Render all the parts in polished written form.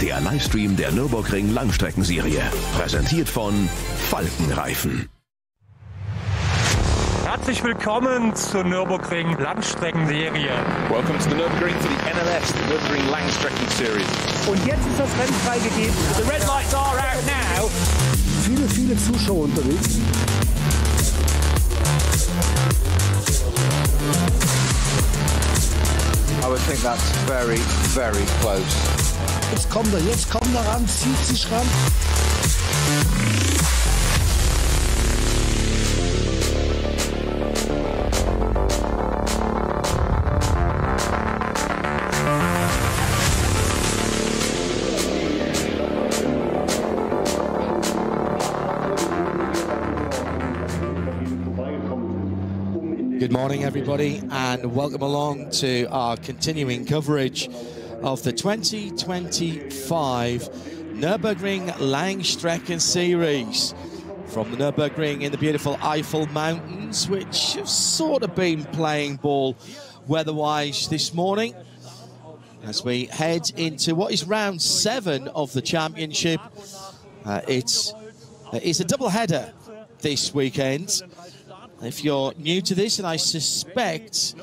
der Livestream der Nürburgring Langstreckenserie. Präsentiert von Falkenreifen. Herzlich willkommen zur Nürburgring Langstreckenserie. Welcome to the Nürburgring for the NLS, the Nürburgring Langstrecken-Serie. Und jetzt ist das Rennen freigegeben. The red lights are out now. Viele Zuschauer unterwegs. I would think that's very, very close. Jetzt kommt er ran, zieht sich ran. Good morning, everybody, and welcome along to our continuing coverage of the 2025 Nürburgring Langstrecken-Series from the Nürburgring in the beautiful Eifel Mountains, which have sort of been playing ball weather-wise this morning as we head into what is round 7 of the championship. It's a double-header this weekend. If you're new to this, and I suspect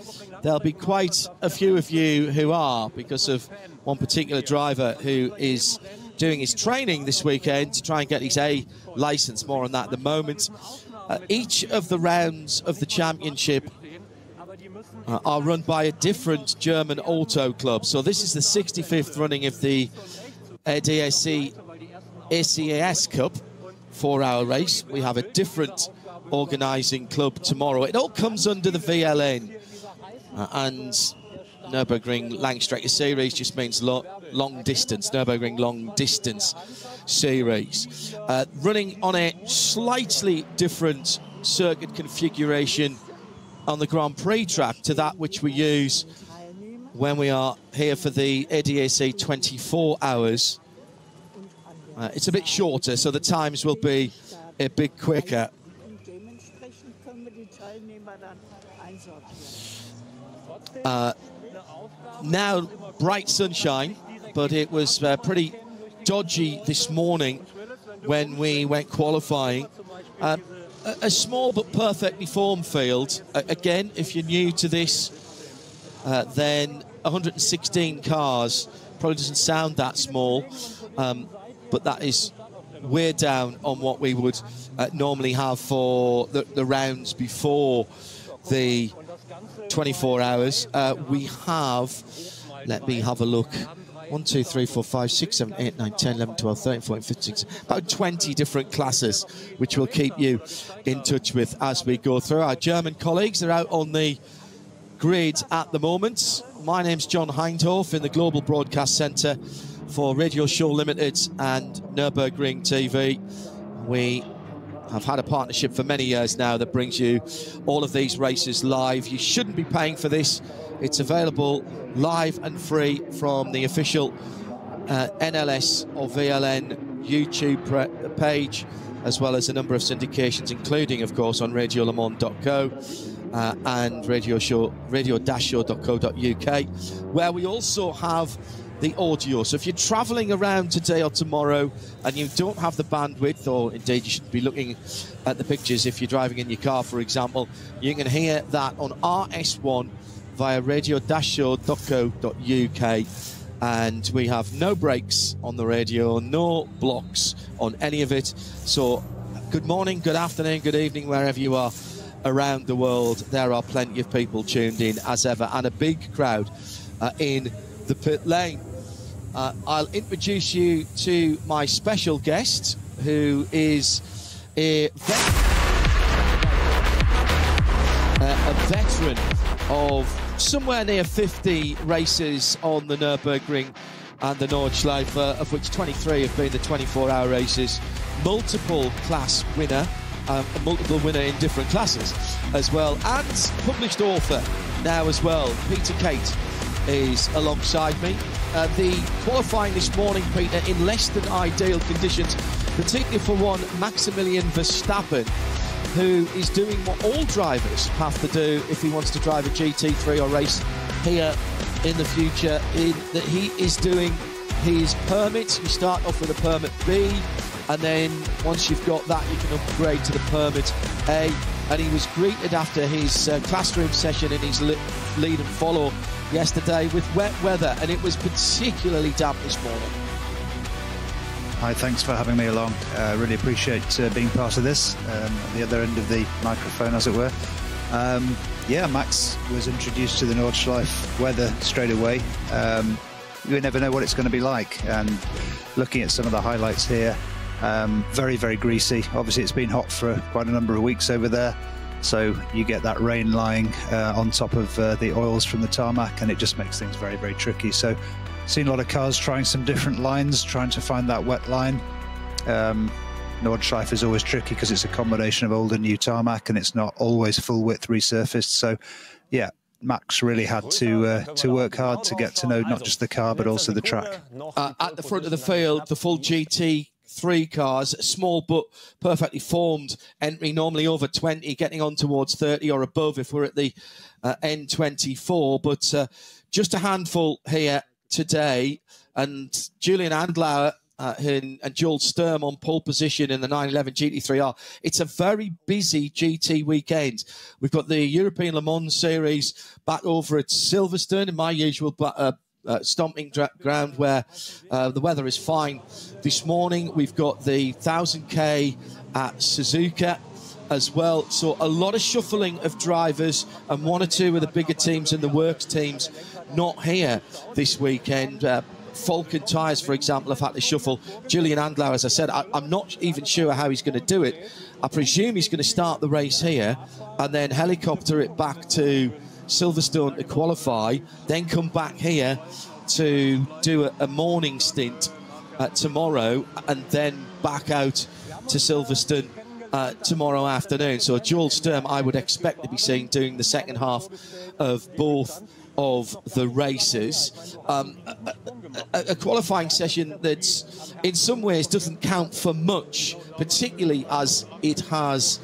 there'll be quite a few of you who are, because of one particular driver who is doing his training this weekend to try and get his A license. More on that at the moment. Each of the rounds of the championship are run by a different German auto club. So this is the 65th running of the ADAC Cup 4-hour race. We have a different organising club tomorrow. It all comes under the VLN, and Nürburgring Langstrecke Series just means long distance, Nürburgring long distance series. Running on a slightly different circuit configuration on the Grand Prix track to that which we use when we are here for the ADAC 24 hours. It's a bit shorter, so the times will be a bit quicker. Now bright sunshine, but it was pretty dodgy this morning when we went qualifying. A small but perfectly formed field. Again, if you're new to this, then 116 cars probably doesn't sound that small, but that is way down on what we would normally have for the rounds before the 24 hours. We have, let me have a look, 1, 2, 3, 4, 5, 6, 7, 8, 9, 10, 11, 12, 13, 14, 15, 16, about 20 different classes, which we'll keep you in touch with as we go through. Our German colleagues are out on the grid at the moment. My name's John Hindhoff in the Global Broadcast Centre for Radio Show Limited and Nürburgring TV. We have had a partnership for many years now that brings you all of these races live. You shouldn't be paying for this. It's available live and free from the official NLS or VLN YouTube page, as well as a number of syndications, including, of course, on radiolemans.co and radio-show.co.uk, where we also have the audio. So if you're travelling around today or tomorrow and you don't have the bandwidth, or indeed you should be looking at the pictures if you're driving in your car, for example, you can hear that on RS1 via radio-show.co.uk. And we have no breaks on the radio, no blocks on any of it. So good morning, good afternoon, good evening, wherever you are around the world. There are plenty of people tuned in as ever, and a big crowd in the pit lane. I'll introduce you to my special guest, who is a veteran of somewhere near 50 races on the Nürburgring and the Nordschleife, of which 23 have been the 24-hour races. Multiple class winner, a multiple winner in different classes as well, and published author now as well. Peter Kate is alongside me. The qualifying this morning, Peter, in less than ideal conditions, particularly for one Maximilian Verstappen, who is doing what all drivers have to do if he wants to drive a GT3 or race here in the future, in that he is doing his permit. You start off with a permit B, and then once you've got that, you can upgrade to the permit A. And he was greeted after his classroom session in his lead and follow yesterday with wet weather, and it was particularly damp this morning. Hi, thanks for having me along. Really appreciate being part of this, at the other end of the microphone, as it were. Yeah, Max was introduced to the Nordschleife weather straight away. You never know what it's going to be like, and looking at some of the highlights here, very, very greasy. Obviously, it's been hot for quite a number of weeks over there, so you get that rain lying on top of the oils from the tarmac, and it just makes things very, very tricky. So seen a lot of cars trying some different lines, trying to find that wet line. Nordschleife is always tricky because it's a combination of old and new tarmac, and it's not always full width resurfaced. So yeah, Max really had to work hard to get to know not just the car but also the track. At the front of the field, the full GT3 cars, small but perfectly formed, entry normally over 20, getting on towards 30 or above if we're at the N24, but just a handful here today, and Julian Adenauer and Joel Sturm on pole position in the 911 GT3R. It's a very busy GT weekend. We've got the European Le Mans Series back over at Silverstone, in my usual stomping ground where the weather is fine. This morning we've got the 1000k at Suzuka as well. So a lot of shuffling of drivers, and one or two of the bigger teams and the works teams not here this weekend. Falcon Tyres, for example, have had to shuffle. Julian Adenauer, as I said, I'm not even sure how he's going to do it. I presume he's going to start the race here and then helicopter it back to Silverstone to qualify, then come back here to do a morning stint tomorrow, and then back out to Silverstone tomorrow afternoon. So Joel Sturm, I would expect to be seen doing the second half of both of the races. A qualifying session that in some ways doesn't count for much, particularly as it has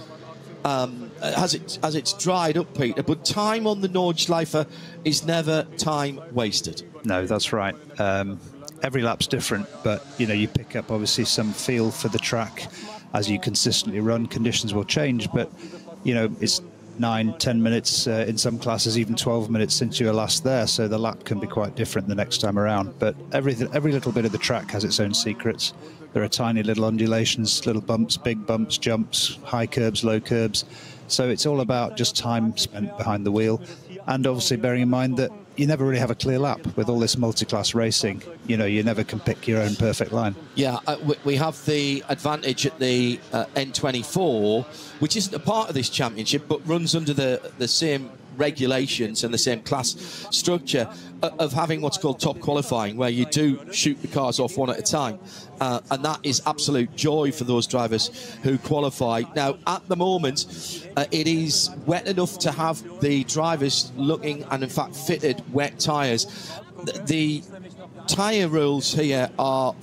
as it's dried up, Peter, but time on the Nordschleife is never time wasted. No, that's right. Every lap's different, but you know, you pick up obviously some feel for the track as you consistently run. Conditions will change, but you know, it's 9-10 minutes in some classes, even 12 minutes since you were last there, so the lap can be quite different the next time around. But every little bit of the track has its own secrets. There are tiny little undulations, little bumps, big bumps, jumps, high curbs, low curbs. So it's all about just time spent behind the wheel, and obviously bearing in mind that you never really have a clear lap with all this multi-class racing. You know, you never can pick your own perfect line. Yeah, we have the advantage at the N24, which isn't a part of this championship, but runs under the same regulations and the same class structure of having what's called top qualifying, where you do shoot the cars off one at a time. And that is absolute joy for those drivers who qualify. Now, at the moment, it is wet enough to have the drivers looking, and in fact fitted, wet tyres. The tyre rules here are,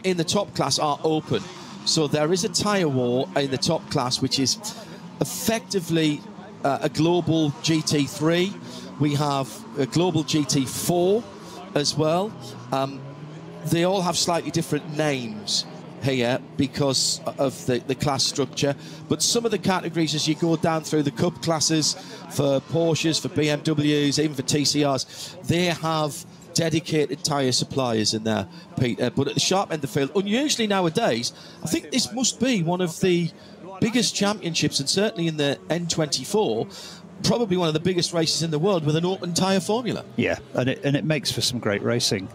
in the top class, are open. So there is a tyre war in the top class, which is effectively a global GT3. We have a global GT4 as well. They all have slightly different names here because of the class structure, but some of the categories, as you go down through the cup classes for Porsches, for BMWs, even for TCRs, they have dedicated tyre suppliers in there, Peter. But at the sharp end of the field, unusually nowadays, I think this must be one of the biggest championships, and certainly in the N24, probably one of the biggest races in the world with an open tyre formula. Yeah, and it makes for some great racing.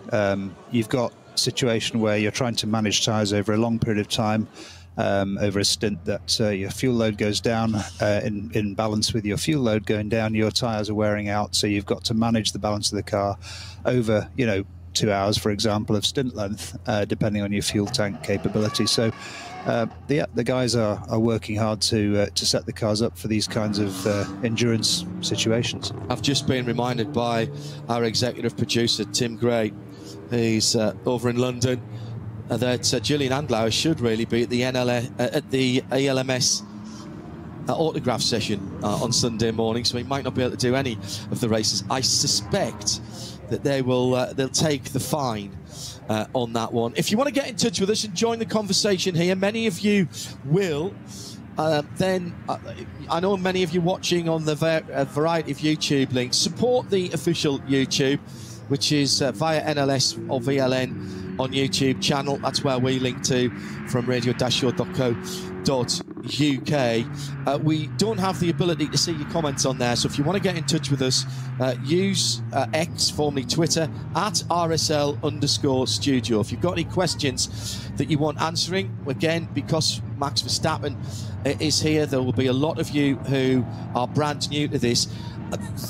You've got a situation where you're trying to manage tyres over a long period of time, over a stint that your fuel load goes down, in balance with your fuel load going down, your tyres are wearing out, so you've got to manage the balance of the car over, you know, 2 hours, for example, of stint length, depending on your fuel tank capability. So the guys are working hard to set the cars up for these kinds of endurance situations. I've just been reminded by our executive producer, Tim Gray, he's over in London, that Julian Adenauer should really be at the ALMS autograph session on Sunday morning, so he might not be able to do any of the races. I suspect that they will they'll take the fine on that one. If you want to get in touch with us and join the conversation here, many of you will. Then I know many of you watching on the variety of YouTube links. Support the official YouTube, which is via NLS or VLN on YouTube channel. That's where we link to from radio-show.co.uk. We don't have the ability to see your comments on there, so if you want to get in touch with us, use X, formerly Twitter, at @RSL_studio. If you've got any questions that you want answering, again, because Max Verstappen is here, there will be a lot of you who are brand new to this.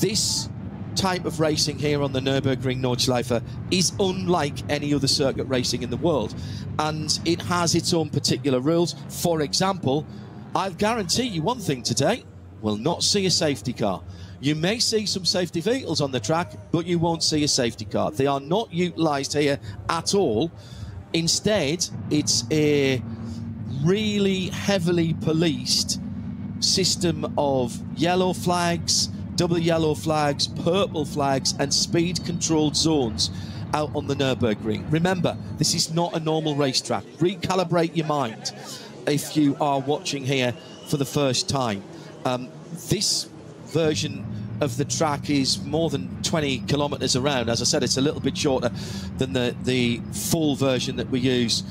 This type of racing here on the Nürburgring Nordschleife is unlike any other circuit racing in the world, and it has its own particular rules. For example, I'll guarantee you one thing today: we'll not see a safety car. You may see some safety vehicles on the track, but you won't see a safety car. They are not utilised here at all. Instead, it's a really heavily policed system of yellow flags, double yellow flags, purple flags, and speed-controlled zones out on the Nürburgring. Remember, this is not a normal racetrack. Recalibrate your mind if you are watching here for the first time. This version of the track is more than 20 kilometres around. As I said, it's a little bit shorter than the full version that we use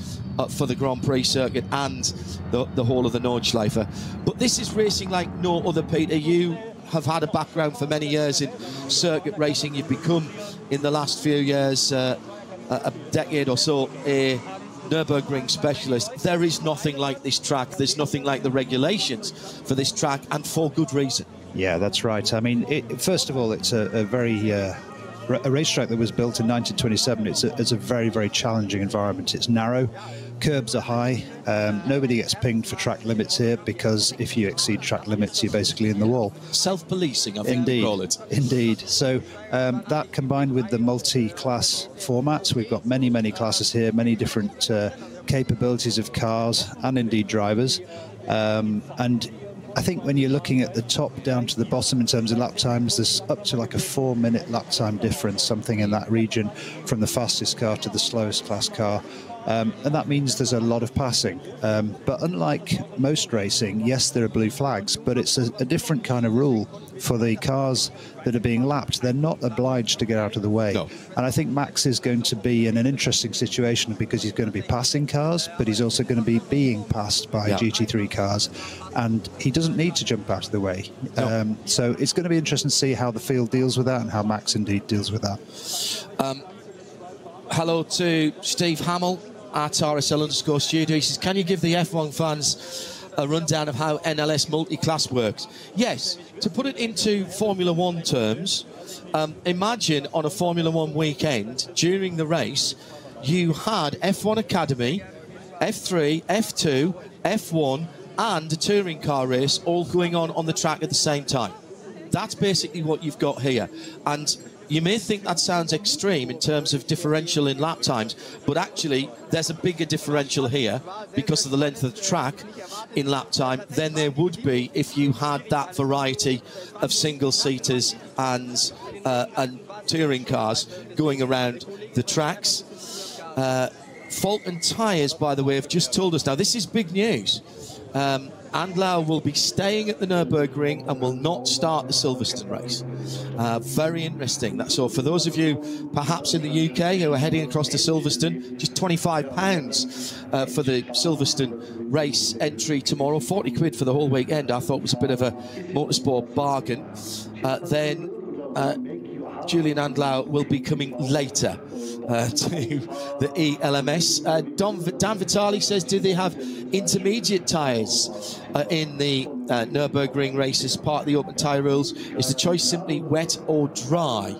for the Grand Prix circuit and the whole of the Nordschleife. But this is racing like no other, Peter. You have had a background for many years in circuit racing. You've become, in the last few years, a decade or so, a Nürburgring specialist. There is nothing like this track. There's nothing like the regulations for this track, and for good reason. Yeah, that's right. I mean, first of all, it's a very a racetrack that was built in 1927. It's a very, very challenging environment. It's narrow, curbs are high. Nobody gets pinged for track limits here, because if you exceed track limits, you're basically in the wall. Self-policing, I think we call it. Indeed. So that, combined with the multi-class format, we've got many, many classes here, many different capabilities of cars and indeed drivers. And I think when you're looking at the top down to the bottom in terms of lap times, there's up to like a 4-minute lap time difference, something in that region, from the fastest car to the slowest class car. And that means there's a lot of passing. But unlike most racing, yes, there are blue flags, but it's a different kind of rule for the cars that are being lapped. They're not obliged to get out of the way. No. And I think Max is going to be in an interesting situation, because he's going to be passing cars, but he's also going to be being passed by GT3 cars. And he doesn't need to jump out of the way. No. So it's going to be interesting to see how the field deals with that, and how Max indeed deals with that. Hello to Steve Hamill at RSL_studio. He says, can you give the F1 fans a rundown of how NLS multi-class works? Yes, to put it into Formula 1 terms, imagine on a Formula 1 weekend, during the race, you had F1 Academy, F3, F2, F1, and a touring car race all going on the track at the same time. That's basically what you've got here. And you may think that sounds extreme in terms of differential in lap times, but actually there's a bigger differential here because of the length of the track in lap time than there would be if you had that variety of single-seaters and touring cars going around the tracks. Fulton Tyres, by the way, have just told us, now this is big news, Adenauer will be staying at the Nürburgring and will not start the Silverstone race. Very interesting. So for those of you perhaps in the UK who are heading across to Silverstone, just £25 for the Silverstone race entry tomorrow, 40 quid for the whole weekend. I thought was a bit of a motorsport bargain. Then Julian Adenauer will be coming later to the ELMS. Dan Vitali says, do they have intermediate tyres in the Nürburgring race as part of the open tyre rules? Is the choice simply wet or dry?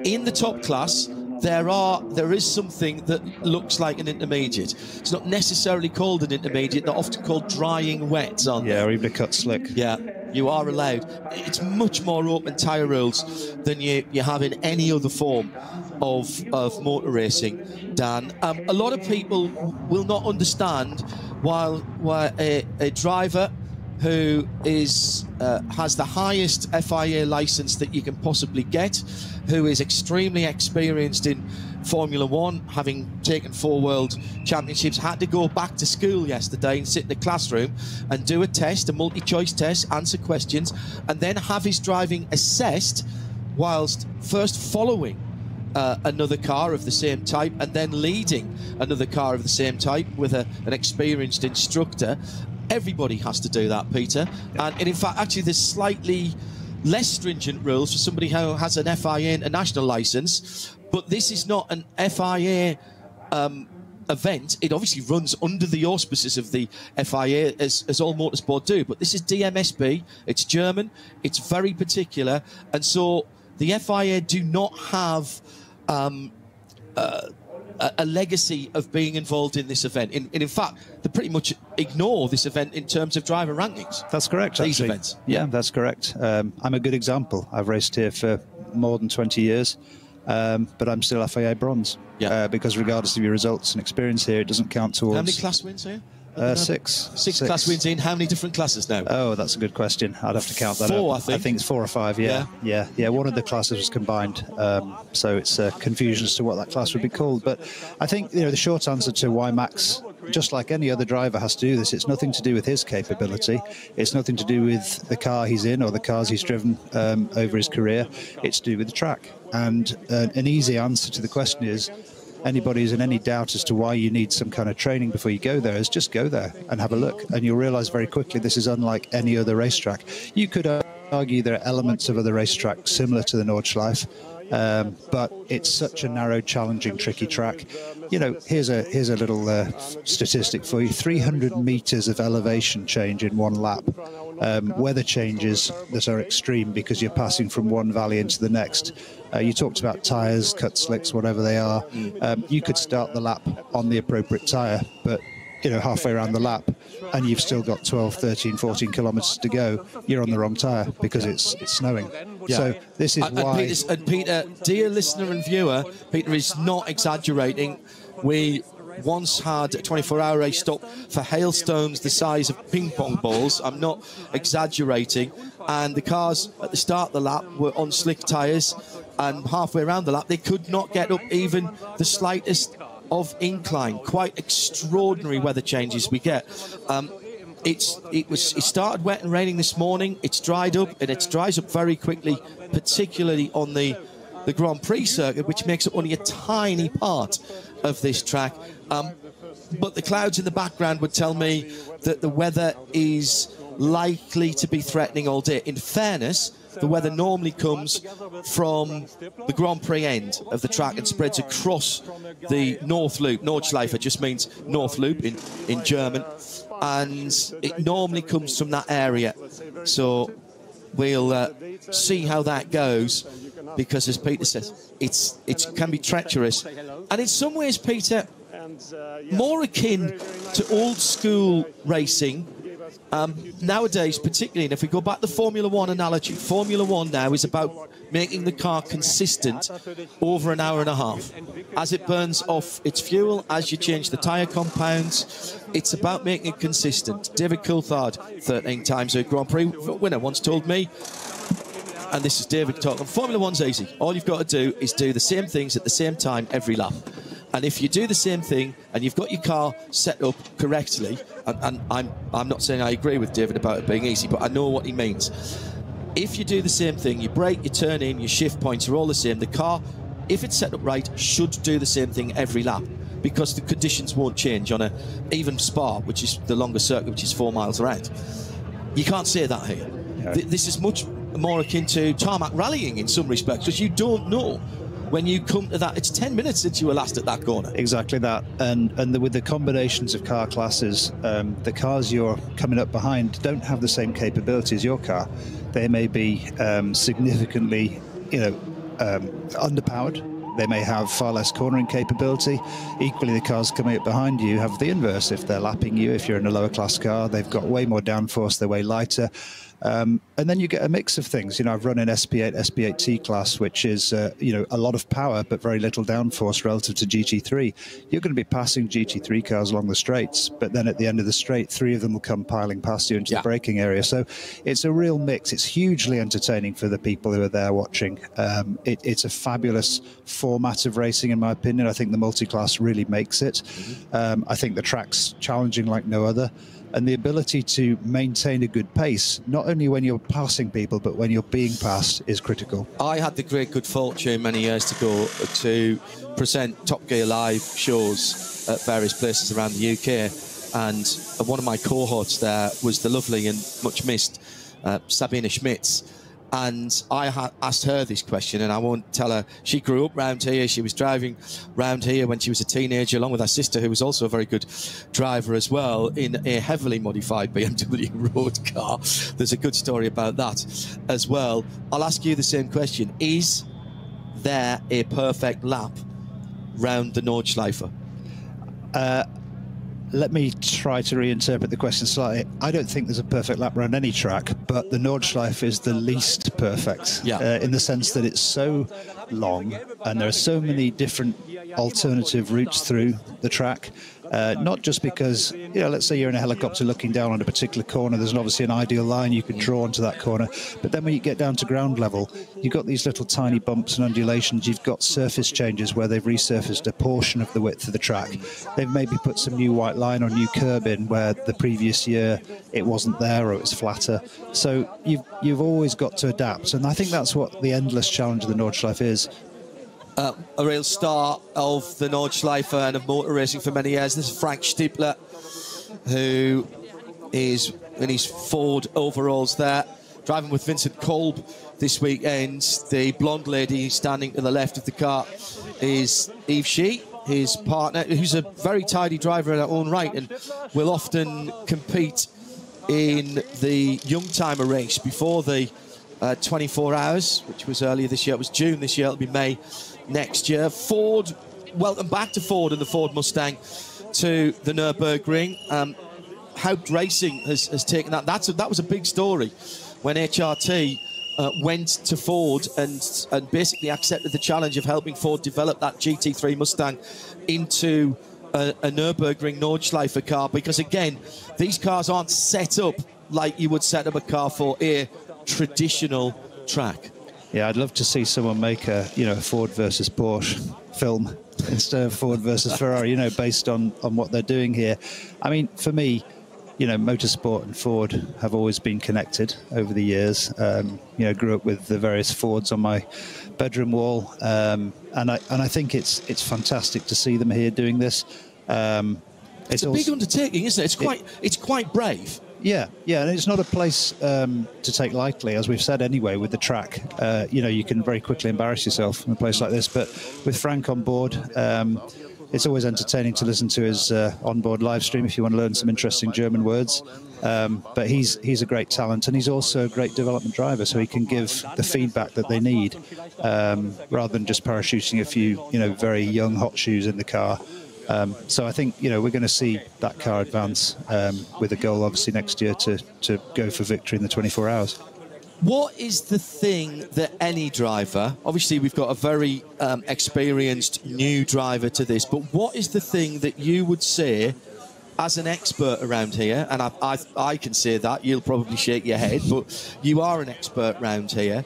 In the top class, there is something that looks like an intermediate. It's not necessarily called an intermediate. They're often called drying wets, aren't they? Yeah, or even a cut slick. Yeah, you are allowed. It's much more open tyre rules than you have in any other form of motor racing, Dan. A lot of people will not understand why a driver who is has the highest FIA license that you can possibly get, who is extremely experienced in Formula One, having taken 4 World Championships, had to go back to school yesterday and sit in the classroom and do a test, a multi-choice test, answer questions, and then have his driving assessed whilst first following another car of the same type and then leading another car of the same type with an experienced instructor. Everybody has to do that, Peter. And in fact, actually, there's slightly less stringent rules for somebody who has an FIA international license. But this is not an FIA event. It obviously runs under the auspices of the FIA, as all motorsport do. But this is DMSB. It's German. It's very particular. And so the FIA do not have a legacy of being involved in this event. In fact, they pretty much ignore this event in terms of driver rankings. That's correct, These actually. events. Yeah, that's correct. I'm a good example. I've raced here for more than 20 years, but I'm still FIA bronze. Yeah. Because regardless of your results and experience here, it doesn't count towards... How many class wins here? 6. 6 class wins in. How many different classes now? Oh, that's a good question. I'd have to count that 4, up. I think. It's 4 or 5, yeah. One of the classes was combined, so it's confusion as to what that class would be called. But I think, the short answer to why Max, just like any other driver, has to do this, it's nothing to do with his capability. It's nothing to do with the car he's in or the cars he's driven over his career. It's to do with the track. And an easy answer to the question is, anybody who's in any doubt as to why you need some kind of training before you go there is just go there and have a look, and you'll realize very quickly this is unlike any other racetrack. You could argue there are elements of other racetracks similar to the Nordschleife, but it's such a narrow, challenging, tricky track. Here's a little statistic for you: 300 meters of elevation change in one lap. Weather changes that are extreme because you're passing from one valley into the next. You talked about tyres, cut slicks, whatever they are. You could start the lap on the appropriate tyre, but halfway around the lap, and you've still got 12, 13, 14 kilometres to go, you're on the wrong tyre because it's snowing. Yeah. So this is why... And Peter, dear listener and viewer, Peter is not exaggerating. We once had a 24-hour race stop for hailstones the size of ping-pong balls. I'm not exaggerating. And the cars at the start of the lap were on slick tyres, and halfway around the lap, they could not get up even the slightest of incline. Quite extraordinary weather changes we get. It started wet and raining this morning. It's dried up, and it dries up very quickly, particularly on the Grand Prix circuit, which makes up only a tiny part of this track. But the clouds in the background would tell me that the weather is likely to be threatening all day. In fairness, the weather normally comes from the Grand Prix end of the track and spreads across the North Loop. Nordschleife just means North Loop in German, and it normally comes from that area. So we'll see how that goes, because as Peter says, it can be treacherous, and in some ways, Peter, more akin to old school racing. Nowadays, particularly, and if we go back to the Formula One analogy, Formula One now is about making the car consistent over an hour and a half. As it burns off its fuel, as you change the tyre compounds, it's about making it consistent. David Coulthard, 13 times a Grand Prix winner, once told me, and this is David talking, Formula One's easy. All you've got to do is do the same things at the same time every lap. And if you do the same thing and you've got your car set up correctly, and I'm not saying I agree with David about it being easy, but I know what he means. If you do the same thing, you brake, you turn in, your shift points are all the same. The car, if it's set up right, should do the same thing every lap, because the conditions won't change on even Spa, which is the longest circuit, which is 4 miles around. You can't say that here. No. This is much more akin to tarmac rallying in some respects, because you don't know when you come to that. It's 10 minutes since you were last at that corner. Exactly that. And with the combinations of car classes, the cars you're coming up behind don't have the same capability as your car. They may be significantly, underpowered, They may have far less cornering capability. Equally, the cars coming up behind you have the inverse. If they're lapping you, if you're in a lower class car, they've got way more downforce, they're way lighter. And then you get a mix of things. You know, I've run an SP8, SP8T class, which is, you know, a lot of power, but very little downforce relative to GT3. You're going to be passing GT3 cars along the straights, but then at the end of the straight, 3 of them will come piling past you into the braking area. So it's a real mix. It's hugely entertaining for the people who are there watching. It's a fabulous format of racing, in my opinion. I think the multi-class really makes it. I think the track's challenging like no other. And the ability to maintain a good pace, not only when you're passing people, but when you're being passed, is critical. I had the great good fortune many years ago to present Top Gear Live shows at various places around the UK. And one of my cohorts there was the lovely and much missed Sabina Schmitz. And I asked her this question, and I won't tell her. She grew up round here. She was driving round here when she was a teenager, along with her sister, who was also a very good driver as well, in a heavily modified BMW road car. There's a good story about that as well. I'll ask you the same question. Is there a perfect lap round the Nordschleife? Let me try to reinterpret the question slightly. I don't think there's a perfect lap around any track, but the Nordschleife is the least perfect in the sense that it's so long and there are so many different alternative routes through the track. Not just because, you know, let's say you're in a helicopter looking down on a particular corner, there's obviously an ideal line you could draw onto that corner, but then when you get down to ground level, you've got these little tiny bumps and undulations, you've got surface changes where they've resurfaced a portion of the width of the track. They've maybe put some new white line or new curb in where the previous year it wasn't there or it was flatter. So you've always got to adapt, and I think that's what the endless challenge of the Nordschleife is. A real star of the Nordschleife and of motor racing for many years. This is Frank Stippler, who is in his Ford overalls there, driving with Vincent Kolb this weekend. The blonde lady standing to the left of the car is Eve Shee, his partner, who's a very tidy driver in her own right and will often compete in the Youngtimer race before the 24 hours, which was earlier this year. It was June this year. It'll be May next year. Ford, welcome back to Ford and the Ford Mustang to the Nürburgring. Haupt Racing has taken that. That was a big story when HRT went to Ford and basically accepted the challenge of helping Ford develop that GT3 Mustang into a Nürburgring Nordschleife car, because again, these cars aren't set up like you would set up a car for a traditional track. Yeah, I'd love to see someone make a, you know, Ford versus Porsche film instead of Ford versus Ferrari, you know, based on what they're doing here. I mean, for me, you know, motorsport and Ford have always been connected over the years. You know, grew up with the various Fords on my bedroom wall, and I think it's fantastic to see them here doing this. It's a big undertaking, isn't it? It's quite brave. Yeah, and it's not a place to take lightly, as we've said anyway, with the track. You know, you can very quickly embarrass yourself in a place like this, but with Frank on board, it's always entertaining to listen to his onboard live stream if you want to learn some interesting German words. But he's a great talent, and he's also a great development driver, so he can give the feedback that they need, rather than just parachuting a few, you know, very young hot shoes in the car. So I think, you know, we're going to see that car advance with a goal, obviously, next year to go for victory in the 24 hours. What is the thing that any driver, obviously we've got a very experienced new driver to this, but what is the thing that you would say as an expert around here, and I can say that, you'll probably shake your head, but you are an expert around here.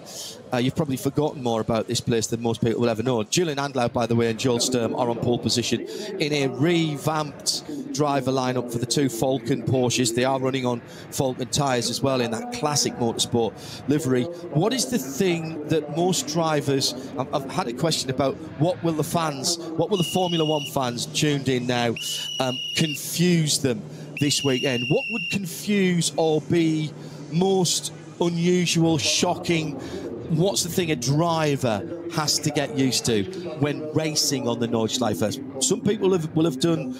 You've probably forgotten more about this place than most people will ever know. Julian Andlau, by the way, and Joel Sturm are on pole position in a revamped driver lineup for the two Falcon Porsches. They are running on Falcon tyres as well in that classic motorsport livery. What is the thing that most drivers, I've had a question about what will the Formula One fans tuned in now confuse them this weekend? What would confuse or be most unusual, shocking? What's the thing a driver has to get used to when racing on the Nordschleife? Some people will have done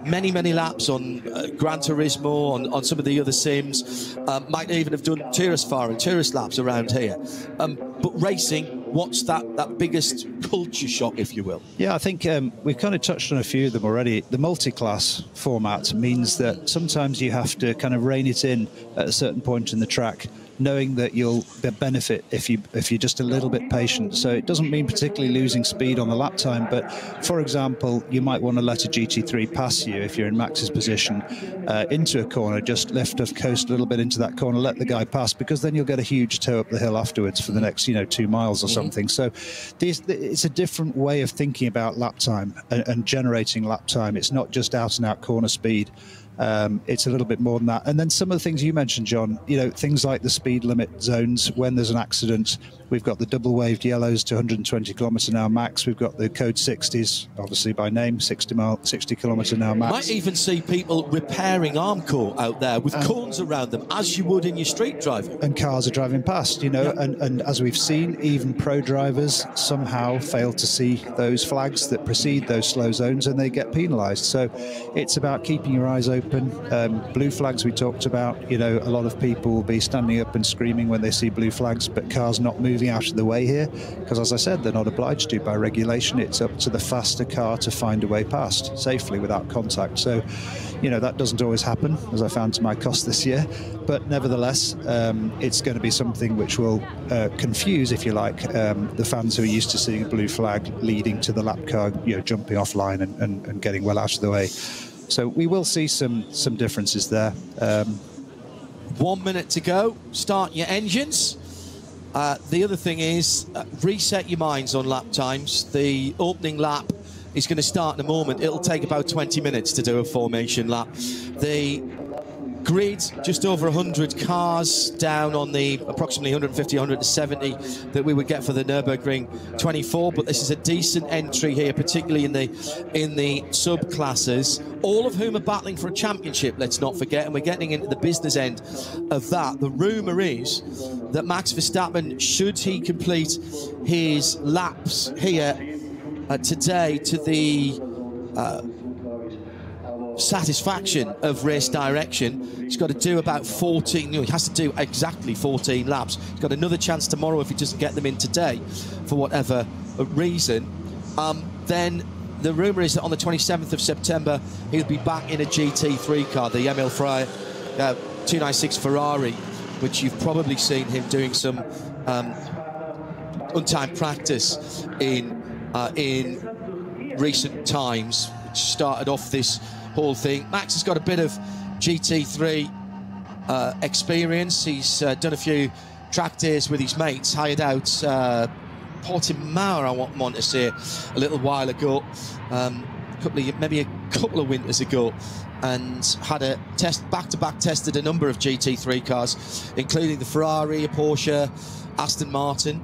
many laps on Gran Turismo, on some of the other sims, might even have done tourist laps around here. But racing, what's that biggest culture shock, if you will? Yeah, I think we've kind of touched on a few of them already. The multi-class format means that sometimes you have to kind of rein it in at a certain point in the track, knowing that you'll benefit if you're just a little bit patient. So it doesn't mean particularly losing speed on the lap time, but for example, you might want to let a GT3 pass you if you're in Max's position into a corner, just lift off coast a little bit into that corner, let the guy pass, because then you'll get a huge tow up the hill afterwards for the next 2 miles or something. So it's a different way of thinking about lap time and generating lap time. It's not just out and out corner speed. It's a little bit more than that. And then some of the things you mentioned, John, things like the speed limit zones. When there's an accident, we've got the double waved yellows to 120 km/h max. We've got the code 60s, obviously by name, 60 km/h max. Might even see people repairing Armcore out there with cones around them, as you would in your street driving. And cars are driving past, and as we've seen, even pro drivers somehow fail to see those flags that precede those slow zones, and they get penalised. So it's about keeping your eyes open. Blue flags we talked about, a lot of people will be standing up and screaming when they see blue flags, but cars not moving out of the way here, because as I said, they're not obliged to by regulation. It's up to the faster car to find a way past safely without contact. So that doesn't always happen, as I found to my cost this year, but nevertheless it's going to be something which will confuse, if you like, the fans who are used to seeing a blue flag leading to the lap car jumping offline and getting well out of the way. So we will see some differences there. 1 minute to go. Start your engines. The other thing is reset your minds on lap times. The opening lap is going to start in a moment. It'll take about 20 minutes to do a formation lap. The grid, just over 100 cars down on the approximately 150, 170 that we would get for the Nürburgring 24, but this is a decent entry here, particularly in the sub-classes, all of whom are battling for a championship, let's not forget, and we're getting into the business end of that. The rumour is that Max Verstappen, should he complete his laps here today to the satisfaction of race direction, he's got to do about 14, he has to do exactly 14 laps. He's got another chance tomorrow if he doesn't get them in today for whatever reason. Then the rumour is that on the 27th of September he'll be back in a GT3 car, the Emil Frey 296 Ferrari, which you've probably seen him doing some untimed practice in recent times, which started off this whole thing. Max has got a bit of GT3 experience. He's done a few track days with his mates, hired out Portimao, I want to say, a little while ago, maybe a couple of winters ago, and had a test, back-to-back tested a number of GT3 cars, including the Ferrari, a Porsche, Aston Martin.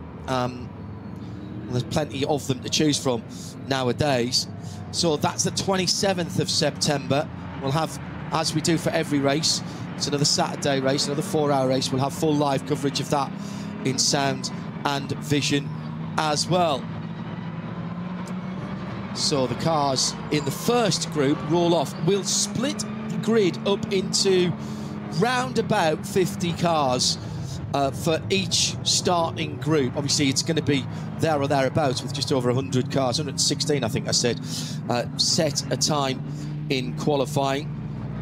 There's plenty of them to choose from nowadays. So that's the 27th of September. We'll have, as we do for every race, it's another Saturday race, another 4-hour race. We'll have full live coverage of that in sound and vision as well. So the cars in the first group roll off. We'll split the grid up into round about 50 cars for each starting group. Obviously, it's going to be there or thereabouts with just over 100 cars, 116, I think I said, set a time in qualifying.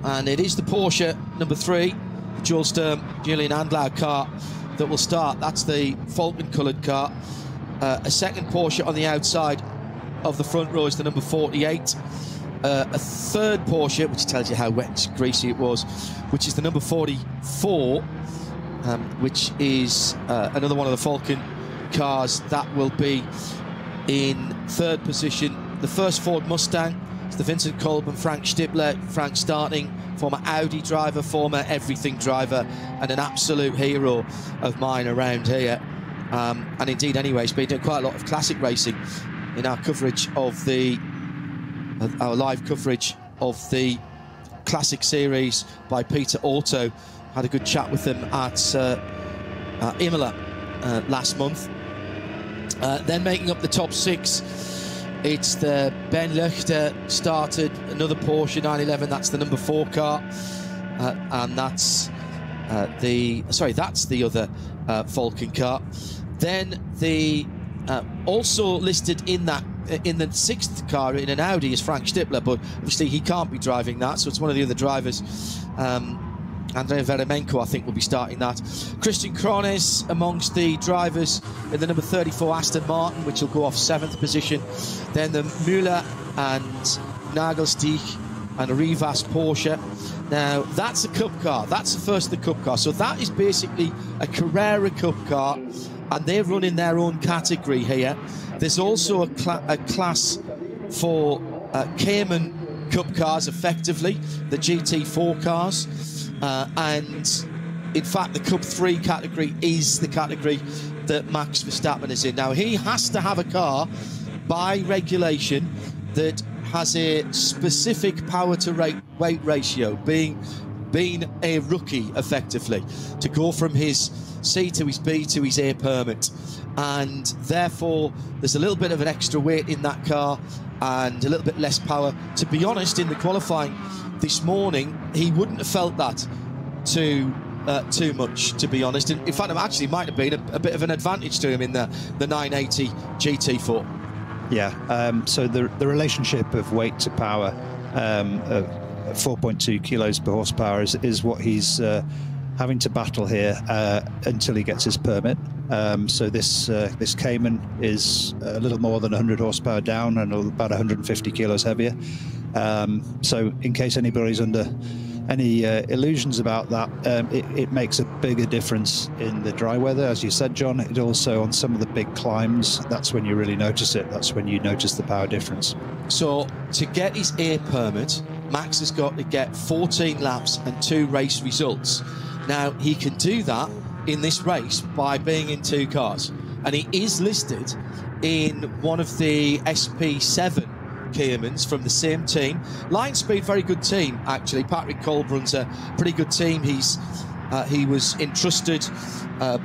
And it is the Porsche number 3, the Joel Sturm, Julian Andlau car that will start. That's the Falcon-coloured car. A second Porsche on the outside of the front row is the number 48. A third Porsche, which tells you how wet and greasy it was, which is the number 44. Which is another one of the Falcon cars that will be in third position. The first Ford Mustang is the Vincent Kolb and Frank Stibler. Frank starting, former Audi driver, former everything driver, and an absolute hero of mine around here. And indeed, anyway, he's been doing quite a lot of classic racing in our coverage of our live coverage of the classic series by Peter Auto. Had a good chat with them at Imola last month. Then making up the top 6, it's the Ben Luchter started, another Porsche 911. That's the number 4 car, and that's that's the other Falcon car. Then the Also listed in that in the 6th car in an Audi is Frank Stippler, but obviously he can't be driving that, so it's one of the other drivers. Andrei Veremenko, I think, will be starting that. Christian Krones amongst the drivers in the number 34 Aston Martin, which will go off 7th position. Then the Müller and Nagelstich and Rivas Porsche. Now, that's a Cup car. That's the first of the Cup car. So that is basically a Carrera Cup car, and they're running their own category here. There's also a class for Cayman Cup cars, effectively, the GT4 cars. And in fact, the Cup 3 category is the category that Max Verstappen is in. Now, he has to have a car by regulation that has a specific power to weight ratio, being a rookie, effectively, to go from his C to his B to his A permit. And therefore, there's a little bit of an extra weight in that car and a little bit less power. To be honest, in the qualifying this morning, he wouldn't have felt that too much, to be honest. In fact, it actually might have been a bit of an advantage to him in the 980 GT4. Yeah, so the relationship of weight to power of 4.2 kilos per horsepower is what he's having to battle here until he gets his permit. So this Cayman is a little more than 100 horsepower down and about 150 kilos heavier. So in case anybody's under any illusions about that, it makes a bigger difference in the dry weather, as you said, John. It also, on some of the big climbs, that's when you really notice it. That's when you notice the power difference. So to get his A permit, Max has got to get 14 laps and 2 race results. Now, he can do that in this race by being in 2 cars, and he is listed in one of the SP7 Caymans from the same team. Lion Speed, very good team, actually. Patrick Colbrun's a pretty good team. He was entrusted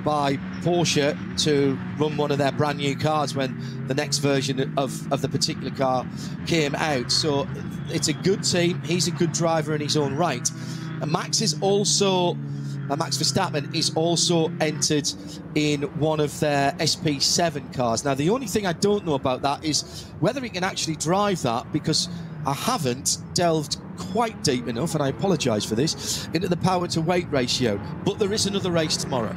by Porsche to run one of their brand new cars when the next version of the particular car came out. So it's a good team. He's a good driver in his own right. And Max Verstappen is also entered in one of their SP7 cars. Now, the only thing I don't know about that is whether he can actually drive that, because I haven't delved quite deep enough, and I apologise for this, into the power to weight ratio. But there is another race tomorrow.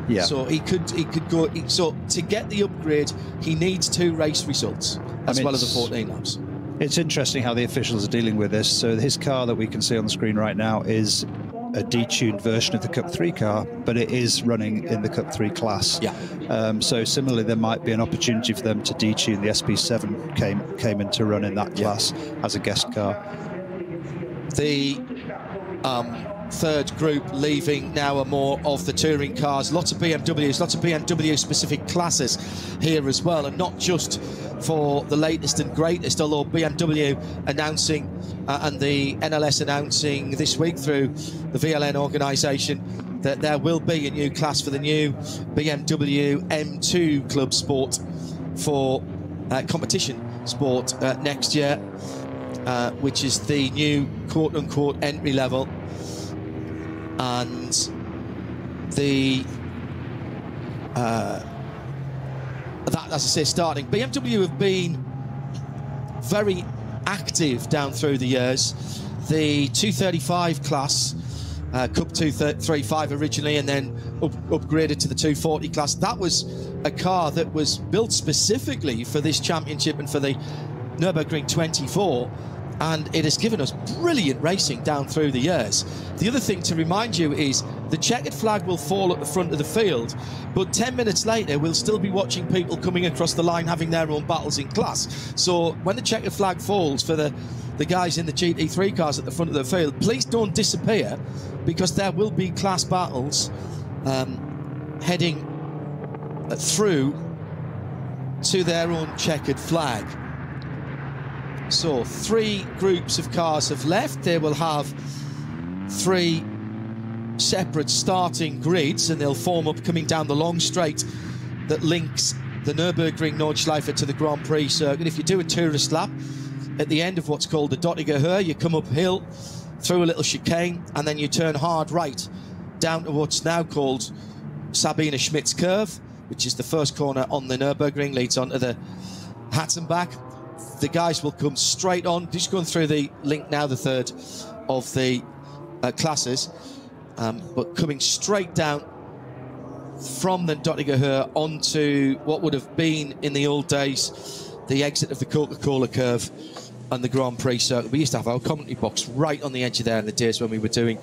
Yeah. So he could go. So to get the upgrade, he needs 2 race results as well as the 14 laps. It's interesting how the officials are dealing with this. So his car that we can see on the screen right now is a detuned version of the Cup 3 car, but it is running in the Cup 3 class. Yeah. So similarly, there might be an opportunity for them to detune the SP7 Cayman to run in that class as a guest car. The third group leaving now are more of the touring cars. Lots of BMWs, lots of BMW specific classes here as well, and not just for the latest and greatest, although BMW announcing and the NLS announcing this week through the VLN organisation that there will be a new class for the new BMW M2 Club Sport for competition sport next year, which is the new quote-unquote entry level. And the that, as I say, starting. BMW have been very active down through the years. The 235 class, Cup 235 originally, and then upgraded to the 240 class. That was a car that was built specifically for this championship and for the Nürburgring 24. And it has given us brilliant racing down through the years. The other thing to remind you is the checkered flag will fall at the front of the field, but 10 minutes later we'll still be watching people coming across the line having their own battles in class. So when the checkered flag falls for the guys in the GT3 cars at the front of the field, please don't disappear, because there will be class battles heading through to their own checkered flag. So 3 groups of cars have left. They will have 3 separate starting grids, and they'll form up coming down the long straight that links the Nürburgring Nordschleife to the Grand Prix circuit. If you do a tourist lap at the end of what's called the Dottiger Höhe, you come uphill through a little chicane, and then you turn hard right down to what's now called Sabine Schmidt's Curve, which is the first corner on the Nürburgring, leads onto the Hatzenbach. The guys will come straight on, just going through the link now, the third of the classes, but coming straight down from the Dottinger Höhe onto what would have been, in the old days, the exit of the Coca-Cola curve and the Grand Prix circuit. We used to have our commentary box right on the edge of there in the days when we were doing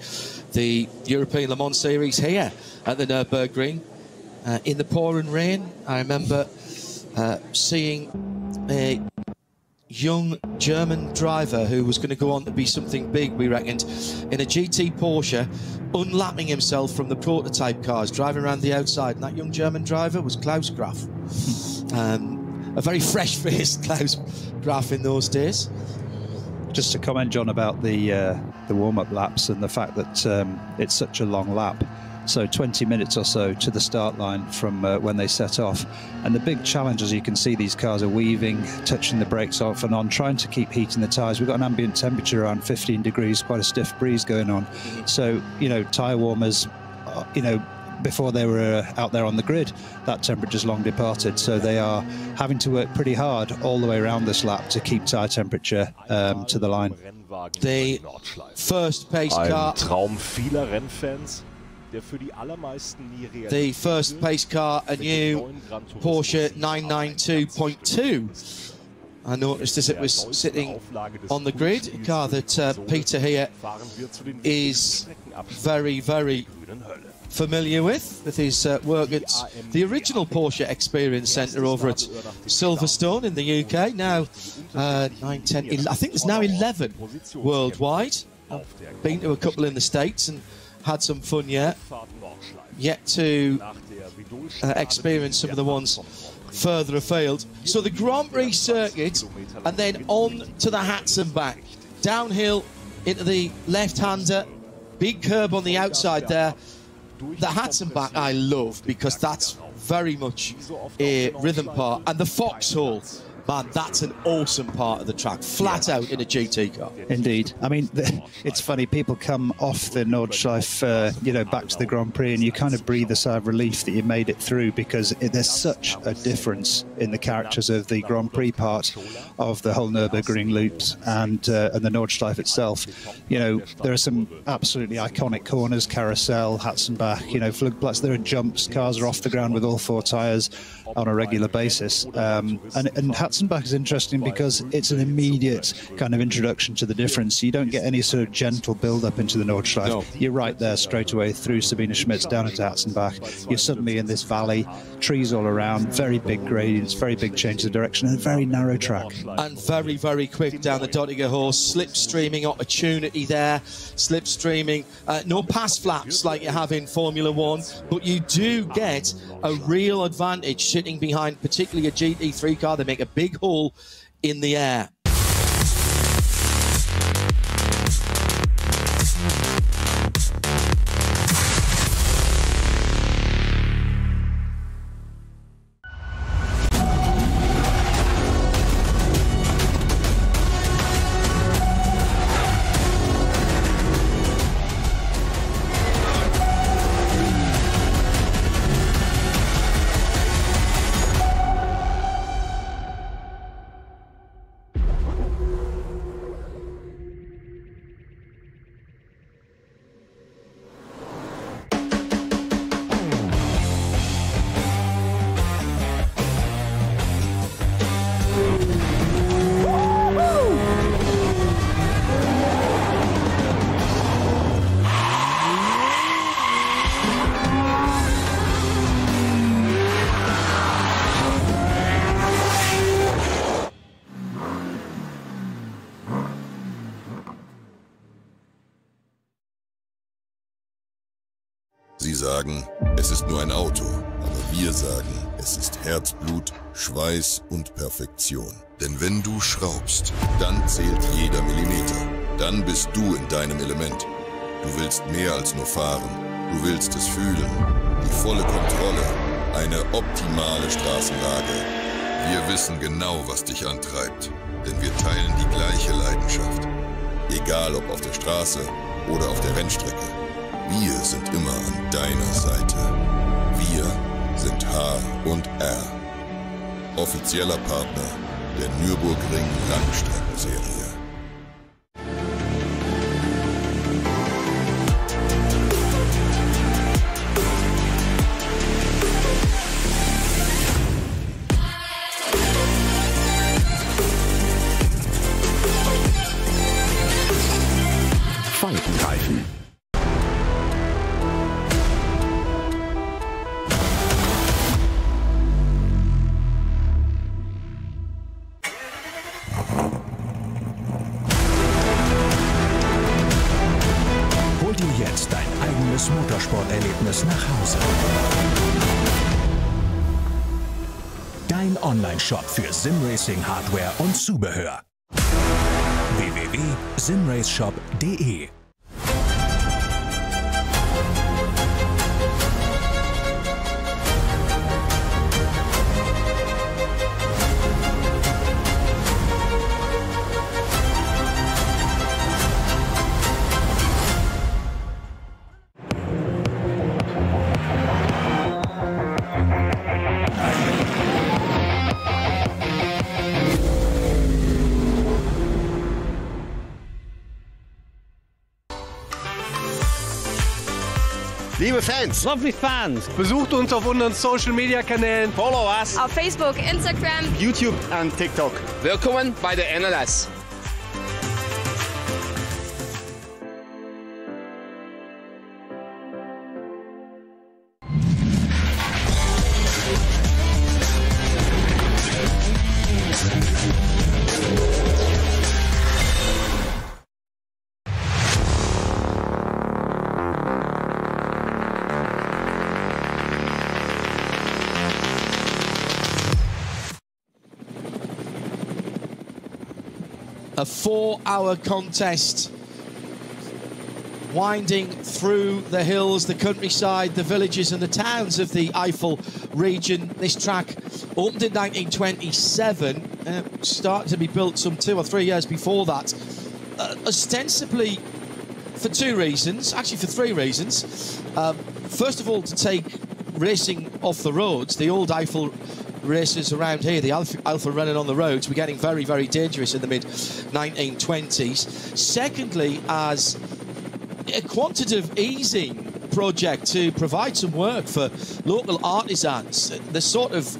the European Le Mans series here at the Nürburgring. In the pouring rain, I remember seeing a young German driver who was going to go on to be something big, we reckoned, in a GT Porsche, unlapping himself from the prototype cars, driving around the outside. And that young German driver was Klaus Graf. A very fresh-faced Klaus Graf in those days. Just to comment, John, about the warm-up laps and the fact that it's such a long lap. So 20 minutes or so to the start line from when they set off. And the big challenge, as you can see, these cars are weaving, touching the brakes off and on, trying to keep heating the tyres. We've got an ambient temperature around 15 degrees, quite a stiff breeze going on. So, you know, tyre warmers, you know, before they were out there on the grid, that temperature's long departed. So they are having to work pretty hard all the way around this lap to keep tyre temperature to the line. The first pace car. Traum vieler Rennfans. The first pace car, a new Porsche 992.2. I noticed as it was sitting on the grid, a car that Peter here is very, very familiar with his work at the original Porsche Experience Centre over at Silverstone in the UK. Now 9, 10, 11, I think there's now 11 worldwide. I've been to a couple in the States and had some fun yet to experience some of the ones further afield. So the Grand Prix circuit, and then on to the Hatzenbach, downhill into the left-hander, big curb on the outside there. The Hatzenbach I love because that's very much a rhythm part, and the foxhole, man, that's an awesome part of the track, flat out in a GT car. Indeed. I mean, it's funny, people come off the Nordschleife, you know, back to the Grand Prix, and you kind of breathe a sigh of relief that you made it through, because there's such a difference in the characters of the Grand Prix part of the whole Nürburgring loops and the Nordschleife itself. You know, there are some absolutely iconic corners, Carousel, Hatzenbach, you know, Flugplatz. There are jumps, cars are off the ground with all four tyres on a regular basis. And Hatzenbach is interesting because it's an immediate kind of introduction to the difference. You don't get any sort of gentle build-up into the Nordschleife. No. You're right there straight away through Sabine Schmitz down into Hatzenbach. You're suddenly in this valley, trees all around, very big gradients, very big change of direction, and a very narrow track. And very, very quick down the Dottinger Höhe, slipstreaming opportunity there, slipstreaming, no pass flaps like you have in Formula One, but you do get a real advantage sitting behind, particularly a GT3 car. They make a big hole in the air. Sie sagen, es ist nur ein Auto, aber wir sagen, es ist Herzblut, Schweiß und Perfektion. Denn wenn du schraubst, dann zählt jeder Millimeter. Dann bist du in deinem Element. Du willst mehr als nur fahren. Du willst es fühlen. Die volle Kontrolle. Eine optimale Straßenlage. Wir wissen genau, was dich antreibt. Denn wir teilen die gleiche Leidenschaft. Egal ob auf der Straße oder auf der Rennstrecke. Wir sind immer an deiner Seite. Wir sind H und R. Offizieller Partner der Nürburgring Langstrecken-Serie. Falkenreifen. Hol dir jetzt dein eigenes Motorsporterlebnis nach Hause. Dein Online-Shop für Simracing-Hardware und Zubehör. www.simraceshop.de. Liebe Fans, Lovely fans. besucht uns auf unseren Social-Media-Kanälen. Follow us. Auf Facebook, Instagram, YouTube und TikTok. Willkommen bei der NLS. A 4-hour contest winding through the hills, the countryside, the villages and the towns of the Eifel region. This track opened in 1927, started to be built some 2 or 3 years before that, ostensibly for 2 reasons, actually for 3 reasons. First of all, to take racing off the roads. The old Eifel races around here, the Eifel Rennen on the roads, were getting very, very dangerous in the mid-1920s. Secondly, as a quantitative easing project to provide some work for local artisans, the sort of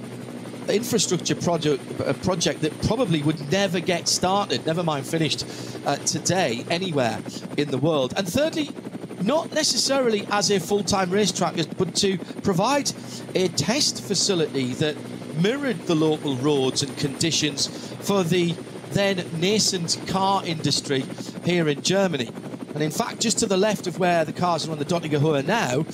infrastructure project that probably would never get started, never mind finished today, anywhere in the world. And thirdly, not necessarily as a full-time racetrack, but to provide a test facility that mirrored the local roads and conditions for the then nascent car industry here in Germany. And in fact, just to the left of where the cars are on the Dottinger Höhe now,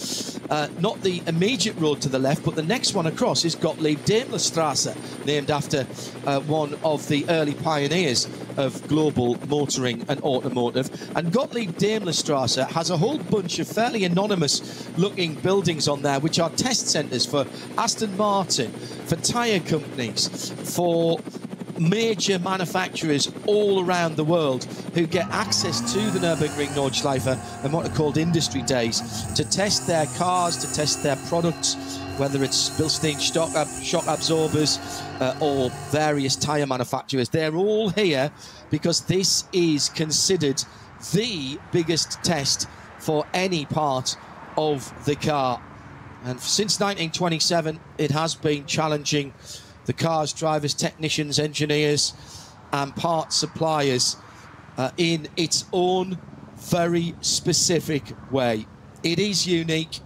not the immediate road to the left, but the next one across is Gottlieb-Daimler-Straße, named after one of the early pioneers of global motoring and automotive. And Gottlieb-Daimler-Straße has a whole bunch of fairly anonymous-looking buildings on there, which are test centres for Aston Martin, for tyre companies, for major manufacturers all around the world who get access to the Nürburgring Nordschleife and what are called industry days to test their cars, to test their products, whether it's Bilstein shock absorbers or various tyre manufacturers. They're all here because this is considered the biggest test for any part of the car. And since 1927, it has been challenging the cars, drivers, technicians, engineers and part suppliers in its own very specific way. It is unique.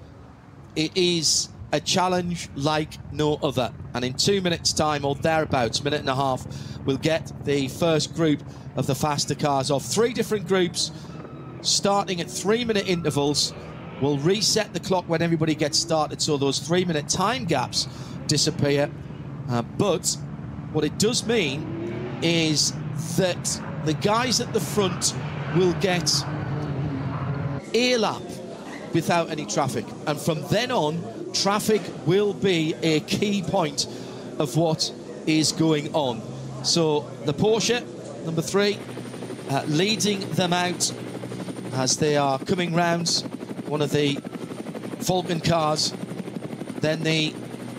It is a challenge like no other. And in 2 minutes' time or thereabouts, minute and a half, we'll get the first group of the faster cars off. 3 different groups starting at 3-minute intervals. We'll reset the clock when everybody gets started so those 3-minute time gaps disappear. But what it does mean is that the guys at the front will get a lap without any traffic. And from then on, traffic will be a key point of what is going on. So the Porsche, number 3, leading them out as they are coming round one of the Falcon cars. Then the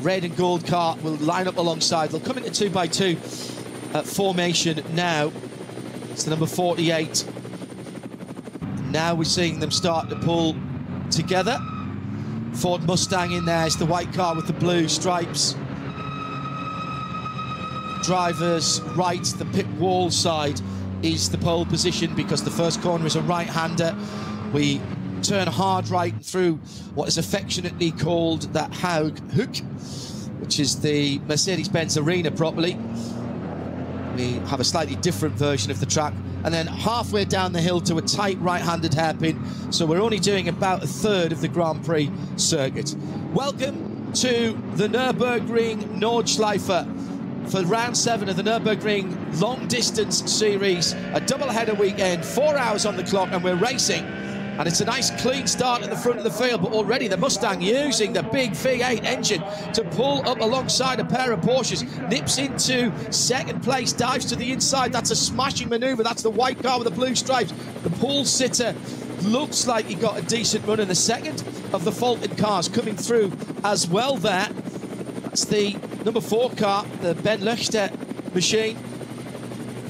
red and gold car will line up alongside. They'll come into 2x2 formation now. It's the number 48. Now we're seeing them start to pull together. Ford Mustang in there. It's the white car with the blue stripes. Driver's right, the pit wall side is the pole position because the first corner is a right-hander. We turn hard right through what is affectionately called that Haug hook, which is the Mercedes-Benz arena properly. We have a slightly different version of the track, and then halfway down the hill to a tight right-handed hairpin, so we're only doing about a third of the Grand Prix circuit. Welcome to the Nürburgring Nordschleife for round 7 of the Nürburgring long distance series, a double header weekend, 4 hours on the clock, and we're racing. And it's a nice clean start at the front of the field, but already the Mustang using the big V8 engine to pull up alongside a pair of Porsches, nips into second place, dives to the inside. That's a smashing maneuver. That's the white car with the blue stripes. The pole sitter looks like he got a decent run in the second of the faulted cars coming through as well there. That's the number 4 car, the Ben Löchter machine,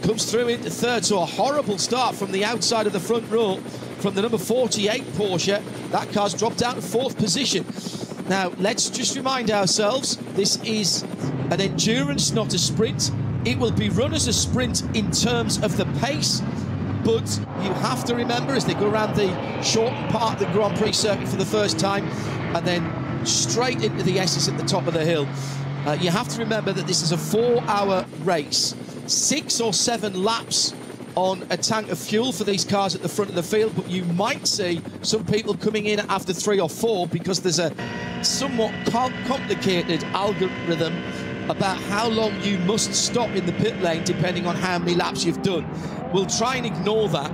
comes through into third. So a horrible start from the outside of the front row from the number 48 Porsche. That car's dropped out to 4th position. Now, let's just remind ourselves, this is an endurance, not a sprint. It will be run as a sprint in terms of the pace, but you have to remember, as they go around the shortened part of the Grand Prix circuit for the first time, and then straight into the S's at the top of the hill, you have to remember that this is a 4-hour race, 6 or 7 laps on a tank of fuel for these cars at the front of the field, but you might see some people coming in after 3 or 4 because there's a somewhat complicated algorithm about how long you must stop in the pit lane depending on how many laps you've done. We'll try and ignore that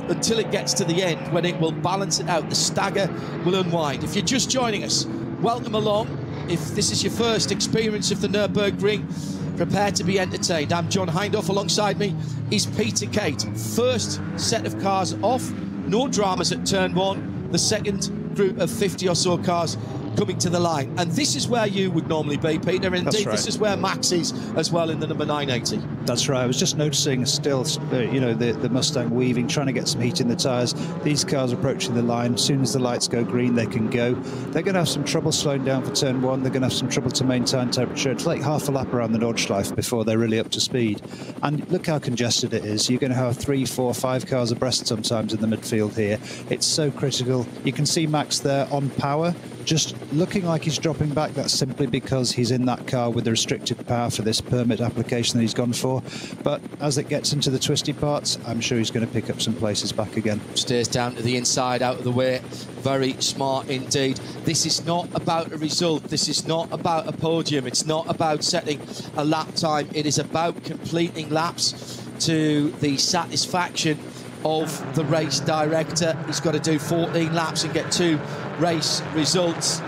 until it gets to the end, when it will balance it out. The stagger will unwind. If you're just joining us, welcome along. If this is your first experience of the Nürburgring, prepare to be entertained. I'm John Hindhoff. Alongside me is Peter Kate. First set of cars off, no dramas at turn 1. The second group of 50 or so cars coming to the line. And this is where you would normally be, Peter. And indeed, this is where Max is as well in the number 980. That's right. I was just noticing still, you know, the Mustang weaving, trying to get some heat in the tyres. These cars approaching the line. As soon as the lights go green, they can go. They're going to have some trouble slowing down for turn 1. They're going to have some trouble to maintain temperature. It's like half a lap around the Nordschleife before they're really up to speed. And look how congested it is. You're going to have 3, 4, 5 cars abreast sometimes in the midfield here. It's so critical. You can see Max there on power, just looking like he's dropping back. That's simply because he's in that car with the restricted power for this permit application that he's gone for. But as it gets into the twisty parts, I'm sure he's going to pick up some places back again. Steers down to the inside, out of the way. Very smart indeed. This is not about a result. This is not about a podium. It's not about setting a lap time. It is about completing laps to the satisfaction of the race director. He's got to do 14 laps and get 2 race results.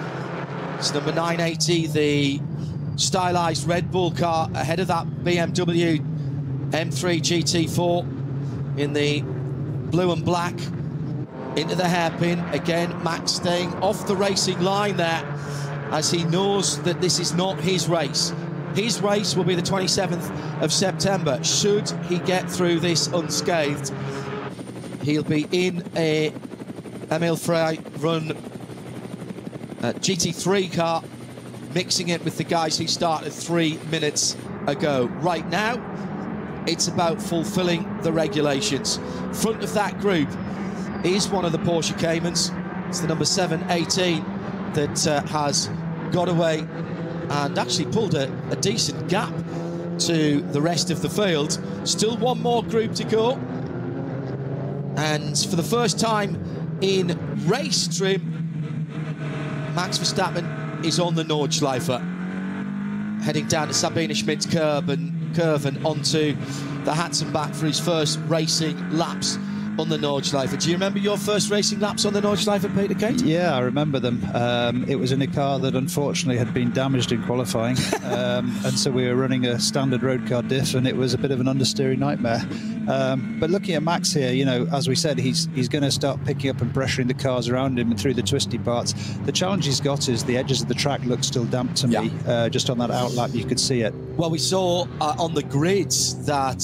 It's number 980, the stylised Red Bull car, ahead of that BMW M3 GT4 in the blue and black, into the hairpin. Again, Max staying off the racing line there, as he knows that this is not his race. His race will be the 27th of September. Should he get through this unscathed, he'll be in a Emil Frey run GT3 car, mixing it with the guys who started 3 minutes ago. Right now, it's about fulfilling the regulations. Front of that group is one of the Porsche Caymans. It's the number 718 that has got away and actually pulled a decent gap to the rest of the field. Still one more group to go. And for the first time in race trim, Max Verstappen is on the Nordschleife, heading down to Sabine Schmidt's curve and onto the Hatzenbach for his first racing laps on the Nordschleife. Do you remember your first racing laps on the Nordschleife, Peter Kate? Yeah, I remember them. It was in a car that unfortunately had been damaged in qualifying, and so we were running a standard road car diff, and it was a bit of an understeering nightmare. But looking at Max here, you know, as we said, he's going to start picking up and pressuring the cars around him and through the twisty parts. The challenge he's got is the edges of the track look still damp to me. Just on that outlap, you could see it. Well, we saw on the grids that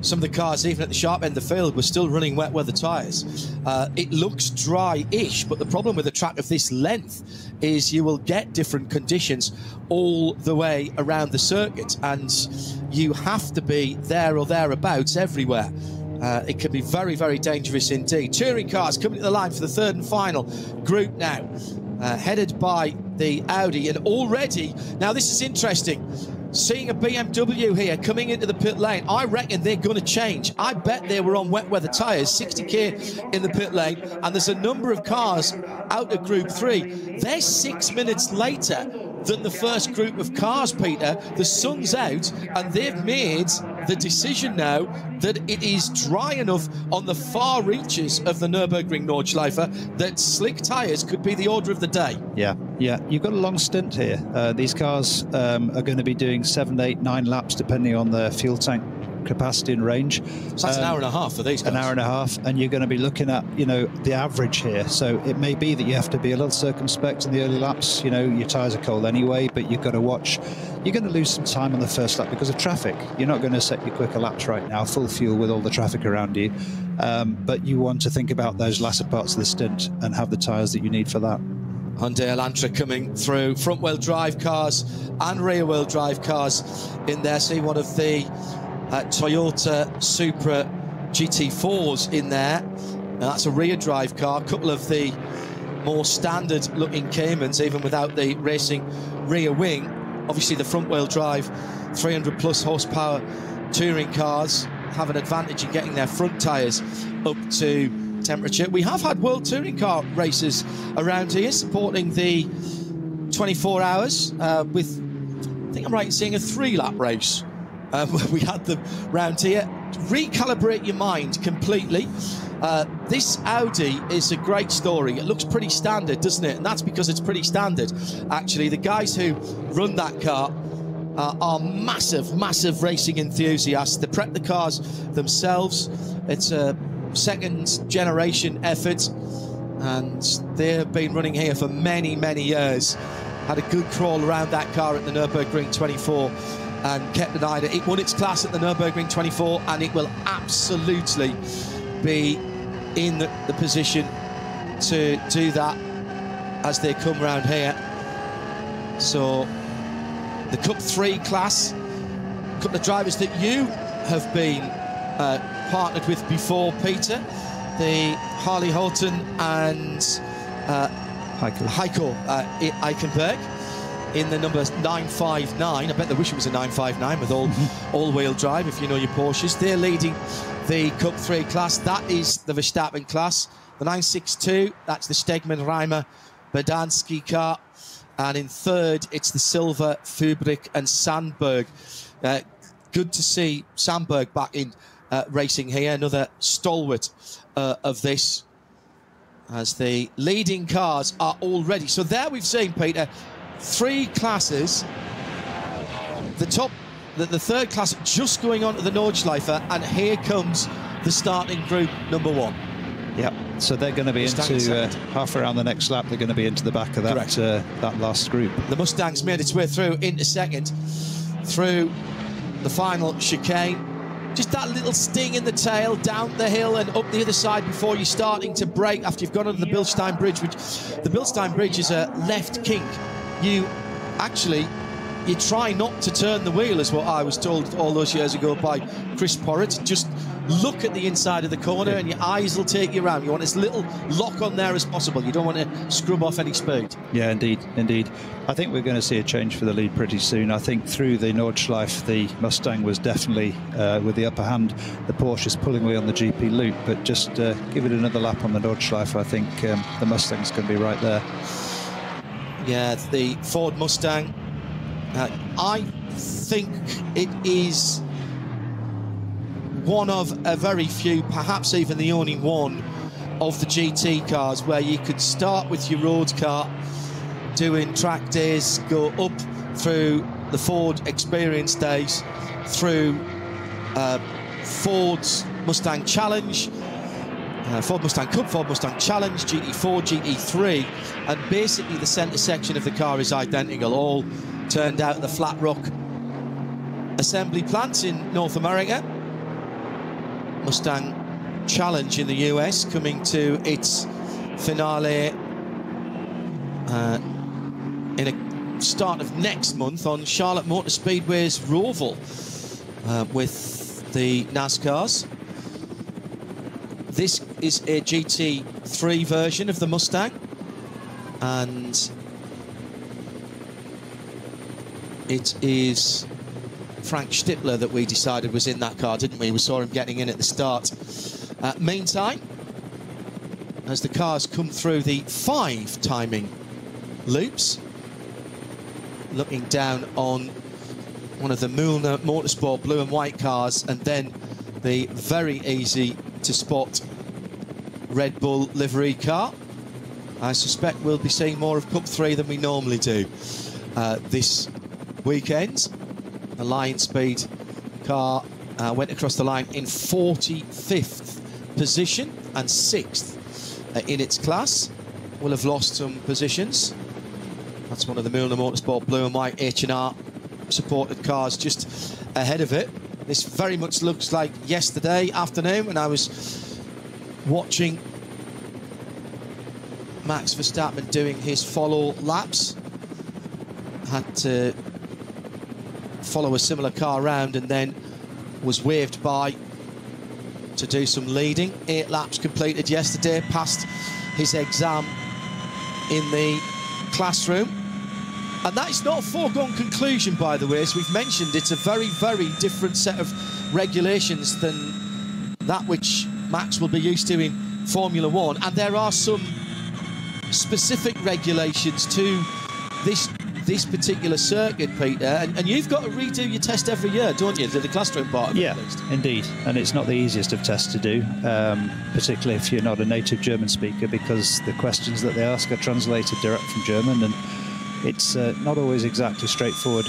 some of the cars, even at the sharp end of the field, were still running wet weather tyres. It looks dry-ish, but the problem with a track of this length is you will get different conditions all the way around the circuit, and you have to be there or thereabouts everywhere. It can be very, very dangerous indeed. Touring cars coming to the line for the third and final group now, headed by the Audi, and already, now this is interesting, seeing a BMW here coming into the pit lane, I reckon they're going to change. I bet they were on wet weather tyres, 60k in the pit lane, and there's a number of cars out of Group 3. They're 6 minutes later than the first group of cars, Peter. The sun's out, and they've made the decision now that it is dry enough on the far reaches of the Nürburgring Nordschleife that slick tyres could be the order of the day. Yeah, you've got a long stint here. These cars are going to be doing 7, 8, 9 laps depending on their fuel tank capacity and range. So that's an hour and a half for these cars. An hour and a half, and you're going to be looking at, you know, the average here. So it may be that you have to be a little circumspect in the early laps. You know, your tyres are cold anyway, but you've got to watch. You're going to lose some time on the first lap because of traffic. You're not going to set your quicker laps right now, full fuel with all the traffic around you. But you want to think about those latter parts of the stint and have the tyres that you need for that. Hyundai Elantra coming through, front-wheel drive cars and rear-wheel drive cars in there. See one of the Toyota Supra GT4s in there. Now that's a rear drive car. A couple of the more standard looking Caymans, even without the racing rear wing. Obviously the front wheel drive 300 plus horsepower touring cars have an advantage in getting their front tyres up to temperature. We have had World Touring Car races around here supporting the 24 hours with, I think I'm right in saying, a 3-lap race. We had them round here. Recalibrate your mind completely. This Audi is a great story. It looks pretty standard, doesn't it? And that's because it's pretty standard. Actually, the guys who run that car are massive, massive racing enthusiasts. They prep the cars themselves. It's a second-generation effort, and they have been running here for many, many years. Had a good crawl around that car at the Nürburgring 24. And kept an eye on it. It won its class at the Nürburgring 24, and it will absolutely be in the position to do that as they come round here. So the Cup 3 class, a couple of drivers that you have been partnered with before, Peter, the Harley Houghton and Heiko Eichenberg in the number 959. I bet they wish it was a 959 with all-wheel drive, if you know your Porsches. They're leading the Cup 3 class. That is the Verstappen class. The 962, that's the Stegman, Reimer, Berdansky car. And in third, it's the Silver, Fubrick and Sandberg. Good to see Sandberg back in racing here. Another stalwart of this, as the leading cars are already. So there we've seen, Peter, 3 classes. The third class just going on to the Nordschleife, and here comes the starting group number 1. Yep, so they're going to be into half around the next lap. They're going to be into the back of that that last group. The Mustang's made its way through into second, through the final chicane. Just that little sting in the tail, down the hill and up the other side before you're starting to brake after you've gone under the Bilstein Bridge, which the Bilstein Bridge is a left kink. You try not to turn the wheel, is what I was told all those years ago by Chris Porritt. Just look at the inside of the corner and your eyes will take you around. You want as little lock on there as possible. You don't want to scrub off any speed. Yeah, indeed. I think we're going to see a change for the lead pretty soon. I think through the Nordschleife, the Mustang was definitely with the upper hand. The Porsche is pulling away on the GP loop, but just give it another lap on the Nordschleife. I think the Mustang's going to be right there. Yeah, the Ford Mustang. I think it is one of a very few, perhaps even the only one of the GT cars where you could start with your road car, doing track days, go up through the Ford Experience days, through Ford's Mustang Challenge, Ford Mustang Cup, Ford Mustang Challenge, GT4, GT3, and basically the centre section of the car is identical, all turned out at the Flat Rock assembly plant in North America. Mustang Challenge in the US coming to its finale in a start of next month on Charlotte Motor Speedway's Roval with the NASCARs. This is a GT3 version of the Mustang, and it is Frank Stippler that we decided was in that car, didn't we? We saw him getting in at the start. Meantime, as the cars come through the 5 timing loops, looking down on one of the Mühlner Motorsport blue and white cars, and then the very easy to spot Red Bull livery car. I suspect we'll be seeing more of Cup 3 than we normally do this weekend. The Lion Speed car went across the line in 45th position and 6th in its class. Will have lost some positions. That's one of the Mühlner Motorsport blue and white H&R supported cars just ahead of it. This very much looks like yesterday afternoon when I was watching Max Verstappen doing his follow laps. Had to follow a similar car around and then was waved by to do some leading. 8 laps completed yesterday, passed his exam in the classroom. And that is not a foregone conclusion, by the way. As we've mentioned, it's a very, very different set of regulations than that which Max will be used to in Formula 1. And there are some specific regulations to this particular circuit, Peter. And you've got to redo your test every year, don't you? The classroom part of it, yeah, at least. Indeed. And it's not the easiest of tests to do, particularly if you're not a native German speaker, because the questions that they ask are translated direct from German, and it's not always exactly straightforward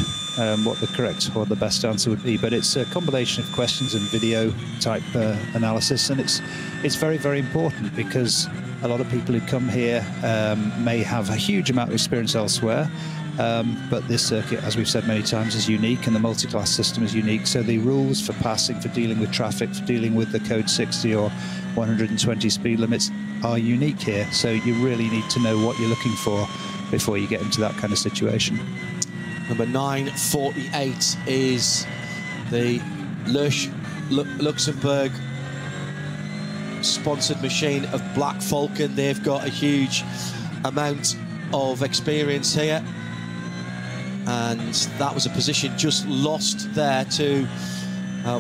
what the correct or the best answer would be, but it's a combination of questions and video type analysis, and it's very, very important because a lot of people who come here may have a huge amount of experience elsewhere, but this circuit, as we've said many times, is unique, and the multi-class system is unique, so the rules for passing, for dealing with traffic, for dealing with the code 60 or 120 speed limits are unique here, so you really need to know what you're looking for before you get into that kind of situation. Number 948 is the Luxembourg sponsored machine of Black Falcon. They've got a huge amount of experience here, and that was a position just lost there to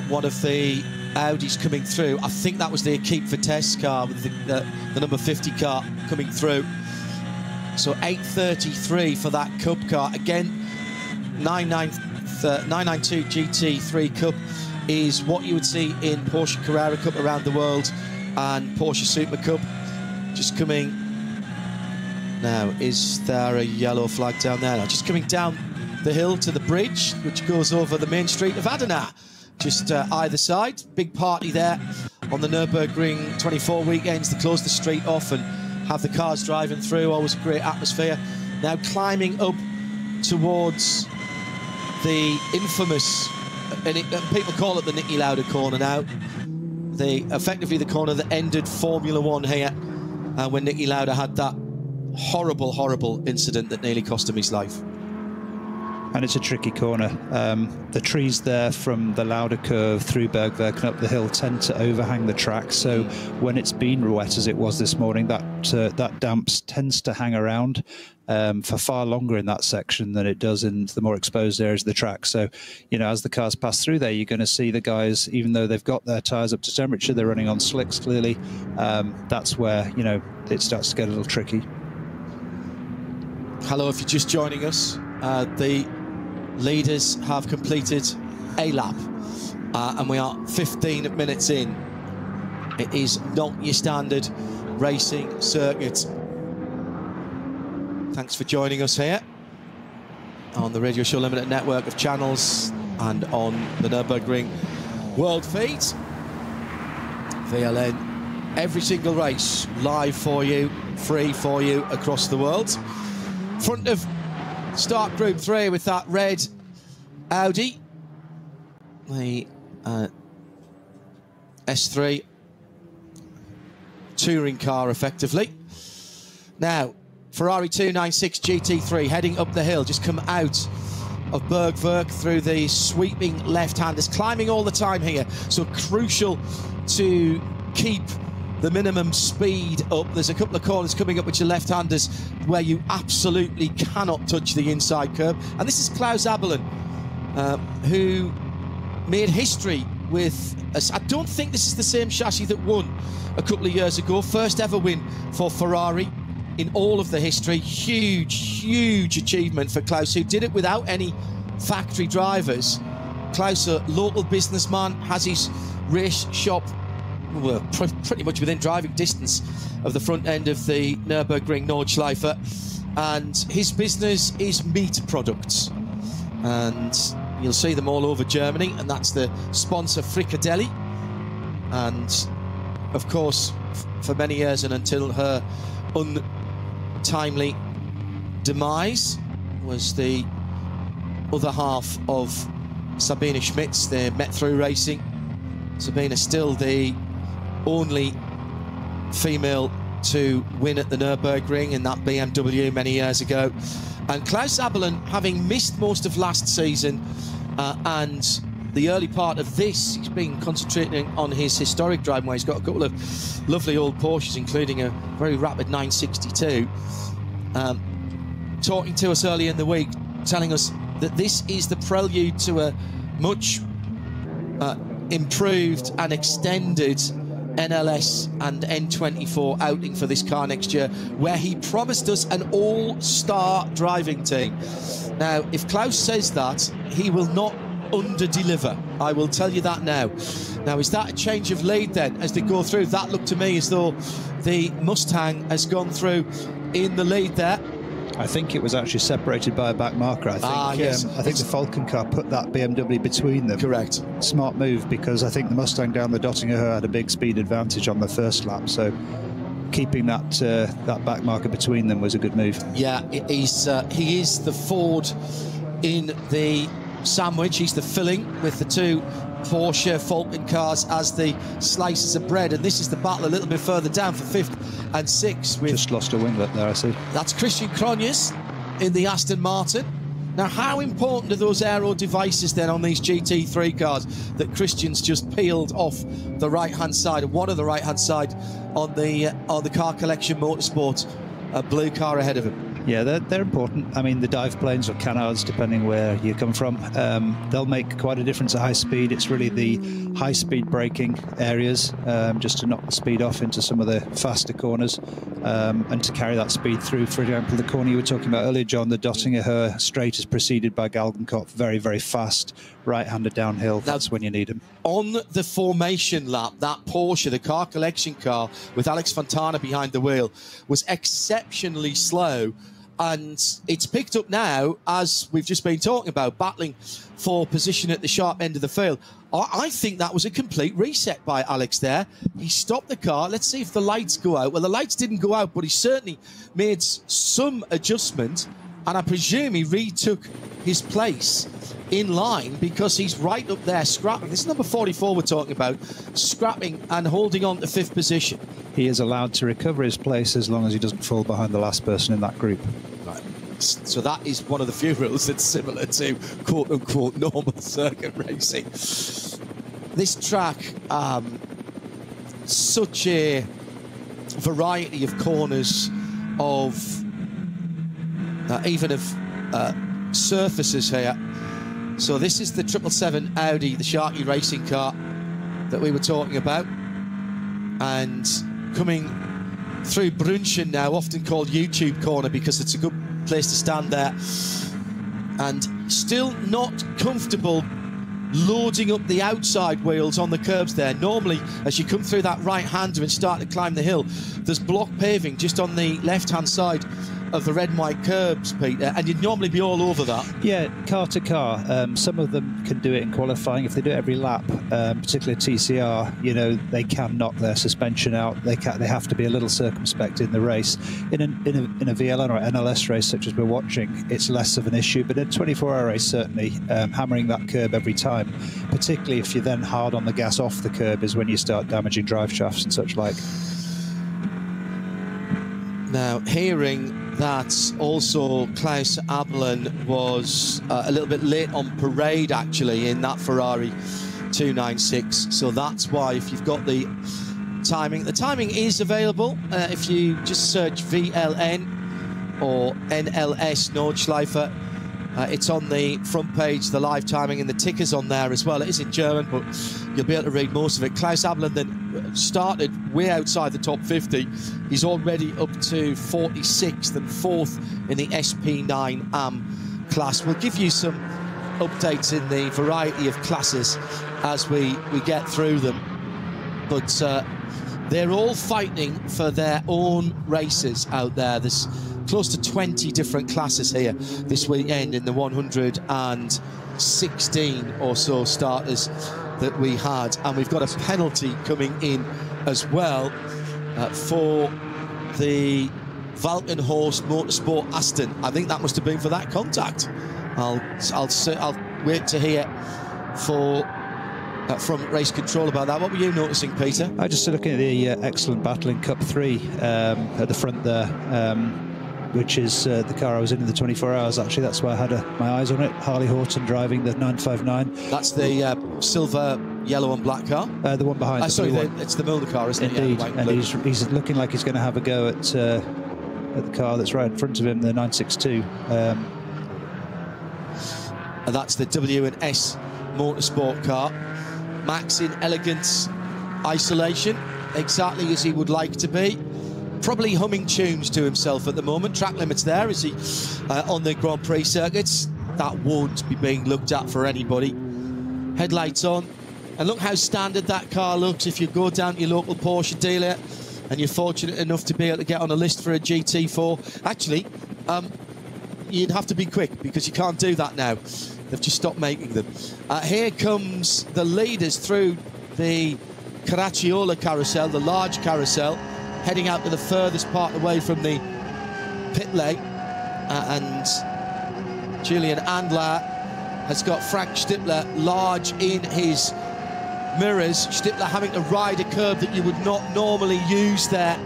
one of the Audis coming through. I think that was the Equipe Vitesse car with the number 50 car coming through. So 8:33 for that Cup car. Again, 992 GT3 Cup is what you would see in Porsche Carrera Cup around the world and Porsche Super Cup. Just coming now, is there a yellow flag down there? No, just coming down the hill to the bridge, which goes over the main street of Adenauer. Just either side. Big party there on the Nürburgring 24 weekends to close the street off and have the cars driving through. Always a great atmosphere. Now climbing up towards the infamous, and people call it the Niki Lauda corner now, effectively the corner that ended Formula 1 here when Niki Lauda had that horrible, horrible incident that nearly cost him his life. And it's a tricky corner. The trees there from the Lauda curve through Bergwerk and up the hill tend to overhang the track. So when it's been wet as it was this morning, that damp tends to hang around for far longer in that section than it does in the more exposed areas of the track. So, you know, as the cars pass through there, you're going to see the guys, even though they've got their tyres up to temperature, they're running on slicks clearly. That's where, you know, it starts to get a little tricky. Hello, if you're just joining us, the leaders have completed a lap and we are 15 minutes in. It is not your standard racing circuit. Thanks for joining us here on the Radio Show Limited network of channels and on the Nürburgring World Feed. VLN, every single race live for you, free for you across the world. Front of start Group 3 with that red Audi, the S3 touring car effectively. Now, Ferrari 296 GT3 heading up the hill, just come out of Bergwerk through the sweeping left-handers, climbing all the time here, so crucial to keep the minimum speed up. There's a couple of corners coming up with your left-handers where you absolutely cannot touch the inside curb. And this is Klaus Abelen, who made history with us. I don't think this is the same chassis that won a couple of years ago. First ever win for Ferrari in all of the history. Huge achievement for Klaus, who did it without any factory drivers. Klaus, a local businessman, has his race shop pretty much within driving distance of the front end of the Nürburgring Nordschleife, and his business is meat products, and you'll see them all over Germany, and that's the sponsor Frikadelli. And of course, for many years and until her untimely demise, was the other half of Sabine Schmitz. They met through racing. Sabine is still the only female to win at the Nürburgring in that BMW many years ago. And Klaus Abelen, having missed most of last season and the early part of this, he's been concentrating on his historic driving where he's got a couple of lovely old Porsches, including a very rapid 962. Talking to us early in the week, telling us that this is the prelude to a much improved and extended NLS and N24 outing for this car next year, where he promised us an all-star driving team. Now, if Klaus says that, he will not under-deliver. I will tell you that now. Now, is that a change of lead then as they go through? That looked to me as though the Mustang has gone through in the lead there. I think it was actually separated by a back marker. I think the Falcon car put that BMW between them. Correct. Smart move, because I think the Mustang down the Dottinger had a big speed advantage on the first lap. So keeping that that back marker between them was a good move. Yeah, he is the Ford in the sandwich. He's the filling with the two Porsche Falcon cars as the slices of bread, and this is the battle a little bit further down for 5th and 6th. Just lost a winglet there, I see. That's Christian Cronjes in the Aston Martin. Now, how important are those aero devices then on these GT3 cars that Christian's just peeled off the right-hand side, one of the right-hand side on the Car Collection Motorsport blue car ahead of him? Yeah, they're important. I mean, the dive planes or canards, depending where you come from, they'll make quite a difference at high speed. It's really the high-speed braking areas, just to knock the speed off into some of the faster corners, and to carry that speed through. For example, the corner you were talking about earlier, John, the Dottinger straight is preceded by Galgenkopf, very, very fast, right-hander downhill. That's when you need them. On the formation lap, that Porsche, the Car Collection car, with Alex Fontana behind the wheel, was exceptionally slow. And it's picked up now, as we've just been talking about, battling for position at the sharp end of the field. I think that was a complete reset by Alex there. He stopped the car. Let's see if the lights go out. Well, the lights didn't go out, but he certainly made some adjustment. And I presume he retook his place in line, because he's right up there scrapping. This is number 44 we're talking about, scrapping and holding on to 5th position. He is allowed to recover his place as long as he doesn't fall behind the last person in that group. Right. So that is one of the few rules that's similar to quote-unquote normal circuit racing. This track, such a variety of corners, of even of surfaces here. So this is the 777 Audi, the Sharky racing car that we were talking about. And coming through Brunchen now, often called YouTube Corner because it's a good place to stand there. And still not comfortable loading up the outside wheels on the curbs there. Normally, as you come through that right-hander and start to climb the hill, there's block paving just on the left-hand side of the red and white curbs, Peter, and you'd normally be all over that. Yeah, car to car. Some of them can do it in qualifying. If they do it every lap, particularly TCR, you know, they can knock their suspension out. They have to be a little circumspect in the race. In a VLN or NLS race such as we're watching, it's less of an issue. But in a 24-hour race, certainly hammering that curb every time, particularly if you're then hard on the gas off the curb, is when you start damaging drive shafts and such like. Now, hearing that also Klaus Abelen was a little bit late on parade, actually, in that Ferrari 296. So that's why, if you've got the timing is available. If you just search VLN or NLS Nordschleife, it's on the front page, the live timing, and the ticker's on there as well. It is in German, but you'll be able to read most of it. Klaus Abelen then started way outside the top 50. He's already up to 46th and 4th in the SP9 AM class. We'll give you some updates in the variety of classes as we get through them. But they're all fighting for their own races out there. There's close to 20 different classes here this weekend in the 116 or so starters that we had, and we've got a penalty coming in as well for the Valkenhorst Motorsport Aston. I think that must have been for that contact. I'll wait to hear from race control about that. What were you noticing, Peter? I just looking at the excellent battle in Cup 3 at the front there, which is the car I was in the 24 hours. Actually, that's why I had my eyes on it. Harley Horton driving the 959. That's the silver, yellow and black car? The one behind. Sorry, it's the Milner car, isn't Indeed. it? Yeah, and he's looking like he's going to have a go at the car that's right in front of him, the 962. And that's the W&S Motorsport car. Max in elegant isolation, exactly as he would like to be. Probably humming tunes to himself at the moment. Track limits there as he on the Grand Prix circuits. That won't be being looked at for anybody. Headlights on. And look how standard that car looks if you go down to your local Porsche dealer and you're fortunate enough to be able to get on a list for a GT4. Actually, you'd have to be quick because you can't do that now. They've just stopped making them. Here comes the leaders through the Caracciolo carousel, the large carousel, heading out to the furthest part away from the pit lane. And Julian Andler has got Frank Stippler large in his mirrors. Stippler having to ride a curb that you would not normally use there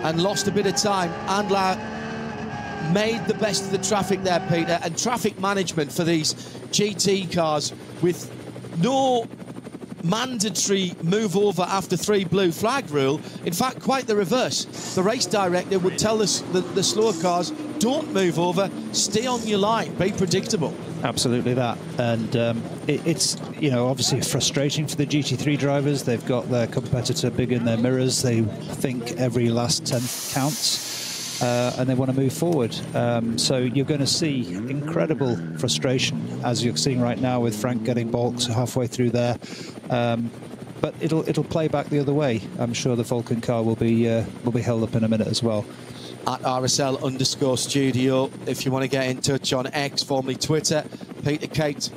and lost a bit of time. Andler made the best of the traffic there, Peter, and traffic management for these GT cars with no mandatory move over after 3 blue flag rule. In fact, quite the reverse. The race director would tell us the slower cars, don't move over, stay on your line, be predictable. Absolutely that. And it's, you know, obviously frustrating for the GT3 drivers. They've got their competitor big in their mirrors. They think every last 10th counts. And they want to move forward. So you're going to see incredible frustration, as you're seeing right now with Frank getting balked halfway through there. But it'll play back the other way. I'm sure the Falcon car will be held up in a minute as well. At RSL_studio, if you want to get in touch on X, formerly Twitter. Peter Kate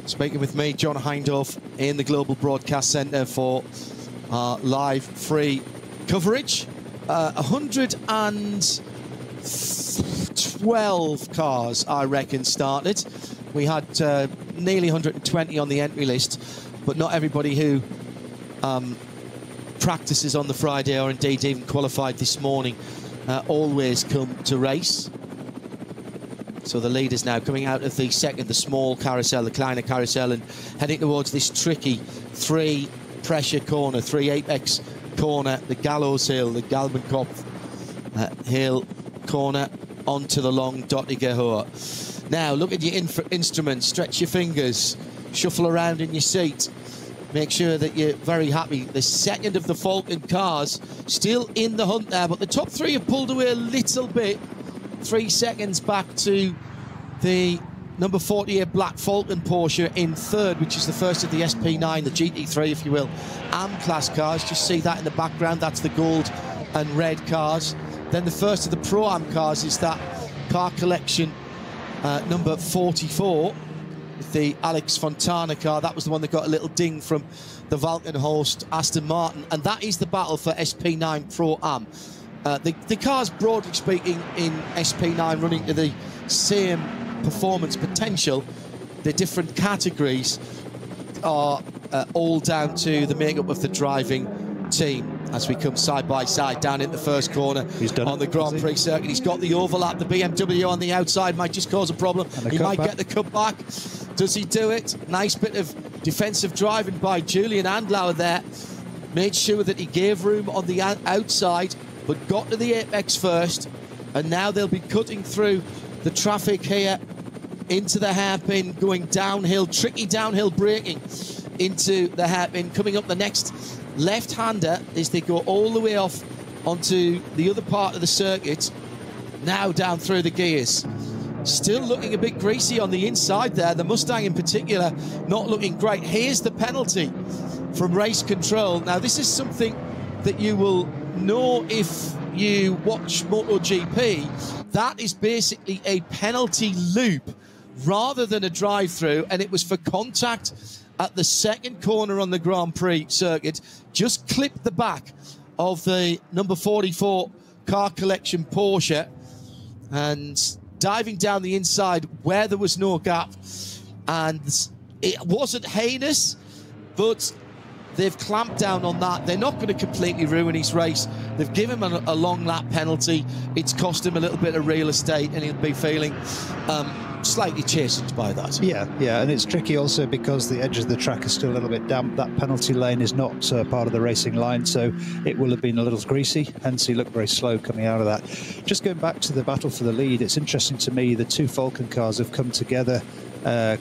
speaking with me, John Hindorf, in the Global Broadcast Centre for live free coverage. 112 cars, I reckon, started. We had nearly 120 on the entry list, but not everybody who practices on the Friday or indeed even qualified this morning always come to race. So the leaders now coming out of the second, the small carousel, the kleiner carousel, and heading towards this tricky 3 pressure corner, 3 apex corner, the Gallows Hill, the Galbenkopf Hill corner, onto the long Dottiger Hohe. Now look at your instruments, stretch your fingers, shuffle around in your seat, make sure that you're very happy. The second of the Falcon cars still in the hunt there, but the top 3 have pulled away a little bit. 3 seconds back to the number 48 Black Falcon Porsche in third, which is the first of the SP9, the GT3, if you will, AM-class cars. Just see that in the background. That's the gold and red cars. Then the first of the Pro-Am cars is that car collection number 44, the Alex Fontana car. That was the one that got a little ding from the Valkenhorst Aston Martin, and that is the battle for SP9 Pro-Am. The cars, broadly speaking, in SP9 running to the same performance potential. The different categories are all down to the makeup of the driving team. As we come side by side down in the first corner on the Grand Prix circuit, he's got the overlap. The BMW on the outside might just cause a problem. He might get the cut back. Does he do it? Nice bit of defensive driving by Julian Adenauer there. Made sure that he gave room on the outside, but got to the apex first. And now they'll be cutting through the traffic here into the hairpin, going downhill, tricky downhill braking into the hairpin, coming up the next left-hander as they go all the way off onto the other part of the circuit, now down through the gears. Still looking a bit greasy on the inside there, the Mustang in particular not looking great. Here's the penalty from race control. Now this is something that you will know if you watch MotoGP. That is basically a penalty loop rather than a drive-through, and it was for contact at the second corner on the Grand Prix circuit. Just clipped the back of the number 44 car collection Porsche, and diving down the inside where there was no gap. And it wasn't heinous, but they've clamped down on that. They're not going to completely ruin his race. They've given him a long lap penalty. It's cost him a little bit of real estate, and he'll be feeling slightly chastened by that. Yeah, and it's tricky also because the edge of the track is still a little bit damp. That penalty lane is not part of the racing line, so it will have been a little greasy, hence he looked very slow coming out of that. Just going back to the battle for the lead, it's interesting to me the two Falcon cars have come together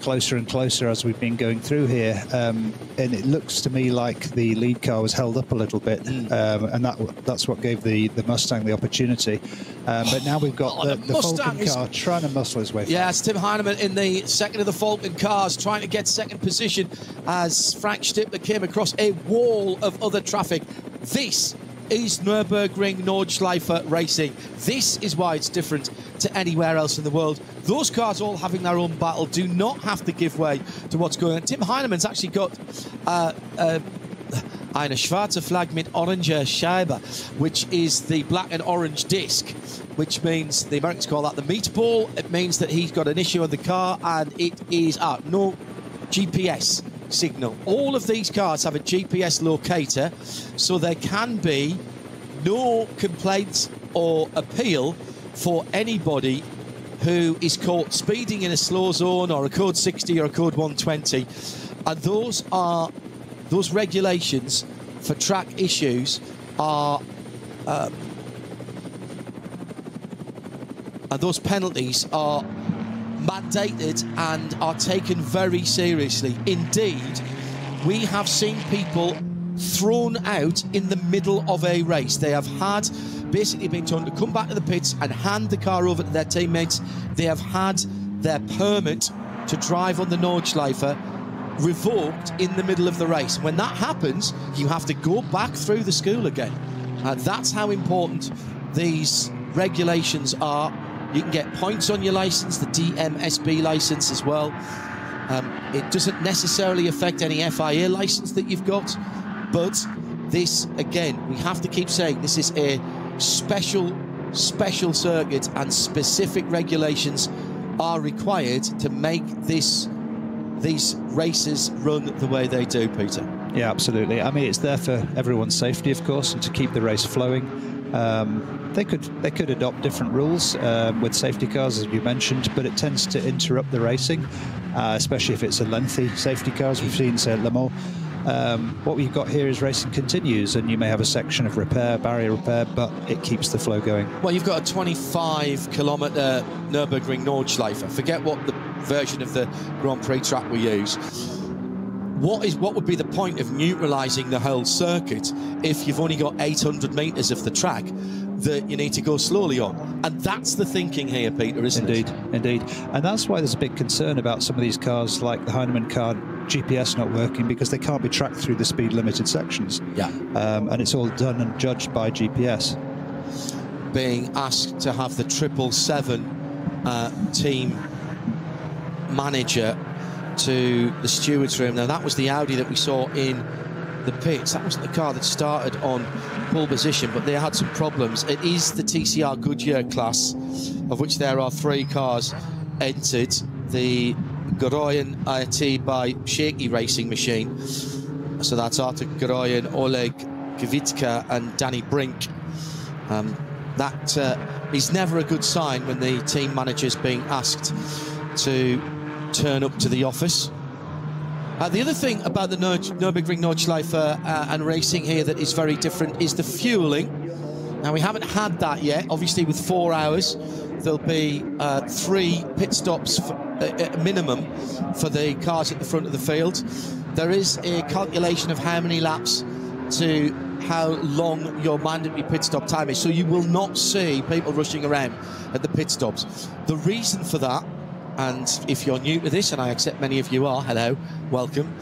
closer and closer as we've been going through here, and it looks to me like the lead car was held up a little bit, and that's what gave the Mustang the opportunity. But now we've got the Falcon car trying to muscle his way. Yeah, it's Tim Heinemann in the second of the Falcon cars trying to get second position as Frank Stippler came across a wall of other traffic. This is Nürburgring Nordschleife racing. This is why it's different to anywhere else in the world. Those cars all having their own battle do not have to give way to what's going on. Tim Heinemann's actually got eine schwarze Flag mit oranger Scheibe, which is the black and orange disc, which means the Americans call that the meatball. It means that he's got an issue on the car, and it is no GPS signal. All of these cars have a GPS locator, so there can be no complaints or appeal for anybody who is caught speeding in a slow zone or a code 60 or a code 120. And those regulations for track issues are and those penalties are mandated and are taken very seriously. Indeed, we have seen people thrown out in the middle of a race. They have had basically been told to come back to the pits and hand the car over to their teammates. They have had their permit to drive on the Nordschleife revoked in the middle of the race. When that happens, you have to go back through the school again. That's how important these regulations are. You can get points on your license, the DMSB license as well. It doesn't necessarily affect any FIA license that you've got, but this, again, we have to keep saying this is a special circuit, and specific regulations are required to make these races run the way they do, Peter. Yeah, absolutely. I mean, it's there for everyone's safety, of course, and to keep the race flowing. They could adopt different rules with safety cars, as you mentioned, but it tends to interrupt the racing, especially if it's a lengthy safety car, as we've seen, say, at Le Mans. What we've got here is racing continues, and you may have a section of barrier repair, but it keeps the flow going. Well, you've got a 25-kilometre Nürburgring Nordschleife. Forget what the version of the Grand Prix track we use. What would be the point of neutralising the whole circuit if you've only got 800 metres of the track that you need to go slowly on? And that's the thinking here, Peter, isn't it? Indeed. And that's why there's a big concern about some of these cars, like the Heinemann car, GPS not working, because they can't be tracked through the speed limited sections. Yeah. And it's all done and judged by GPS. Being asked to have the 777 team manager to the stewards room. Now, that was the Audi that we saw in the pits. That wasn't the car that started on pole position, but they had some problems. It is the TCR Goodyear class, of which there are 3 cars entered. The Goroyan IRT by Shaky Racing Machine. So that's Artur Goroyan, Oleg Kvitka and Danny Brink. That is never a good sign when the team manager's being asked to turn up to the office. The other thing about the Nürburgring Nordschleife and racing here that is very different is the fueling. Now, we haven't had that yet. Obviously, with 4 hours, there'll be 3 pit stops minimum for the cars at the front of the field. There is a calculation of how many laps to how long your mandatory pit stop time is. So you will not see people rushing around at the pit stops. The reason for that, and if you're new to this, and I accept many of you are, hello, welcome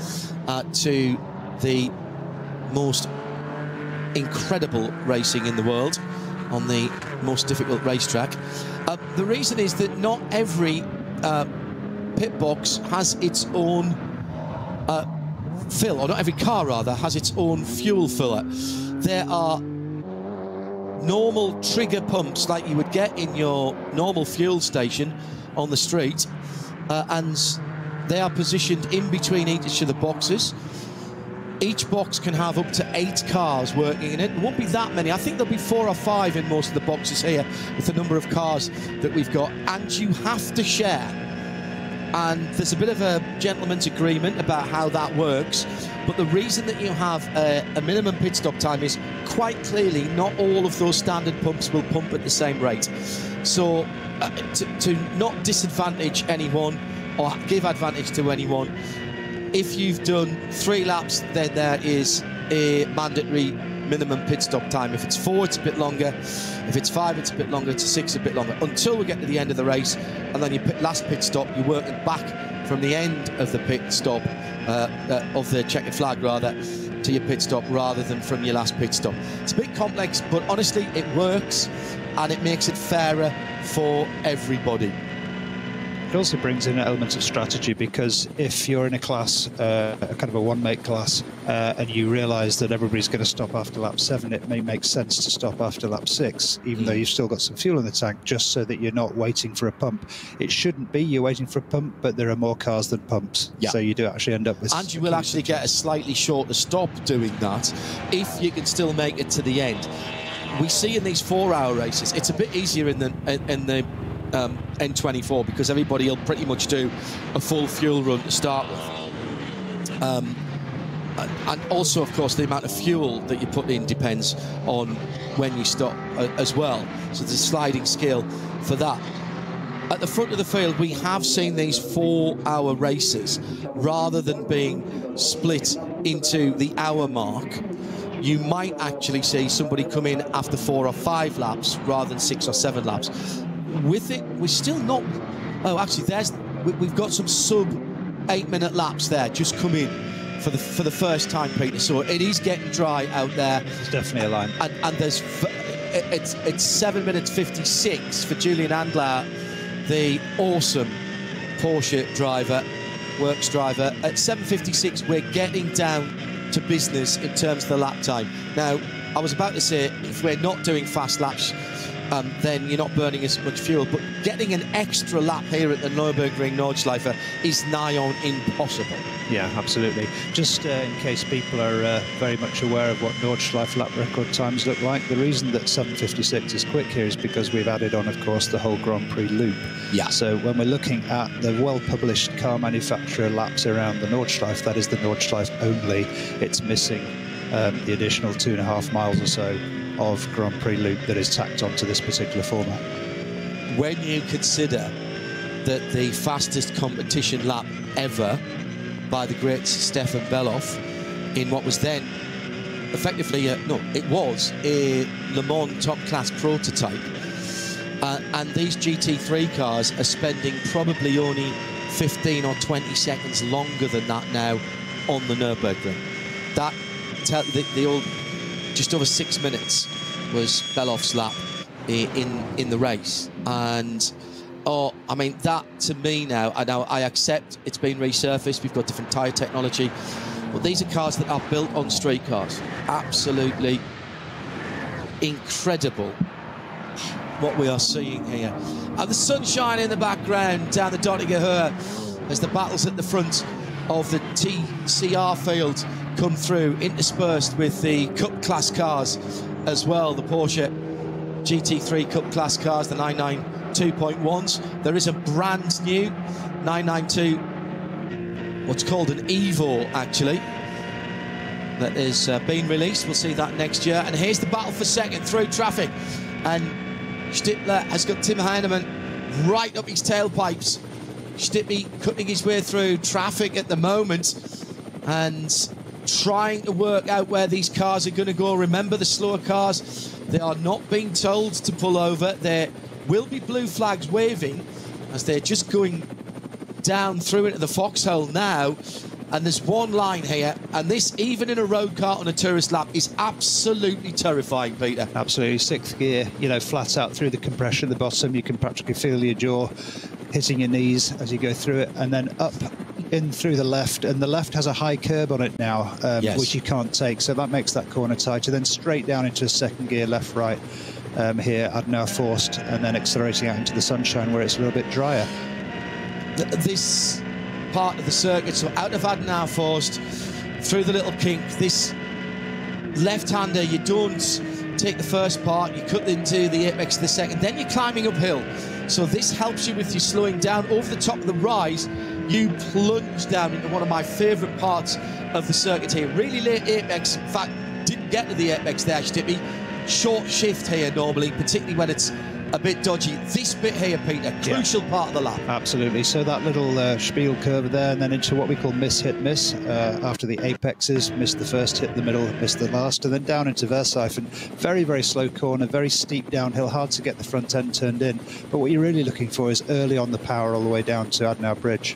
to the most incredible racing in the world on the most difficult racetrack. The reason is that not every pit box has its own fill, or not every car rather has its own fuel filler. There are normal trigger pumps like you would get in your normal fuel station on the street, and they are positioned in between each of the boxes. Each box can have up to 8 cars working in it. There won't be that many. I think there'll be 4 or 5 in most of the boxes here with the number of cars that we've got, and you have to share. And there's a bit of a gentleman's agreement about how that works, but the reason that you have a minimum pit stop time is quite clearly not all of those standard pumps will pump at the same rate. So to not disadvantage anyone or give advantage to anyone, if you've done 3 laps, then there is a mandatory minimum pit stop time. If it's 4, it's a bit longer. If it's 5, it's a bit longer. It's 6, a bit longer, until we get to the end of the race. And then your last pit stop, you're working back from the end of the pit stop, of the checkered flag rather, to your pit stop rather than from your last pit stop. It's a bit complex, but honestly, it works and it makes it fairer for everybody. It also brings in an element of strategy, because if you're in a class, a kind of a one-make class, and you realise that everybody's going to stop after lap 7, it may make sense to stop after lap 6, even though you've still got some fuel in the tank, just so that you're not waiting for a pump. It shouldn't be you're waiting for a pump, but there are more cars than pumps, so you do actually end up with... And you will actually get a slightly shorter stop doing that, if you can still make it to the end. We see in these 4-hour races, it's a bit easier in the N24, because everybody will pretty much do a full fuel run to start with. And also, of course, the amount of fuel that you put in depends on when you stop as well. So there's a sliding scale for that. At the front of the field, we have seen these 4-hour races, rather than being split into the hour mark. You might actually see somebody come in after 4 or 5 laps rather than 6 or 7 laps. With it, we're still not... Oh, actually, we've got some sub-8-minute laps there just come in for the first time, Peter. So it is getting dry out there. It's definitely a line. And there's... It's 7 minutes 56 for Julian Andler, the awesome Porsche driver, works driver. At 7:56, we're getting down to business in terms of the lap time. Now, I was about to say, if we're not doing fast laps, then you're not burning as much fuel. But getting an extra lap here at the Nürburgring Nordschleife is nigh on impossible. Yeah, absolutely. Just in case people are very much aware of what Nordschleife lap record times look like, the reason that 7:56 is quick here is because we've added on, of course, the whole Grand Prix loop. Yeah. So when we're looking at the well-published car manufacturer laps around the Nordschleife, that is the Nordschleife only, it's missing the additional 2.5 miles or so of Grand Prix loop that is tacked onto this particular format. When you consider that the fastest competition lap ever by the great Stefan Beloff in what was then effectively it was a Le Mans top class prototype, and these GT3 cars are spending probably only 15 or 20 seconds longer than that now on the Nürburgring. That the old just over 6 minutes was Beloff's lap in the race, and Oh, I mean, that to me now, I accept it's been resurfaced, we've got different tyre technology, but these are cars that are built on street cars. Absolutely incredible what we are seeing here. And the sunshine in the background down the Dottinger Höhe as the battles at the front of the TCR field come through, interspersed with the Cup class cars as well, the Porsche GT3 Cup class cars, the 992.1s. There is a brand new 992, what's called an Evo actually, that is being released. We'll see that next year. And here's the battle for second through traffic, and Stippler has got Tim Heinemann right up his tailpipes. Stippy cutting his way through traffic at the moment and trying to work out where these cars are going to go. Remember, the slower cars, they are not being told to pull over. There will be blue flags waving as they're just going down through into the foxhole now. And there's one line here, and this, even in a road car on a tourist lap, is absolutely terrifying, Peter. Absolutely. Sixth gear, you know, flat out through the compression at the bottom. You can practically feel your jaw hitting your knees as you go through it, and then up in through the left, and the left has a high curb on it now, yes, which you can't take, so that makes that corner tighter. Then straight down into a second gear, left, right, here, Adenauer forced, and then accelerating out into the sunshine where it's a little bit drier. This part of the circuit, so out of Adenauer forced, through the little kink, this left-hander, you don't take the first part, you cut into the apex of the second, then you're climbing uphill. So this helps you with your slowing down. Over the top of the rise, you plunge down into one of my favourite parts of the circuit here. Really late apex, in fact, didn't get to the apex there, Stippy. Short shift here normally, particularly when it's a bit dodgy. This bit here, Peter, crucial part of the lap. Absolutely. So that little spiel curve there, and then into what we call miss, hit, miss. After the apexes, missed the first, hit the middle, missed the last, and then down into Westfalenfahrt. Very, very slow corner, very steep downhill, hard to get the front end turned in. But what you're really looking for is early on the power all the way down to Adenauer Bridge.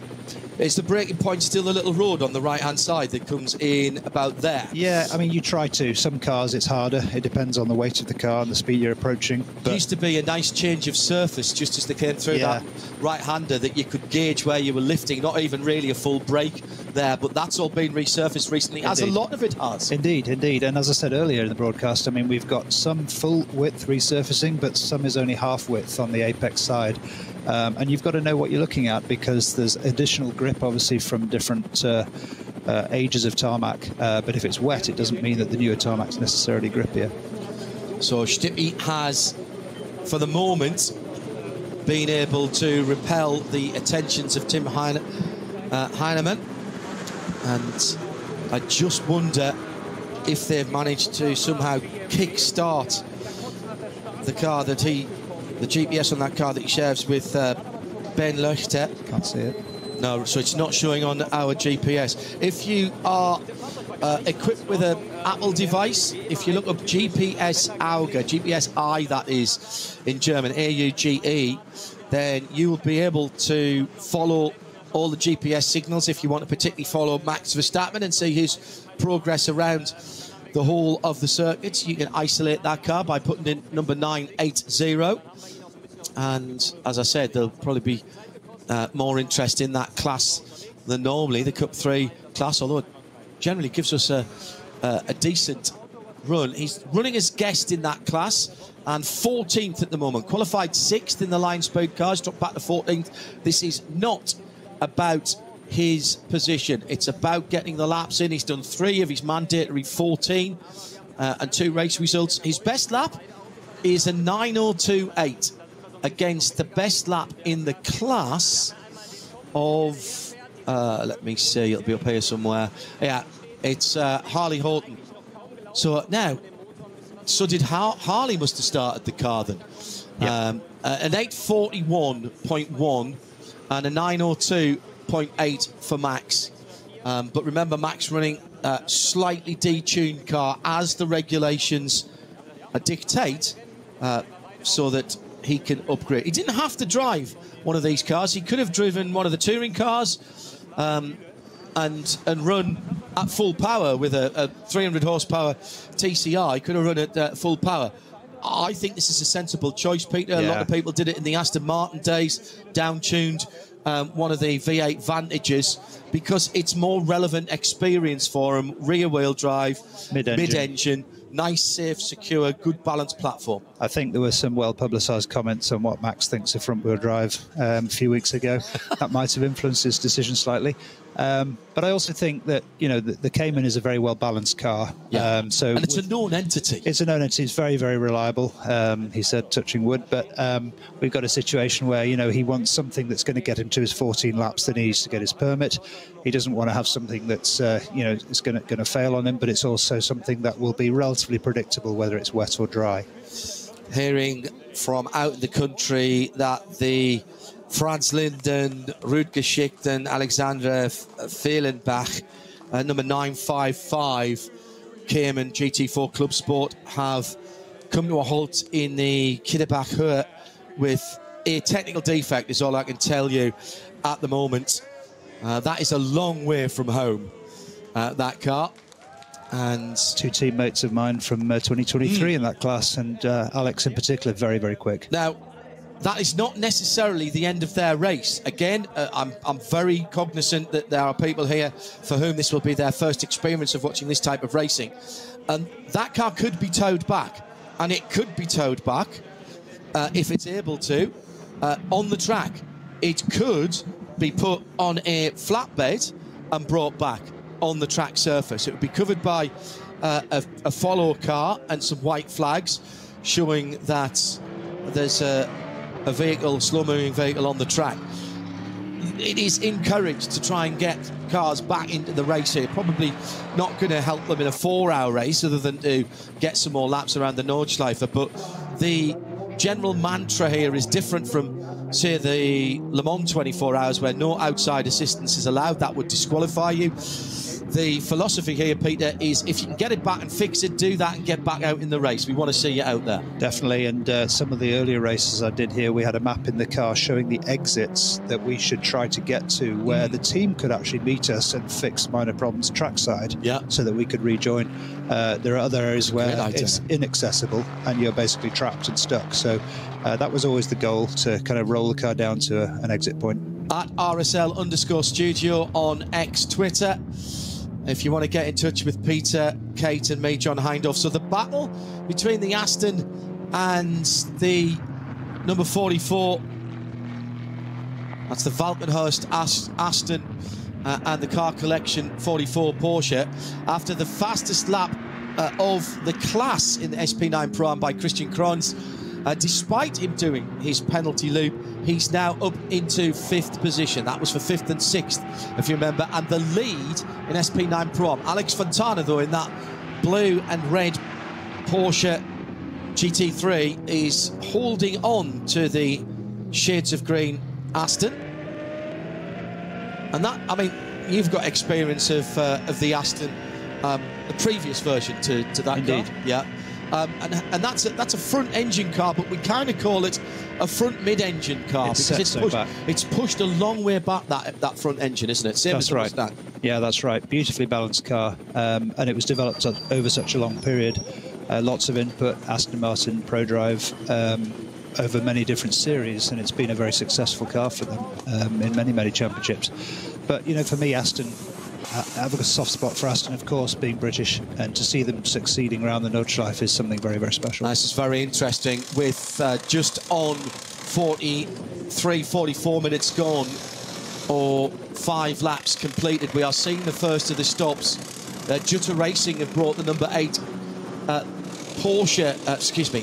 Is the braking point still a little road on the right-hand side that comes in about there? Yeah, I mean, you try to. Some cars, it's harder. It depends on the weight of the car and the speed you're approaching. But it used to be a nice change of surface just as they came through that right-hander that you could gauge where you were lifting. Not even really a full brake there, but that's all been resurfaced recently, Indeed. as a lot of it has. Indeed, indeed. And as I said earlier in the broadcast, I mean, we've got some full-width resurfacing, but some is only half-width on the apex side. And you've got to know what you're looking at, because there's additional grip, obviously, from different ages of tarmac. But if it's wet, it doesn't mean that the newer tarmac's necessarily grippier. So Stippy has, for the moment, been able to repel the attentions of Tim Heinemann. And I just wonder if they've managed to somehow kick-start the car that the GPS on that car that he shares with Ben Löchter. Can't see it. No, so it's not showing on our GPS. If you are equipped with an Apple device, if you look up GPS Auge, GPS I that is in German, A-U-G-E, then you will be able to follow all the GPS signals if you want to particularly follow Max Verstappen and see his progress around the whole of the circuit. You can isolate that car by putting in number 980. And as I said, there'll probably be more interest in that class than normally, the Cup 3 class, although it generally gives us a decent run. He's running as guest in that class and 14th at the moment. Qualified 6th in the line speed cars, dropped back to 14th. This is not about his position. It's about getting the laps in. He's done 3 of his mandatory 14 and 2 race results. His best lap is a 9:02.8 against the best lap in the class of, let me see, it'll be up here somewhere. Yeah, it's Harley Horton. So now, so did Harley must have started the car then. Yep. An 8:41.1 and a 9:02.8 for Max. But remember, Max running a slightly detuned car as the regulations dictate, so that he can upgrade. He didn't have to drive one of these cars. He could have driven one of the touring cars and run at full power with a 300 horsepower TCR. He could have run at full power. I think this is a sensible choice, Peter. A lot of people did it in the Aston Martin days, down-tuned one of the V8 Vantages, because it's more relevant experience for them. Rear-wheel drive, mid-engine, nice, safe, secure, good balanced platform. I think there were some well-publicised comments on what Max thinks of front-wheel drive a few weeks ago. That might have influenced his decision slightly. But I also think that, you know, the Cayman is a very well-balanced car. And it's a known entity. It's a known entity. It's very, very reliable, he said, touching wood. But we've got a situation where, you know, he wants something that's going to get him to his 14 laps that he needs to get his permit. He doesn't want to have something that's, you know, is going to fail on him, but it's also something that will be relatively predictable, whether it's wet or dry. Hearing from out in the country that the Franz Linden, Rutger Schichten, Alexander Fehlenbach, number 955, Cayman GT4 Club Sport, have come to a halt in the Kiddebach Hut with a technical defect, is all I can tell you at the moment. That is a long way from home, that car. And two teammates of mine from 2023 in that class, and Alex in particular, very, very quick. Now, that is not necessarily the end of their race. Again, I'm very cognizant that there are people here for whom this will be their first experience of watching this type of racing. And that car could be towed back. And it could be towed back, if it's able to, on the track. It could be put on a flatbed and brought back on the track surface. It would be covered by a follow car and some white flags showing that there's a vehicle, slow-moving vehicle on the track. It is encouraged to try and get cars back into the race here. Probably not going to help them in a 4-hour race other than to get some more laps around the Nordschleife. But the general mantra here is different from, say, the Le Mans 24 hours where no outside assistance is allowed. That would disqualify you. The philosophy here, Peter, is if you can get it back and fix it, do that and get back out in the race. We want to see you out there. Definitely, and some of the earlier races I did here, we had a map in the car showing the exits that we should try to get to, where the team could actually meet us and fix minor problems trackside, so that we could rejoin. There are other areas where it's inaccessible and you're basically trapped and stuck. So that was always the goal, to kind of roll the car down to an exit point. At RSL_studio on X Twitter, if you want to get in touch with Peter, Kate and me, John Hindhaugh. So the battle between the Aston and the number 44, that's the Valkenhurst Aston and the Car Collection 44 Porsche, after the fastest lap of the class in the SP9 Pro Am by Christian Kronz. Despite him doing his penalty loop, he's now up into 5th position. That was for 5th and 6th, if you remember. And the lead in SP9 Pro Am, Alex Fontana, though, in that blue and red Porsche GT3, is holding on to the shades of green Aston. And that, I mean, you've got experience of the Aston, the previous version to that Indeed. Car. Yeah. And that's a front engine car, but we kind of call it a front mid-engine car, because it's pushed a long way back, that front engine, isn't it? Same that's as right. That. Yeah, that's right. Beautifully balanced car, and it was developed over such a long period. Lots of input, Aston Martin ProDrive, over many different series, and it's been a very successful car for them in many championships. But you know, for me, Aston, I have a soft spot for Aston, of course, being British, and to see them succeeding around the Nordschleife is something very, very special. This is very interesting. With just on 44 minutes gone, or 5 laps completed, we are seeing the first of the stops. Jutta Racing have brought the number 8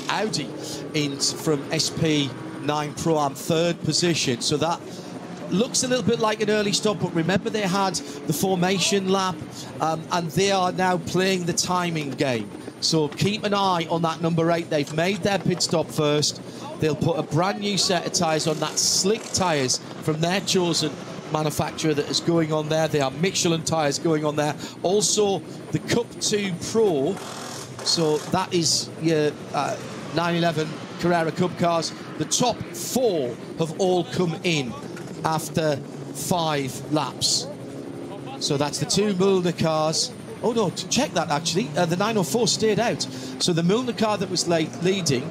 Audi in from SP9 Pro Am 3rd position. So that looks a little bit like an early stop, but remember they had the formation lap, and they are now playing the timing game. So keep an eye on that number 8. They've made their pit stop first. They'll put a brand new set of tyres on, that slick tyres from their chosen manufacturer that is going on there. They are Michelin tyres going on there. Also the Cup 2 Pro, so that is your 911 Carrera Cup cars. The top 4 have all come in after 5 laps. So that's the 2 Mulder cars, Oh no, check that actually. The 904 stayed out. So the Müllner car that was leading,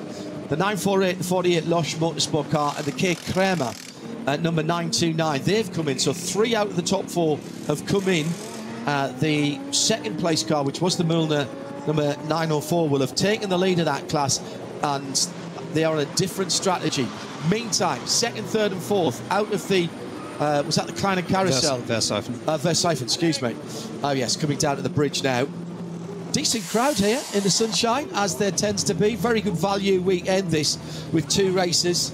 the 948, the 48 Losch Motorsport car, and the K. Kramer at number 929, they've come in. So 3 out of the top 4 have come in. The second place car, which was the Müllner number 904, will have taken the lead of that class, and they are on a different strategy. Meantime, second, third and fourth out of the was that the Kleiner Carousel? Westfalenfahrt. Westfalenfahrt, excuse me. Oh yes, coming down to the bridge now. Decent crowd here in the sunshine, as there tends to be. Very good value weekend this, with 2 races.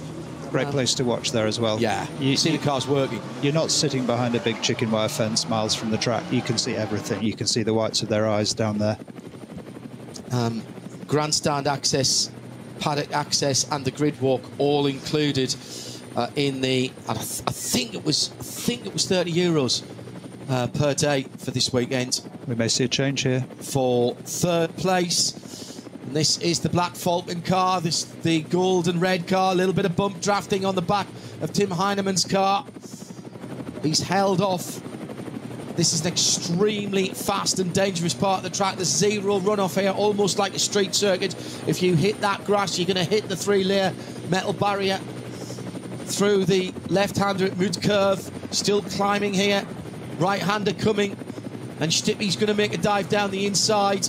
Great place to watch there as well. Yeah, you see the cars working. You're not sitting behind a big chicken wire fence miles from the track. You can see everything. You can see the whites of their eyes down there. Grandstand access, paddock access, and the grid walk all included in the. And I think it was €30 per day for this weekend. We may see a change here for third place. And this is the Black Falcon car. This the gold and red car. A little bit of bump drafting on the back of Tim Heinemann's car. He's held off. This is an extremely fast and dangerous part of the track. There's 0 runoff here, almost like a street circuit. If you hit that grass, you're going to hit the 3-layer metal barrier through the left-hander at mid-curve. Still climbing here. Right-hander coming. And Stippy's going to make a dive down the inside.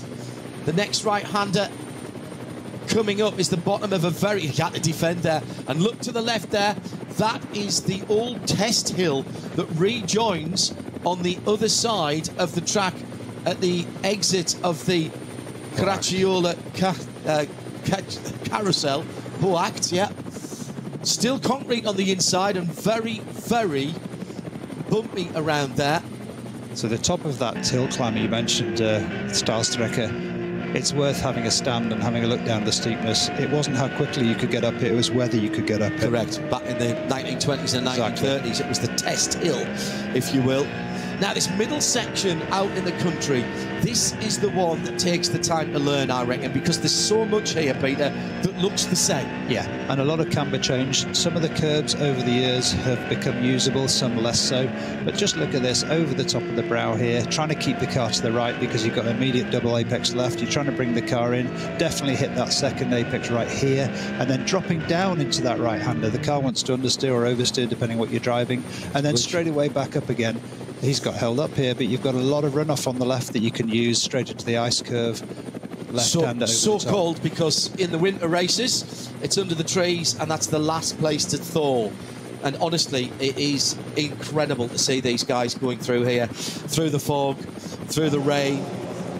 The next right-hander coming up is the bottom of a very... He had to defend there. And look to the left there. That is the old test hill that rejoins on the other side of the track at the exit of the Caracciolo Carousel. Boact, yeah. Still concrete on the inside and very, very bumpy around there. So the top of that hill climb you mentioned, Stahlstrecke, it's worth having a stand and having a look down the steepness. It wasn't how quickly you could get up it was whether you could get up it. Correct. Back in the 1920s and 1930s, it was the test hill, if you will. Now, this middle section out in the country, this is the one that takes the time to learn, I reckon, because there's so much here, Peter, that looks the same. Yeah, and a lot of camber change. Some of the curbs over the years have become usable, some less so. But just look at this, over the top of the brow here, trying to keep the car to the right because you've got immediate double apex left. You're trying to bring the car in, definitely hit that second apex right here, and then dropping down into that right-hander. The car wants to understeer or oversteer, depending what you're driving, and then straight away back up again. He's got held up here, but you've got a lot of runoff on the left that you can use straight into the ice curve. So cold because in the winter races, it's under the trees, and that's the last place to thaw. And honestly, it is incredible to see these guys going through here, through the fog, through the rain,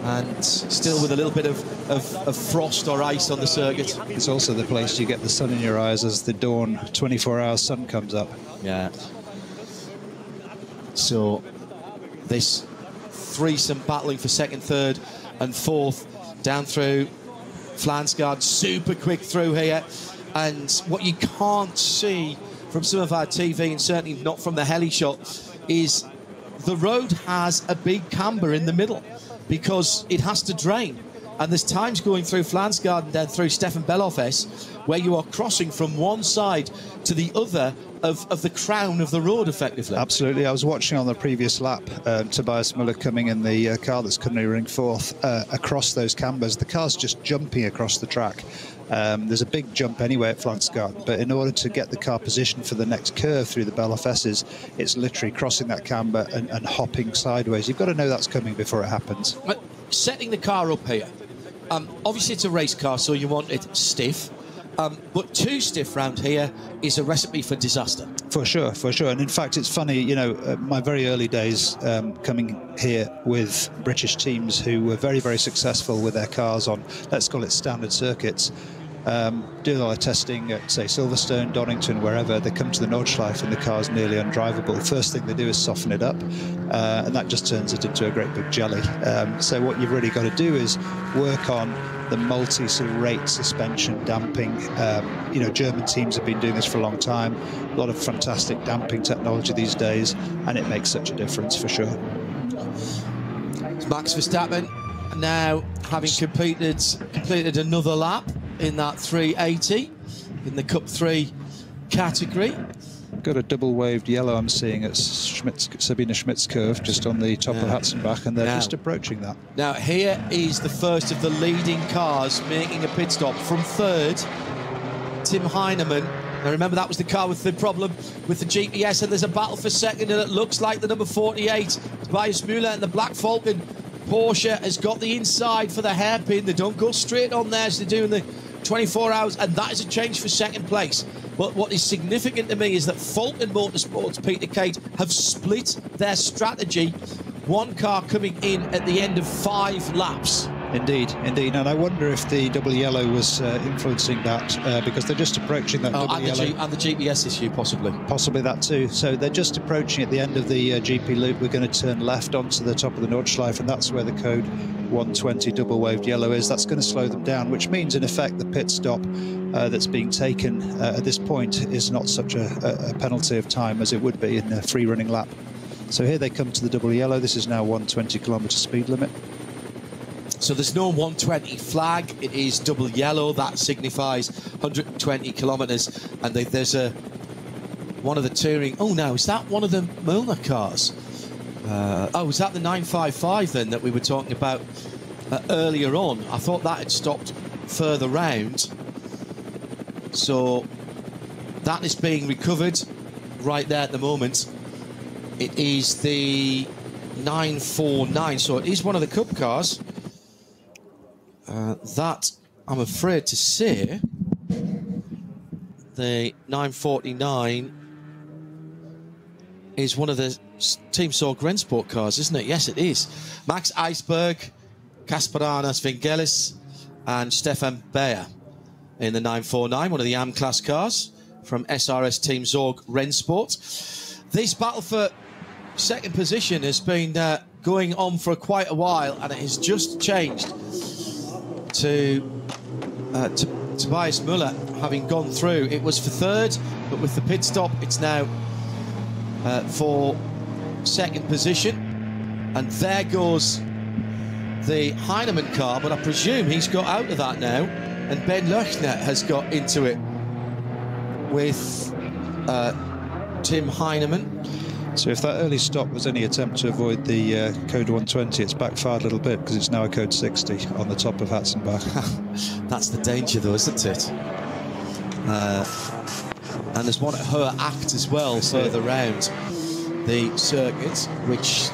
and still with a little bit of frost or ice on the circuit. It's also the place you get the sun in your eyes as the dawn 24-hour sun comes up. Yeah. So this threesome battling for second, third and fourth down through Flansgaard, super quick through here. And what you can't see from some of our TV, and certainly not from the heli shot, is the road has a big camber in the middle because it has to drain. And there's times going through Flansgaard and then through Stefan Belofes where you are crossing from one side to the other of the crown of the road, effectively. Absolutely. I was watching on the previous lap Tobias Müller coming in the car that's currently running fourth across those cambers. The car's just jumping across the track. There's a big jump anyway at Flansgaard, but in order to get the car positioned for the next curve through the Belofesses, it's literally crossing that camber and hopping sideways. You've got to know that's coming before it happens. Setting the car up here, obviously it's a race car, so you want it stiff. But too stiff round here is a recipe for disaster. For sure, for sure. And in fact, it's funny, you know, my very early days coming here with British teams who were very, very successful with their cars on, let's call it standard circuits, doing a lot of testing at, say, Silverstone, Donington, wherever. They come to the Nordschleife and the car's nearly undrivable. First thing they do is soften it up, and that just turns it into a great big jelly. So what you've really got to do is work on the multi-rate suspension damping. You know, German teams have been doing this for a long time. A lot of fantastic damping technology these days, and it makes such a difference for sure. Max Verstappen now having completed another lap in that 380 in the Cup 3 category. got a double waved yellow I'm seeing at Sabine Schmidt's curve, just on the top of Hatzenbach, and they're just approaching that. Now, here is the first of the leading cars making a pit stop. From third, Tim Heinemann. Now, remember, that was the car with the problem with the GPS, and there's a battle for second, and it looks like the number 48, Tobias Müller, and the Black Falcon Porsche has got the inside for the hairpin. They don't go straight on there as they do in the 24 hours, and that is a change for second place. But what is significant to me is that Falcon Motorsports, Peter Kate, have split their strategy. One car coming in at the end of 5 laps. Indeed, indeed. And I wonder if the double yellow was influencing that, because they're just approaching that double yellow. And the GPS issue, possibly. Possibly that too. So they're just approaching at the end of the GP loop. We're going to turn left onto the top of the Nordschleife, and that's where the code 120 double waved yellow is. That's going to slow them down, which means, in effect, the pit stop that's being taken at this point is not such a penalty of time as it would be in a free running lap. So here they come to the double yellow. This is now 120 kilometre speed limit. So there's no 120 flag. It is double yellow. That signifies 120 kilometres. And there's one of the touring. Oh, now is that one of the Müller cars? Was that the 955 then that we were talking about earlier on? I thought that had stopped further round. So that is being recovered right there at the moment. It is the 949, so it is one of the Cup cars. That, I'm afraid to say, the 949 is one of the Team Sorg Rennsport cars, isn't it? Yes, it is. Max Eisberg, Kasparanas Vingelis, and Stefan Bayer in the 949, one of the AM-class cars from SRS Team Sorg Rennsport. This battle for second position has been going on for quite a while, and it has just changed to Tobias Müller having gone through. It was for third, but with the pit stop, it's now for second position. And there goes the Heinemann car, but I presume he's got out of that now, and Ben Löchner has got into it with Tim Heinemann. So if that early stop was any attempt to avoid the code 120, it's backfired a little bit, because it's now a code 60 on the top of Hatzenbach. That's the danger, though, isn't it? And there's one at Her Act as well, further round the circuit, which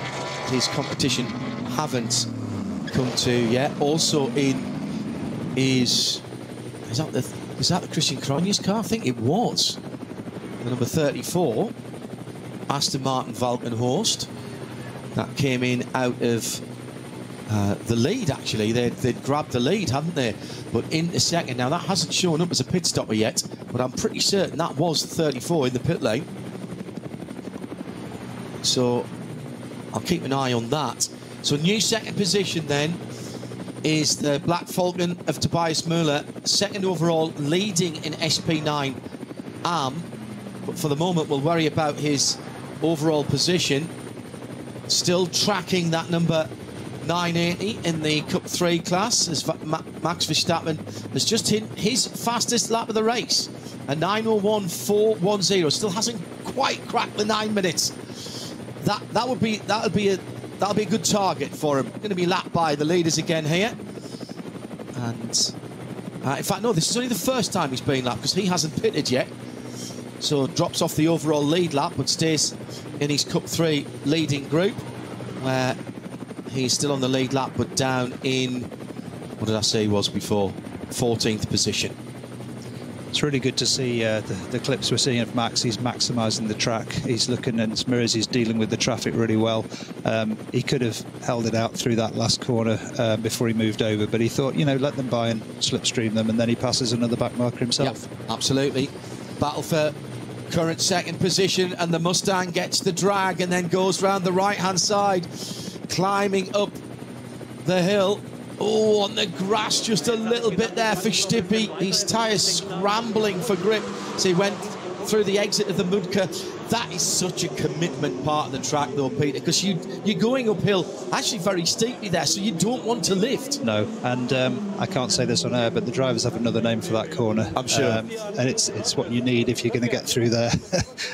his competition haven't come to yet. Also in is that the Christian Cronjes car? I think it was the number 34. Aston Martin Valkenhorst. That came in out of the lead, actually. They'd grabbed the lead, hadn't they? But in a second. Now, that hasn't shown up as a pit stopper yet, but I'm pretty certain that was 34 in the pit lane. So I'll keep an eye on that. So new second position then is the Black Falcon of Tobias Müller, second overall, leading in SP9 AM. But for the moment, we'll worry about his overall position. Still tracking that number 980 in the Cup 3 class, as Max Verstappen has just hit his fastest lap of the race, a 9:01.410. Still hasn't quite cracked the 9 minutes. That'll be a good target for him. Going to be lapped by the leaders again here. And in fact, no, this is only the first time he's been lapped, because he hasn't pitted yet. So drops off the overall lead lap, but stays in his Cup 3 leading group, where he's still on the lead lap, but down in, what did I say he was before? 14th position. It's really good to see the clips we're seeing of Max. He's maximising the track. He's looking and mirrors. He's dealing with the traffic really well. He could have held it out through that last corner before he moved over, but he thought, you know, let them by and slipstream them, and then he passes another back marker himself. Yep, absolutely. Battle for current second position, and the Mustang gets the drag and then goes round the right-hand side, climbing up the hill. Oh, on the grass, just a little bit there for Stippy. His tyres scrambling for grip. So he went through the exit of the Mudka That is such a commitment part of the track, though, Peter, because you're going uphill, actually very steeply there, so you don't want to lift. No, and I can't say this on air, but the drivers have another name for that corner. I'm sure. And it's what you need if you're going to get through there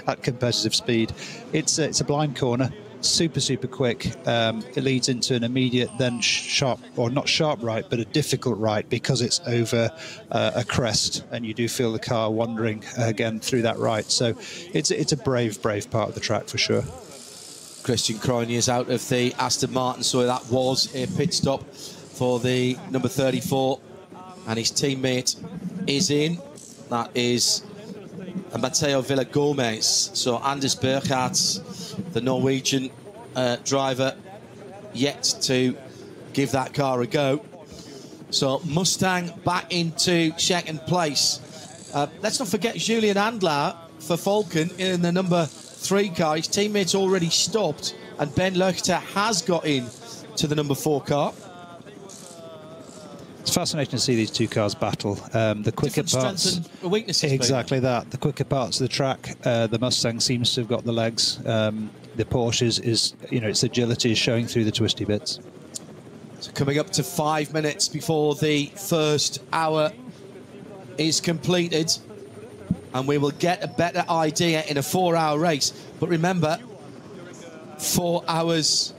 at competitive speed. It's a blind corner. Super quick. It leads into an immediate, then sharp, or not sharp right, but a difficult right, because it's over a crest, and you do feel the car wandering again through that right. So it's a brave part of the track for sure. Christian Kroijne is out of the Aston Martin, so that was a pit stop for the number 34, and his teammate is in. That is Matteo Villagomez. So Anders Burkhardt, the Norwegian driver, yet to give that car a go. So Mustang back into second place. Let's not forget Julian Andlauer for Falcon in the number 3 car. His teammate's already stopped, and Ben Löchter has got in to the number 4 car. It's fascinating to see these two cars battle. The quicker parts, strengths and weaknesses. exactly that. The quicker parts of the track, the Mustang seems to have got the legs. The Porsche is its agility is showing through the twisty bits. So coming up to 5 minutes before the first hour is completed, and we will get a better idea in a 4-hour race. But remember, 4 hours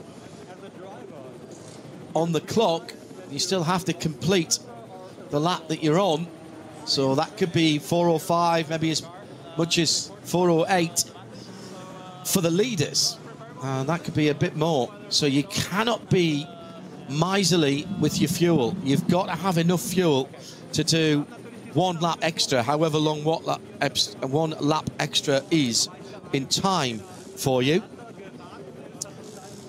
on the clock. You still have to complete the lap that you're on, so that could be 4:05, maybe as much as 4:08 for the leaders. That could be a bit more. So you cannot be miserly with your fuel. You've got to have enough fuel to do 1 lap extra, however long one lap extra is in time for you.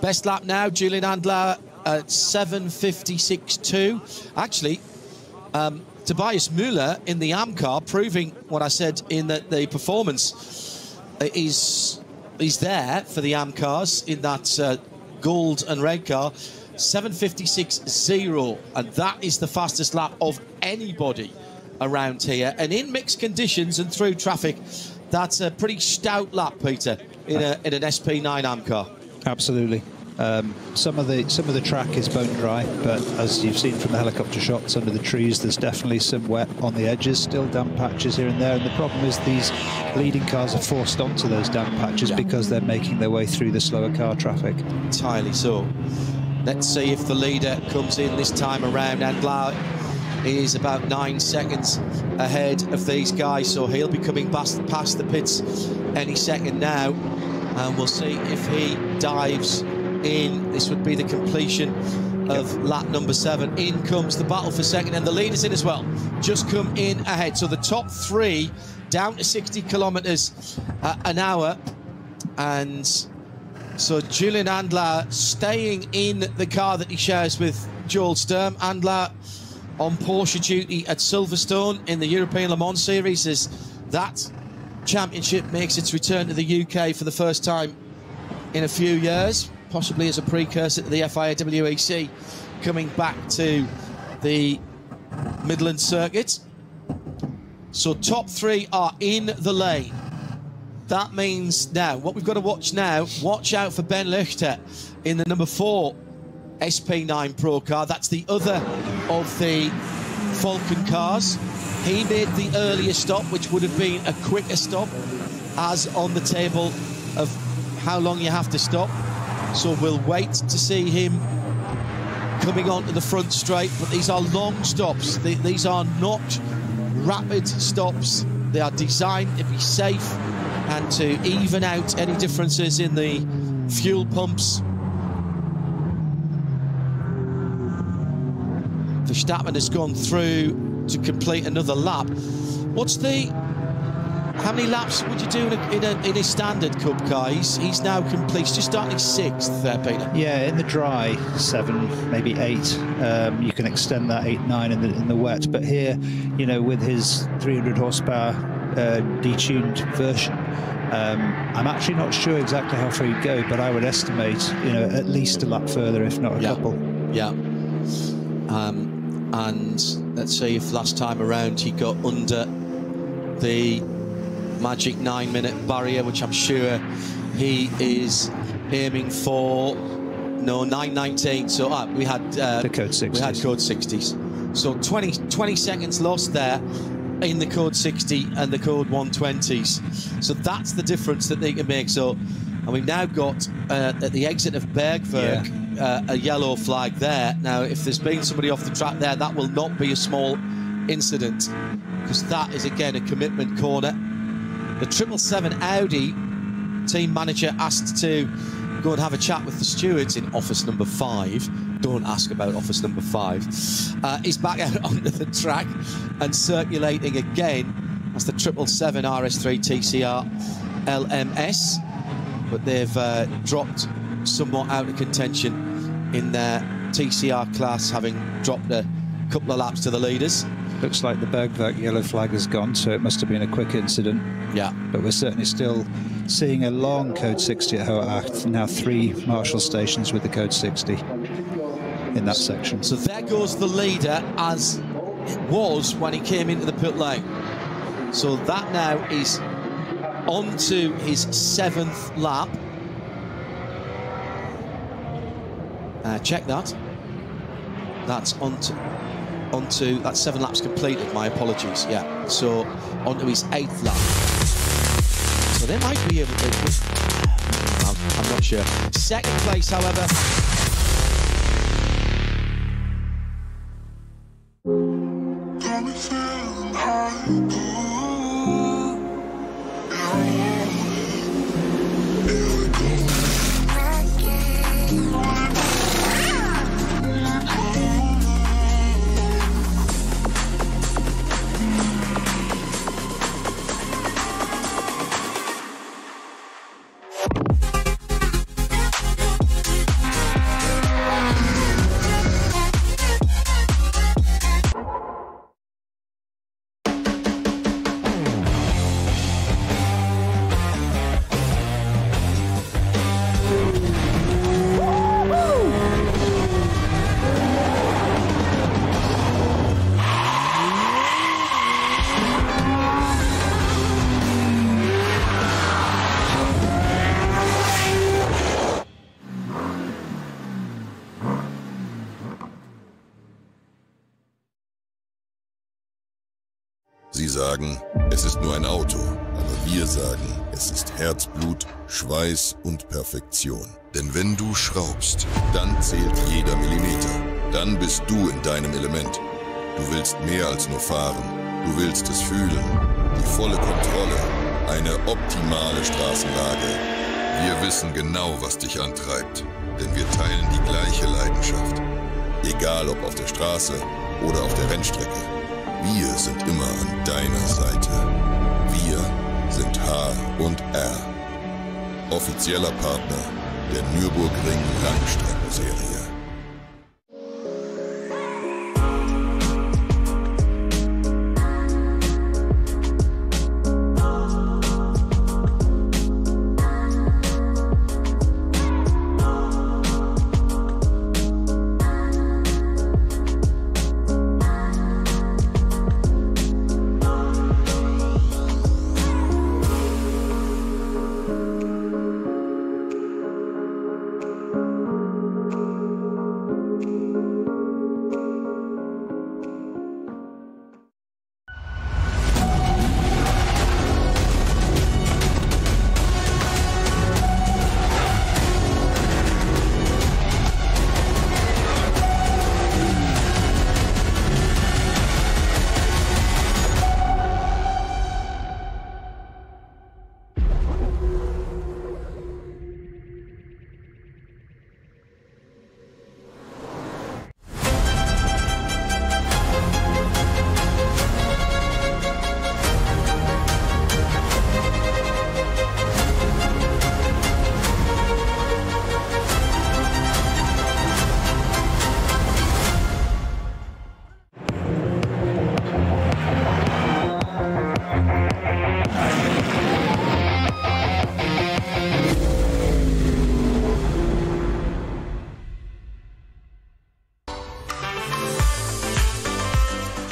Best lap now, Julian Andlauer at 7:56.2. Actually, Tobias Müller in the AM car, proving what I said in that the performance is there for the AM cars in that gold and red car. 7:56.0, and that is the fastest lap of anybody around here. And in mixed conditions and through traffic, that's a pretty stout lap, Peter, in an SP9 AM car. Absolutely. Some of the track is bone dry, but as you've seen from the helicopter shots under the trees, there's definitely some wet on the edges, still damp patches here and there. And the problem is these leading cars are forced onto those damp patches because they're making their way through the slower car traffic. Entirely so. Let's see if the leader comes in this time around. Andlauer is about 9 seconds ahead of these guys, so he'll be coming past the pits any second now, and we'll see if he dives in. This would be the completion of lap number 7. In comes the battle for second, and the leaders in as well. Just come in ahead. So the top 3 down to 60 kilometers an hour, and so Julian Andlauer staying in the car that he shares with Joel Sturm. Andlauer on Porsche duty at Silverstone in the European Le Mans Series as that championship makes its return to the UK for the first time in a few years, possibly as a precursor to the FIA WEC coming back to the Midland circuit. So top 3 are in the lane. That means now, what we've got to watch now, watch out for Ben Löchter in the number 4 SP9 Pro car. That's the other of the Falcon cars. He made the earlier stop, which would have been a quicker stop, as on the table of how long you have to stop. So we'll wait to see him coming onto the front straight. But these are long stops. These are not rapid stops. They are designed to be safe and to even out any differences in the fuel pumps. Verstappen has gone through to complete another lap. How many laps would you do in a standard Cup car? He's now complete. He's just starting 6th there, Peter. Yeah, in the dry, 7, maybe 8. You can extend that 8, 9 in the wet. But here, with his 300 horsepower detuned version, I'm actually not sure exactly how far he'd go, but I would estimate, at least a lap further, if not a couple. Yeah. And let's see if last time around he got under the magic 9-minute barrier, which I'm sure he is aiming for. No, 9:19. So we had the code 60s. We had code 60s. So 20 seconds lost there in the code 60 and the code 120s. So that's the difference that they can make. So, and we've now got at the exit of Bergwerk a yellow flag there. Now, if there's been somebody off the track there, that will not be a small incident, because that is again a commitment corner. The 777 Audi team manager asked to go and have a chat with the stewards in office number 5. Don't ask about office number 5. He's back out onto the track and circulating again. That's the 777 RS3 TCR LMS, but they've dropped somewhat out of contention in their TCR class, having dropped a couple of laps to the leaders. Looks like the Bergwerk yellow flag has gone, so it must have been a quick incident. Yeah. But we're certainly still seeing a long code 60 at Hohe. Now 3 marshal stations with the code 60 in that section. So there goes the leader, as it was when he came into the pit lane. So that now is on to his 7th lap. Check that. That's onto that's 7 laps completed, my apologies. Yeah, so onto his 8th lap. So they might be able to, I'm not sure. Second place, however, Sie sagen, es ist nur ein Auto, aber wir sagen, es ist Herzblut, Schweiß und Perfektion. Denn wenn du schraubst, dann zählt jeder Millimeter. Dann bist du in deinem Element. Du willst mehr als nur fahren. Du willst es fühlen. Die volle Kontrolle. Eine optimale Straßenlage. Wir wissen genau, was dich antreibt. Denn wir teilen die gleiche Leidenschaft. Egal ob auf der Straße oder auf der Rennstrecke. Wir sind immer an deiner Seite. Wir sind H&R. Offizieller Partner der Nürburgring Langstrecken-Serie.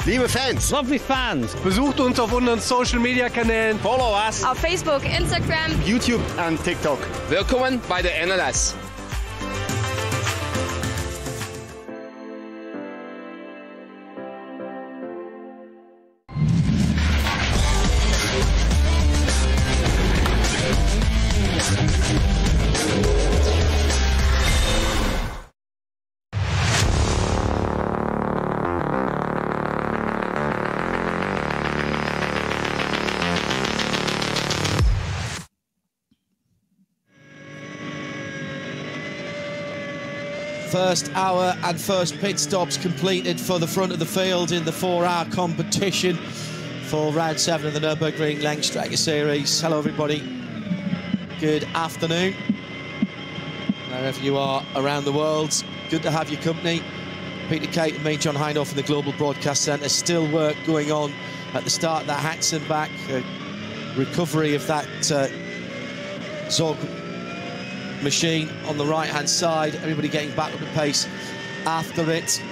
Liebe Fans, Lovely fans. besucht uns auf unseren Social Media Kanälen. Follow us. Auf Facebook, Instagram, YouTube und TikTok. Willkommen bei der NLS. First hour and first pit stops completed for the front of the field in the 4-hour competition for round 7 of the Nürburgring Langstrecken-Serie. Hello everybody, good afternoon, wherever you are around the world. Good to have your company. Peter Kate and me, John Hindhaugh from the Global Broadcast Centre. Still work going on at the start of that Haxen back, recovery of that Zog machine on the right hand side, everybody getting back up to pace after it.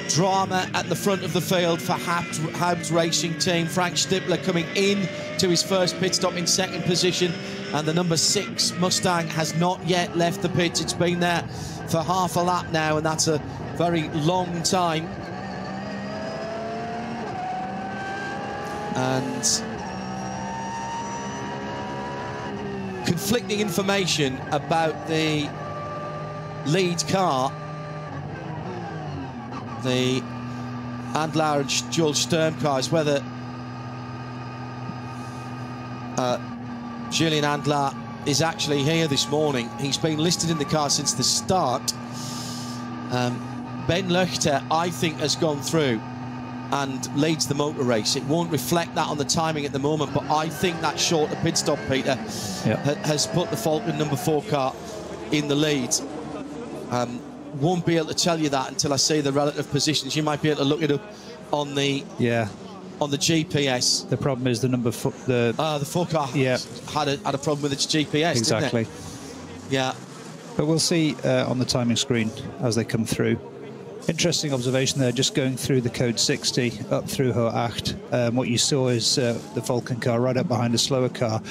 Drama at the front of the field for Haub's racing team. Frank Stippler coming in to his first pit stop in second position, and the number 6 Mustang has not yet left the pits. It's been there for half a lap now, and that's a very long time. And conflicting information about the lead car, the Adenauer and Jules Sturm cars, whether Julian Adenauer is actually here this morning. He's been listed in the car since the start. Ben Löchter, I think, has gone through and leads the motor race. It won't reflect that on the timing at the moment, but I think that shorter pit stop, Peter, has put the Falcon number 4 car in the lead. Won't be able to tell you that until I see the relative positions. You might be able to look it up on the on the GPS. The problem is the number 4, the 4 car had a problem with its GPS. Exactly. Didn't it? Yeah. But we'll see on the timing screen as they come through. Interesting observation there, just going through the code 60 up through Hohe Acht. What you saw is the Vulcan car right up behind a slower car.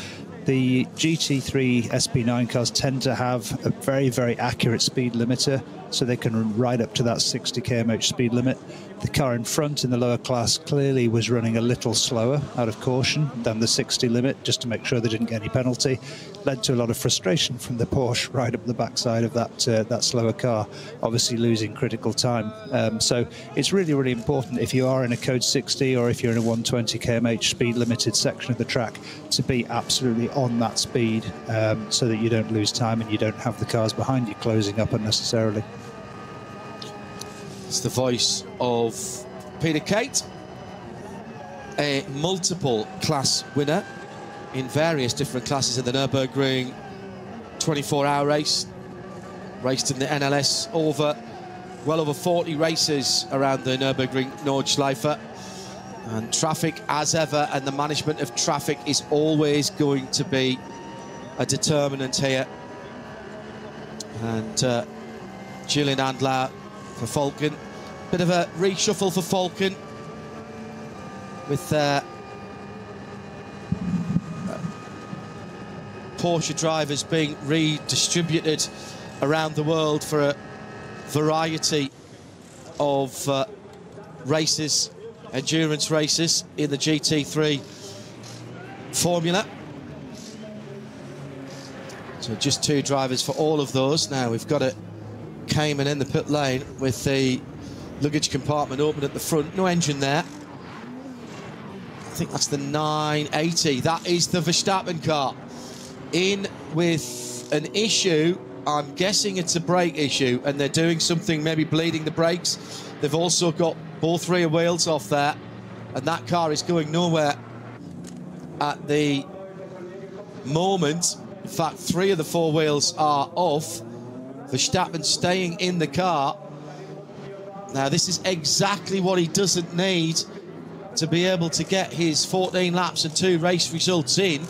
The GT3 SP9 cars tend to have a very, very accurate speed limiter, so they can run right up to that 60 km/h speed limit. The car in front in the lower class clearly was running a little slower out of caution than the 60 limit, just to make sure they didn't get any penalty. Led to a lot of frustration from the Porsche right up the backside of that slower car, obviously losing critical time. So it's really, really important if you are in a code 60 or if you're in a 120 km/h speed limited section of the track to be absolutely on that speed, so that you don't lose time and you don't have the cars behind you closing up unnecessarily. It's the voice of Peter Kate, a multiple class winner in various different classes in the Nürburgring 24-hour race. Raced in the NLS well over 40 races around the Nürburgring Nordschleife. And traffic, as ever, and the management of traffic is always going to be a determinant here. And Julian Adenauer for Falcon. Bit of a reshuffle for Falcon with Porsche drivers being redistributed around the world for a variety of races, endurance races in the GT3 formula. So just 2 drivers for all of those. Now we've got a Cayman in the pit lane with the luggage compartment open at the front. No engine there. I think that's the 980. That is the Verstappen car. In with an issue. I'm guessing it's a brake issue, and they're doing something, maybe bleeding the brakes. They've also got both rear wheels off there, and that car is going nowhere at the moment. In fact, 3 of the 4 wheels are off. Verstappen staying in the car. Now, this is exactly what he doesn't need to be able to get his 14 laps and 2 race results in.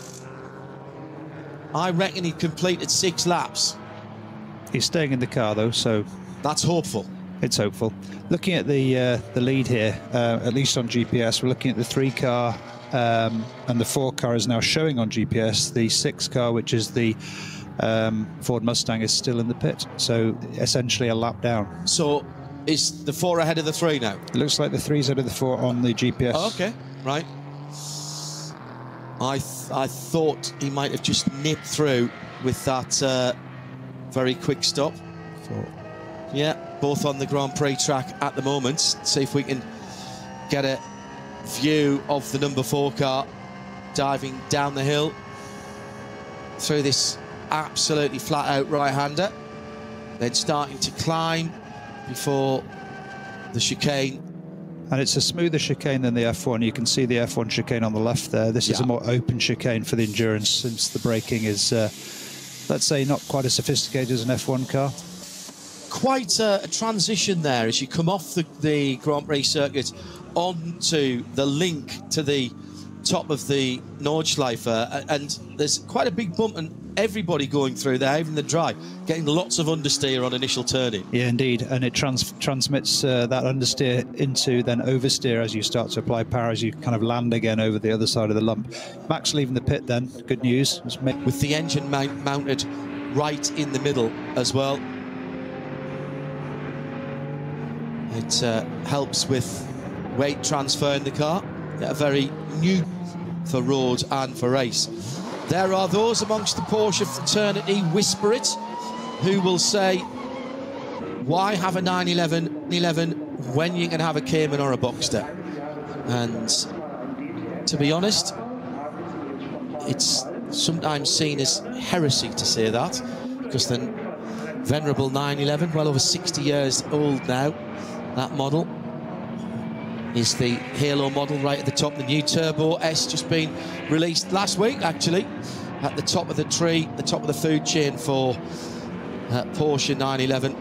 I reckon he completed 6 laps. He's staying in the car, though, so... That's hopeful. It's hopeful. Looking at the lead here, at least on GPS, we're looking at the 3 car, and the 4 car is now showing on GPS. The 6 car, which is the Ford Mustang, is still in the pit. So essentially a lap down. So is the 4 ahead of the 3 now? It looks like the 3's ahead of the 4 on the GPS. Oh, okay, right. I thought he might have just nipped through with that very quick stop. Yeah, both on the Grand Prix track at the moment. See if we can get a view of the number 4 car diving down the hill through this absolutely flat-out right-hander, then starting to climb before the chicane. And it's a smoother chicane than the F1. You can see the F1 chicane on the left there. This is a more open chicane for the endurance, since the braking is, let's say, not quite as sophisticated as an F1 car. Quite a transition there as you come off the Grand Prix circuit onto the link to the top of the Nordschleife, and there's quite a big bump, and everybody going through there, even the dry, getting lots of understeer on initial turning. Yeah, indeed, and it transmits that understeer into then oversteer as you start to apply power, as you kind of land again over the other side of the lump. Max leaving the pit then, good news. With the engine mounted right in the middle as well. It helps with weight transfer in the car. A very new for road and for race. There are those amongst the Porsche fraternity, whisper it, who will say, why have a 911 when you can have a Cayman or a Boxster? And to be honest, it's sometimes seen as heresy to say that, because the venerable 911, well over 60 years old now, that model is the Halo model right at the top. The new Turbo S just been released last week, actually, at the top of the tree, the top of the food chain for Porsche 911.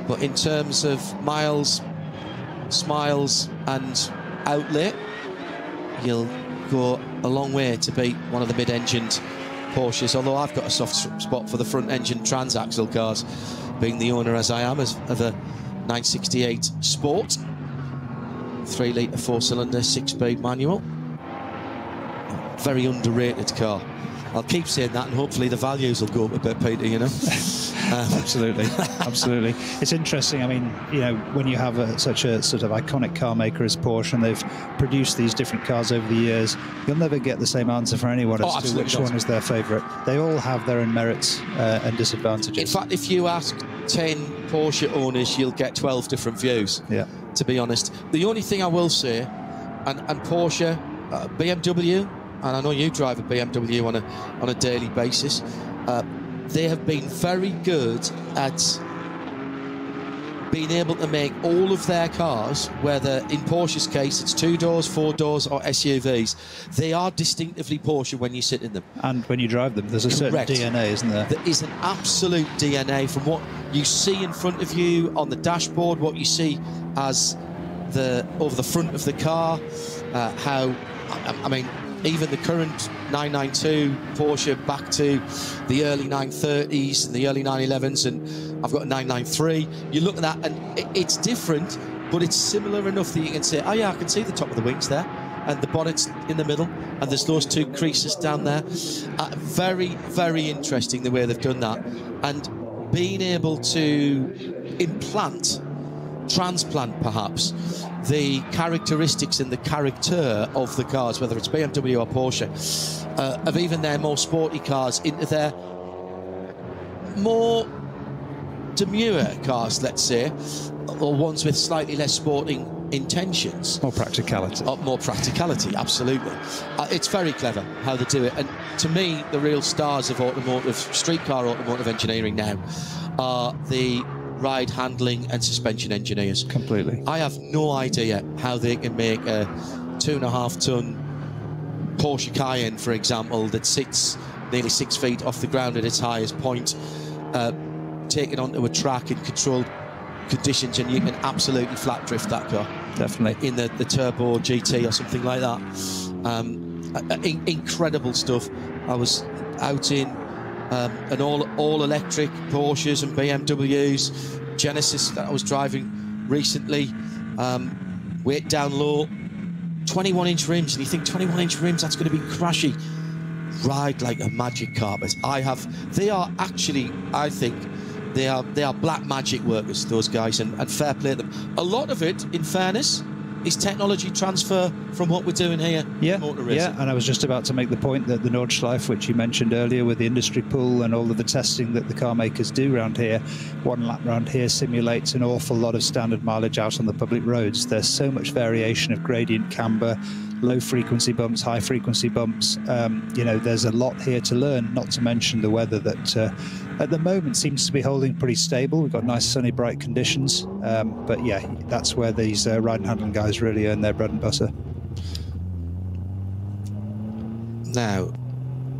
But in terms of miles, smiles and outlay, you'll go a long way to beat one of the mid-engined Porsches, although I've got a soft spot for the front-engine transaxle cars, being the owner, as I am, of a 968 Sport. 3-litre 4-cylinder 6-speed manual. Very underrated car. I'll keep saying that, and hopefully the values will go up a bit, Peter, you know. Absolutely, absolutely. It's interesting. I mean, you know, when you have such a sort of iconic car maker as Porsche, and they've produced these different cars over the years, you'll never get the same answer for anyone as to which one is their favourite. They all have their own merits and disadvantages. In fact, if you ask 10 Porsche owners, you'll get 12 different views. Yeah. To be honest, the only thing I will say, and Porsche, BMW, and I know you drive a BMW on a daily basis, they have been very good at being able to make all of their cars, whether in Porsche's case it's 2 doors, 4 doors or SUVs, they are distinctively Porsche when you sit in them. And when you drive them, there's a certain DNA, isn't there? There is an absolute DNA from what you see in front of you on the dashboard, what you see as over the front of the car, how, I mean, even the current 992 Porsche back to the early 930s and the early 911s, and I've got a 993. You look at that and it's different, but it's similar enough that you can say, oh yeah, I can see the top of the wings there, and the bonnet's in the middle, and there's those 2 creases down there. Very, very interesting the way they've done that, and being able to transplant perhaps the characteristics and the character of the cars, whether it's BMW or Porsche, of even their more sporty cars into their more demure cars, let's say, or ones with slightly less sporting intentions. More practicality. More practicality, absolutely. It's very clever how they do it. And to me, the real stars of streetcar automotive engineering now are the ride handling and suspension engineers. Completely. I have no idea how they can make a 2.5-ton Porsche Cayenne, for example, that sits nearly 6 feet off the ground at its highest point, take it onto a track in controlled conditions, and you can absolutely flat drift that car. Definitely. In the Turbo GT or something like that. Incredible stuff. I was out in an all-electric Porsches and BMWs Genesis that I was driving recently, weight down low, 21-inch rims, and you think 21-inch rims, that's going to be crashy. Ride like a magic carpet. They are actually, I think, they are black magic workers, those guys, and fair play to them. A lot of it, in fairness, is technology transfer from what we're doing here in motor racing. Yeah, and I was just about to make the point that the Nordschleife, which you mentioned earlier, with the industry pool and all of the testing that the car makers do around here, one lap round here simulates an awful lot of standard mileage out on the public roads. There's so much variation of gradient camber, low frequency bumps, high frequency bumps. You know, there's a lot here to learn, not to mention the weather that at the moment seems to be holding pretty stable. We've got nice sunny, bright conditions. But yeah, that's where these ride and handling guys really earn their bread and butter. Now,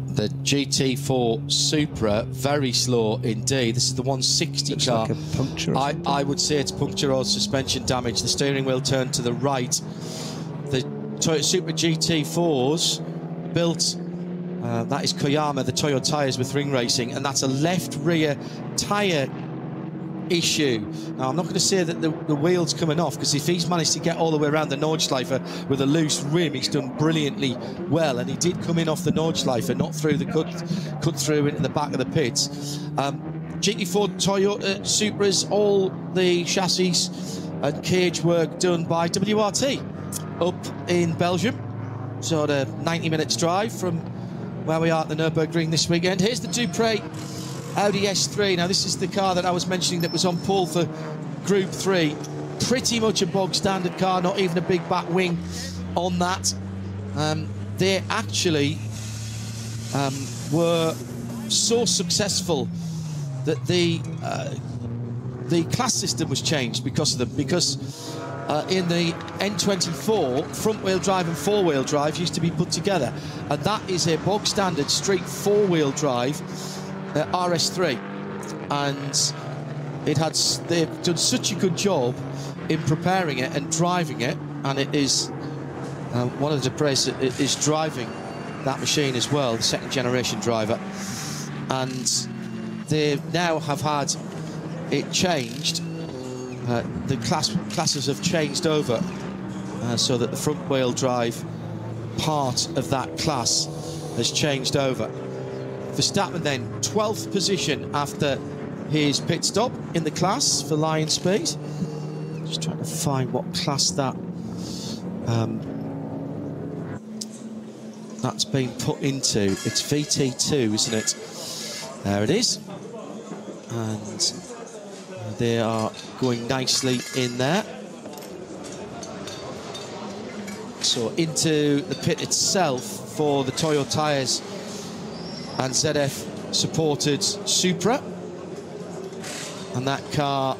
the GT4 Supra, very slow indeed. This is the 160 Looks car. like a puncture or something. I would say it's puncture or suspension damage. The steering wheel turned to the right. The Toyota Supra GT4s built, that is Koyama, the Toyo tyres with Ring Racing, and that's a left rear tyre issue. Now, I'm not going to say that the wheel's coming off, because if he's managed to get all the way around the Nordschleife with a loose rim, he's done brilliantly well, and he did come in off the Nordschleife, not through the cut through into the back of the pits. GT4 Toyota Supras, all the chassis and cage work done by WRT up in Belgium. So the 90 minutes drive from where we are at the Nürburgring this weekend. Here's the Dupre Audi S3. Now, this is the car that I was mentioning that was on pole for Group 3. Pretty much a bog standard car, not even a big back wing on that. They actually were so successful that the class system was changed because of them. Because in the N24, front-wheel drive and four-wheel drive used to be put together, and that is a bog standard street four-wheel drive RS3, and they've done such a good job in preparing it and driving it, and it is one of the Dupres is driving that machine as well, the second generation driver, and they now have had it changed. The classes have changed over so that the front wheel drive part of that class has changed over. Verstappen then 12th position after his pit stop in the class for Lion Speed. Just trying to find what class that's been put into. It's VT2, isn't it? There it is. And they are going nicely in there. So into the pit itself for the Toyo tyres and ZF supported Supra, and that car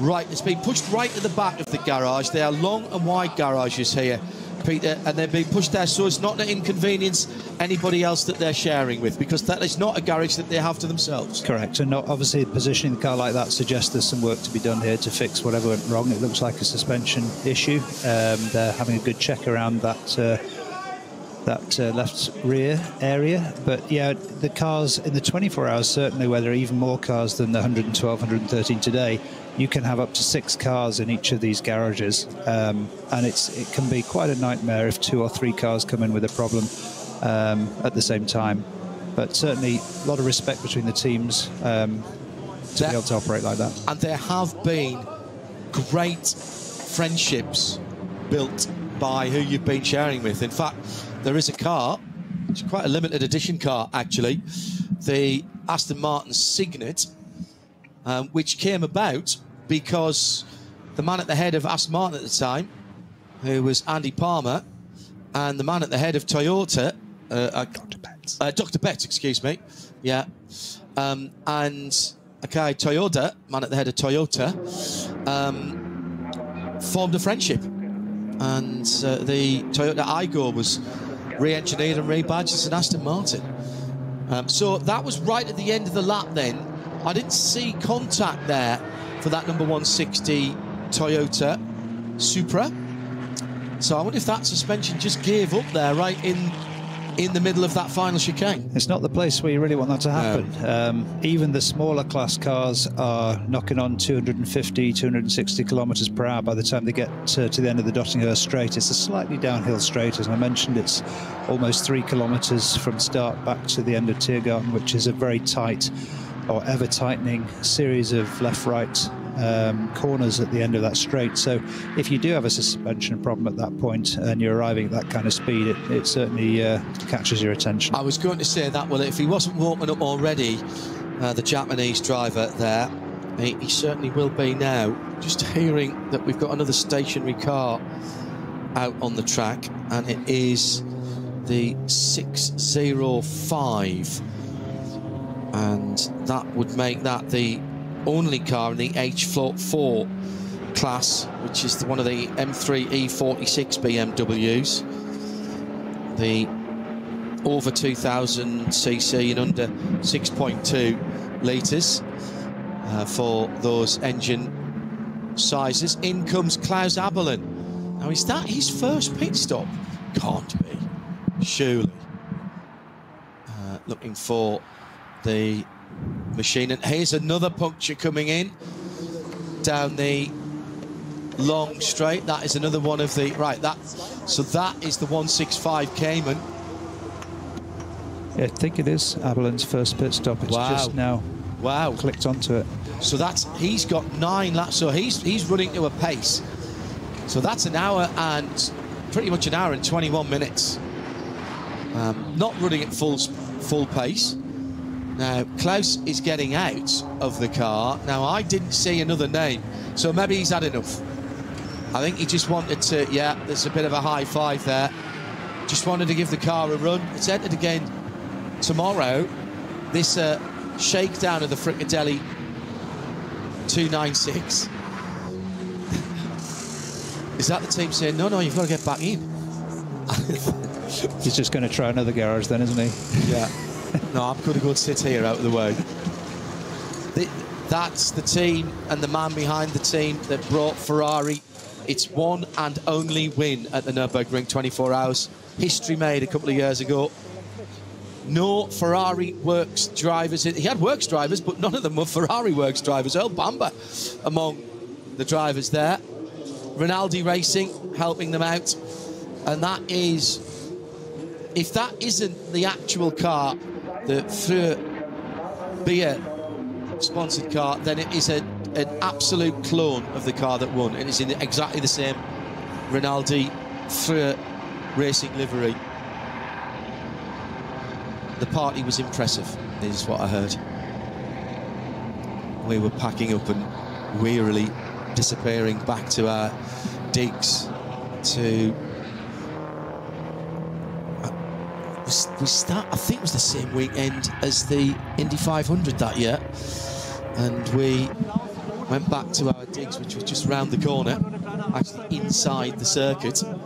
it's been pushed right to the back of the garage. They are long and wide garages here, Peter, and they're being pushed there so it's not to inconvenience anybody else that they're sharing with, because that is not a garage that they have to themselves. Correct, and obviously positioning the car like that suggests there's some work to be done here to fix whatever went wrong. It looks like a suspension issue. They're having a good check around that left rear area, but yeah, the cars in the 24 hours, certainly where there are even more cars than the 112, 113 today, you can have up to 6 cars in each of these garages, and it can be quite a nightmare if 2 or 3 cars come in with a problem at the same time. But certainly a lot of respect between the teams to be able to operate like that. And there have been great friendships built by who you've been sharing with. In fact, there is a car, it's quite a limited edition car actually, the Aston Martin Signet, which came about because the man at the head of Aston Martin at the time, who was Andy Palmer, and the man at the head of Toyota, Dr. Betts, excuse me, yeah, and okay, Toyota, man at the head of Toyota, formed a friendship, and the Toyota Aygo was re-engineered and rebadged as an Aston Martin. So that was right at the end of the lap then. I didn't see contact there for that number 160 Toyota Supra. So I wonder if that suspension just gave up there right in in the middle of that final chicane. It's not the place where you really want that to happen. No. Even the smaller class cars are knocking on 250, 260 kilometres per hour by the time they get to the end of the Dottinghurst Straight. It's a slightly downhill straight. As I mentioned, it's almost 3 kilometres from start back to the end of Tiergarten, which is a very tight or ever-tightening series of left-right corners at the end of that straight. So if you do have a suspension problem at that point and you're arriving at that kind of speed, it certainly catches your attention. I was going to say that, well, if he wasn't warming up already, the Japanese driver there, he certainly will be now. Just hearing that we've got another stationary car out on the track, and it is the 605, and that would make that the only car in the H4 class, which is one of the M3 E46 BMWs, the over 2000cc and under 6.2 litres for those engine sizes. In comes Klaus Abelin. Now, is that his first pit stop? Can't be, surely. Looking for the machine, and here's another puncture coming in down the long straight. That is another one of the so that is the 165 Cayman. Yeah, I think it is Abelin's first pit stop. It's just now clicked onto it. So he's got 9 laps, so he's running to a pace, so that's an hour and pretty much an hour and 21 minutes. Not running at full pace. Now, Klaus is getting out of the car. Now, I didn't see another name, so maybe he's had enough. I think he just wanted to, there's a bit of a high five there. Just wanted to give the car a run. It's entered again tomorrow. This shakedown of the Frickadelli 296. Is that the team saying, no, you've got to get back in? He's just going to try another garage then, isn't he? Yeah. No, I'm going to go and sit here out of the way. That's the team and the man behind the team that brought Ferrari its one and only win at the Nürburgring 24 Hours. History made a couple of years ago. No Ferrari works drivers. He had works drivers, but none of them were Ferrari works drivers. Earl Bamber among the drivers there. Rinaldi Racing helping them out. And that is, if that isn't the actual car, the Frö beer sponsored car, then it is an absolute clone of the car that won. It is in exactly the same Rinaldi Frö racing livery. The party was impressive, is what I heard. We were packing up and wearily disappearing back to our digs to... Was that, I think it was the same weekend as the Indy 500 that year, and we went back to our digs, which was just round the corner, actually inside the circuit, and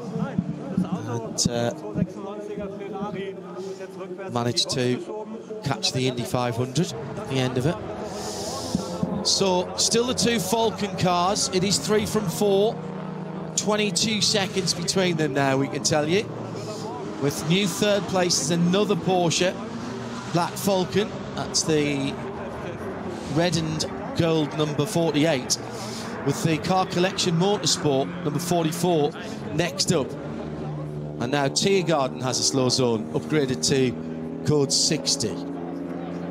managed to catch the Indy 500 at the end of it. So still the 2 Falcon cars. It is 3 from 4, 22 seconds between them now, we can tell you. With new third place is another Porsche, Black Falcon. That's the red and gold number 48. With the Car Collection Motorsport number 44 next up. And now Tiergarten has a slow zone upgraded to code 60.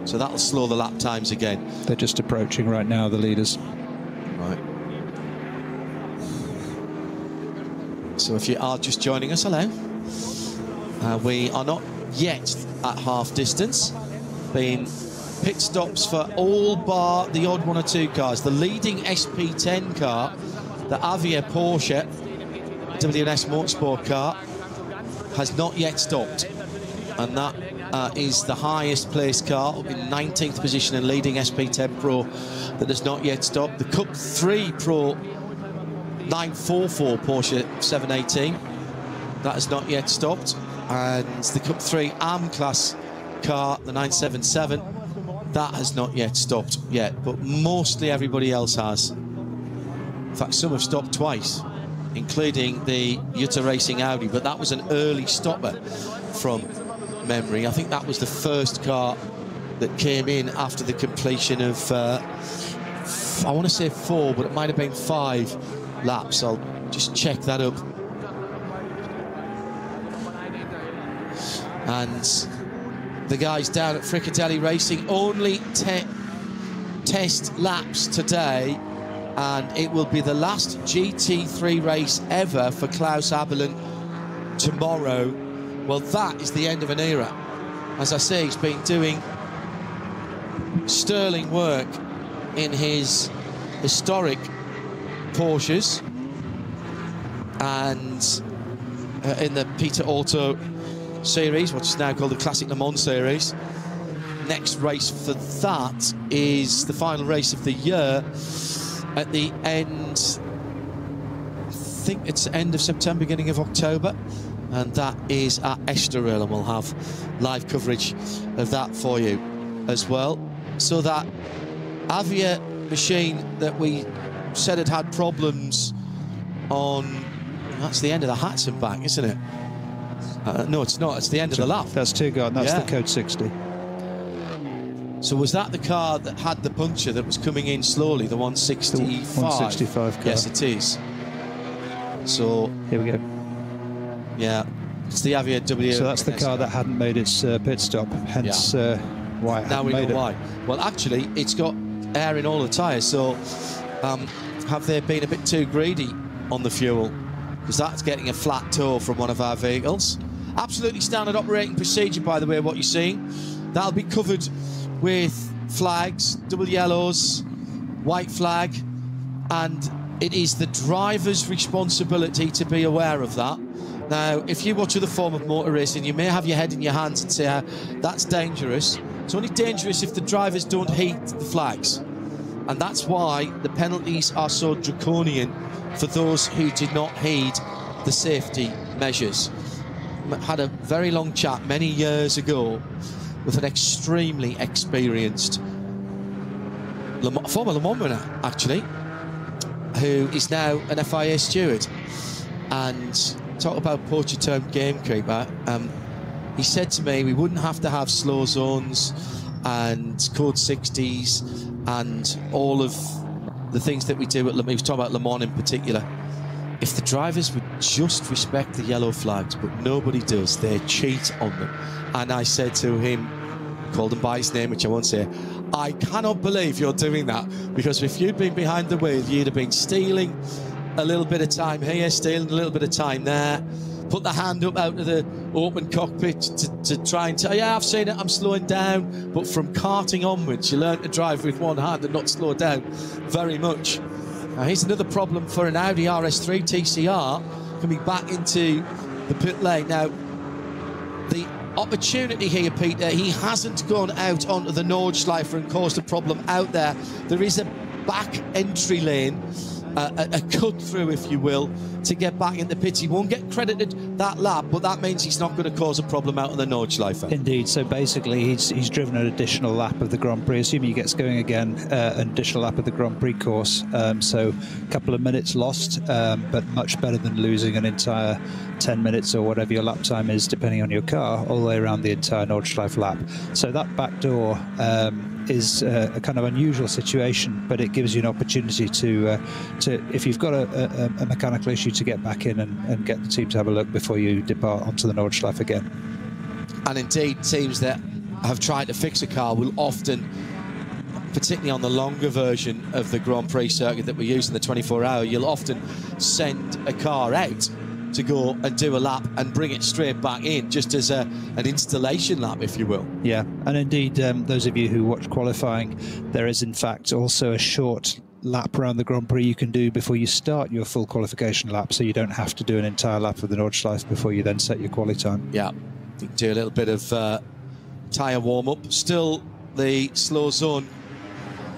So that'll slow the lap times again. They're just approaching right now, the leaders. Right. So if you are just joining us, hello. We are not yet at half distance. Been pit stops for all bar the odd 1 or 2 cars. The leading SP10 car, the Avia Porsche WNS Motorsport car, has not yet stopped. And that is the highest placed car, up in 19th position and leading SP10 Pro that has not yet stopped. The Cup 3 Pro 944 Porsche 718, that has not yet stopped. And the Cup 3 AM class car, the 977, that has not yet stopped yet, but mostly everybody else has. In fact, some have stopped twice, including the Jutta Racing Audi, but that was an early stopper from memory, I think that was the first car that came in after the completion of, I want to say 4, but it might have been 5 laps. I'll just check that up. And the guys down at Fricatelli Racing only test laps today, and it will be the last GT3 race ever for Klaus Abelin tomorrow. Well, that is the end of an era. As I say, he's been doing sterling work in his historic Porsches and in the Peter Auto series, which is now called the Classic Le Mans series. Next race for that is the final race of the year at the end, I think it's end of September, beginning of October, and that is at Estoril, and we'll have live coverage of that for you as well. So that Avia machine that we said had problems on, that's the end of the Hatson back, isn't it? No, it's not. It's the end of the lap. That's Tugard, that's the code 60. So was that the car that had the puncture that was coming in slowly, the 165? The 165 car. Yes, it is. So here we go. Yeah, it's the Avia W. So that's the car that hadn't made its pit stop, hence why it now we know why. Well, actually, it's got air in all the tyres, so have they been a bit too greedy on the fuel? Because that's getting a flat toe from one of our vehicles. Absolutely standard operating procedure, by the way, what you're seeing. That'll be covered with flags, double yellows, white flag, and it is the driver's responsibility to be aware of that. Now, if you watch other form of motor racing, you may have your head in your hands and say, that's dangerous. It's only dangerous if the drivers don't heed the flags. And that's why the penalties are so draconian for those who did not heed the safety measures. Had a very long chat many years ago with an extremely experienced former Le Mans winner, actually, who is now an FIA steward. And talk about poacher term gamekeeper. He said to me, we wouldn't have to have slow zones and code 60s and all of the things that we do at Le Mans. He was talking about Le Mans in particular. If the drivers would just respect the yellow flags, but nobody does, they cheat on them. And I said to him, called him by his name, which I won't say, I cannot believe you're doing that, because if you'd been behind the wheel, you'd have been stealing a little bit of time here, stealing a little bit of time there, put the hand up out of the open cockpit to try and tell, yeah, I've seen it, I'm slowing down. But from karting onwards, you learn to drive with one hand and not slow down very much. Now, here's another problem for an Audi RS3 TCR coming back into the pit lane. Now, the opportunity here, Peter, he hasn't gone out onto the Nordschleife and caused a problem out there. There is a back entry lane, a cut through, if you will, to get back in the pits. He won't get credited that lap, but that means he's not going to cause a problem out on the Nordschleife. Indeed. So basically, he's driven an additional lap of the Grand Prix, assuming he gets going again, an additional lap of the Grand Prix course. So a couple of minutes lost, but much better than losing an entire 10 minutes or whatever your lap time is, depending on your car, all the way around the entire Nordschleife lap. So that back door is a kind of unusual situation, but it gives you an opportunity to if you've got a mechanical issue, to get back in and get the team to have a look before you depart onto the Nordschleife again. And indeed, teams that have tried to fix a car will often, particularly on the longer version of the Grand Prix circuit that we use in the 24-hour, you'll often send a car out to go and do a lap and bring it straight back in, just as an installation lap, if you will. Yeah, and indeed, those of you who watch qualifying, there is in fact also a short lap around the Grand Prix you can do before you start your full qualification lap, so you don't have to do an entire lap of the Nordschleife before you then set your quali time. Yeah, you can do a little bit of tyre warm-up. Still the slow zone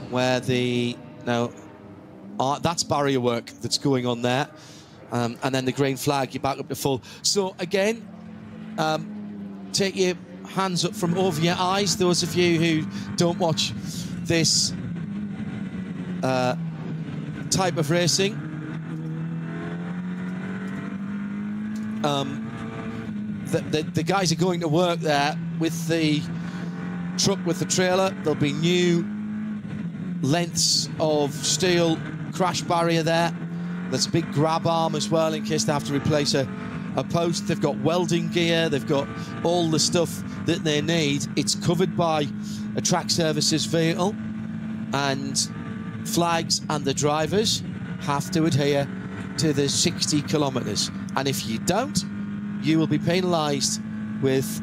where that's barrier work that's going on there. And then the green flag, you're back up to full. So again, take your hands up from over your eyes, those of you who don't watch this type of racing. the guys are going to work there with the truck with the trailer. There'll be new lengths of steel crash barrier there. There's a big grab arm as well in case they have to replace a post. They've got welding gear. They've got all the stuff that they need. It's covered by a track services vehicle, and flags and the drivers have to adhere to the 60 kilometres. And if you don't, you will be penalised with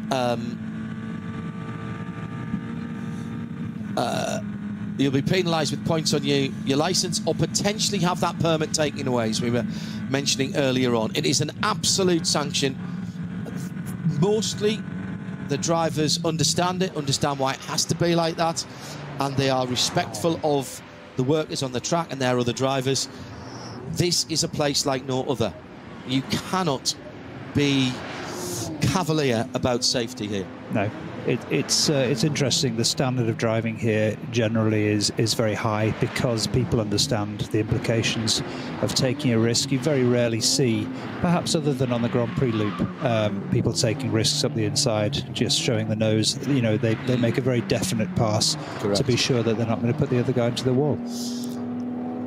you'll be penalised with points on your licence, or potentially have that permit taken away, as we were mentioning earlier on. It is an absolute sanction. Mostly the drivers understand it, understand why it has to be like that, and they are respectful of the workers on the track and their other drivers. This is a place like no other. You cannot be cavalier about safety here. No. It's interesting. The standard of driving here generally is very high because people understand the implications of taking a risk. You very rarely see, perhaps other than on the Grand Prix loop, people taking risks up the inside, just showing the nose. You know, they make a very definite pass. Correct. To be sure that they're not going to put the other guy into the wall.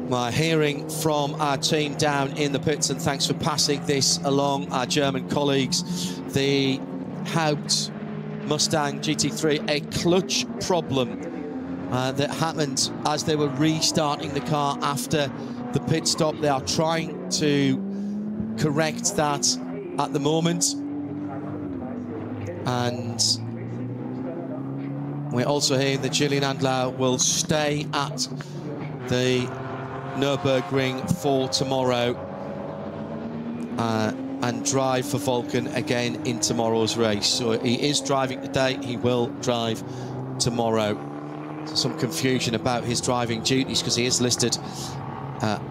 Well, hearing from our team down in the pits, and thanks for passing this along, our German colleagues, the Haupt Mustang GT3, a clutch problem that happened as they were restarting the car after the pit stop. They are trying to correct that at the moment, and we're also hearing that Julian Andlau will stay at the Nürburgring for tomorrow and drive for Vulcan again in tomorrow's race. So he is driving today, he will drive tomorrow. So some confusion about his driving duties because he is listed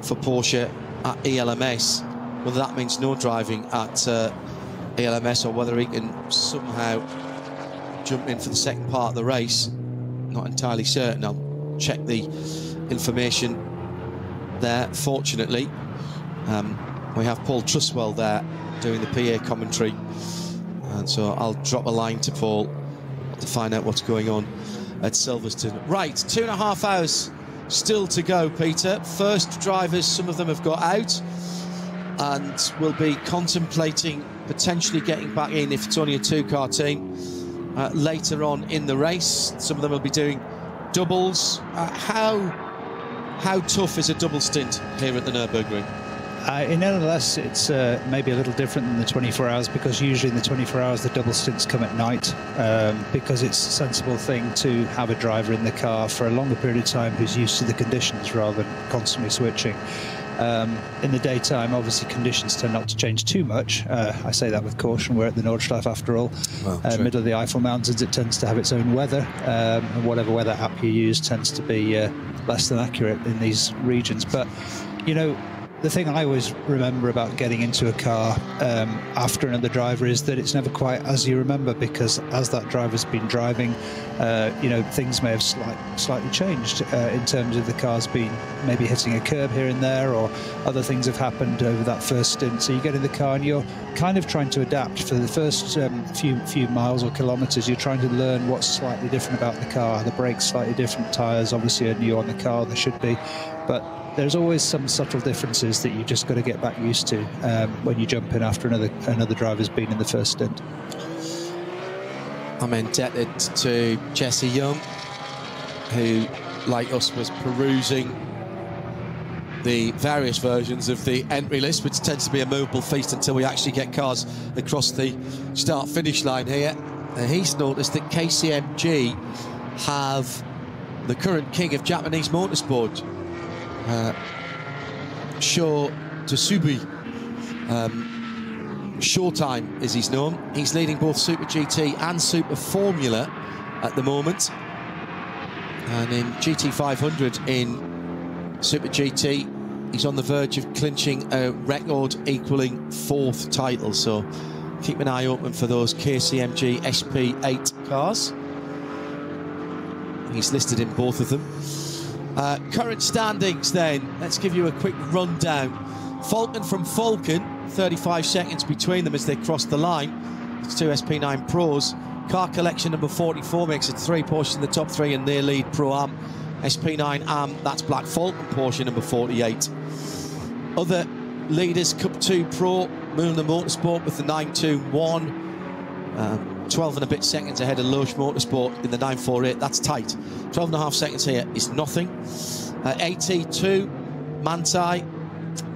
for Porsche at ELMS. Whether that means no driving at ELMS or whether he can somehow jump in for the second part of the race, not entirely certain. I'll check the information there. Fortunately, we have Paul Truswell there doing the PA commentary, and so I'll drop a line to Paul to find out what's going on at Silverstone. Right, 2.5 hours still to go, Peter. First drivers, some of them have got out and will be contemplating potentially getting back in if it's only a two-car team later on in the race. Some of them will be doing doubles. How tough is a double stint here at the Nürburgring? In NLS, it's maybe a little different than the 24 hours because usually in the 24 hours the double stints come at night because it's a sensible thing to have a driver in the car for a longer period of time who's used to the conditions rather than constantly switching. In the daytime, obviously, conditions tend not to change too much. I say that with caution. We're at the Nordschleife after all. Well, middle of the Eifel Mountains, it tends to have its own weather, and whatever weather app you use tends to be less than accurate in these regions. But, you know, the thing I always remember about getting into a car after another driver is that it's never quite as you remember, because as that driver's been driving, you know, things may have slightly changed in terms of the car's been maybe hitting a curb here and there, or other things have happened over that first stint. So you get in the car and you're kind of trying to adapt for the first few miles or kilometres. You're trying to learn what's slightly different about the car. The brakes slightly different, tyres obviously are new on the car, they should be, but there's always some subtle differences that you've just got to get back used to when you jump in after another driver's been in the first stint. I'm indebted to Jesse Young, who, like us, was perusing the various versions of the entry list, which tends to be a movable feast until we actually get cars across the start-finish line here. And he's noticed that KCMG have the current king of Japanese motorsport, Sho Tsubi. Showtime, as he's known. He's leading both Super GT and Super Formula at the moment. And in GT 500 in Super GT, he's on the verge of clinching a record equaling 4th title. So keep an eye open for those KCMG SP8 cars. He's listed in both of them. Current standings then, let's give you a quick rundown. Falken from Falken, 35 seconds between them as they cross the line. It's 2 SP9 Pros. Car collection number 44 makes it 3 Porsches in the top 3 and their lead Pro-Am. SP9 Am, that's Black Falcon Porsche number 48. Other leaders, Cup 2 Pro, Müller Motorsport with the 921. 12 and a bit seconds ahead of Loesch Motorsport in the 948. That's tight. 12 and a half seconds here is nothing. AT2 Mantai,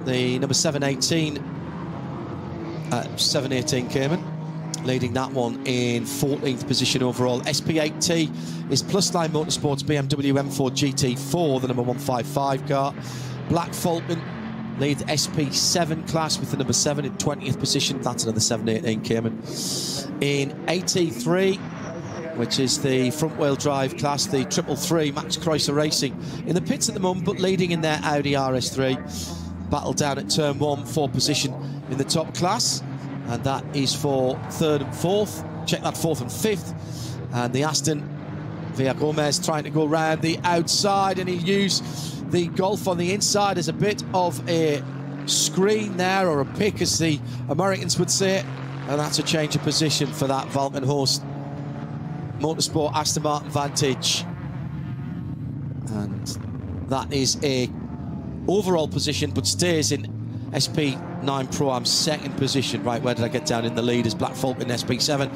the number 718 Cayman, leading that one in 14th position overall. SP8T is Plusline Motorsports BMW M4 GT4, the number 155 car. Black Falcon leads SP7 class with the number 7 in 20th position. That's another 718 Cayman. In AT3, which is the front-wheel drive class, the 333 Max Kreuzer Racing in the pits at the moment, but leading in their Audi RS3. Battle down at turn 1 for position in the top class, and that is for 3rd and 4th. Check that 4th and 5th. And the Aston Villa Gomez trying to go round the outside, and he used the Golf on the inside as a bit of a screen there, or a pick as the Americans would say, and that's a change of position for that Valkenhorst Motorsport Aston Martin Vantage. And that is a overall position, but stays in SP9 Pro-Am 2nd position. Right, where did I get down in the lead? Is Black Falcon SP7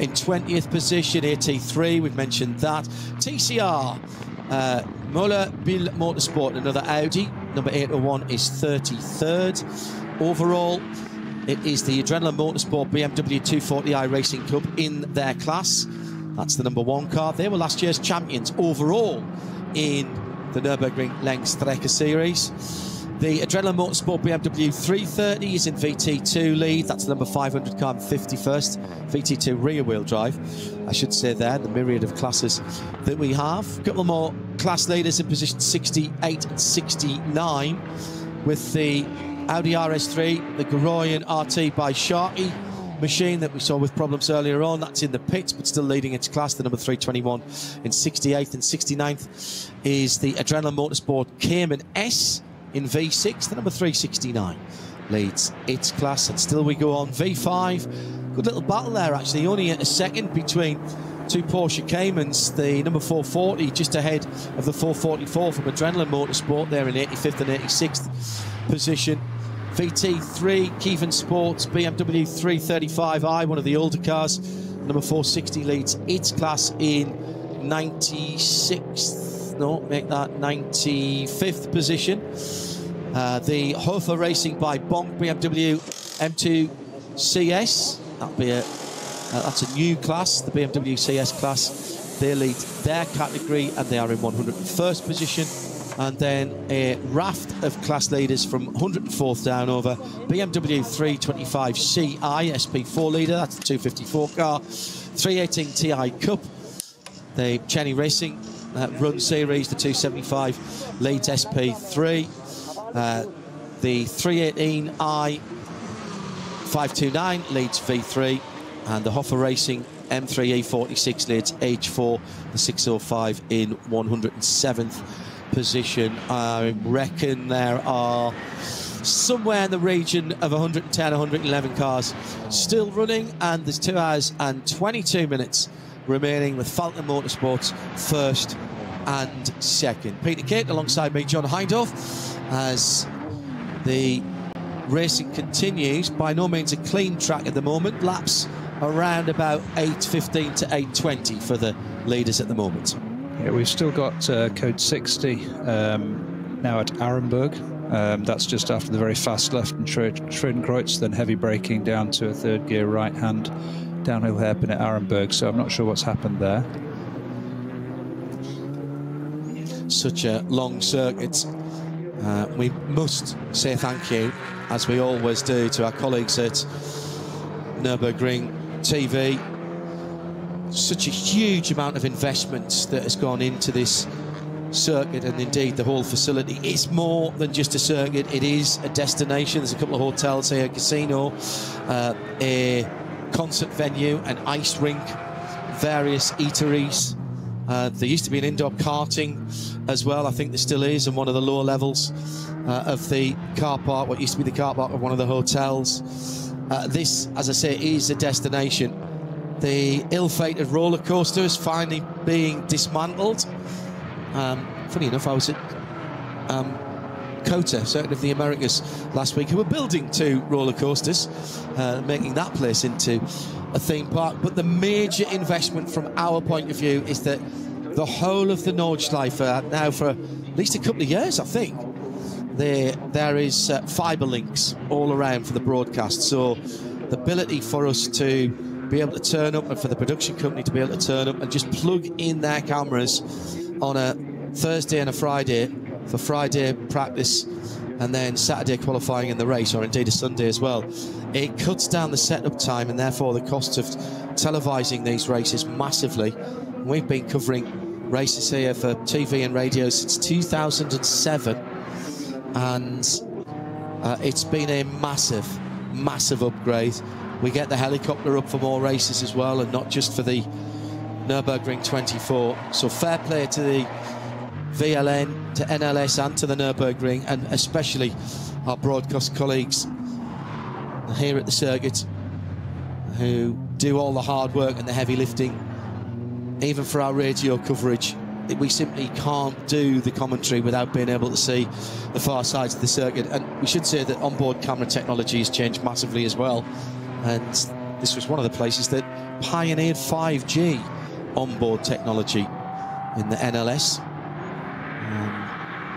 in 20th position. AT3, we've mentioned that. TCR, Müller Motorsport, another Audi, number 801 is 33rd. Overall, it is the Adrenaline Motorsport BMW 240i Racing Cup in their class. That's the number 1 car. They were last year's champions overall in the Nürburgring Langstrecken-Series. The Adrenaline Motorsport BMW 330 is in VT2 lead. That's the number 500 car in 51st. VT2 rear-wheel drive, I should say there, the myriad of classes that we have. A couple more class leaders in position 68 and 69 with the Audi RS3, the Goroyan RT by Sharkey machine that we saw with problems earlier on. That's in the pits, but still leading its class. The number 321 in 68th and 69th is the Adrenaline Motorsport Cayman S in V6. The number 369 leads its class, and still we go on. V5, good little battle there actually, only a second between 2 Porsche Caymans. The number 440 just ahead of the 444 from Adrenaline Motorsport there in 85th and 86th position. VT3 Kievan Sports BMW 335i, one of the older cars. Number 460 leads its class in 95th position. The Hofer Racing by Bonk BMW M2 CS, that'll be that's a new class, the BMW CS class. They lead their category and they are in 101st position. And then a raft of class leaders from 104th down over. BMW 325ci SP4 leader, that's the 254 car. 318 Ti Cup, the Cheney Racing Run Series, the 275 leads SP3. The 318i 529 leads V3, and the Hofer Racing M3E46 leads H4, the 605 in 107th position. I reckon there are somewhere in the region of 110, 111 cars still running, and there's 2 hours and 22 minutes remaining with Falcon Motorsports 1st and 2nd. Peter Kate alongside me, John Hindhoff, as the racing continues. By no means a clean track at the moment. Laps around about 8:15 to 8:20 for the leaders at the moment. Yeah, we've still got code 60 now at Arenberg. That's just after the very fast left and Schroedenkreuz, then heavy braking down to a 3rd gear right hand downhill hairpin at Arenberg. So I'm not sure what's happened there. Such a long circuit. We must say thank you, as we always do, to our colleagues at Nürburgring TV. Such a huge amount of investment that has gone into this circuit, and indeed the whole facility. It's more than just a circuit, it is a destination. There's a couple of hotels here, a casino, a concert venue, an ice rink, various eateries. There used to be an indoor karting as well. I think there still is on one of the lower levels of the car park, what used to be the car park of one of the hotels. This, as I say, is a destination. The ill-fated roller coaster is finally being dismantled. Funny enough, I was at COTA, Circuit of the Americas, last week, who were building 2 roller coasters, making that place into a theme park. But the major investment from our point of view is that the whole of the Nordschleife, now for at least a couple of years, I think, there is fibre links all around for the broadcast. So the ability for us to be able to turn up, and for the production company to be able to turn up and just plug in their cameras on a Thursday and a Friday for Friday practice and then Saturday qualifying in the race, or indeed a Sunday as well. It cuts down the setup time and therefore the cost of televising these races massively. We've been covering races here for TV and radio since 2007, and it's been a massive upgrade. We get the helicopter up for more races as well, and not just for the Nürburgring 24. So fair play to the VLN, to NLS and to the Nürburgring, and especially our broadcast colleagues here at the circuit who do all the hard work and the heavy lifting. Even for our radio coverage, we simply can't do the commentary without being able to see the far sides of the circuit. And we should say that onboard camera technology has changed massively as well. And this was one of the places that pioneered 5G onboard technology in the NLS,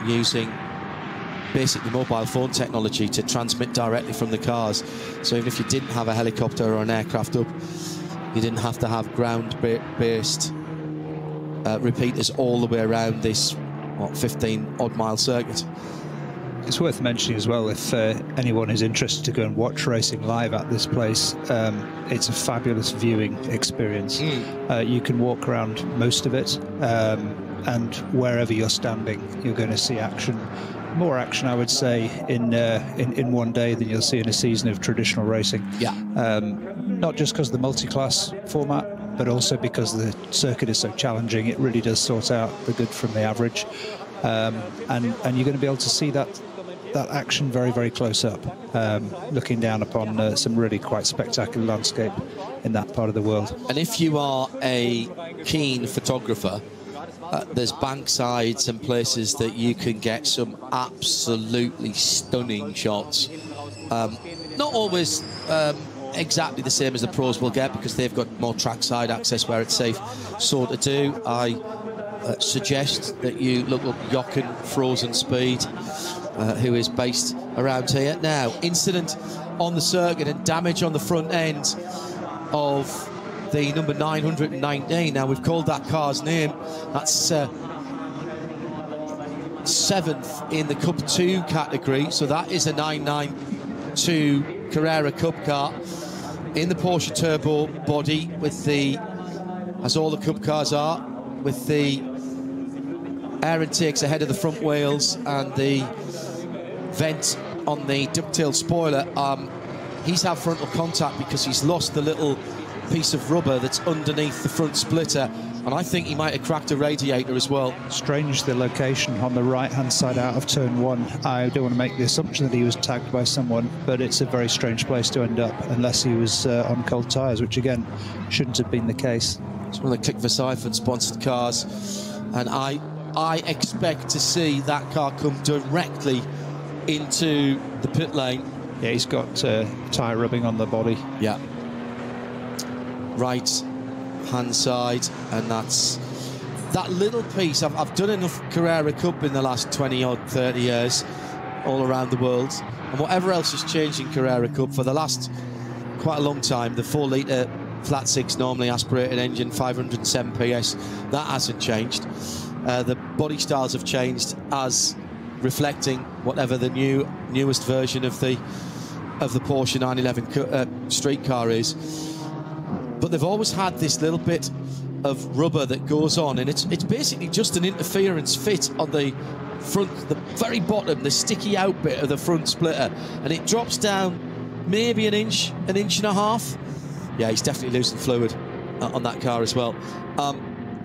using basically mobile phone technology to transmit directly from the cars. So even if you didn't have a helicopter or an aircraft up, you didn't have to have ground-based repeaters all the way around this, what, 15-odd mile circuit. It's worth mentioning as well, if anyone is interested to go and watch racing live at this place, it's a fabulous viewing experience. You can walk around most of it, and wherever you're standing, you're going to see action. More action, I would say, in one day than you'll see in a season of traditional racing. Yeah. Not just because of the multi-class format, but also because the circuit is so challenging. It really does sort out the good from the average, and you're going to be able to see that action very, very close up, looking down upon some really quite spectacular landscape in that part of the world. And if you are a keen photographer, there's banksides and places that you can get some absolutely stunning shots. Not always exactly the same as the pros will get, because they've got more trackside access where it's safe so to do. I suggest that you look up Jochen Frozen Speed, who is based around here. Now, incident on the circuit and damage on the front end of the number 919. Now, we've called that car's name. That's 7th in the Cup 2 category. So that is a 992 Carrera Cup car in the Porsche Turbo body, with the, as all the Cup cars are, with the air intakes ahead of the front wheels and the vent on the ducktail spoiler. He's had frontal contact because he's lost the little piece of rubber that's underneath the front splitter, and I think he might have cracked a radiator as well. Strange, the location on the right-hand side out of turn 1. I don't want to make the assumption that he was tagged by someone, but it's a very strange place to end up, unless he was on cold tyres, which again shouldn't have been the case. It's one of the Click for Siphon sponsored cars, and I expect to see that car come directly into the pit lane. Yeah, he's got tyre rubbing on the body. Yeah. Right hand side, and that's that little piece. I've done enough Carrera Cup in the last 20 or 30 years all around the world, and whatever else has changed in Carrera Cup for the last quite a long time, the 4-litre flat 6 normally aspirated engine, 507 PS, that hasn't changed. The body styles have changed, as reflecting whatever the newest version of the Porsche 911 street car is. But they've always had this little bit of rubber that goes on, and it's basically just an interference fit on the front, the very bottom, the sticky out bit of the front splitter, and it drops down maybe an inch and a half. Yeah, he's definitely losing fluid on that car as well.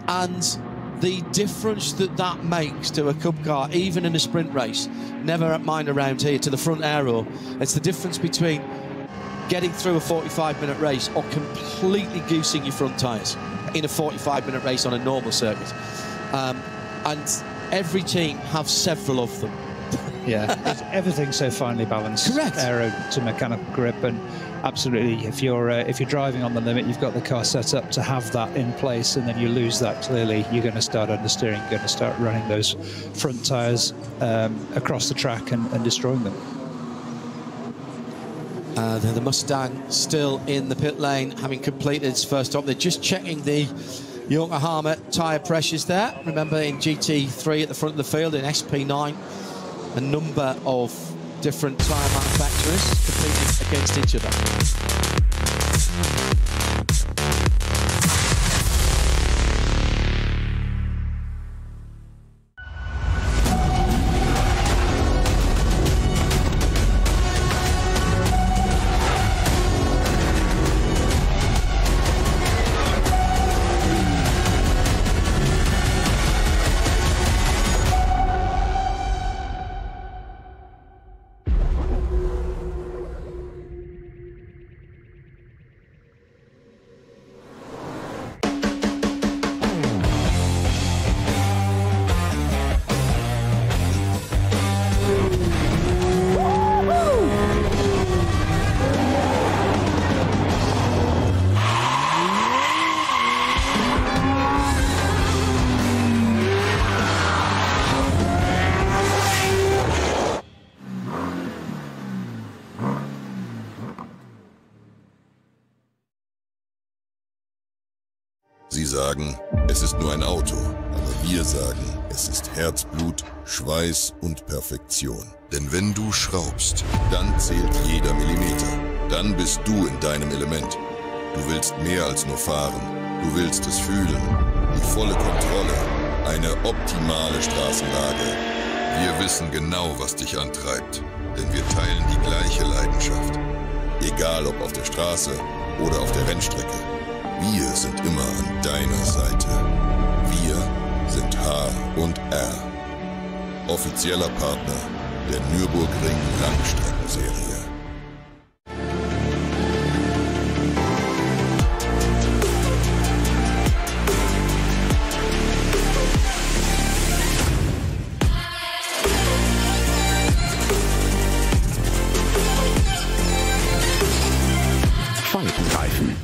And the difference that makes to a Cup car, even in a sprint race, never mind around here, to the front aero, it's the difference between getting through a 45-minute race or completely goosing your front tyres in a 45-minute race on a normal circuit. And every team have several of them. Yeah, everything's so finely balanced. Correct. Aero to mechanical grip, and absolutely, if you're driving on the limit, you've got the car set up to have that in place, and then you lose that. Clearly, you're going to start understeering, you're going to start running those front tyres across the track and destroying them. The Mustang still in the pit lane, having completed its first stop. They're just checking the Yokohama tyre pressures there. Remember, in GT3 at the front of the field, in SP9, a number of different tyre manufacturers competing against each other. Sie sagen, es ist nur ein Auto, aber wir sagen, es ist Herzblut, Schweiß und Perfektion. Denn wenn du schraubst, dann zählt jeder Millimeter. Dann bist du in deinem Element. Du willst mehr als nur fahren. Du willst es fühlen. Die volle Kontrolle. Eine optimale Straßenlage. Wir wissen genau, was dich antreibt. Denn wir teilen die gleiche Leidenschaft. Egal ob auf der Straße oder auf der Rennstrecke. Wir sind immer an deiner Seite. Wir sind H&R. Offizieller Partner der Nürburgring Langstrecken-Serie. Faltenreifen.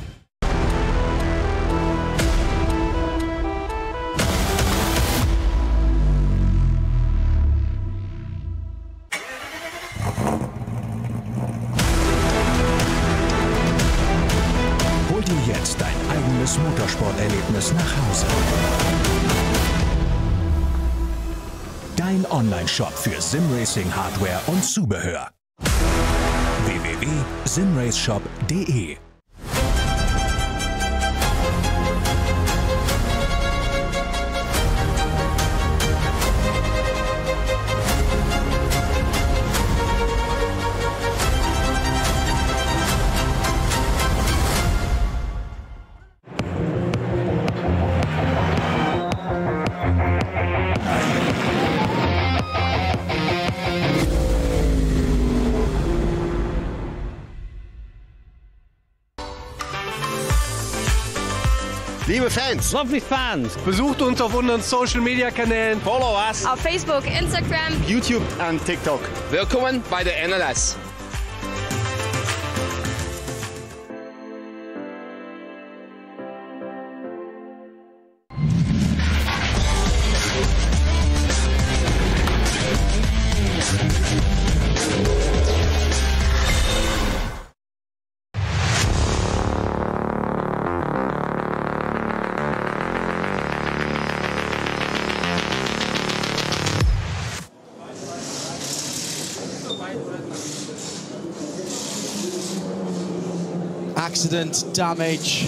Hol dir jetzt dein eigenes Motorsporterlebnis nach Hause. Dein Online-Shop für Simracing-Hardware und Zubehör. www.simraceshop.de. Liebe Fans, Lovely fans. besucht uns auf unseren Social Media Kanälen, Follow us. Auf Facebook, Instagram, YouTube und TikTok. Willkommen bei der NLS. Accident, damage,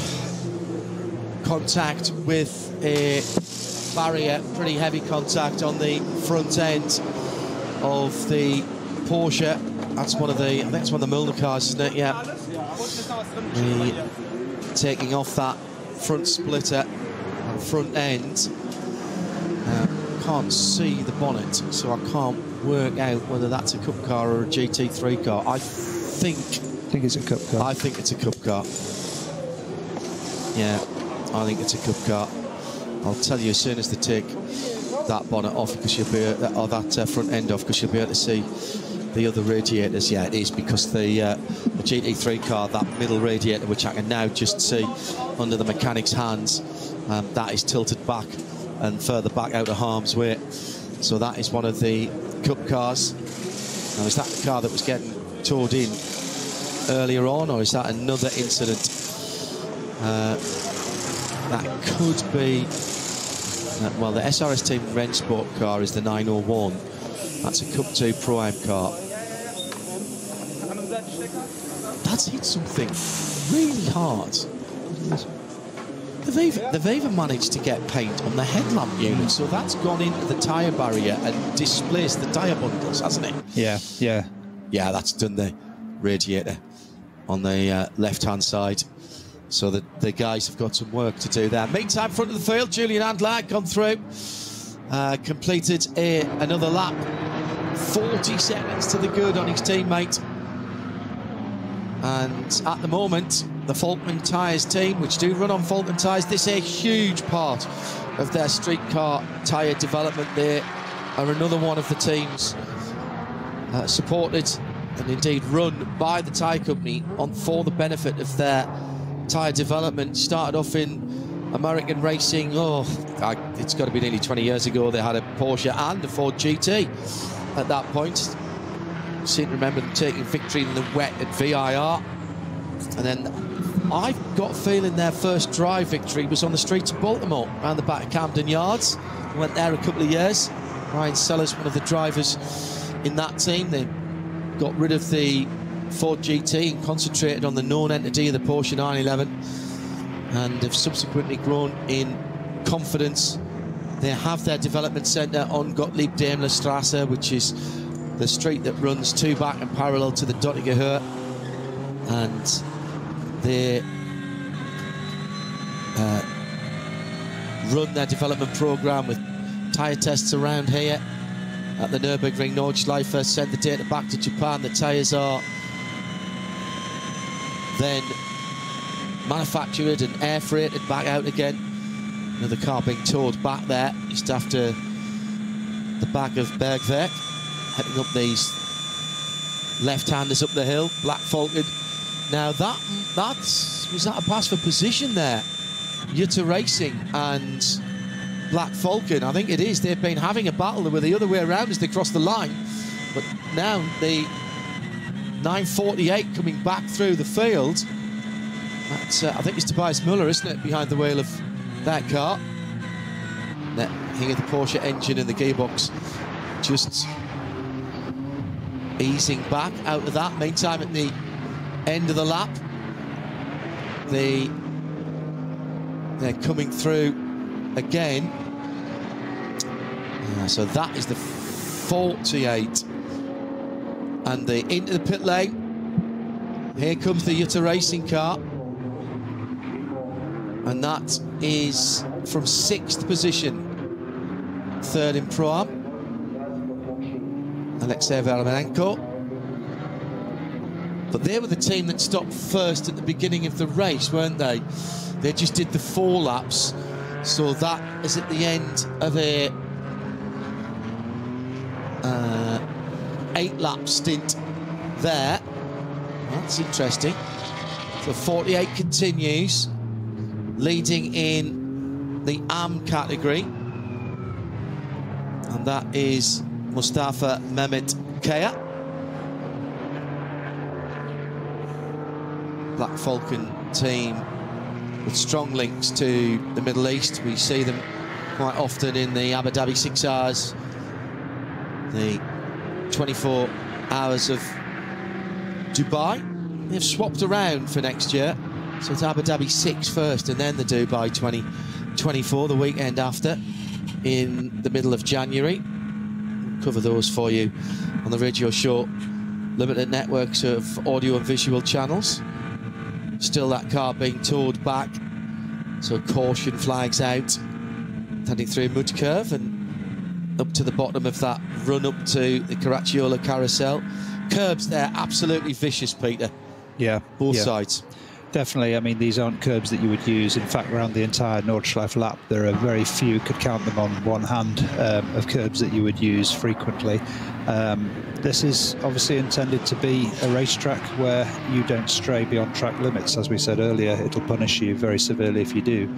contact with a barrier, pretty heavy contact on the front end of the Porsche. That's one of the, I think it's one of the Milner cars, isn't it? Yeah. Taking off that front splitter, front end. Can't see the bonnet, so I can't work out whether that's a Cup car or a GT3 car. I think think it's a cup car. I think it's a cup car. Yeah, I think it's a cup car. I'll tell you as soon as they take that bonnet off, because you'll be or that front end off, because you'll be able to see the other radiators. Yeah, it is, because the GT3 car, that middle radiator, which I can now just see under the mechanic's hands, that is tilted back and further back out of harm's way. So that is one of the cup cars. Now, is that the car that was getting towed in earlier on, or is that another incident? That could be... well, the SRS Team Rennsport car is the 901. That's a Cup 2 Pro-Am car. That's hit something really hard. They've even managed to get paint on the headlamp unit, so that's gone into the tyre barrier and displaced the tyre bundles, hasn't it? Yeah, yeah. Yeah, that's done the radiator on the left-hand side. So the guys have got some work to do there. Meantime, front of the field, Julian Andler gone through, completed another lap. 40 seconds to the good on his teammate. And at the moment, the Falkman Tyres team, which do run on Falkman Tyres, this is a huge part of their streetcar tyre development. They are another one of the teams supported and indeed run by the tyre company for the benefit of their tyre development. Started off in American racing, it's got to be nearly 20 years ago. They had a Porsche and a Ford GT at that point. I seem to remember them taking victory in the wet at VIR. And then I've got a feeling their first dry victory was on the streets of Baltimore, around the back of Camden Yards. Went there a couple of years. Ryan Sellers, one of the drivers in that team. They got rid of the Ford GT and concentrated on the known entity of the Porsche 911, and have subsequently grown in confidence. They have their development centre on Gottlieb Daimler Strasse, which is the street that runs two back and parallel to the Dottinger Höhe, and they run their development programme with tyre tests around here at the Nürburgring Nordschleife. Send the data back to Japan. The tyres are then manufactured and air freighted back out again. Another car being towed back there just after the back of Bergwerk, heading up these left-handers up the hill. Black Falcon. Now was that a pass for position there? Jutta Racing and Black Falcon. I think it is. They've been having a battle. They were the other way around as they crossed the line, but now the 948 coming back through the field. That's, I think it's Tobias Muller, isn't it, behind the wheel of that car. Here the Porsche engine and the gearbox just easing back out of that. Meantime, at the end of the lap, they're coming through again. So that is the 48. And into the pit lane. Here comes the Jutta Racing car. And that is from 6th position. 3rd in Pro-Am. Alexei Vermenenko. But they were the team that stopped first at the beginning of the race, weren't they? They just did the 4 laps. So that is at the end of a 8-lap stint there. That's interesting. So 48 continues, leading in the AM category. And that is Mustafa Mehmet Kaya. Black Falcon team with strong links to the Middle East. We see them quite often in the Abu Dhabi 6 hours, the 24 hours of Dubai. They've swapped around for next year, so it's Abu Dhabi 6 first and then the Dubai 2024 the weekend after in the middle of January. We'll cover those for you on the Radio Show limited networks of audio and visual channels. Still that car being towed back, so caution flags out, heading through mud curve and up to the bottom of that run up to the Caracciolo carousel. Curbs there absolutely vicious, Peter. Yeah. Both sides. Definitely. I mean, these aren't curbs that you would use. In fact, around the entire Nordschleife lap, there are very few, could count them on one hand, of curbs that you would use frequently. This is obviously intended to be a racetrack where you don't stray beyond track limits. As we said earlier, it'll punish you very severely if you do.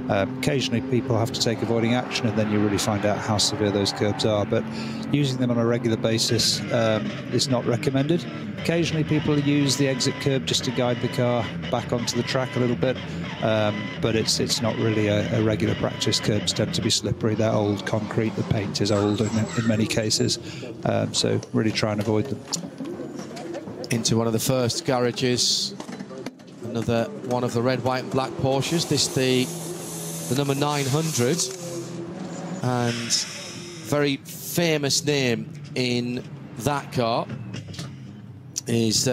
Occasionally people have to take avoiding action, and then you really find out how severe those curbs are. But using them on a regular basis is not recommended. Occasionally people use the exit curb just to guide the car back onto the track a little bit, but it's not really a regular practice. Curbs tend to be slippery, they're old concrete, the paint is old in many cases, so really try and avoid them. Into one of the first garages, another one of the red, white and black Porsches. This the number 900, and very famous name in that car is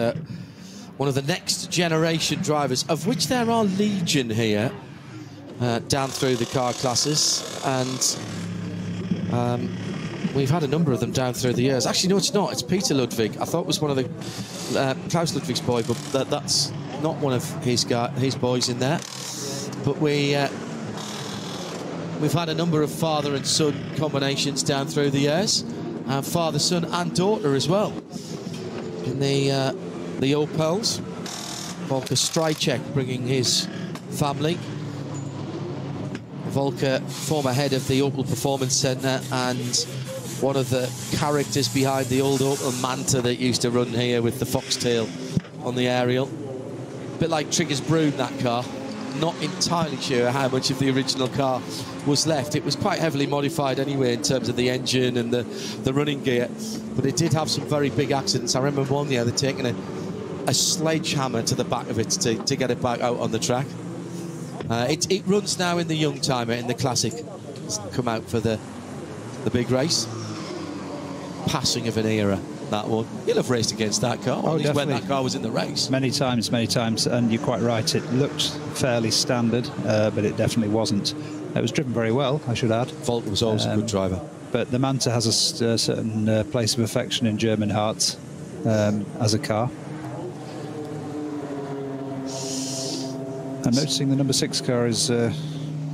one of the next generation drivers, of which there are legion here down through the car classes, and we've had a number of them down through the years. Actually, no, it's not. It's Peter Ludwig. I thought it was one of the Klaus Ludwig's boy, but that's not one of his boys in there. But we've had a number of father and son combinations down through the years, and father, son, and daughter as well. In the Opels, Volker Strycek bringing his family. Volker, former head of the Opel Performance Centre and one of the characters behind the old Opel Manta that used to run here with the foxtail on the aerial. A bit like Trigger's Broom, that car. Not entirely sure how much of the original car was left. It was quite heavily modified anyway in terms of the engine and the running gear, but it did have some very big accidents. I remember one year they'd taken a sledgehammer to the back of it to get it back out on the track. It runs now in the Youngtimer, in the Classic. It's come out for the big race. Passing of an era, that one. You'll have raced against that car, at least when that car was in the race. Many times, and you're quite right. It looked fairly standard, but it definitely wasn't. It was driven very well, I should add. Volker was always a good driver. But the Manta has a certain place of affection in German hearts as a car. I'm noticing the number 6 car is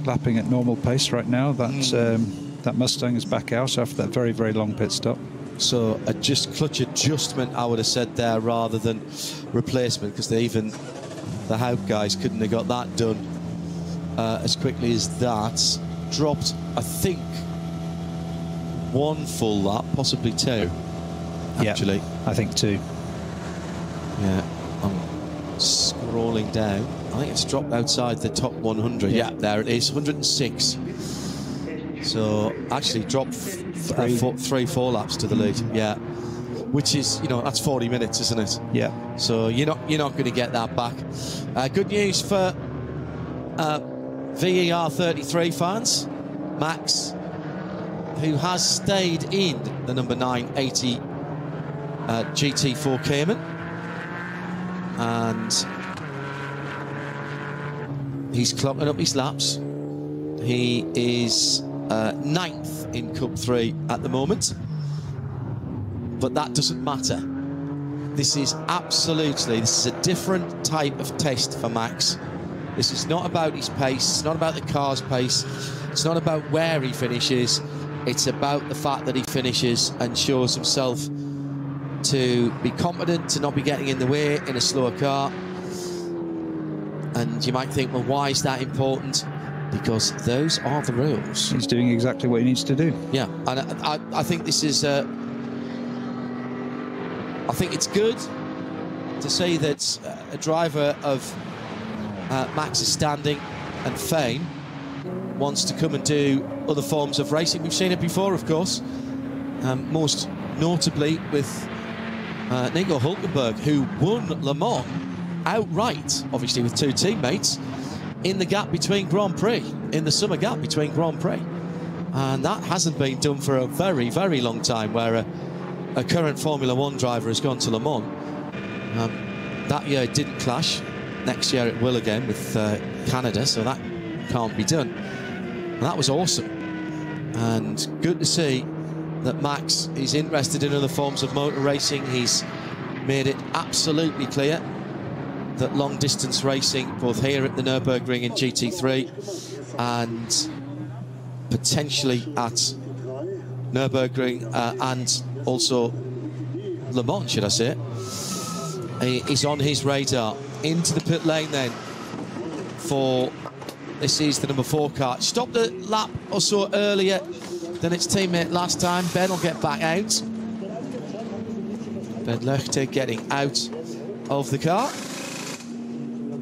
lapping at normal pace right now. That Mustang is back out after that very, very long pit stop. So a clutch adjustment, I would have said there, rather than replacement, because even the Haupt guys couldn't have got that done as quickly as that. Dropped, I think, 1 full lap, possibly 2. Actually, yeah, I think 2. Yeah, I'm scrolling down. I think it's dropped outside the top 100. Yeah, there it is, 106. So actually dropped 3-4 laps to the lead. Yeah, which is, that's 40 minutes, isn't it? Yeah. So you're not going to get that back. Good news for VER 33 fans. Max, who has stayed in the number 980 GT4 Cayman, and he's clocking up his laps. He is 9th in Cup 3 at the moment, but that doesn't matter. This is a different type of test for Max. This is not about his pace, it's not about the car's pace, it's not about where he finishes, it's about the fact that he finishes and shows himself to be competent, to not be getting in the way in a slower car. And you might think, well, why is that important? Because those are the rules. He's doing exactly what he needs to do. Yeah, and I think this is I think it's good to say that a driver of Max's standing and fame wants to come and do other forms of racing. We've seen it before, of course, most notably with Nico Hülkenberg, who won Le Mans outright, obviously with 2 teammates, in the gap between Grand Prix, in the summer gap between Grand Prix. And that hasn't been done for a very, very long time, where a current Formula 1 driver has gone to Le Mans. That year it didn't clash. Next year it will again with Canada, so that can't be done. And that was awesome. And good to see that Max is interested in other forms of motor racing. He's made it absolutely clear that long distance racing, both here at the Nürburgring in GT3 and potentially at Nürburgring and also Le Mans, should I say, is on his radar. Into the pit lane then for, this is the number 4 car. Stopped a lap or so earlier than its teammate last time. Ben will get back out. Ben Lechte getting out of the car.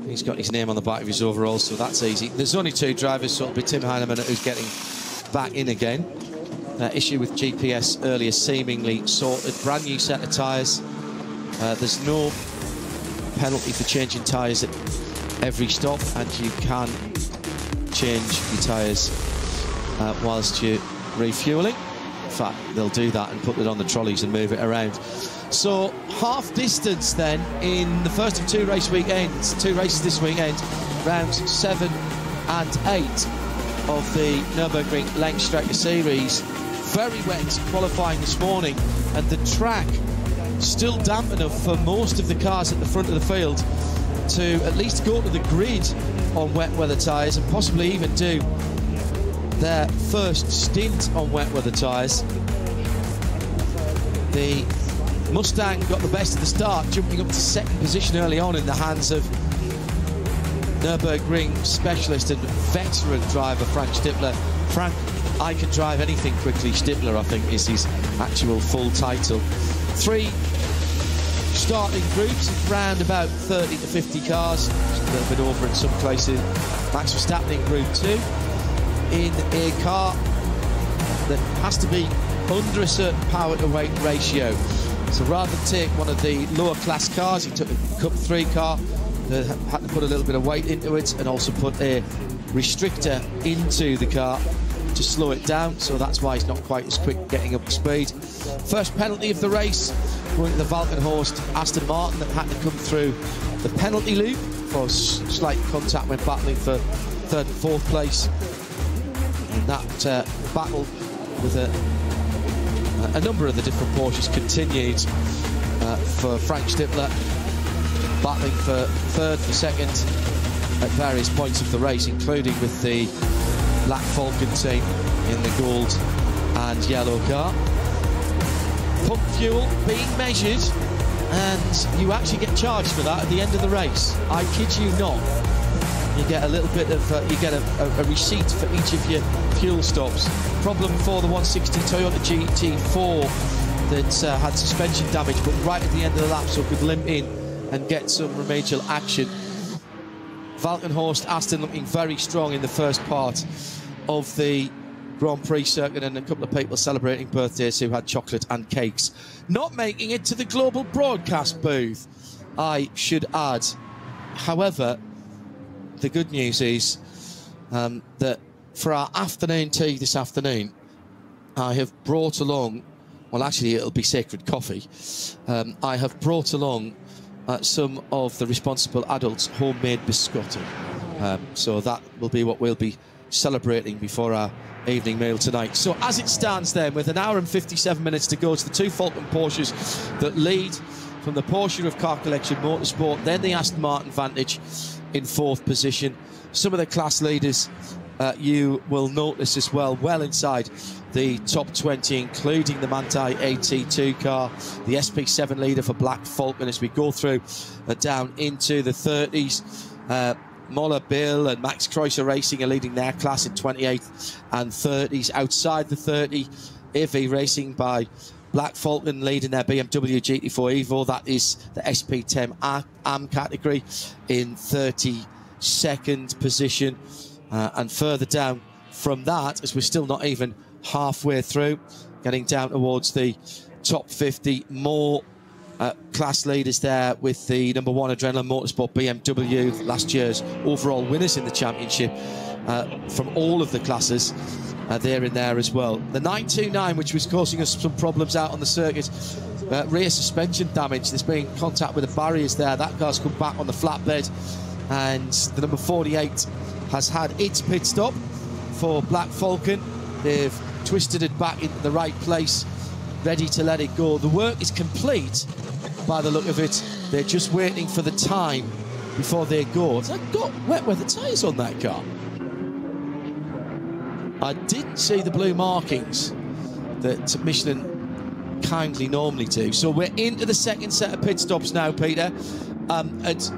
He's got his name on the back of his overalls, so that's easy. There's only 2 drivers, so it'll be Tim Heinemann who's getting back in again. Issue with GPS earlier seemingly sorted. Brand new set of tyres. There's no penalty for changing tyres at every stop, and you can change your tyres whilst you're refuelling. In fact, they'll do that and put it on the trolleys and move it around. So half distance then in the first of 2 race weekends, 2 races this weekend, rounds 7 and 8 of the Nürburgring Langstrecken-Serie. Very wet qualifying this morning, and the track still damp enough for most of the cars at the front of the field to at least go to the grid on wet weather tyres and possibly even do their first stint on wet weather tyres. The Mustang got the best of the start, jumping up to 2nd position early on in the hands of Nürburgring specialist and veteran driver Frank Stippler. Frank, I can drive anything quickly. Stippler, I think, is his actual full title. 3 starting groups, around about 30 to 50 cars, a little bit over in some places. Max Verstappen in Group 2, in a car that has to be under a certain power to weight ratio. So rather than take one of the lower class cars, he took a Cup 3 car that had to put a little bit of weight into it and also put a restrictor into the car to slow it down, so that's why he's not quite as quick getting up to speed. First penalty of the race going to the Valkenhorst Aston Martin that had to come through the penalty loop for slight contact when battling for 3rd and 4th place. And that battle with a number of the different Porsches continued for Frank Stippler, battling for 3rd, for 2nd at various points of the race, including with the Black Falcon team in the gold and yellow car. Pump fuel being measured, and you actually get charged for that at the end of the race. I kid you not. You get a little bit of, you get a receipt for each of your fuel stops. Problem for the 160 Toyota GT4 that had suspension damage, but right at the end of the lap, so could limp in and get some remedial action. Valkenhorst Aston looking very strong in the first part of the Grand Prix circuit, and a couple of people celebrating birthdays who had chocolate and cakes. Not making it to the global broadcast booth, I should add. However, the good news is that for our afternoon tea this afternoon, I have brought along, well actually it'll be Sacred Coffee, I have brought along some of the responsible adults' homemade biscotti. So that will be what we'll be celebrating before our evening meal tonight. So as it stands then, with 1 hour and 57 minutes to go, to the 2 Falcon Porsches that lead from the Porsche of Car Collection Motorsport, then the Aston Martin Vantage in 4th position. Some of the class leaders you will notice as well, well inside the top 20, including the Manthey AT2 car, the SP7 leader for Black Falcon, as we go through down into the 30s. Moller, Bill and Max Kreuzer Racing are leading their class in 28th and 30s. Outside the 30, AV Racing by Black Falcon leading their BMW GT4 Evo. That is the SP10 AM category in 32nd position. And further down from that, as we're still not even halfway through, getting down towards the top 50, more class leaders there with the number 1 Adrenaline Motorsport BMW, last year's overall winners in the championship from all of the classes. They're in there as well. The 929, which was causing us some problems out on the circuit, rear suspension damage. There's been contact with the barriers there. That car's come back on the flatbed, and the number 48 has had its pit stop for Black Falcon. They've twisted it back into the right place, ready to let it go. The work is complete by the look of it. They're just waiting for the time before they go. I've got wet weather tyres on that car. I didn't see the blue markings that Michelin kindly normally do. So we're into the second set of pit stops now, Peter, at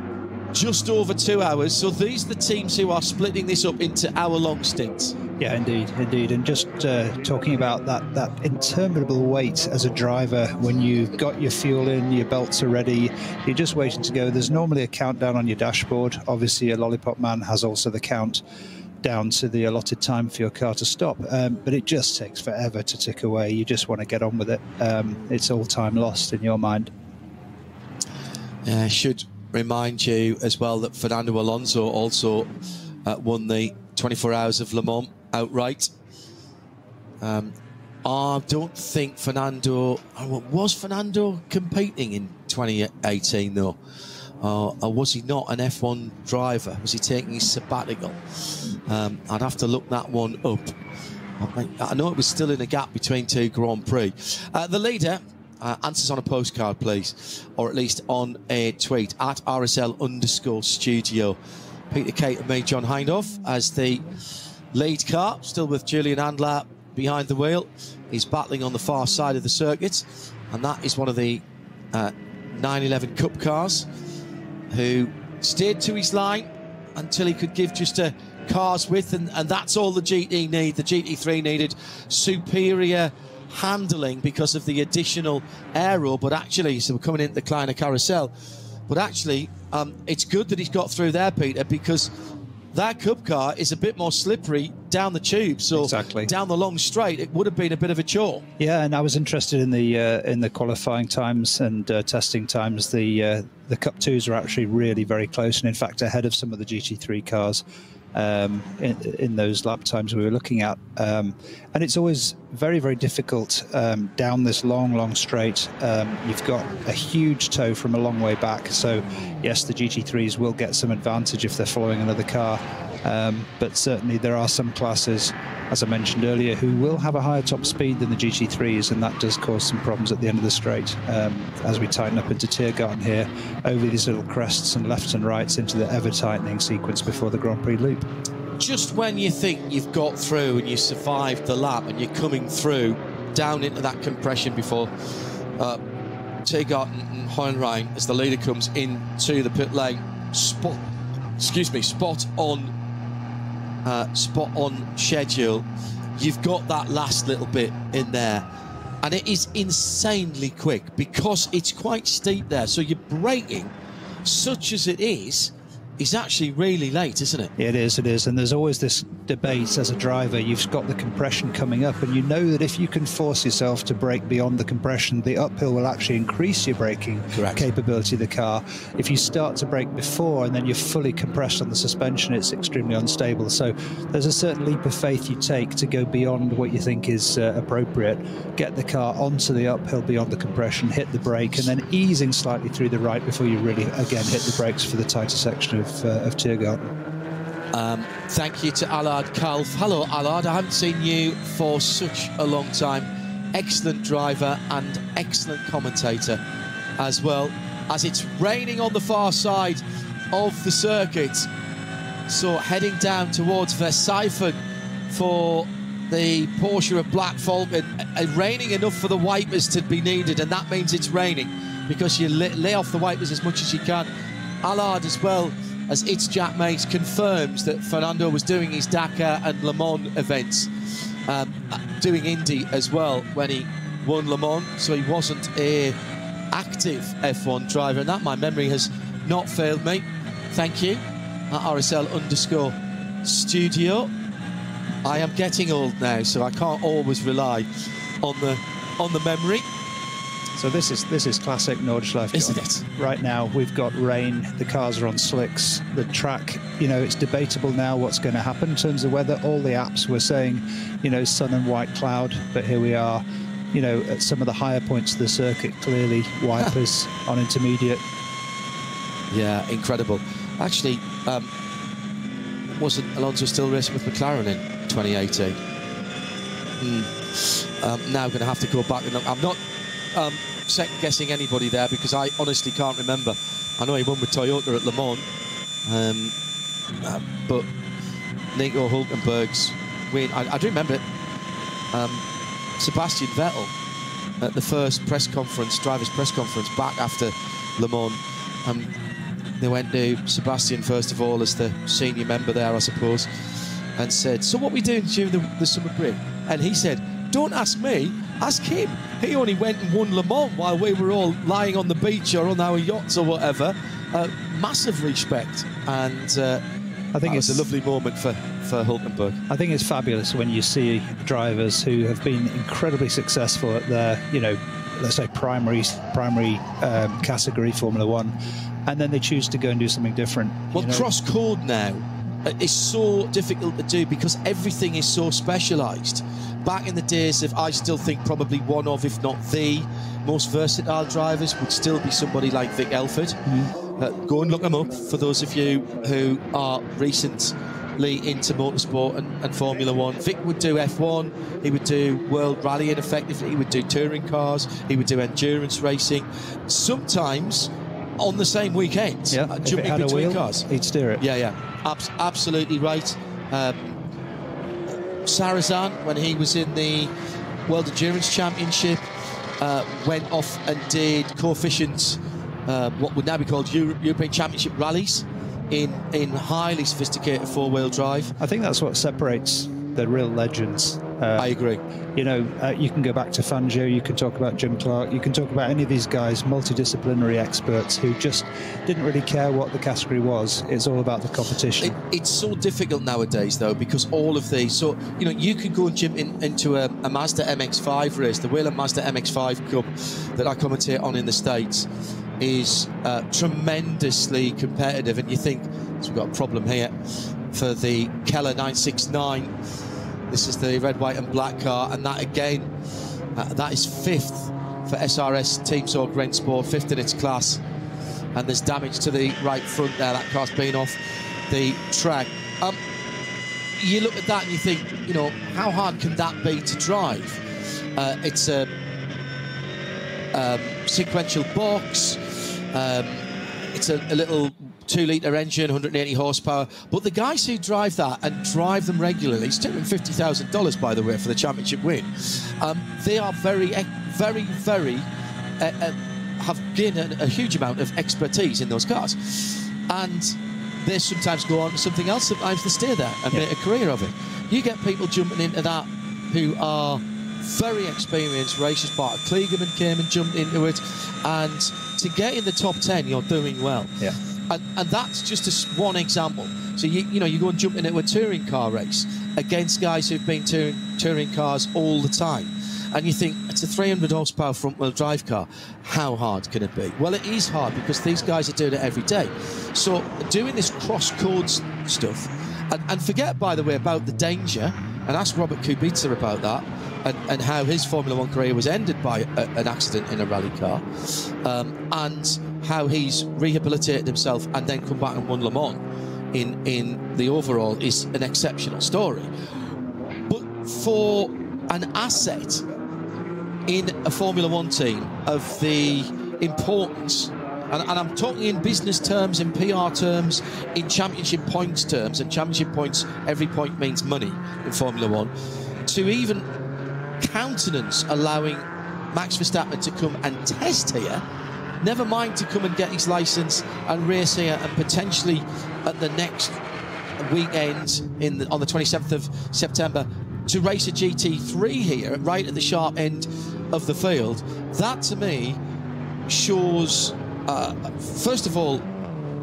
just over 2 hours. So these are the teams who are splitting this up into hour-long stints. Yeah, indeed. And just talking about that interminable wait as a driver, when you've got your fuel in, your belts are ready, you're just waiting to go. There's normally a countdown on your dashboard. Obviously, a Lollipop Man has also the count down to the allotted time for your car to stop, but it just takes forever to tick away. You just want to get on with it. It's all time lost in your mind. Should remind you as well that Fernando Alonso also won the 24 Hours of Le Mans outright. I don't think Fernando... Was Fernando competing in 2018 though? Or was he not an F1 driver? Was he taking his sabbatical? I'd have to look that one up. I know it was still in a gap between two Grand Prix. The leader, answers on a postcard, please, or at least on a tweet, at RSL_studio. Peter Kate and me, John Hindhoff, as the lead car, still with Julian Andler behind the wheel. He's battling on the far side of the circuit, and that is one of the 911 Cup cars, who steered to his line until he could give just a car's width, and that's all the GT need. The GT3 needed superior handling because of the additional aero, but actually, so we're coming into the Kleiner Carousel, but actually, it's good that he's got through there, Peter, because that Cup car is a bit more slippery down the tube, so exactly. Down the long straight, it would have been a bit of a chore. Yeah, and I was interested in the qualifying times and testing times. The Cup 2s are actually really very close, and in fact ahead of some of the GT3 cars in those lap times we were looking at. And it's always very, very difficult down this long straight. You've got a huge tow from a long way back, so yes, the GT3s will get some advantage if they're following another car, but certainly there are some classes, as I mentioned earlier, who will have a higher top speed than the GT3s, and that does cause some problems at the end of the straight as we tighten up into Tiergarten here, over these little crests and lefts and rights into the ever-tightening sequence before the Grand Prix loop. Just when you think you've got through and you survived the lap and you're coming through down into that compression before Tiergarten and Hohenrhein, as the leader comes into the pit lane, spot on schedule, you've got that last little bit in there, and it is insanely quick because it's quite steep there, so your braking, such as it is actually really late, isn't it? It is, and there's always this debate as a driver. You've got the compression coming up, and you know that if you can force yourself to brake beyond the compression, the uphill will actually increase your braking capability of the car. If you start to brake before and then you're fully compressed on the suspension, it's extremely unstable. So there's a certain leap of faith you take to go beyond what you think is appropriate, get the car onto the uphill beyond the compression, hit the brake, and then easing slightly through the right before you really again hit the brakes for the tighter section of Tiergarten. Thank you to Allard Kalf. Hello, Allard. I haven't seen you for such a long time. Excellent driver and excellent commentator as well, as it's raining on the far side of the circuit. So heading down towards Versailles for the Porsche of Black Falcon, raining enough for the wipers to be needed, and that means it's raining because you lay off the wipers as much as you can. Allard, as well as its Jack Mates, confirms that Fernando was doing his Dakar and Le Mans events, doing Indy as well when he won Le Mans, so he wasn't a active F1 driver, and that, my memory has not failed me. Thank you at RSL_studio. I am getting old now, so I can't always rely on the memory. So this is classic Nordschleife, isn't it? Right now we've got rain, the cars are on slicks, the track, you know, it's debatable now what's going to happen in terms of weather. All the apps were saying, you know, sun and white cloud, but here we are, you know, at some of the higher points of the circuit, clearly wipers on intermediate. Yeah, incredible. Actually, wasn't Alonso still racing with McLaren in 2018? Now going to have to go back and look. I'm not second guessing anybody there because I honestly can't remember. I know he won with Toyota at Le Mans, But Nico Hülkenberg's win, I do remember it. Sebastian Vettel at the first press conference, drivers' press conference back after Le Mans. They went to Sebastian first of all as the senior member there, I suppose, and said, "So what are we doing during the summer break?" And he said, "Don't ask me, ask him. He only went and won Le Mans while we were all lying on the beach or on our yachts or whatever." Massive respect, and I think it's a lovely moment for Hülkenberg. I think it's fabulous when you see drivers who have been incredibly successful at their, you know, let's say primary category Formula One, and then they choose to go and do something different. Well, cross-code now is so difficult to do because everything is so specialised. Back in the days of, I still think probably one of, if not the most versatile drivers would still be somebody like Vic Elford. Go and look him up for those of you who are recently into motorsport and Formula One. Vic would do F1, he would do World Rallying effectively, he would do touring cars, he would do endurance racing, sometimes on the same weekend, jumping between cars. He'd steer it. Yeah, absolutely right. Sarrazin, when he was in the World Endurance Championship, went off and did coefficient, what would now be called European Championship rallies in highly sophisticated four-wheel drive. I think that's what separates the real legends. I agree. You know, you can go back to Fangio, you can talk about Jim Clark, you can talk about any of these guys, multidisciplinary experts who just didn't really care what the category was. It's all about the competition. It's so difficult nowadays, though, because all of these, so, you know, you could go and jump into a Mazda MX-5 race. The Whelen Mazda MX-5 Cup that I commentate on in the States is tremendously competitive, and you think, so we've got a problem here for the Keller 969. This is the red, white and black car, and that again, that is 5th for SRS Team Sorg Rennsport, 5th in its class, and there's damage to the right front there. That car's been off the track. You look at that and you think, you know, how hard can that be to drive? It's a sequential box. It's a little 2-litre engine, 180 horsepower. But the guys who drive that and drive them regularly, it's $250,000, by the way, for the championship win. They are very, very, have gained a huge amount of expertise in those cars. And they sometimes go on to something else, sometimes they stay there and make a career of it. You get people jumping into that who are very experienced racers. Bart Kligerman came and jumped into it, and to get in the top 10, you're doing well. Yeah. And that's just one example. So you know, you go and jump into a touring car race against guys who've been touring cars all the time, and you think, it's a 300 horsepower front-wheel drive car. How hard can it be? Well, it is hard because these guys are doing it every day. So doing this cross-codes stuff, and forget, by the way, about the danger, and ask Robert Kubica about that, and how his Formula One career was ended by an accident in a rally car, and how he's rehabilitated himself and then come back and won Le Mans in the overall is an exceptional story. But for an asset in a Formula One team of the importance, and I'm talking in business terms, in PR terms, in championship points terms, and championship points, every point means money in Formula One, to even countenance allowing Max Verstappen to come and test here, never mind to come and get his licence and race here, and potentially at the next weekend on the 27th of September to race a GT3 here, right at the sharp end of the field. That to me shows, first of all,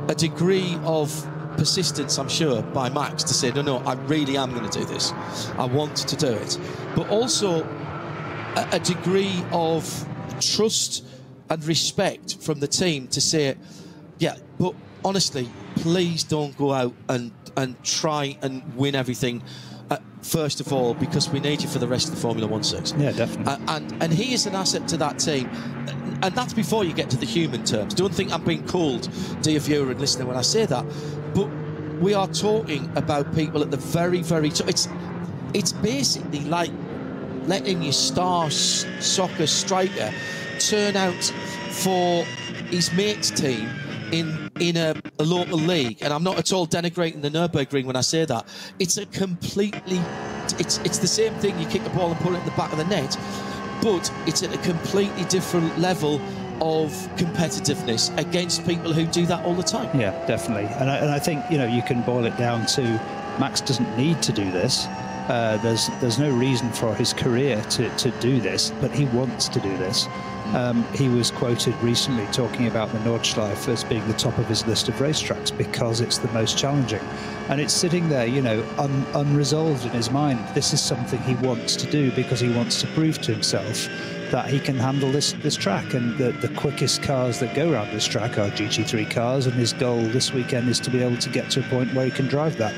a degree of persistence, I'm sure, by Max to say, no, I really am going to do this. I want to do it. But also a degree of trust and respect from the team to say, yeah, but honestly, please don't go out and try and win everything, first of all, because we need you for the rest of the Formula One season. Yeah, definitely. And he is an asset to that team. And that's before you get to the human terms. Don't think I'm being cold, dear viewer and listener, when I say that. But we are talking about people at the very, very top. It's basically like letting your star soccer striker turn out for his mate's team in a local league, and I'm not at all denigrating the Nürburgring when I say that. It's a completely, it's the same thing. You kick the ball and put it in the back of the net, but it's at a completely different level of competitiveness against people who do that all the time. Yeah, definitely. And I think, you know, you can boil it down to Max doesn't need to do this. There's no reason for his career to do this, but he wants to do this. He was quoted recently talking about the Nordschleife as being the top of his list of racetracks because it's the most challenging. And it's sitting there, you know, unresolved in his mind. This is something he wants to do because he wants to prove to himself that he can handle this track. And the quickest cars that go around this track are GT3 cars, and his goal this weekend is to be able to get to a point where he can drive that.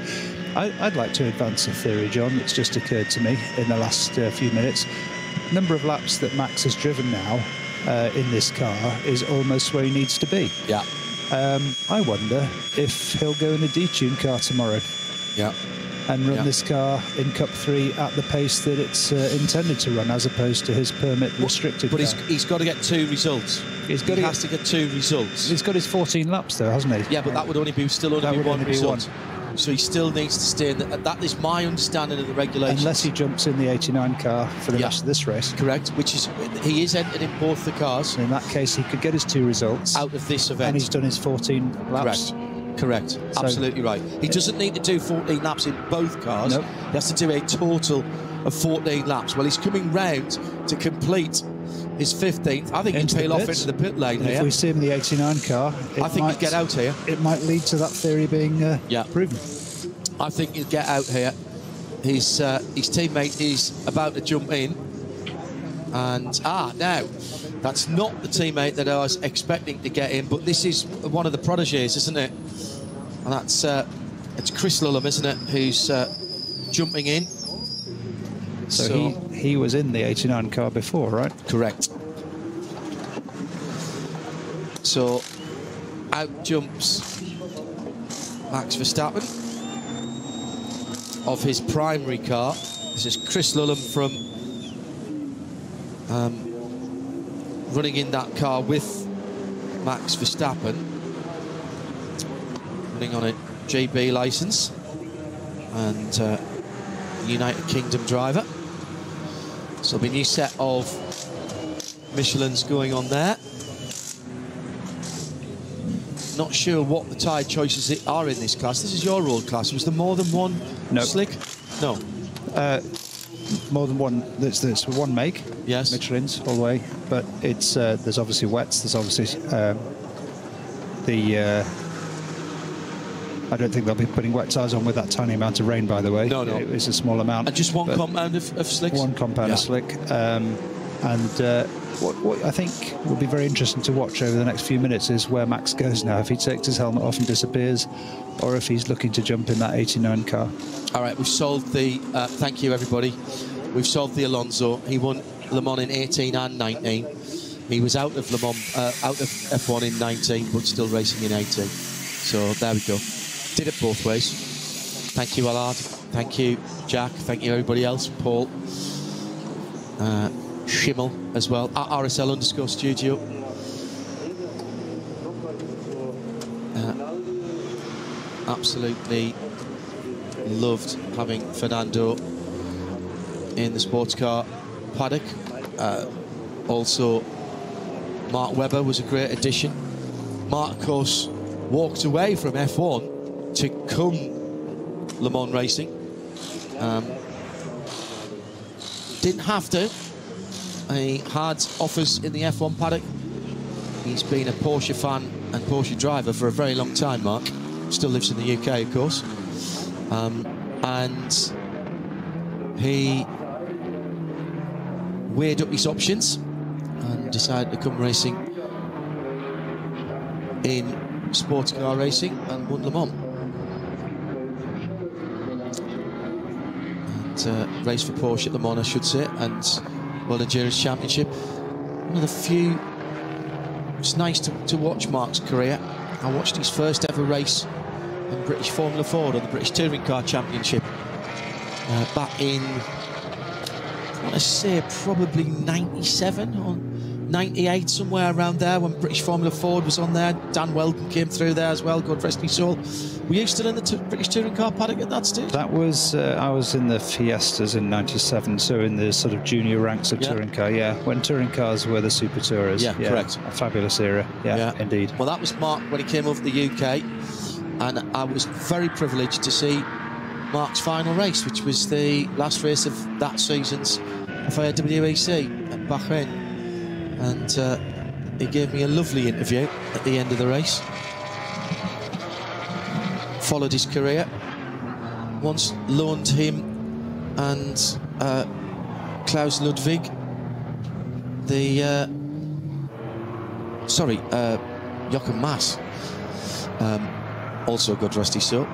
I'd like to advance a theory, John, that's just occurred to me in the last few minutes. Number of laps that Max has driven now in this car is almost where he needs to be. Yeah. I wonder if he'll go in a detuned car tomorrow. Yeah. And run this car in Cup 3 at the pace that it's intended to run, as opposed to his permit restricted. But he's got to get 2 results. He has to get 2 results. He's got his 14 laps though, hasn't he? Yeah, but that would only be one result. So he still needs to stay in that is my understanding of the regulations. Unless he jumps in the 89 car for the rest of this race. Correct, which is, he is entered in both the cars. In that case, he could get his 2 results. Out of this event. And he's done his 14 laps. Correct. Absolutely right. He doesn't need to do 14 laps in both cars. Nope. He has to do a total of 14 laps. Well, he's coming round to complete his 15th. I think he'd peel off into the pit lane here. If we see him in the 89 car, I think he'd get out here. It might lead to that theory being proven. I think he'll get out here. His teammate is about to jump in. And, now, that's not the teammate that I was expecting to get in, but this is one of the protégés, isn't it? And that's it's Chris Lullum, isn't it, who's jumping in. So he was in the 89 car before, right? Correct. So out jumps Max Verstappen of his primary car. This is Chris Lullum from running in that car with Max Verstappen, running on a GB licence and United Kingdom driver. So there'll be a new set of Michelins going on there. Not sure what the tyre choices are in this class. This is your road class. Was there more than one slick? No. More than one. There's one make. Yes. Michelin's all the way, but it's there's obviously wets. There's obviously I don't think they'll be putting wet tyres on with that tiny amount of rain, by the way. No, no. It's a small amount. And just one compound of slicks? One compound of slick. What I think will be very interesting to watch over the next few minutes is where Max goes now, if he takes his helmet off and disappears, or if he's looking to jump in that 89 car. All right, we've solved the... thank you, everybody. We've solved the Alonso. He won Le Mans in 18 and 19. He was out of Le Mans, out of F1 in 19, but still racing in 18. So there we go. Did it both ways. Thank you, Allard. Thank you, Jack. Thank you, everybody else. Paul. Schimmel as well. At RSL_studio. Absolutely loved having Fernando in the sports car paddock. Also, Mark Webber was a great addition. Mark, of course, walked away from F1 to come Le Mans racing. Didn't have to. He had offers in the F1 paddock. He's been a Porsche fan and Porsche driver for a very long time, Mark. Still lives in the UK, of course. And he weighed up his options and decided to come racing in sports car racing and won Le Mans. And raced for Porsche at Le Mans, I should say, and World Endurance Championship. One of the few... It's nice to watch Mark's career. I watched his first ever race in British Formula Ford on the British Touring Car Championship back in, I want to say, probably 97 or 98, somewhere around there, when British Formula Ford was on there. Dan Weldon came through there as well, God rest his soul. Were you still in the British Touring Car paddock at that stage? That was, I was in the Fiestas in 97, so in the sort of junior ranks of touring car, when touring cars were the Super Tourers. Yeah, correct. A fabulous era, indeed. Well, that was Mark when he came over to the UK, and I was very privileged to see Mark's final race, which was the last race of that season's FIA WEC at Bahrain. And he gave me a lovely interview at the end of the race. Followed his career. Once loaned him and Klaus Ludwig the Jochen Mass, also God rest his soul,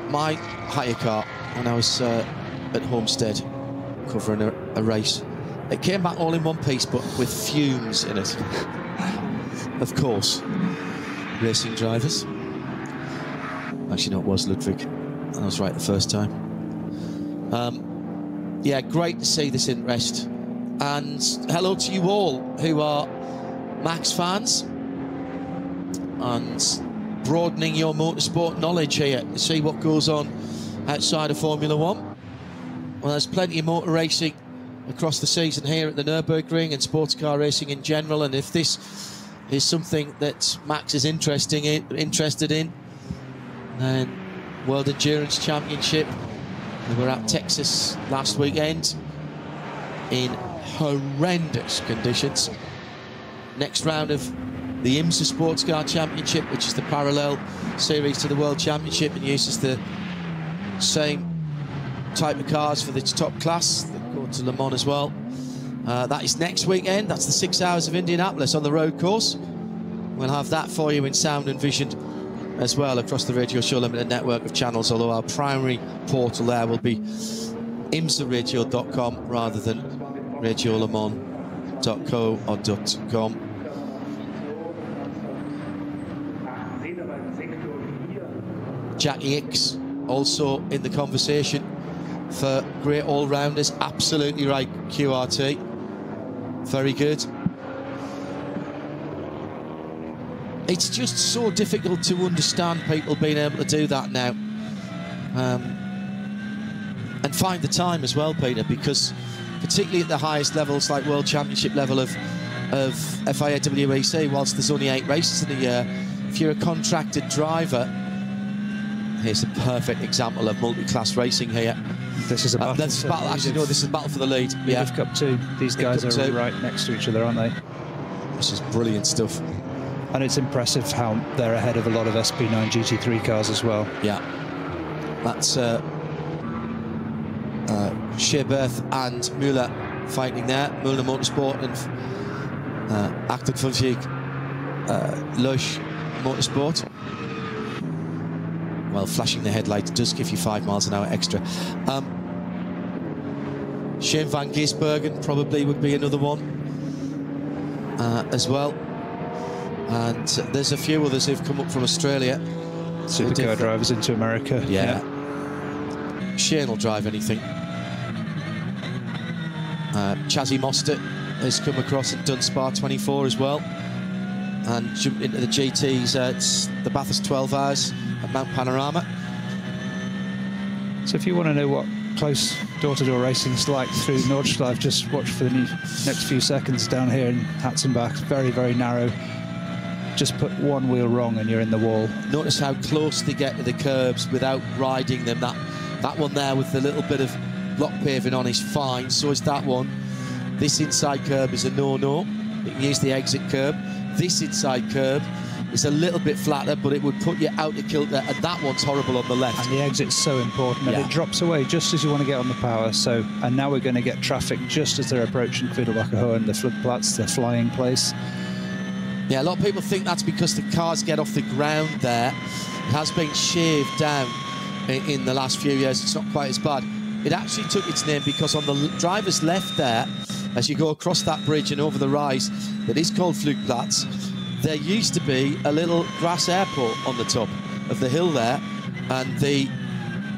my hire car when I was at Homestead covering a race. It came back all in one piece, but with fumes in it. Of course, racing drivers. Actually, no, it was Ludwig. I was right the first time. Yeah, great to see this interest. And hello to you all who are Max fans and broadening your motorsport knowledge here to see what goes on outside of Formula One. Well, there's plenty of motor racing across the season here at the Nürburgring and sports car racing in general, and if this is something that Max is interested in, then World Endurance Championship. We were at Texas last weekend in horrendous conditions. Next round of the IMSA Sports Car Championship, which is the parallel series to the World Championship and uses the same type of cars for the top class that go to Le Mans as well. That is next weekend. That's the 6 hours of Indianapolis on the road course. We'll have that for you in sound and vision as well across the Radio Show Limited network of channels, although our primary portal there will be imsaradio.com rather than radiolemans.co or .com. Jackie Hicks also in the conversation for great all-rounders. Absolutely right, QRT. Very good. It's just so difficult to understand people being able to do that now. And find the time as well, Peter, because particularly at the highest levels, like World Championship level of FIA WEC, whilst there's only 8 races in a year, if you're a contracted driver, here's a perfect example of multi-class racing here. This is a battle. Actually, no, this is a battle for the lead. Yeah, Cup 2. These guys are right next to each other, aren't they? This is brilliant stuff. And it's impressive how they're ahead of a lot of SP9 GT3 cars as well. Yeah. That's Scherberth and Müller fighting there. Müller Motorsport and 58 Loesch Motorsport. Well, flashing the headlights does give you 5 miles an hour extra. Shane van Gisbergen probably would be another one as well. And there's a few others who've come up from Australia. Supercar drivers into America. Yeah. Shane will drive anything. Chazzy Mostert has come across and done Spa 24 as well. And jumped into the GTs. It's the Bathurst 12 hours at Mount Panorama. So if you want to know what close door-to-door racing is like through Nordschleife, just watch for the next few seconds down here in Hatzenbach. Very, very narrow. Just put one wheel wrong and you're in the wall. Notice how close they get to the curbs without riding them. That one there with the little bit of block paving on is fine. So is that one. This inside curb is a no-no. You can use the exit curb. This inside curb is a little bit flatter, but it would put you out of kilter, and that one's horrible on the left. And the exit's so important, and it drops away just as you want to get on the power. So, and now we're going to get traffic just as they're approaching Fidelbacher Hohen, the floodplatz, the flying place. Yeah, a lot of people think that's because the cars get off the ground there. It has been shaved down in the last few years. It's not quite as bad. It actually took its name because on the driver's left there, as you go across that bridge and over the rise, that is called Flugplatz, there used to be a little grass airport on the top of the hill there, and the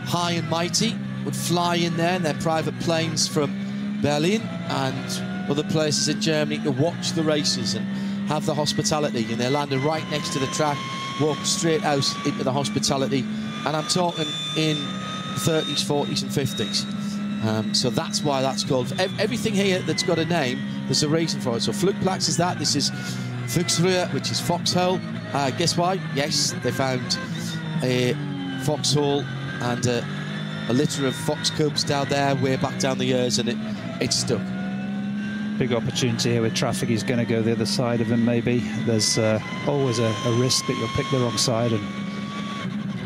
High and Mighty would fly in there in their private planes from Berlin and other places in Germany to watch the races and have the hospitality, and they're landing right next to the track, walk straight out into the hospitality, and I'm talking in 30s, 40s and 50s. So that's why that's called. Everything here that's got a name, there's a reason for it. So Flugplatz is that. This is Fuchsröhre, which is foxhole. Guess why? Yes, they found a foxhole and a litter of fox cubs down there way back down the years, and it stuck. Big opportunity here with traffic. He's going to go the other side of him, maybe. There's always a risk that you'll pick the wrong side and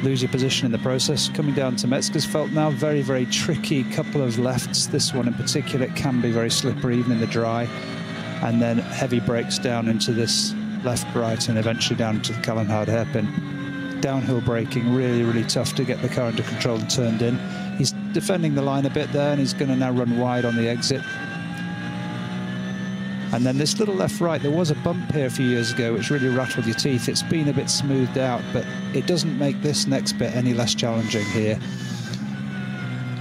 lose your position in the process. Coming down to Metzgersfeld now, very, very tricky couple of lefts. This one in particular can be very slippery, even in the dry. And then heavy brakes down into this left-right and eventually down to the Kallenhard hairpin. Downhill braking, really, really tough to get the car under control and turned in. He's defending the line a bit there, and he's going to now run wide on the exit. And then this little left-right, there was a bump here a few years ago which really rattled your teeth. It's been a bit smoothed out, but it doesn't make this next bit any less challenging here.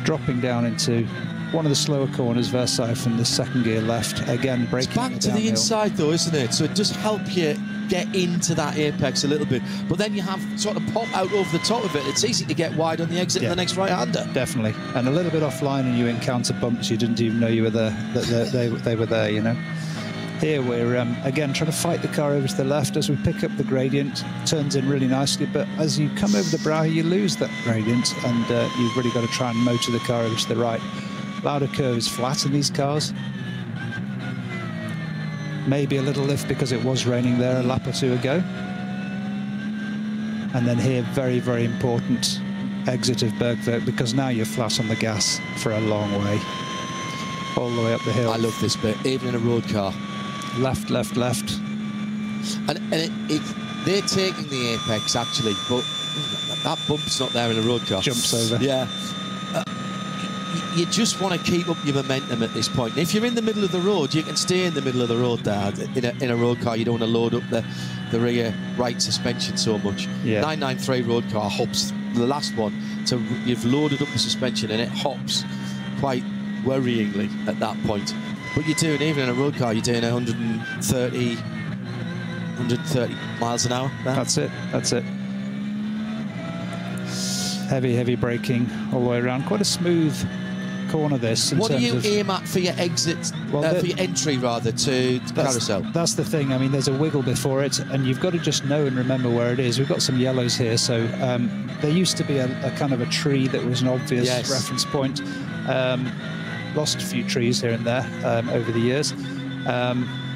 Dropping down into one of the slower corners, Versailles from the second gear left. Again, braking. It's back to the inside though, isn't it? So it does help you get into that apex a little bit. But then you have sort of pop out over the top of it. It's easy to get wide on the exit in the next right-hander. Definitely. And a little bit offline and you encounter bumps you didn't even know you were there, that they were there, you know. Here we're, again, trying to fight the car over to the left as we pick up the gradient. Turns in really nicely, but as you come over the brow, you lose that gradient, and you've really got to try and motor the car over to the right. Lauda curve is flat in these cars. Maybe a little lift because it was raining there a lap or two ago. And then here, very, very important exit of Bergwerk, because now you're flat on the gas for a long way. All the way up the hill. I love this bit, even in a road car. Left, left, left. And they're taking the apex, actually, but that bump's not there in a road car. Jumps over. Yeah. You just want to keep up your momentum at this point. And if you're in the middle of the road, you can stay in the middle of the road there. In a road car, you don't want to load up the rear right suspension so much. Yeah. 993 road car hops, the last one, so you've loaded up the suspension and it hops quite worryingly at that point. But you're doing, even in a road car, you're doing 130 miles an hour there. That's it, that's it. Heavy, heavy braking all the way around. Quite a smooth corner, this. What do you aim at for your exit, for your entry, rather, to the carousel? That's the thing. I mean, there's a wiggle before it, and you've got to just know and remember where it is. We've got some yellows here, so there used to be a kind of a tree that was an obvious reference point. Lost a few trees here and there over the years.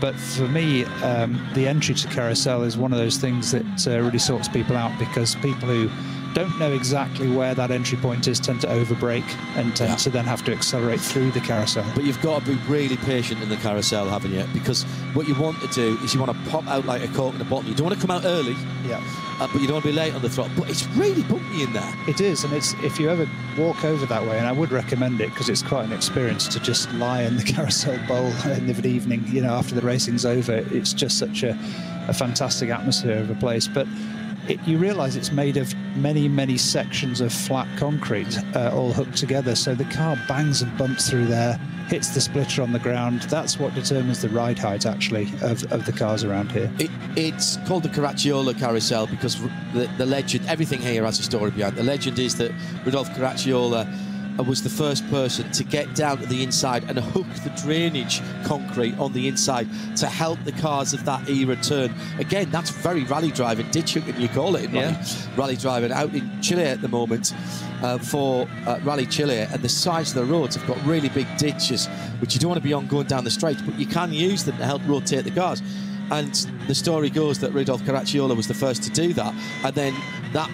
But for me, the entry to carousel is one of those things that really sorts people out, because people who don't know exactly where that entry point is tend to overbrake and tend to then have to accelerate through the carousel. But you've got to be really patient in the carousel, haven't you? Because what you want to do is you want to pop out like a cork in a bottle. You don't want to come out early, but you don't want to be late on the throttle. But it's really bumpy in there. It is, and it's, if you ever walk over that way, and I would recommend it because it's quite an experience to just lie in the carousel bowl in the evening, you know, after the racing's over. It's just such a fantastic atmosphere of a place. But you realise it's made of many, many sections of flat concrete all hooked together, so the car bangs and bumps through there, hits the splitter on the ground. That's what determines the ride height, actually, of the cars around here. It's called the Caracciola carousel because the legend, everything here has a story behind. The legend is that Rudolf Caracciola was the first person to get down to the inside and hook the drainage concrete on the inside to help the cars of that era turn. Again, that's very rally driving, ditch hooking, you call it in rally driving. Out in Chile at the moment for Rally Chile, and the sides of the roads have got really big ditches, which you don't want to be on going down the straight, but you can use them to help rotate the cars. And the story goes that Rudolf Caracciola was the first to do that, and then that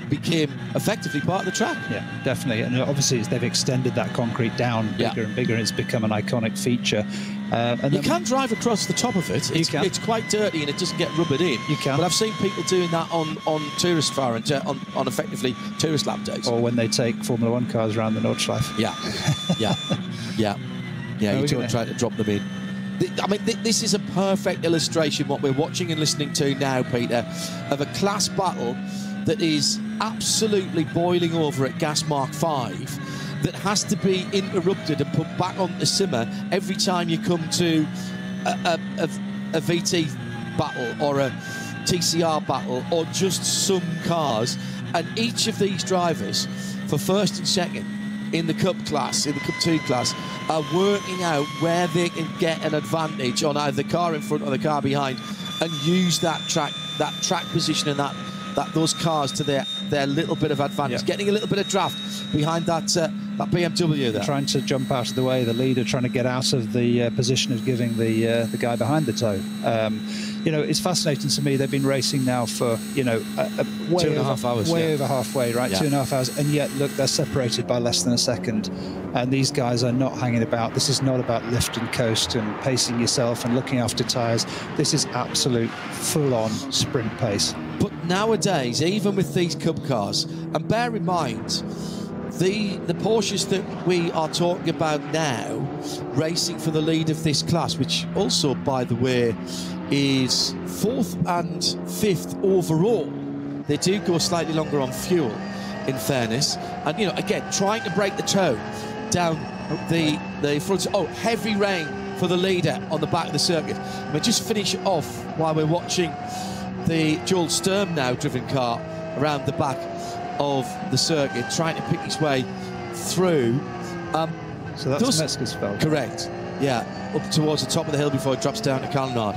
became effectively part of the track. Yeah, definitely. And obviously they've extended that concrete down bigger and bigger, and it's become an iconic feature. And you can drive across the top of it. It's quite dirty and it doesn't get rubbered in. You can. But I've seen people doing that on tourist far and on effectively tourist lap days. Or when they take Formula 1 cars around the Nordschleife. Yeah. You don't try to drop them in. I mean, this is a perfect illustration, what we're watching and listening to now, Peter, of a class battle that is absolutely boiling over at Gas Mark 5. that has to be interrupted and put back on the simmer every time you come to a VT battle or a TCR battle or just some cars. And each of these drivers for first and second in the Cup class, in the Cup 2 class, are working out where they can get an advantage on either the car in front or the car behind, and use that track position and those cars to their little bit of advantage, getting a little bit of draft behind that BMW there. Trying to jump out of the way, the leader trying to get out of the position of giving the guy behind the toe. You know, it's fascinating to me. They've been racing now for, you know, way 2.5 hours, way over halfway, right? 2.5 hours, and yet look, they're separated by less than a second. And these guys are not hanging about. This is not about lift and coast and pacing yourself and looking after tyres. This is absolute full-on sprint pace. But nowadays, even with these Cup cars, and bear in mind, the Porsches that we are talking about now, racing for the lead of this class, which also, by the way, is 4th and 5th overall. They do go slightly longer on fuel, in fairness. And, you know, again, trying to break the toe down the front. Oh, heavy rain for the leader on the back of the circuit. And we just finish off while we're watching the Joel Sturm now driven car around the back of the circuit, trying to pick his way through. So that's Metzger's felt. Correct. Yeah, up towards the top of the hill before it drops down to Kalmar.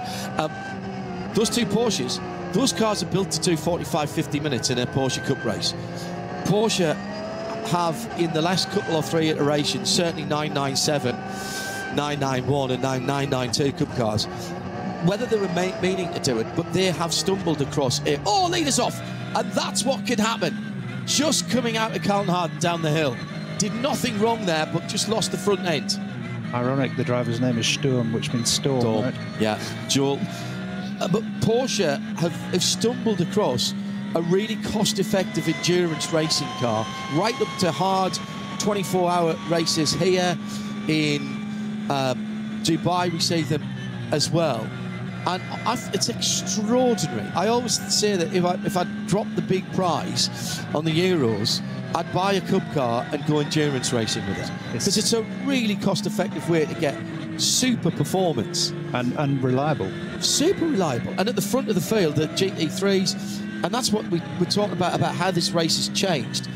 Those two Porsches, those cars are built to do 45-50 minutes in a Porsche Cup race. Porsche have, in the last couple or 3 iterations, certainly 997, 991 and 992 Cup cars, whether they were meaning to do it, but they have stumbled across it. Oh, leaders off! And that's what could happen. Just coming out of Kalmar down the hill. Did nothing wrong there, but just lost the front end. Ironic, the driver's name is Sturm, which means storm, right? Yeah, Joel. But Porsche have stumbled across a really cost-effective endurance racing car, right up to hard 24-hour races here in Dubai. We see them as well, and it's extraordinary. I always say that if I drop the big prize on the Euros, I'd buy a Cup car and go endurance racing with it, because it's a really cost-effective way to get super performance and reliable. Super reliable. And at the front of the field, the GT3s, and that's what we're talking about how this race has changed.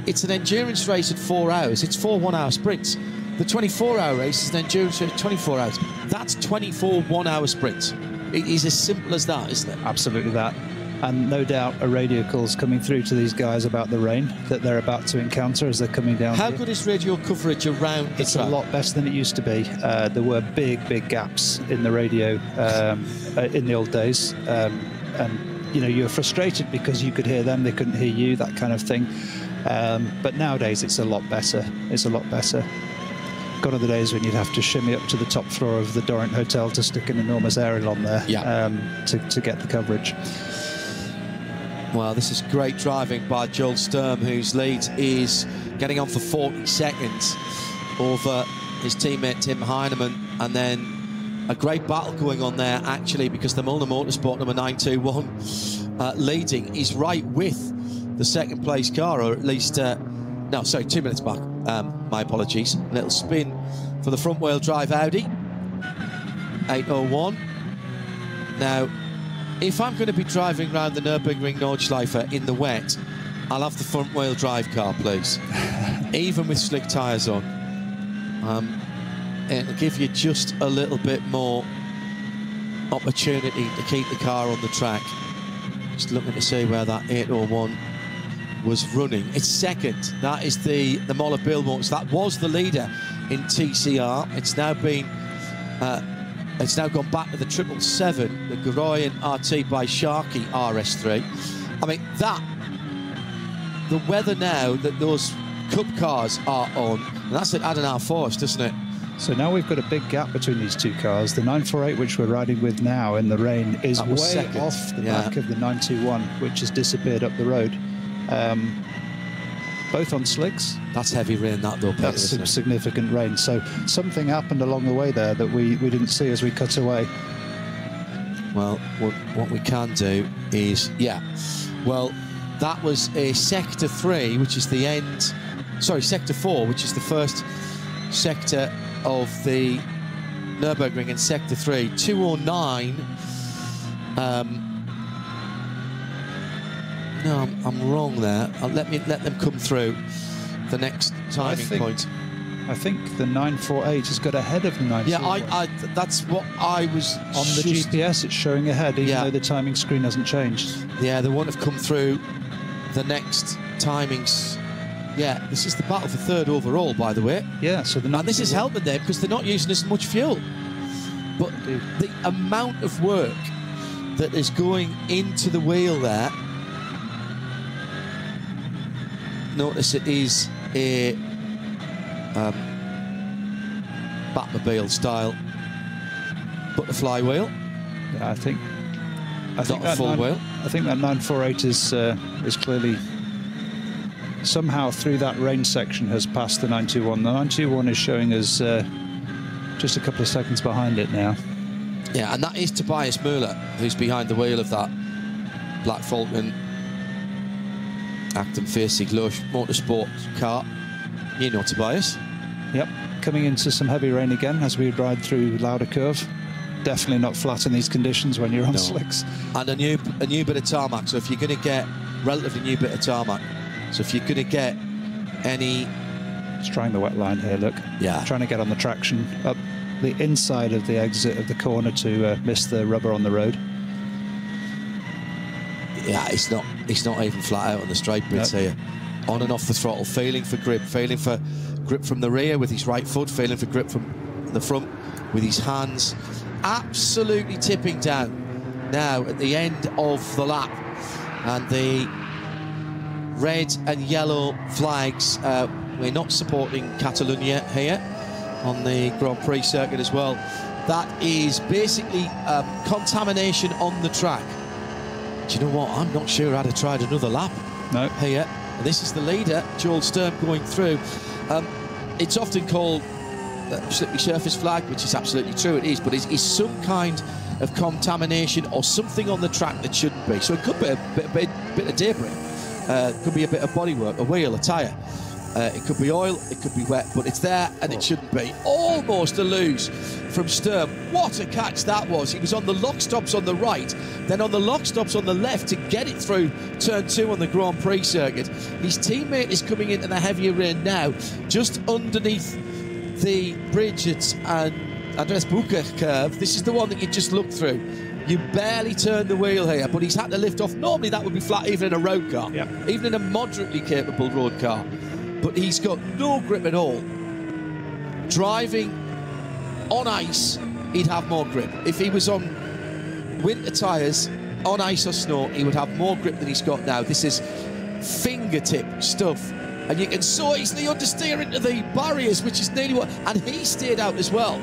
It's an endurance race at 4 hours. It's 4 one-hour sprints. The 24-hour race is an endurance race 24 hours. That's 24 one-hour sprints. It is as simple as that, isn't it? Absolutely that. And no doubt a radio call's coming through to these guys about the rain that they're about to encounter as they're coming down. How good is radio coverage around the track? It's a lot better than it used to be. There were big gaps in the radio in the old days. And, you know, you were frustrated because you could hear them, they couldn't hear you, that kind of thing. But nowadays it's a lot better. It's a lot better. Gone are the days when you'd have to shimmy up to the top floor of the Dorrant Hotel to stick an enormous aerial on there to get the coverage. Well, this is great driving by Joel Sturm, whose lead is getting on for 40 seconds over his teammate Tim Heinemann, and then a great battle going on there, actually, because the Mulner Motorsport number 921 leading is right with the second place car, or at least, no, sorry, 2 minutes back. My apologies. A little spin for the front wheel drive Audi 801. Now, if I'm going to be driving around the Nürburgring Nordschleife in the wet, I'll have the front wheel drive car, please. Even with slick tyres on. It'll give you just a little bit more opportunity to keep the car on the track. Just looking to see where that 801 was running. It's second. That is the Moller Bill Motors. That was the leader in TCR. It's now been it's now gone back to the 777, the Goroyan RT by Sharkey RS3. I mean, the weather now that those Cup cars are on, and that's at Adenauer Forest, isn't it? So now we've got a big gap between these two cars. The 948, which we're riding with now in the rain, is way off the back of the 921, which has disappeared up the road. Both on slicks. That's heavy rain, that though, Peter, that's some significant rain. So something happened along the way there that we didn't see as we cut away. Well, what we can do is, well, that was a sector 3, which is the end sorry, Sector 4, which is the first sector of the Nürburgring, in Sector 3. 2:09. No, I'm wrong there. Let them come through the next timing point. I think the 9:48 has got ahead of the 9:41. Yeah, that's what I was... On the GPS, it's showing ahead, even though the timing screen hasn't changed. Yeah, they won't have come through the next timings. Yeah, this is the battle for third overall, by the way. Yeah, so and this is helping them because they're not using as much fuel. But the amount of work that is going into the wheel there, notice it is a Batmobile style butterfly wheel. Yeah, I think not a full wheel. I think that 948 is clearly somehow through that range section has passed the 921. The 921 is showing us just a couple of seconds behind it now. Yeah, and that is Tobias Müller, who's behind the wheel of that Black Falcon Acton Facing Lush motorsport car. You know Tobias. Yep, coming into some heavy rain again as we ride through Lauder Curve. Definitely not flat in these conditions when you're on slicks. And a new bit of tarmac, so if you're going to get relatively new bit of tarmac, so if you're going to get any... It's trying the wet line here, look. Yeah. Trying to get on the traction up the inside of the exit of the corner to miss the rubber on the road. Yeah, it's not even flat out on the straight bits here. On and off the throttle, failing for grip from the rear with his right foot, failing for grip from the front with his hands. Absolutely tipping down now at the end of the lap. And the red and yellow flags, we're not supporting Catalonia here on the Grand Prix circuit as well. That is basically contamination on the track. Do you know what? I'm not sure I'd have tried another lap here. And this is the leader, Joel Sturm, going through. It's often called slippery surface flag, which is absolutely true, it is, but it's some kind of contamination or something on the track that shouldn't be. So it could be a bit of debris, it could be a bit of bodywork, a wheel, a tyre. It could be oil, it could be wet, but it's there and it shouldn't be. Almost a lose from Sturm. What a catch that was. He was on the lock stops on the right, then on the lock stops on the left to get it through turn 2 on the Grand Prix circuit. His teammate is coming into the heavier rain now, just underneath the bridge at Andreas Bucher curve. This is the one that you just look through. You barely turn the wheel here, but he's had to lift off. Normally that would be flat even in a road car, even in a moderately capable road car. But he's got no grip at all. Driving on ice, he'd have more grip. If he was on winter tyres, on ice or snow, he would have more grip than he's got now. This is fingertip stuff. And you can so easily understeer into the barriers, which is nearly what... And he stayed out as well.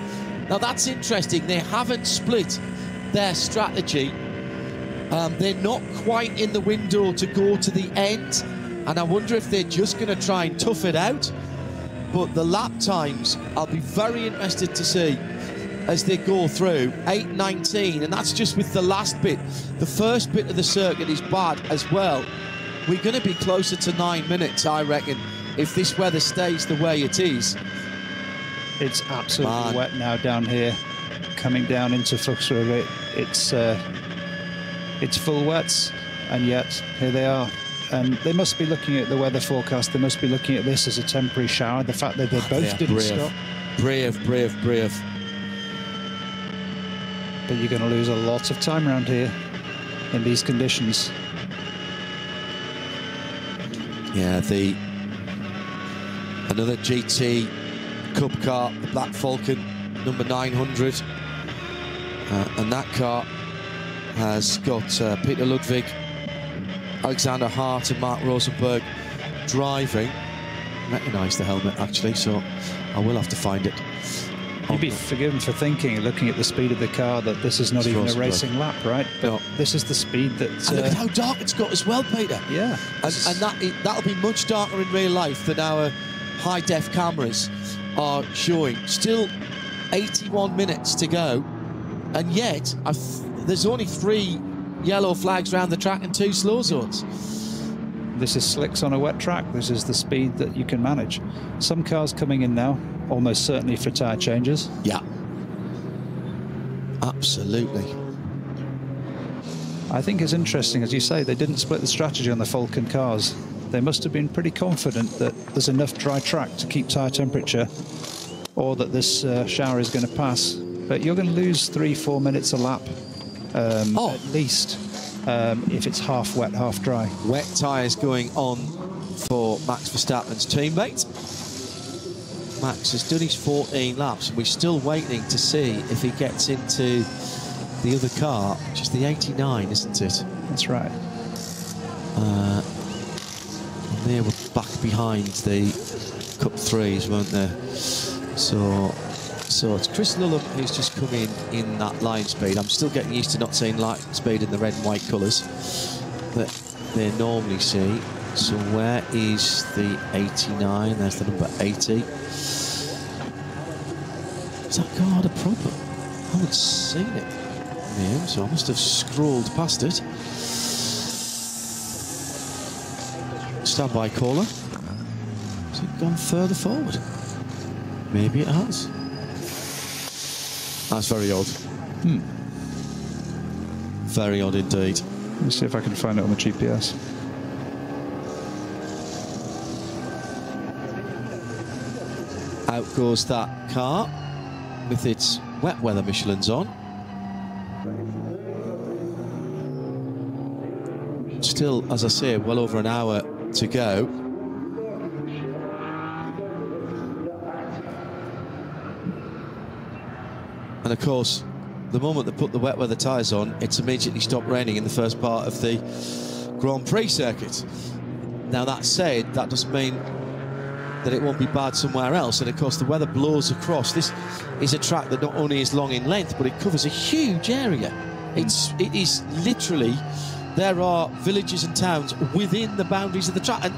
Now, that's interesting. They haven't split their strategy. They're not quite in the window to go to the end. And I wonder if they're just going to try and tough it out. But the lap times, I'll be very interested to see as they go through. 8:19, and that's just with the last bit. The first bit of the circuit is bad as well. We're going to be closer to 9 minutes, I reckon, if this weather stays the way it is. It's absolutely wet now down here, coming down into Fuchsruhe. It's full wets, and yet here they are. And they must be looking at the weather forecast. They must be looking at this as a temporary shower. The fact that they both didn't stop. Brave. But you're going to lose a lot of time around here in these conditions. Yeah, another GT Cup car, the Black Falcon, number 900. And that car has got Peter Ludwig, Alexander Hart and Mark Rosenberg driving. I recognise the helmet, actually, so I will have to find it. You'd be forgiven for thinking, looking at the speed of the car, that this is not even a racing lap, right? But this is the speed that... And look at how dark it's got as well, Peter. Yeah. And that'll be much darker in real life than our high-def cameras are showing. Still 81 minutes to go, and yet there's only 3 yellow flags around the track and 2 slow zones. This is slicks on a wet track. This is the speed that you can manage. Some cars coming in now, almost certainly for tyre changes. Yeah. Absolutely. I think it's interesting, as you say, they didn't split the strategy on the Falcon cars. They must have been pretty confident that there's enough dry track to keep tyre temperature, or that this shower is going to pass. But you're going to lose 3-4 minutes a lap, at least, if it's half wet, half dry. Wet tyres going on for Max Verstappen's teammate. Max has done his 14 laps, and we're still waiting to see if he gets into the other car, which is the 89, isn't it? That's right. And they were back behind the Cup 3s, weren't they? So it's Chris Lullum who's just come in that line speed. I'm still getting used to not seeing line speed in the red and white colours that they normally see. So where is the 89? There's the number 80. Is that car had a problem? I haven't seen it. Yeah, so I must have scrolled past it. Standby caller. Has it gone further forward? Maybe it has. That's very odd. Very odd indeed. Let me see if I can find it on the GPS. Out goes that car with its wet weather Michelins on. Still, as I say, well over an hour to go. And of course, the moment they put the wet weather tyres on, it's immediately stopped raining in the first part of the Grand Prix circuit. Now, that said, that doesn't mean that it won't be bad somewhere else. And of course, the weather blows across. This is a track that not only is long in length, but it covers a huge area. It is literally, there are villages and towns within the boundaries of the track. And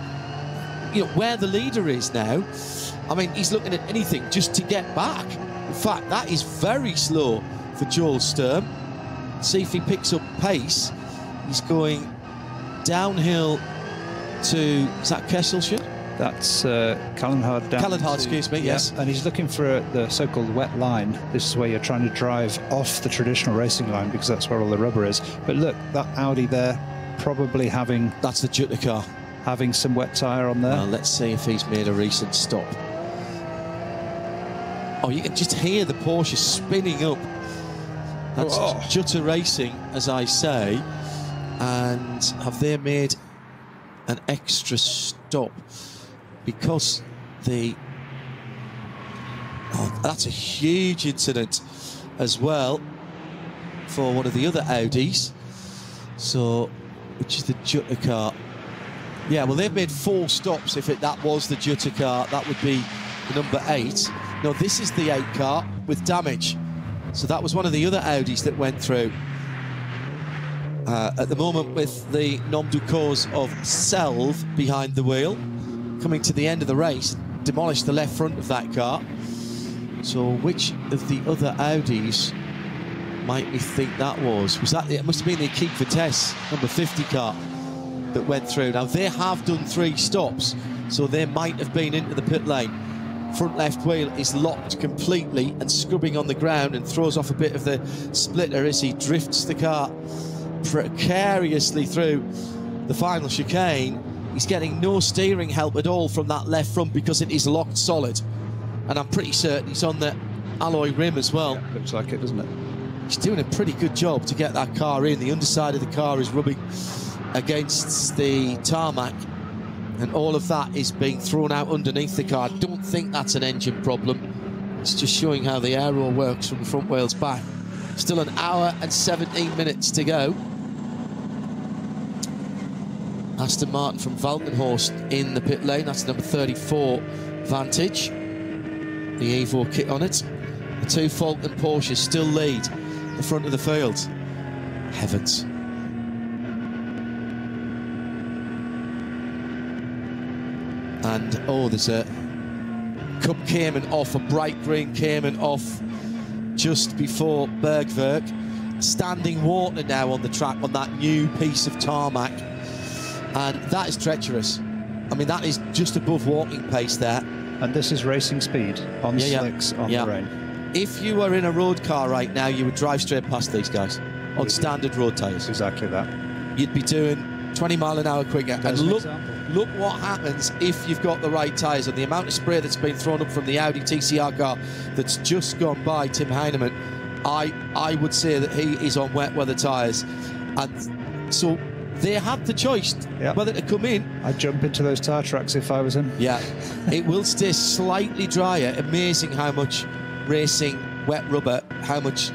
you know where the leader is now, I mean, he's looking at anything just to get back. In fact, that is very slow for Joel Sturm. See if he picks up pace. He's going downhill to, is that Kesselshire? That's Kallenhard. Kallenhard, excuse me, yes. And he's looking for the so-called wet line. This is where you're trying to drive off the traditional racing line, because that's where all the rubber is. But look, that Audi there, probably having... That's the Jutta car. Having some wet tyre on there. Well, let's see if he's made a recent stop. Oh, you can just hear the Porsche spinning up. That's Jutta Racing, as I say. And have they made an extra stop? Because the... Oh, that's a huge incident as well for one of the other Audis. So, which is the Jutta car. Yeah, well, they've made 4 stops. If that was the Jutta car, that would be the number 8. No, this is the 8 car with damage. So that was one of the other Audis that went through. At the moment, with the nom du cause of Selv behind the wheel, coming to the end of the race, demolished the left front of that car. So which of the other Audis might we think that was? Was that, it must have been the Equipe Vitesse number 50 car that went through. Now, they have done 3 stops, so they might have been into the pit lane. Front left wheel is locked completely and scrubbing on the ground, and throws off a bit of the splitter as he drifts the car precariously through the final chicane. He's getting no steering help at all from that left front because it is locked solid. And I'm pretty certain he's on the alloy rim as well. Yeah, looks like it, doesn't it? He's doing a pretty good job to get that car in. The underside of the car is rubbing against the tarmac, and all of that is being thrown out underneath the car. I don't think that's an engine problem. It's just showing how the aero works from the front wheels back. Still 1 hour and 17 minutes to go. Aston Martin from Valkenhorst in the pit lane. That's number 34 Vantage. The Evo kit on it. The 2 Falcon Porsches still lead the front of the field. Heavens. And, oh, there's a Cup Cayman off, a bright green Cayman off just before Bergwerk. Standing water now on the track on that new piece of tarmac. And that is treacherous. I mean, that is just above walking pace there. And this is racing speed on slicks on the rain. If you were in a road car right now, you would drive straight past these guys on standard road tyres. Exactly that. You'd be doing 20 mile an hour quicker. And look what happens if you've got the right tyres. And the amount of spray that's been thrown up from the Audi TCR car that's just gone by Tim Heinemann, I would say that he is on wet weather tyres. And so they had the choice whether to come in. I'd jump into those tyre tracks if I was him. Yeah, it will stay slightly drier. Amazing how much racing wet rubber, how much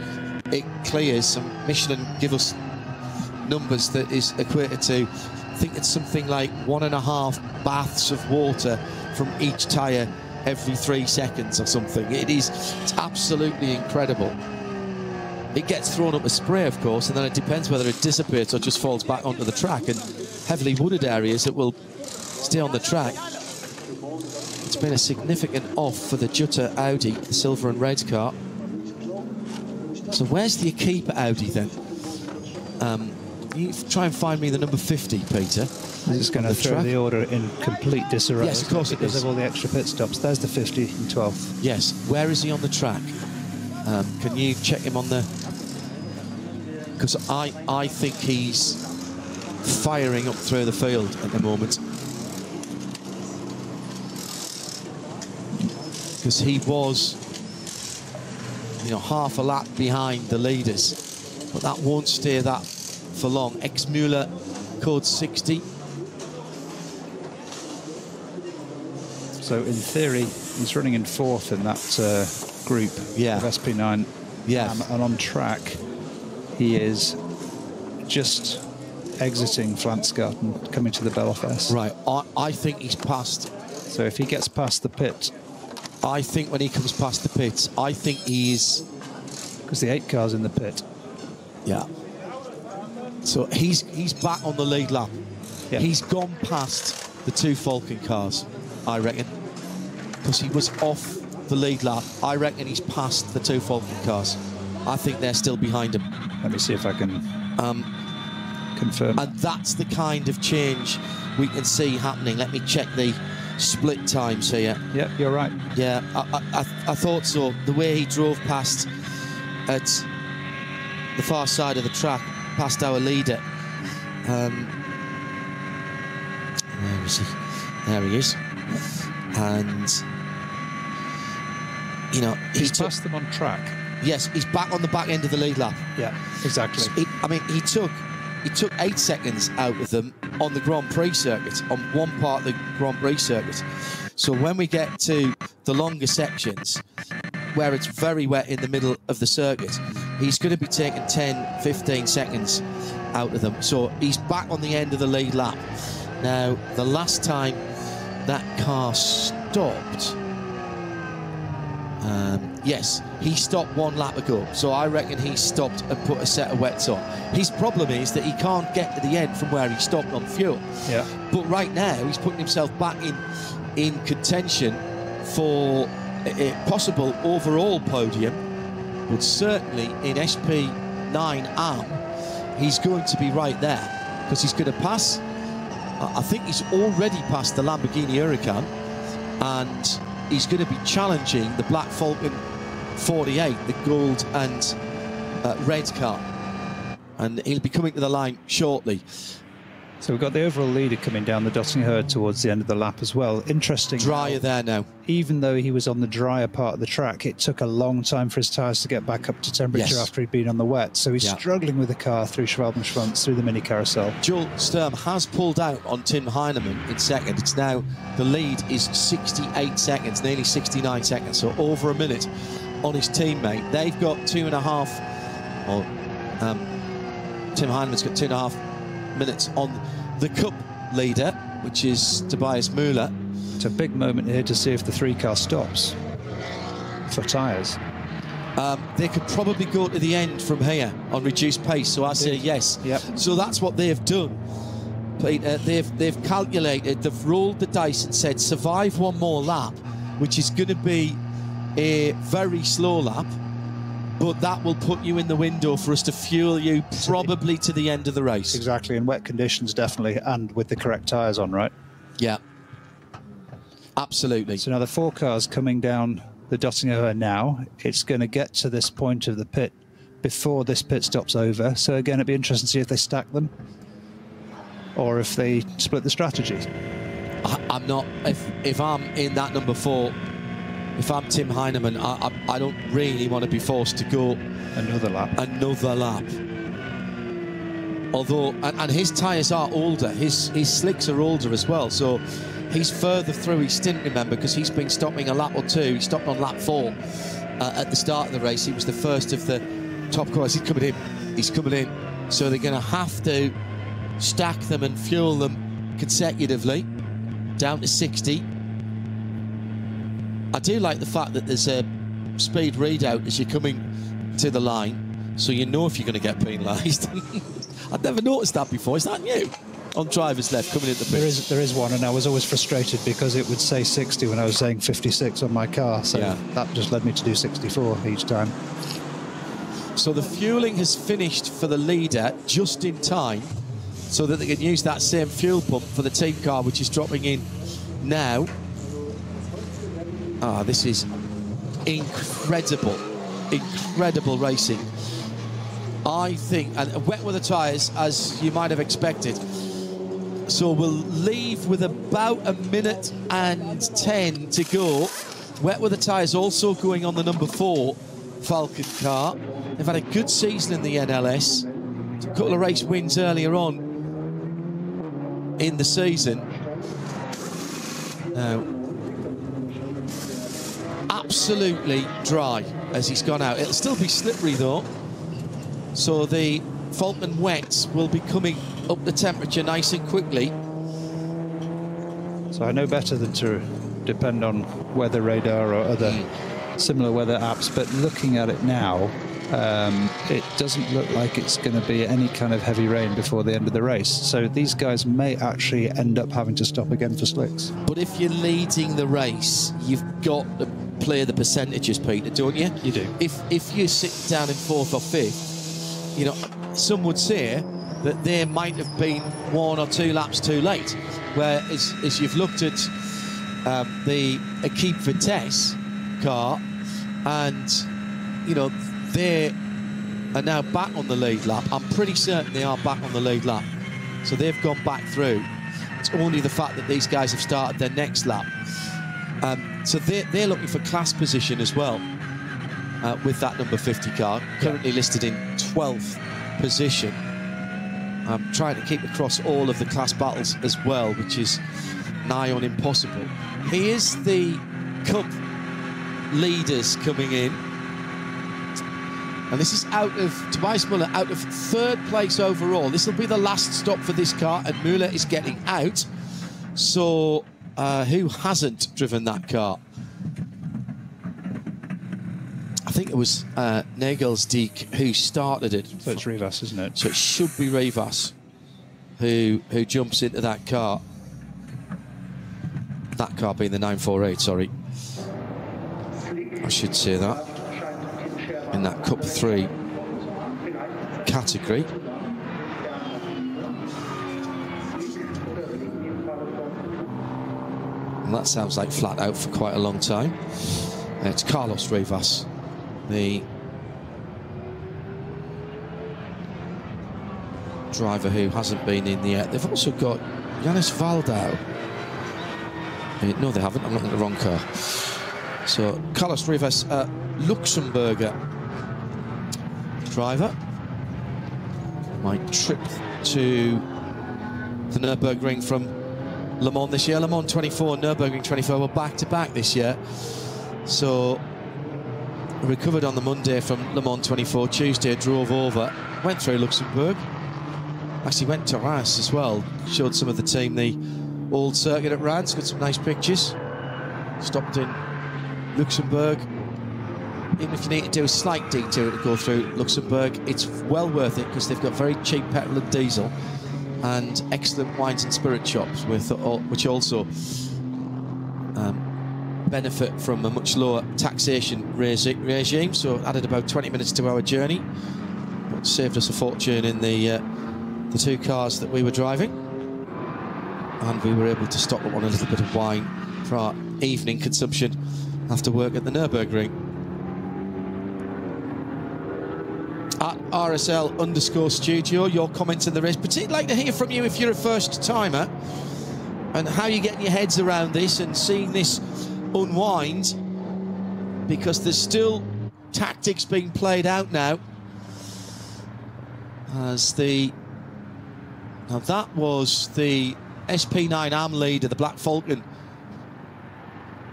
it clears. And Michelin give us numbers that is equated to, I think it's something like 1.5 baths of water from each tyre every 3 seconds or something. It's absolutely incredible. It gets thrown up as spray, of course, and then it depends whether it dissipates or just falls back onto the track. And heavily wooded areas, it will stay on the track. It's been a significant off for the Jutta Audi, the silver and red car. So where's the keeper Audi then? You try and find me the number 50, Peter. I'm just going to throw the order in complete disarray. Yes, of course it is. Because of all the extra pit stops. There's the 50 in 12th. Yes. Where is he on the track? Can you check him on the... Because I think he's firing up through the field at the moment. Because he was, you know, half a lap behind the leaders. But that won't stay that for long. Ex-Müller, code 60. So in theory, he's running in 4th in that group of SP9. Yeah. And on track, he is just exiting Flansgarten, coming to the Belfast. Right, I think he's passed. So if he gets past the pit... I think when he comes past the pits, I think he's... Because the 8 car's in the pit. Yeah. So he's back on the lead lap. Yeah. He's gone past the 2 Falcon cars, I reckon. Because he was off the lead lap. I reckon he's past the 2 Falcon cars. I think they're still behind him. Let me see if I can confirm. And that's the kind of change we can see happening. Let me check the split times here. Yeah, you're right. Yeah, I thought so. The way he drove past at the far side of the track, past our leader. Where is he? There he is. And, you know, he's passed them on track. Yes, he's back on the back end of the lead lap. Yeah, exactly. So I mean, he took 8 seconds out of them on the Grand Prix circuit, on one part of the Grand Prix circuit. So when we get to the longer sections, where it's very wet in the middle of the circuit, he's going to be taking 10, 15 seconds out of them. So he's back on the end of the lead lap. Now, the last time that car stopped, yes, he stopped 1 lap ago, so I reckon he stopped and put a set of wets on. His problem is that he can't get to the end from where he stopped on fuel. Yeah. But right now, he's putting himself back in contention for a possible overall podium, but certainly in SP9 Arm, he's going to be right there, because he's going to pass, I think he's already passed the Lamborghini Huracan, and he's going to be challenging the Black Falcon 48, the gold and red car. And he'll be coming to the line shortly. So we've got the overall leader coming down the Dottingherde towards the end of the lap as well. Interesting. Drier there now. Even though he was on the drier part of the track, it took a long time for his tyres to get back up to temperature after he'd been on the wet. So he's struggling with the car through Schwalbenschwanz, through the mini carousel. Joel Sturm has pulled out on Tim Heinemann in second. It's now, the lead is 68 seconds, nearly 69 seconds, so over a minute on his teammate. They've got 2.5, Tim Heinemann's got 2.5 minutes on the Cup leader, which is Tobias Müller. It's a big moment here to see if the 3 car stops for tyres. They could probably go to the end from here on reduced pace, so I say yes. Yep. So that's what they've done, Peter. They've calculated, they've rolled the dice and said survive 1 more lap, which is going to be a very slow lap, but that will put you in the window for us to fuel you probably to the end of the race. Exactly, in wet conditions, definitely, and with the correct tyres on, right? Yeah, absolutely. So now the 4 cars coming down the Dottingerhöhe now. It's going to get to this point of the pit before this pit stop's over. So again, it'd be interesting to see if they stack them or if they split the strategy. I'm not, if I'm in that number 4, if I'm Tim Heinemann, I don't really want to be forced to go another lap. Although, and his tyres are older, his slicks are older as well, so he's further through his stint, remember, because he's been stopping a lap or 2. He stopped on lap 4 at the start of the race. He was the first of the top cars. He's coming in. So they're going to have to stack them and fuel them consecutively down to 60. I do like the fact that there's a speed readout as you're coming to the line, so you know if you're going to get penalised. I'd never noticed that before. Is that new? On driver's left, coming into the pit. There is one, and I was always frustrated because it would say 60 when I was saying 56 on my car, so that just led me to do 64 each time. So the fuelling has finished for the leader just in time so that they can use that same fuel pump for the team car, which is dropping in now. This is incredible racing. I think, and wet weather tyres, as you might have expected. So we'll leave with about 1:10 to go. Wet weather tyres also going on the number 4 Falcon car. They've had a good season in the NLS. A couple of race wins earlier on in the season. Now, absolutely dry as he's gone out. It'll still be slippery though. So the Falcon wets will be coming up the temperature nice and quickly. So I know better than to depend on weather radar or other similar weather apps, but looking at it now, it doesn't look like it's going to be any kind of heavy rain before the end of the race. So these guys may actually end up having to stop again for slicks. But if you're leading the race, you've got to play the percentages, Peter, don't you? You do. If you sit down in 4th or 5th, you know, some would say that they might have been 1 or 2 laps too late. Whereas as you've looked at the Equipe Vitesse car, and you know they are now back on the lead lap. I'm pretty certain they are back on the lead lap, so they've gone back through. It's only the fact that these guys have started their next lap, so they're looking for class position as well with that number 50 car, currently listed in 12th position. I'm trying to keep across all of the class battles as well, which is nigh on impossible. Here's the Cup leaders coming in, and this is out of Tobias Müller, out of 3rd place overall. This will be the last stop for this car, and Müller is getting out. So who hasn't driven that car? I think it was Nagelsdijk who started it. So it's Rivas, isn't it? So it should be Rivas who jumps into that car. That car being the 948, sorry. I should say that. In that Cup 3 category. And that sounds like flat out for quite a long time. It's Carlos Rivas, the driver who hasn't been in yet. They've also got Janis Valdau. No, they haven't. I'm looking at the wrong car. So Carlos Rivas, Luxembourger driver. My trip to the Nürburgring from Le Mans this year. Le Mans 24 and Nürburgring 24 were back-to-back this year. So I recovered on the Monday from Le Mans 24. Tuesday drove over, went through Luxembourg. Actually went to Reims as well. Showed some of the team the old circuit at Reims. Got some nice pictures. Stopped in Luxembourg. Even if you need to do a slight detour to go through Luxembourg, it's well worth it because they've got very cheap petrol and diesel and excellent wines and spirit shops, with which also benefit from a much lower taxation regime, so it added about 20 minutes to our journey, but saved us a fortune in the 2 cars that we were driving, and we were able to stock up on a little bit of wine for our evening consumption after work at the Nürburgring. At RSL_studio, your comments in the race. Particularly like to hear from you if you're a first timer and how you're getting your heads around this and seeing this unwind, because there's still tactics being played out now. Now that was the SP9 AM leader, the Black Falcon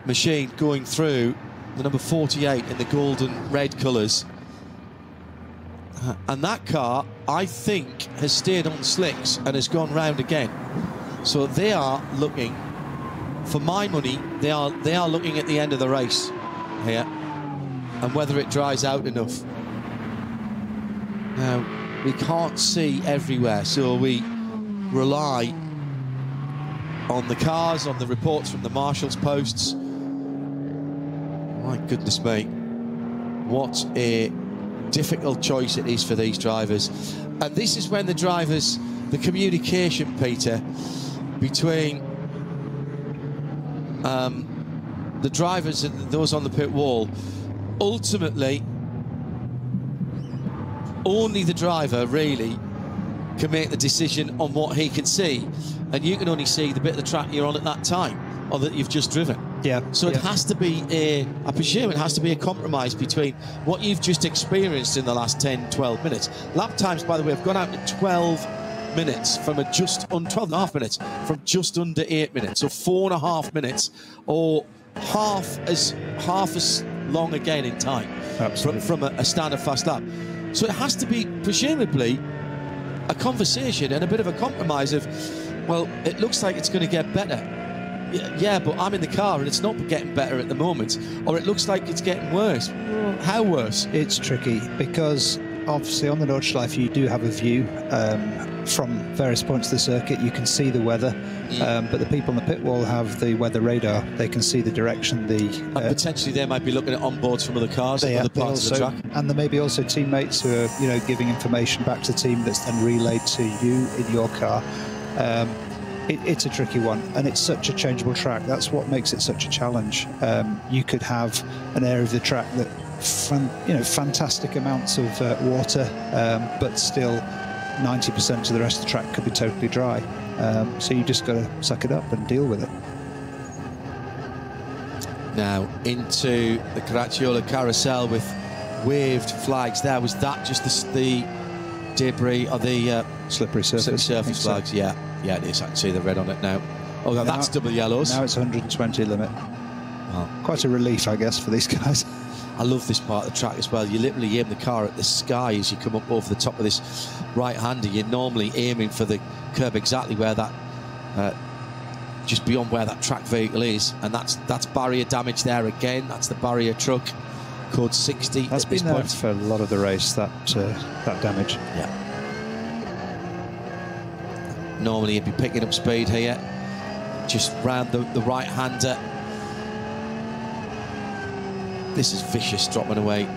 machine, going through the number 48 in the gold and red colours. And that car, I think, has stayed on slicks and has gone round again. So they are looking, for my money, they are looking at the end of the race here, and whether it dries out enough. Now, we can't see everywhere, so we rely on the cars, on the reports from the marshal's posts. My goodness me, what a difficult choice it is for these drivers. And this is when the drivers, the communication, Peter, between the drivers and those on the pit wall, ultimately only the driver really can make the decision on what he can see, and you can only see the bit of the track you're on at that time, or that you've just driven. Yeah. So it has to be I presume it has to be a compromise between what you've just experienced in the last 10, 12 minutes. Lap times, by the way, have gone out to 12 minutes from 12.5 minutes from just under 8 minutes. So 4.5 minutes, or half as long again in time from a standard fast lap. So it has to be presumably a conversation and a bit of a compromise of, well, it looks like it's going to get better. Yeah, but I'm in the car and it's not getting better at the moment. Or it looks like it's getting worse. Well, how worse? It's tricky because obviously on the Nordschleife you do have a view from various points of the circuit. You can see the weather, but the people on the pit wall have the weather radar. They can see the direction. And potentially they might be looking at onboards from other cars and other parts of the track. And there may be also teammates who are, you know, giving information back to the team that's then relayed to you in your car. It's a tricky one, and it's such a changeable track. That's what makes it such a challenge. You could have an area of the track that, fantastic amounts of water, but still 90% of the rest of the track could be totally dry. So you just got to suck it up and deal with it. Now into the Caracciola carousel with waved flags there. Was that just the debris or the slippery surface flags? So. Yeah, it is. I can see the red on it now. Oh, now that's double yellows. Now it's 120 limit. Well, quite a relief, I guess, for these guys. I love this part of the track as well. You literally aim the car at the sky as you come up over the top of this right-hander. You're normally aiming for the curb exactly where that, just beyond where that track vehicle is, and that's barrier damage there again. That's the barrier truck, code 60. That's been there for a lot of the race. That damage. Yeah. Normally you'd be picking up speed here, just round the right-hander. This is vicious, dropping away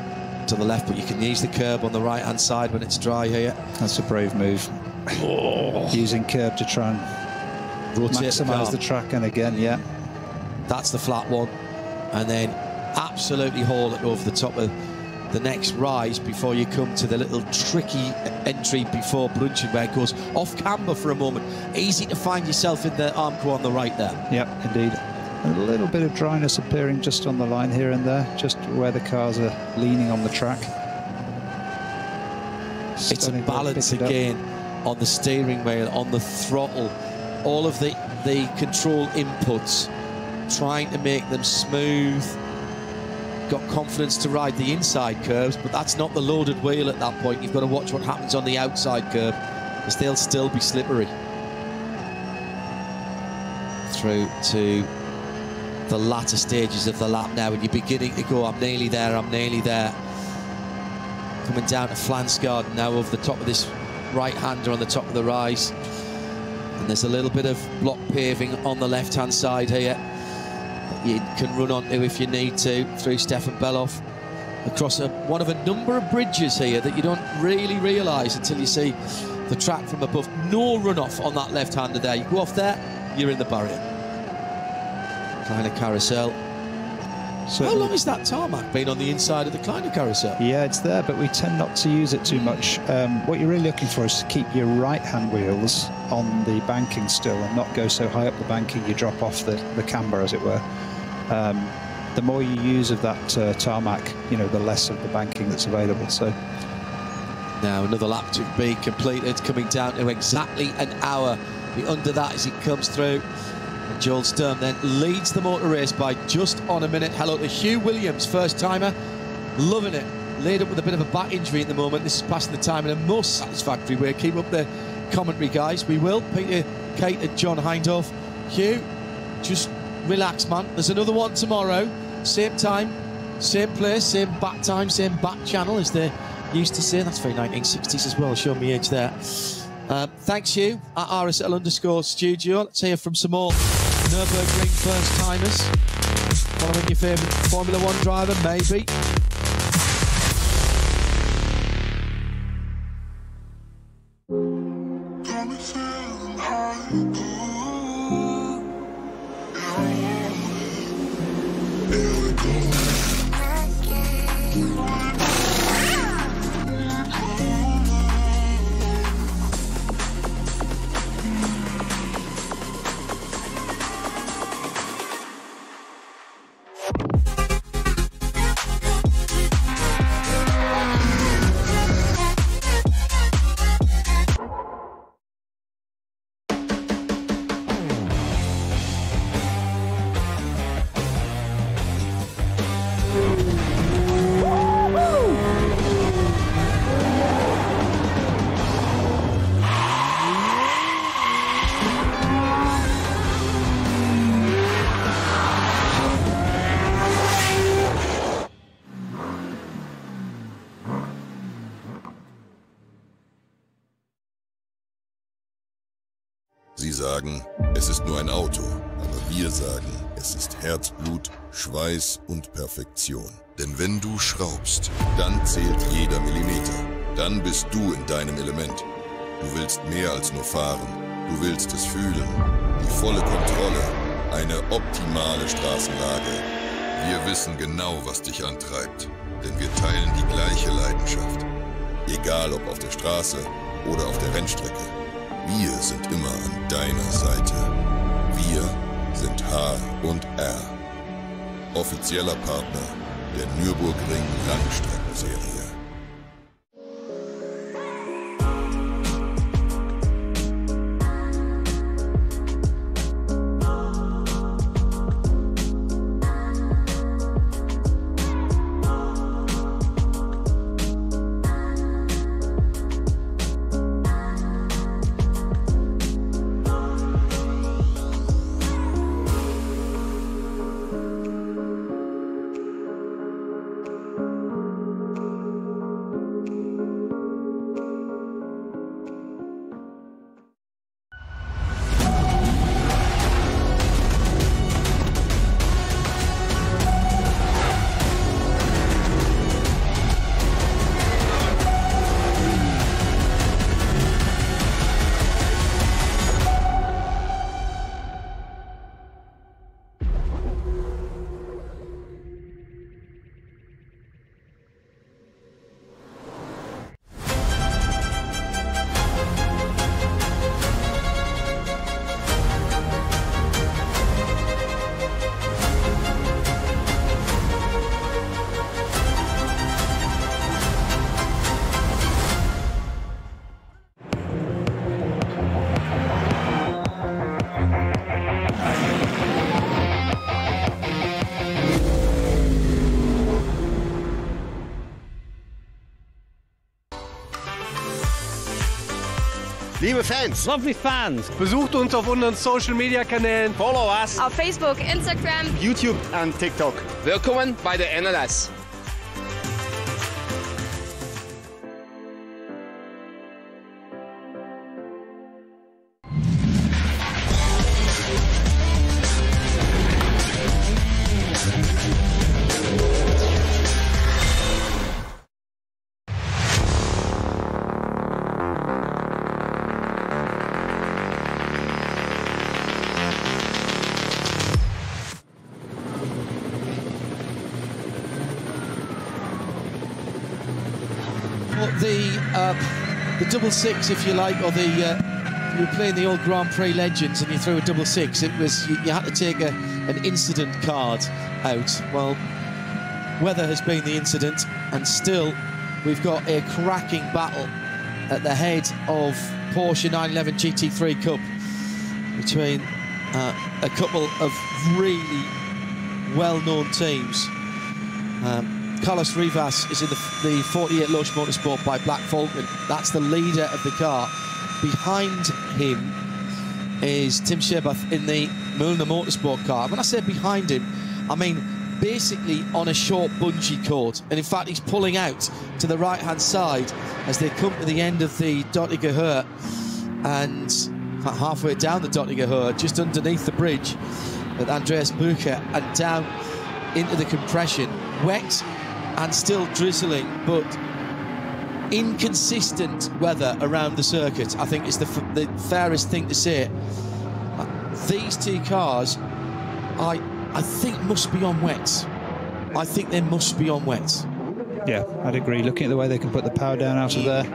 to the left, but you can use the curb on the right-hand side when it's dry here. That's a brave move. Oh. Using curb to try and maximise the track, and again, yeah. That's the flat one, and then absolutely haul it over the top of the next rise before you come to the little tricky entry before Brunchen, where it goes off camber for a moment. Easy to find yourself in the Armco on the right there. Yep, indeed. A little bit of dryness appearing just on the line here and there, just where the cars are leaning on the track. It's a balance again on the steering wheel, on the throttle, all of the control inputs, trying to make them smooth. Got confidence to ride the inside curves, but that's not the loaded wheel at that point. You've got to watch what happens on the outside curve, because they'll still be slippery. Through to the latter stages of the lap now, and you're beginning to go, I'm nearly there, I'm nearly there. Coming down to Flansgaard now over the top of this right-hander on the top of the rise. And there's a little bit of block paving on the left-hand side here. that you can run onto if you need to through Stefan Beloff across one of a number of bridges here that you don't really realise until you see the track from above. No runoff on that left-hander there. You go off there, you're in the barrier. Kleiner carousel. So how long has that tarmac been on the inside of the Kleiner carousel? Yeah, it's there, but we tend not to use it too much. What you're really looking for is to keep your right-hand wheels on the banking still and not go so high up the banking you drop off the camber, as it were. The more you use of that tarmac, you know, the less of the banking that's available. So now another lap to be completed, coming down to exactly an hour. Be under that as it comes through. And Joel Sturm then leads the motor race by just on a minute. Hello to Hugh Williams, first timer, loving it. Laid up with a bit of a back injury at the moment. This is passing the time in a most satisfactory way. Keep up the commentary, guys. We will. Peter, Kate and John Hindhoff. Hugh, just relax, man. There's another one tomorrow. Same time, same place, same back time, same back channel, as they used to say. That's very 1960s as well, showing me age there. Thanks, Hugh, at RSL_studio. Let's hear from some more Nürburgring first-timers. Following your favourite Formula 1 driver, maybe. Sie sagen, es ist nur ein Auto, aber wir sagen, es ist Herzblut, Schweiß und Perfektion. Denn wenn du schraubst, dann zählt jeder Millimeter. Dann bist du in deinem Element. Du willst mehr als nur fahren. Du willst es fühlen. Die volle Kontrolle. Eine optimale Straßenlage. Wir wissen genau, was dich antreibt. Denn wir teilen die gleiche Leidenschaft. Egal ob auf der Straße oder auf der Rennstrecke. Wir sind immer an deiner Seite. Wir sind H&R. Offizieller Partner der Nürburgring Langstrecken-Serie. Liebe Fans, Lovely fans, besucht uns auf unseren Social-Media-Kanälen. Follow us. Auf Facebook, Instagram, YouTube und TikTok. Willkommen bei der NLS. the double six, if you like, or you were playing the old Grand Prix Legends and you threw a double six, it was you had to take an incident card out. Well, weather has been the incident, and still we've got a cracking battle at the head of Porsche 911 GT3 Cup between a couple of really well-known teams. Carlos Rivas is in the 48 Lush Motorsport by Black Falcon. That's the leader of the car. Behind him is Tim Shebath in the Müllner Motorsport car. When I say behind him, I mean basically on a short bungee cord. And in fact, he's pulling out to the right-hand side as they come to the end of the Dottinger Höhe. And halfway down the Dottinger Höhe, just underneath the bridge with Andreas Bucher, and down into the compression. Wet and still drizzling, but inconsistent weather around the circuit, I think is the fairest thing to say. These two cars, I think must be on wet. I think they must be on wet. Yeah, I'd agree. Looking at the way they can put the power down out of there.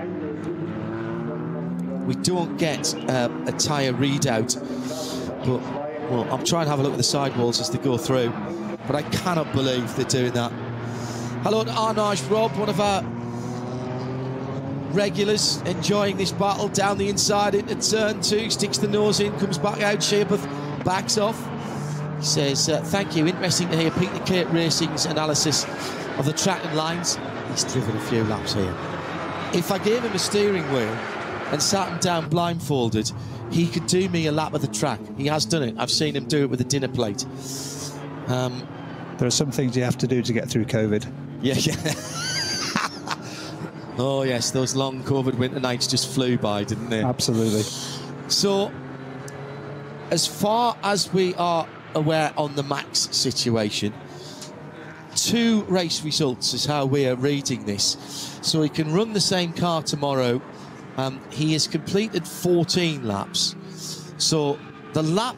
We don't get a tyre readout, but well, I'm trying to have a look at the sidewalls as they go through, but I cannot believe they're doing that. Hello to Arnage Rob, one of our regulars, enjoying this battle down the inside into turn 2, sticks the nose in, comes back out, Shebath backs off. He says, thank you, interesting to hear Peter Kate Racing's analysis of the track and lines. He's driven a few laps here. If I gave him a steering wheel and sat him down blindfolded, he could do me a lap of the track. He has done it. I've seen him do it with a dinner plate. There are some things you have to do to get through COVID. Yeah. Oh, yes, those long COVID winter nights just flew by, didn't they? Absolutely. So, as far as we are aware on the Max situation, 2 race results is how we are reading this. So he can run the same car tomorrow. He has completed 14 laps. So the lap,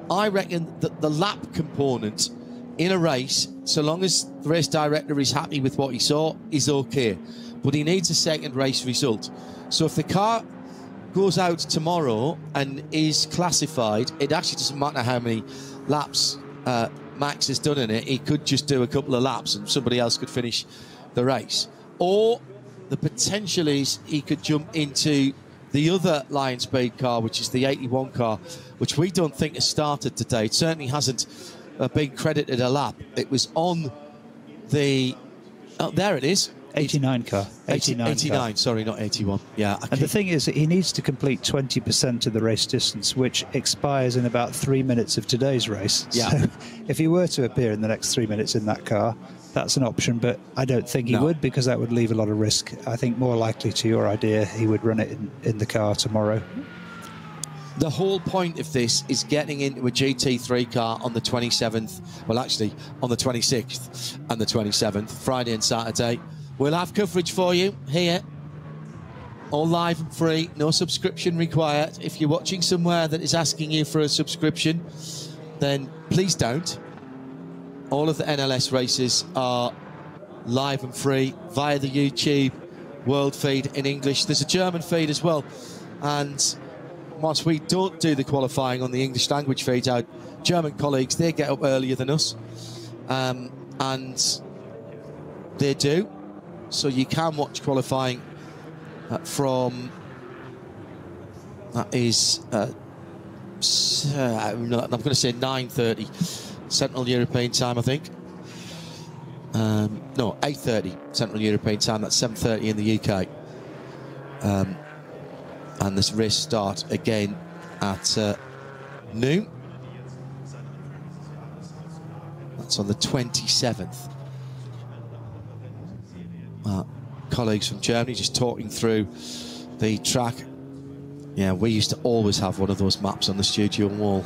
I reckon that the lap component in a race, so long as the race director is happy with what he saw, is okay. But he needs a second race result. So if the car goes out tomorrow and is classified, it actually doesn't matter how many laps Max has done in it. He could just do a couple of laps and somebody else could finish the race. Or the potential is he could jump into the other Lion Speed car, which is the 81 car, which we don't think has started today. It certainly hasn't been credited a lap. It was on the... Oh, there it is. 89 car. 89 car. Sorry, not 81. Yeah. And the thing is that he needs to complete 20% of the race distance, which expires in about 3 minutes of today's race. Yeah. So if he were to appear in the next 3 minutes in that car, that's an option, but I don't think he would, because that would leave a lot of risk. I think more likely to your idea, he would run it in the car tomorrow. The whole point of this is getting into a GT3 car on the 27th, well, actually, on the 26th and the 27th, Friday and Saturday. We'll have coverage for you here, all live and free, no subscription required. If you're watching somewhere that is asking you for a subscription, then please don't. All of the NLS races are live and free via the YouTube world feed in English. There's a German feed as well. And whilst we don't do the qualifying on the English language feed, our German colleagues, they get up earlier than us. And they do. So you can watch qualifying from, that is, I'm going to say 9:30 Central European time, I think. No, 8:30 Central European time. That's 7:30 in the UK. And this race start again at noon. That's on the 27th. Colleagues from Germany just talking through the track. Yeah, we used to always have one of those maps on the studio wall.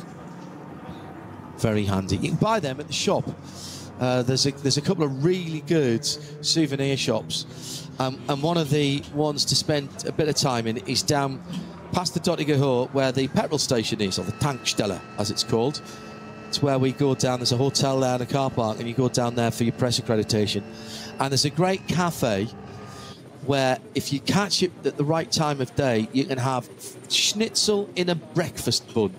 Very handy. You can buy them at the shop. There's a couple of really good souvenir shops, and one of the ones to spend a bit of time in is down past the Dottinger Höhe, where the petrol station is, or the Tankstelle as it's called. It's where we go down. There's a hotel there and a car park, and you go down there for your press accreditation. And there's a great cafe where if you catch it at the right time of day, you can have schnitzel in a breakfast bun.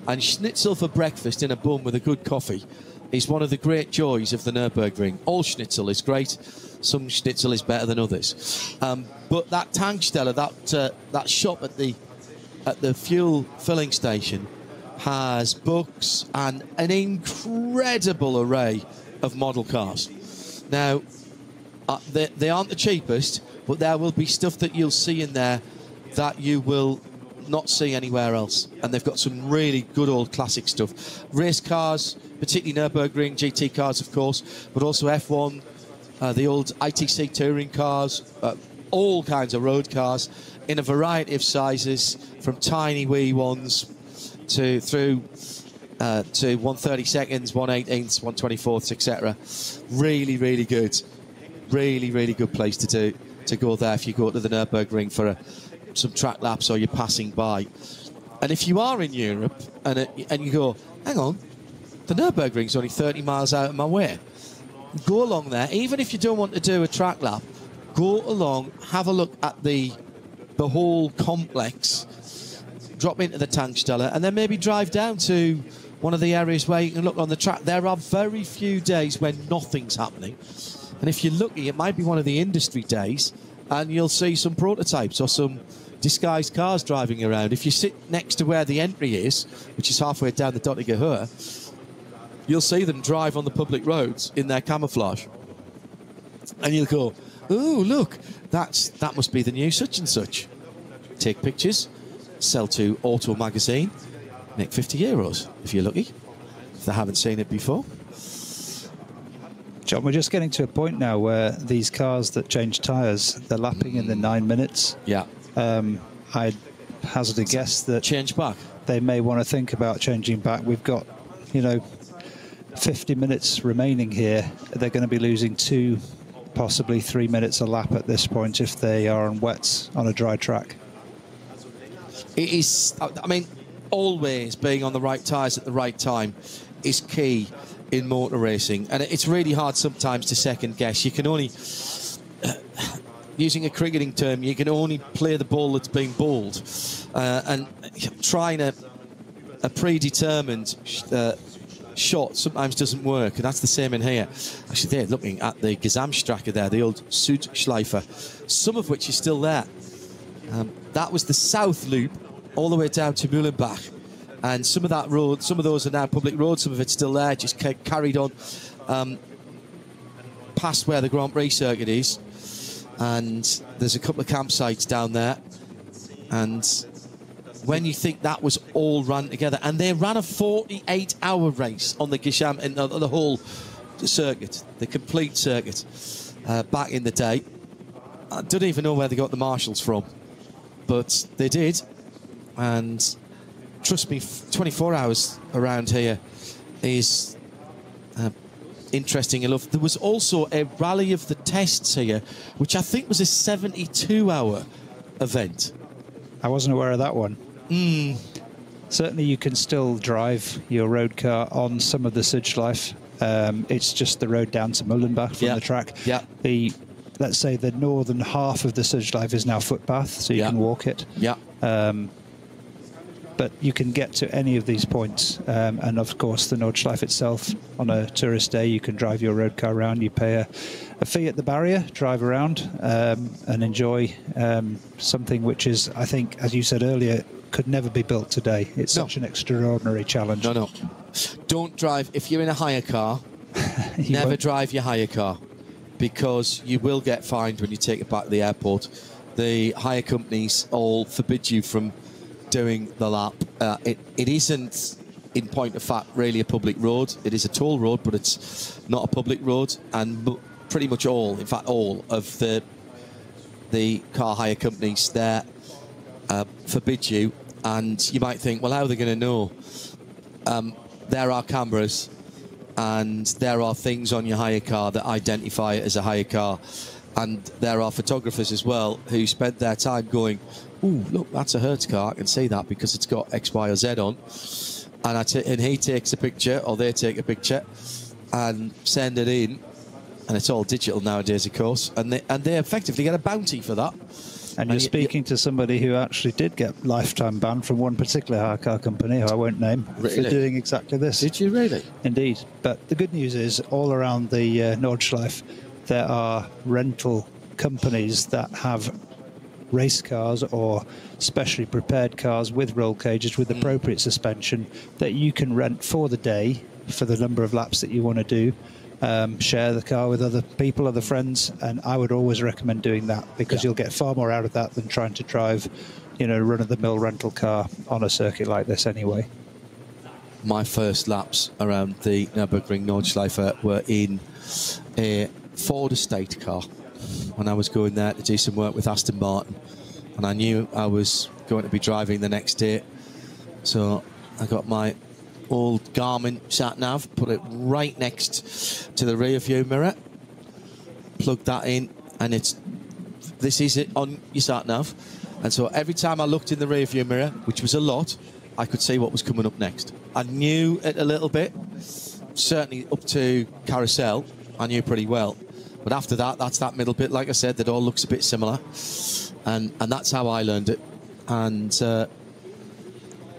And schnitzel for breakfast in a bun with a good coffee is one of the great joys of the Nürburgring. All schnitzel is great. Some schnitzel is better than others. But that Tankstelle, that shop at the fuel filling station, has books and an incredible array of model cars. Now, they aren't the cheapest, but there will be stuff that you'll see in there that you will not see anywhere else. And they've got some really good old classic stuff. Race cars, particularly Nürburgring, GT cars, of course, but also F1, the old ITC touring cars, all kinds of road cars in a variety of sizes, from tiny wee ones to 1/32, 1/18, 1/24, etc. Really, really good. Really, really good place to go there if you go to the Nürburgring for some track laps or you're passing by. And if you are in Europe and you go, hang on, the Nürburgring's only 30 miles out of my way, go along there. Even if you don't want to do a track lap, go along, have a look at the whole complex, drop into the Tankstelle, and then maybe drive down to one of the areas where you can look on the track. There are very few days when nothing's happening. And if you're lucky, it might be one of the industry days, and you'll see some prototypes or some disguised cars driving around. If you sit next to where the entry is, which is halfway down the Dottinger Höhe, you'll see them drive on the public roads in their camouflage. And you'll go, oh, look, that must be the new such and such. Take pictures, sell to Auto Magazine, make €50 if you're lucky, if they haven't seen it before. John, we're just getting to a point now where these cars that change tyres, they're lapping in the 9 minutes. Yeah. I'd hazard a guess that change back. They may want to think about changing back. We've got, 50 minutes remaining here. They're going to be losing 2, possibly 3 minutes a lap at this point if they are on wets on a dry track. It is, I mean, always being on the right tyres at the right time is key in motor racing, and it's really hard sometimes to second guess. You can only, using a cricketing term, you can only play the ball that's been bowled, and trying a predetermined shot sometimes doesn't work, and that's the same in here. Actually, they're looking at the Gesamtstrecke there, the old Südschleife, some of which is still there. That was the south loop all the way down to Mühlenbach. And some of that road, some of those are now public roads, some of it's still there, just carried on past where the Grand Prix circuit is. And there's a couple of campsites down there. And when you think that was all run together, and they ran a 48-hour race on the Gisham and the whole circuit, the complete circuit, back in the day. I don't even know where they got the marshals from, but they did. And trust me, 24 hours around here is interesting enough. There was also a rally of the tests here, which I think was a 72-hour event. I wasn't aware of that one. Certainly you can still drive your road car on some of the Südschleife. It's just the road down to Mühlenbach from the track. Yeah. Let's say the northern half of the Südschleife is now footpath, so you can walk it. Yeah. But you can get to any of these points, and of course the Nordschleife itself, on a tourist day you can drive your road car around. You pay a fee at the barrier, drive around and enjoy something which is, I think, as you said earlier, could never be built today. It's such an extraordinary challenge. No. Don't drive, if you're in a hire car, never drive your hire car, because you will get fined when you take it back to the airport. The hire companies all forbid you from doing the lap. It isn't, in point of fact, really a public road. It is a toll road, but it's not a public road. And pretty much all, in fact, all of the car hire companies there forbid you. And you might think, well, how are they going to know? There are cameras and there are things on your hire car that identify it as a hire car. And there are photographers as well who spend their time going, ooh, look, that's a Hertz car. I can see that because it's got X, Y, or Z on. And he takes a picture, or they take a picture, and send it in. And it's all digital nowadays, of course, and they effectively get a bounty for that. And you're speaking to somebody who actually did get lifetime ban from one particular car company, who I won't name, for doing exactly this. Did you really? Indeed. But the good news is, all around the Nordschleife, there are rental companies that have race cars or specially prepared cars with roll cages with appropriate suspension that you can rent for the day for the number of laps that you want to do. Share the car with other people, other friends, and I would always recommend doing that, because you'll get far more out of that than trying to drive, you know, run-of-the-mill rental car on a circuit like this anyway. My first laps around the Nürburgring Nordschleife were in a Ford estate car when I was going there to do some work with Aston Martin, and I knew I was going to be driving the next day, so I got my old Garmin sat-nav, put it right next to the rear view mirror, plugged that in, and this is it on your sat-nav, and so every time I looked in the rear view mirror, which was a lot, I could see what was coming up next. I knew it a little bit, certainly up to Carousel I knew pretty well, but after that, that's that middle bit, like I said, that all looks a bit similar, and that's how I learned it. And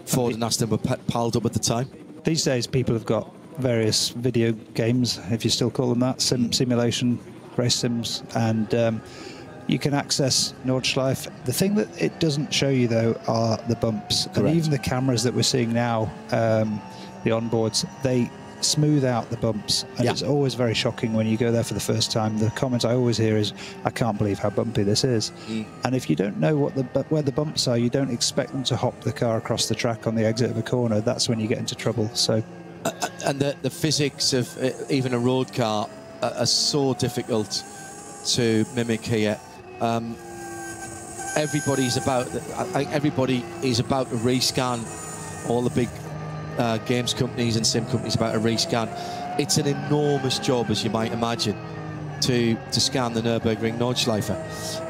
Ford and Aston were piled up at the time. These days, people have got various video games, if you still call them that, simulation, race sims, and you can access Nordschleife. The thing that it doesn't show you, though, are the bumps. Correct. And even the cameras that we're seeing now, the onboards, they smooth out the bumps, and it's always very shocking when you go there for the first time. The comments I always hear is, I can't believe how bumpy this is. And if you don't know where the bumps are, you don't expect them to hop the car across the track on the exit of a corner. That's when you get into trouble. So and the physics of even a road car are so difficult to mimic here. Everybody is about to rescan. All the big games companies and sim companies about a rescan. It's an enormous job, as you might imagine, to scan the Nürburgring Nordschleife,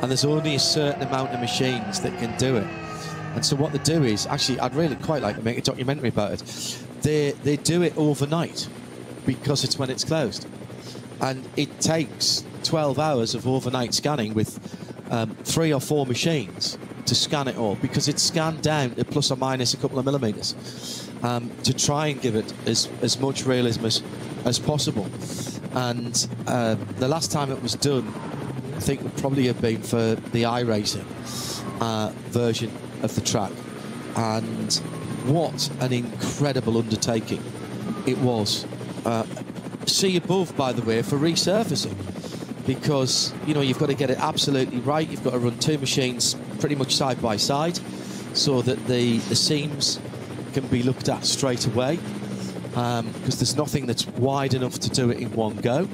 and there's only a certain amount of machines that can do it. And so what they do is, actually, I'd really quite like to make a documentary about it. They do it overnight, because it's when it's closed, and it takes 12 hours of overnight scanning with 3 or 4 machines to scan it all, because it's scanned down to plus or minus a couple of millimeters, to try and give it as much realism as possible. And the last time it was done, I think, would probably have been for the iRacing version of the track. And what an incredible undertaking it was. See above, by the way, for resurfacing, because, you know, you've got to get it absolutely right. You've got to run 2 machines pretty much side by side, so that the seams can be looked at straight away, because there's nothing that's wide enough to do it in one go,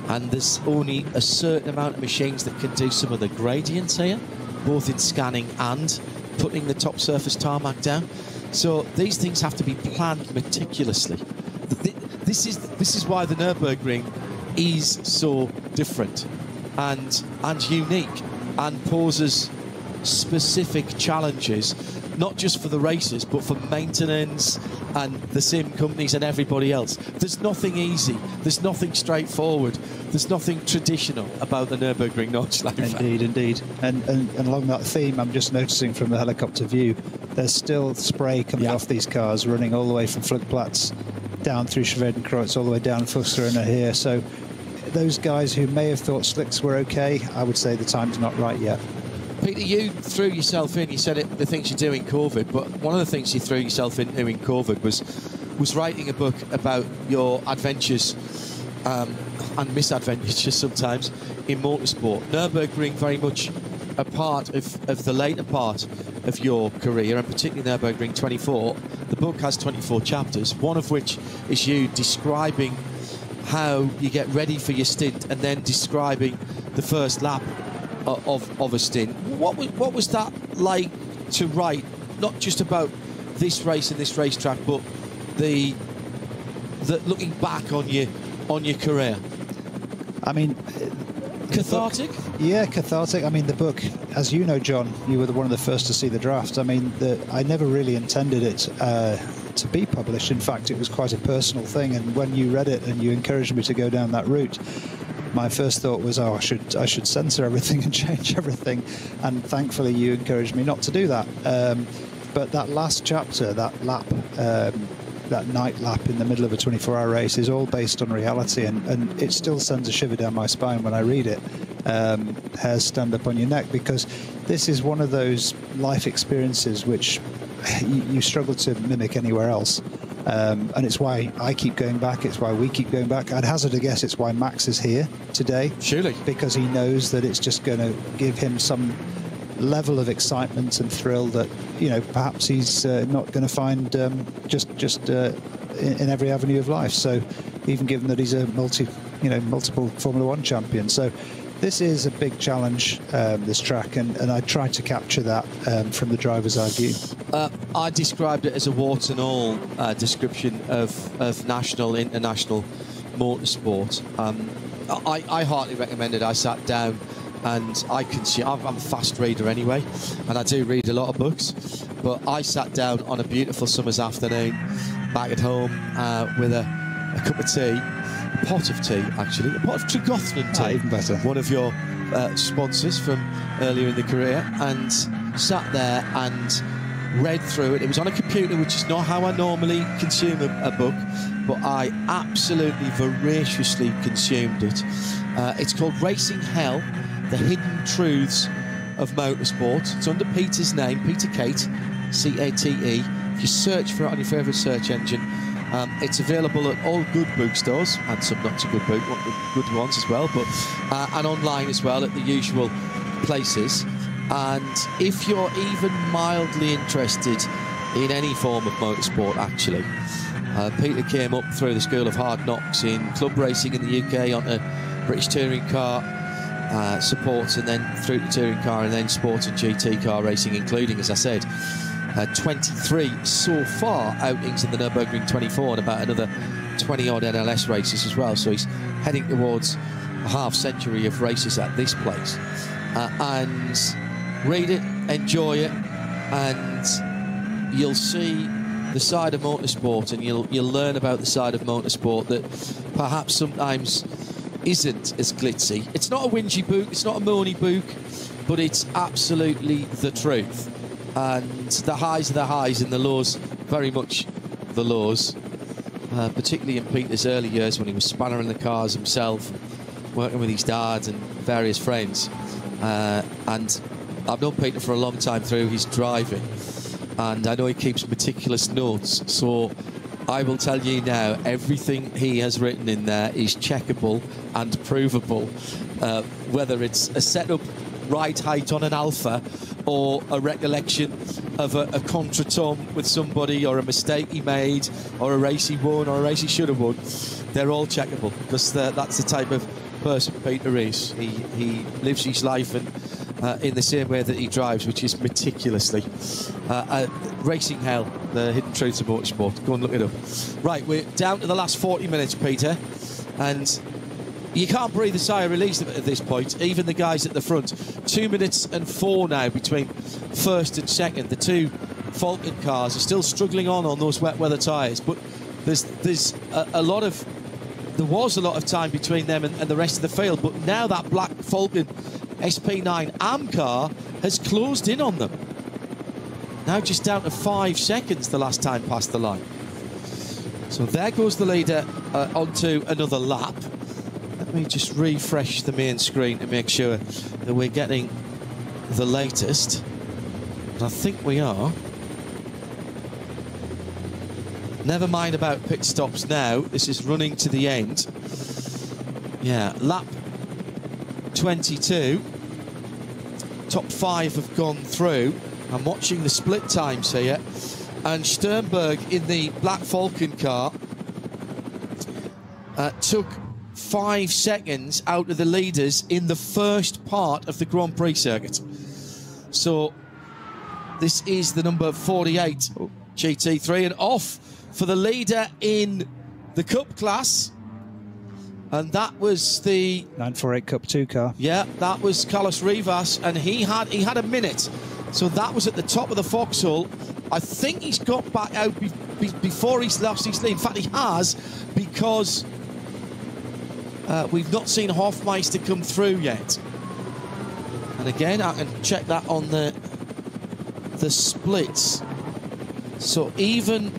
and there's only a certain amount of machines that can do some of the gradients here, both in scanning and putting the top surface tarmac down. So these things have to be planned meticulously. This is why the Nürburgring is so different and unique, and poses specific challenges, not just for the racers, but for maintenance and the sim companies and everybody else. There's nothing easy, there's nothing straightforward, there's nothing traditional about the Nürburgring Nordschleife. Indeed. And along that theme, I'm just noticing from the helicopter view, there's still spray coming off these cars, running all the way from Flugplatz down through Schwedenkreuz, all the way down Fuchsrunner here. So those guys who may have thought slicks were okay, I would say the time's not right yet. Peter, you threw yourself in, you said it, the things you do in COVID, but one of the things you threw yourself into in COVID was writing a book about your adventures and misadventures sometimes in motorsport. Nürburgring very much a part of the later part of your career, and particularly Nürburgring 24. The book has 24 chapters, one of which is you describing how you get ready for your stint, and then describing the first lap of a stint. What was that like to write, not just about this race and this racetrack, but the looking back on your career? I mean, cathartic? Yeah, cathartic. I mean, the book, as you know, John, you were one of the first to see the draft. I mean, I never really intended it to be published. In fact, it was quite a personal thing, and when you read it and you encouraged me to go down that route, my first thought was, oh, I should censor everything and change everything, and thankfully you encouraged me not to do that. But that last chapter, that lap, that night lap in the middle of a 24-hour race, is all based on reality, and it still sends a shiver down my spine when I read it. Hairs stand up on your neck, because this is one of those life experiences which you struggle to mimic anywhere else. And it's why I keep going back, it's why we keep going back. I'd hazard a guess it's why Max is here today. Surely. Because he knows that it's just going to give him some level of excitement and thrill that, you know, perhaps he's not going to find in every avenue of life. So even given that he's a multiple Formula One champion. So this is a big challenge, this track, and I tried to capture that from the driver's eye view. I described it as a warts and all description of national, international motorsport. I heartily recommend it. I sat down and I'm a fast reader anyway, and I do read a lot of books, but I sat down on a beautiful summer's afternoon back at home with a cup of tea, a pot of tea actually, a pot of Tregothnan tea, even better. One of your sponsors from earlier in the career, and sat there and read through it. It was on a computer, which is not how I normally consume a book, but I absolutely voraciously consumed it. It's called Racing Hell, The Hidden Truths of Motorsport. It's under Peter's name, Peter Cate, C-A-T-E. If you search for it on your favourite search engine, it's available at all good bookstores, and some not so good good ones as well, but and online as well at the usual places. And if you're even mildly interested in any form of motorsport, actually, Peter came up through the School of Hard Knocks in club racing in the UK onto British touring car supports, and then through the touring car, and then sports and GT car racing, including, as I said, 23 so far outings in the Nürburgring 24 and about another 20-odd NLS races as well. So he's heading towards a half-century of races at this place. And read it, enjoy it, and you'll see the side of motorsport, and you'll learn about the side of motorsport that perhaps sometimes isn't as glitzy. It's not a whingy book, it's not a moany book, but it's absolutely the truth. And the highs are the highs, and the lows very much the lows, particularly in Peter's early years when he was spannering the cars himself, working with his dad and various friends. And I've known Peter for a long time through his driving, and I know he keeps meticulous notes, so I will tell you now, everything he has written in there is checkable and provable, whether it's a setup ride height on an Alpha, or a recollection of a contretemps with somebody, or a mistake he made, or a race he won, or a race he should have won. They're all checkable, because that's the type of person Peter is. He lives his life and in the same way that he drives, which is meticulously. Racing Hell, The Hidden Truths of Motorsport. Go and look it up. Right, we're down to the last 40 minutes, Peter, and you can't breathe a sigh of relief at this point, even the guys at the front. 2 minutes and 4 now between first and second. The two Falcon cars are still struggling on those wet weather tyres, but there was a lot of time between them and the rest of the field, but now that black Falcon SP9 AM car has closed in on them. Now just down to 5 seconds the last time past the line. So there goes the leader onto another lap. Let me just refresh the main screen to make sure that we're getting the latest. And I think we are. Never mind about pit stops now. This is running to the end. Yeah, lap 22. Top 5 have gone through. I'm watching the split times here. And Sternberg in the Black Falcon car took 5 seconds out of the leaders in the first part of the Grand Prix circuit. So this is the number 48 GT3, and off for the leader in the Cup class. And that was the 948 Cup 2 car. Yeah, that was Carlos Rivas, and he had a minute. So that was at the top of the foxhole. I think he's got back out before he's lost his lead. In fact, he has, because we've not seen Hofmeister come through yet. And again, I can check that on the splits. So even,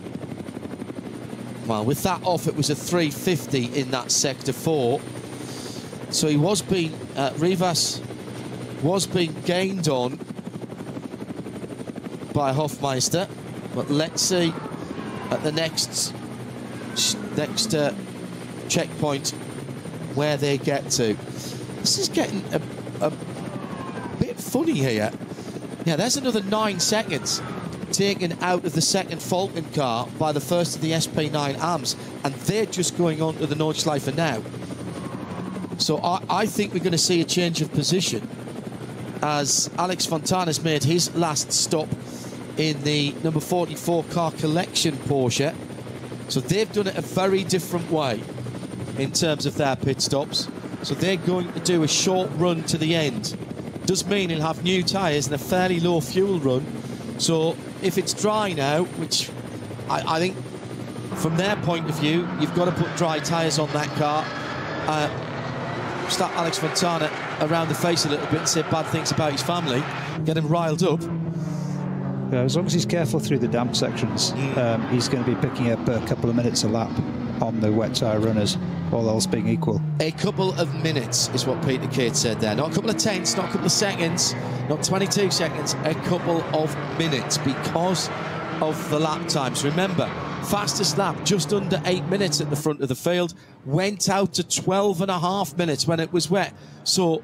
well, with that off, it was a 350 in that sector 4. So he was being, Rivas was being gained on by Hofmeister. But let's see at the next checkpoint where they get to. This is getting a bit funny here. Yeah, there's another 9 seconds taken out of the second Falcon car by the first of the SP9 AMs, and they're just going on to the Nordschleife now. So I think we're going to see a change of position as Alex Fontana's made his last stop in the number 44 car collection Porsche. So they've done it a very different way in terms of their pit stops. So they're going to do a short run to the end. Does mean he'll have new tyres and a fairly low fuel run. So if it's dry now, which I think from their point of view, you've got to put dry tyres on that car. Slap Alex Fontana around the face a little bit and say bad things about his family, get him riled up. Yeah, as long as he's careful through the damp sections, he's going to be picking up a couple of minutes a lap on the wet tyre runners, all else being equal. A couple of minutes is what Peter Kate said there. Not a couple of tenths, not a couple of seconds, not 22 seconds, a couple of minutes because of the lap times. Remember, fastest lap, just under 8 minutes at the front of the field, went out to 12.5 minutes when it was wet. So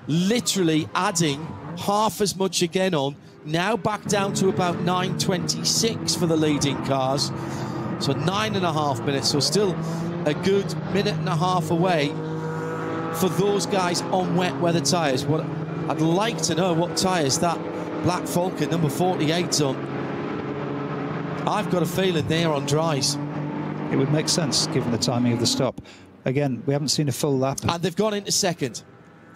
literally adding half as much again on, now back down to about 9:26 for the leading cars. So 9.5 minutes, so still a good minute and a half away for those guys on wet weather tyres. What I'd like to know what tyres that Black Falcon number 48's on. I've got a feeling they're on dries. It would make sense given the timing of the stop. Again, we haven't seen a full lap. And they've gone into second.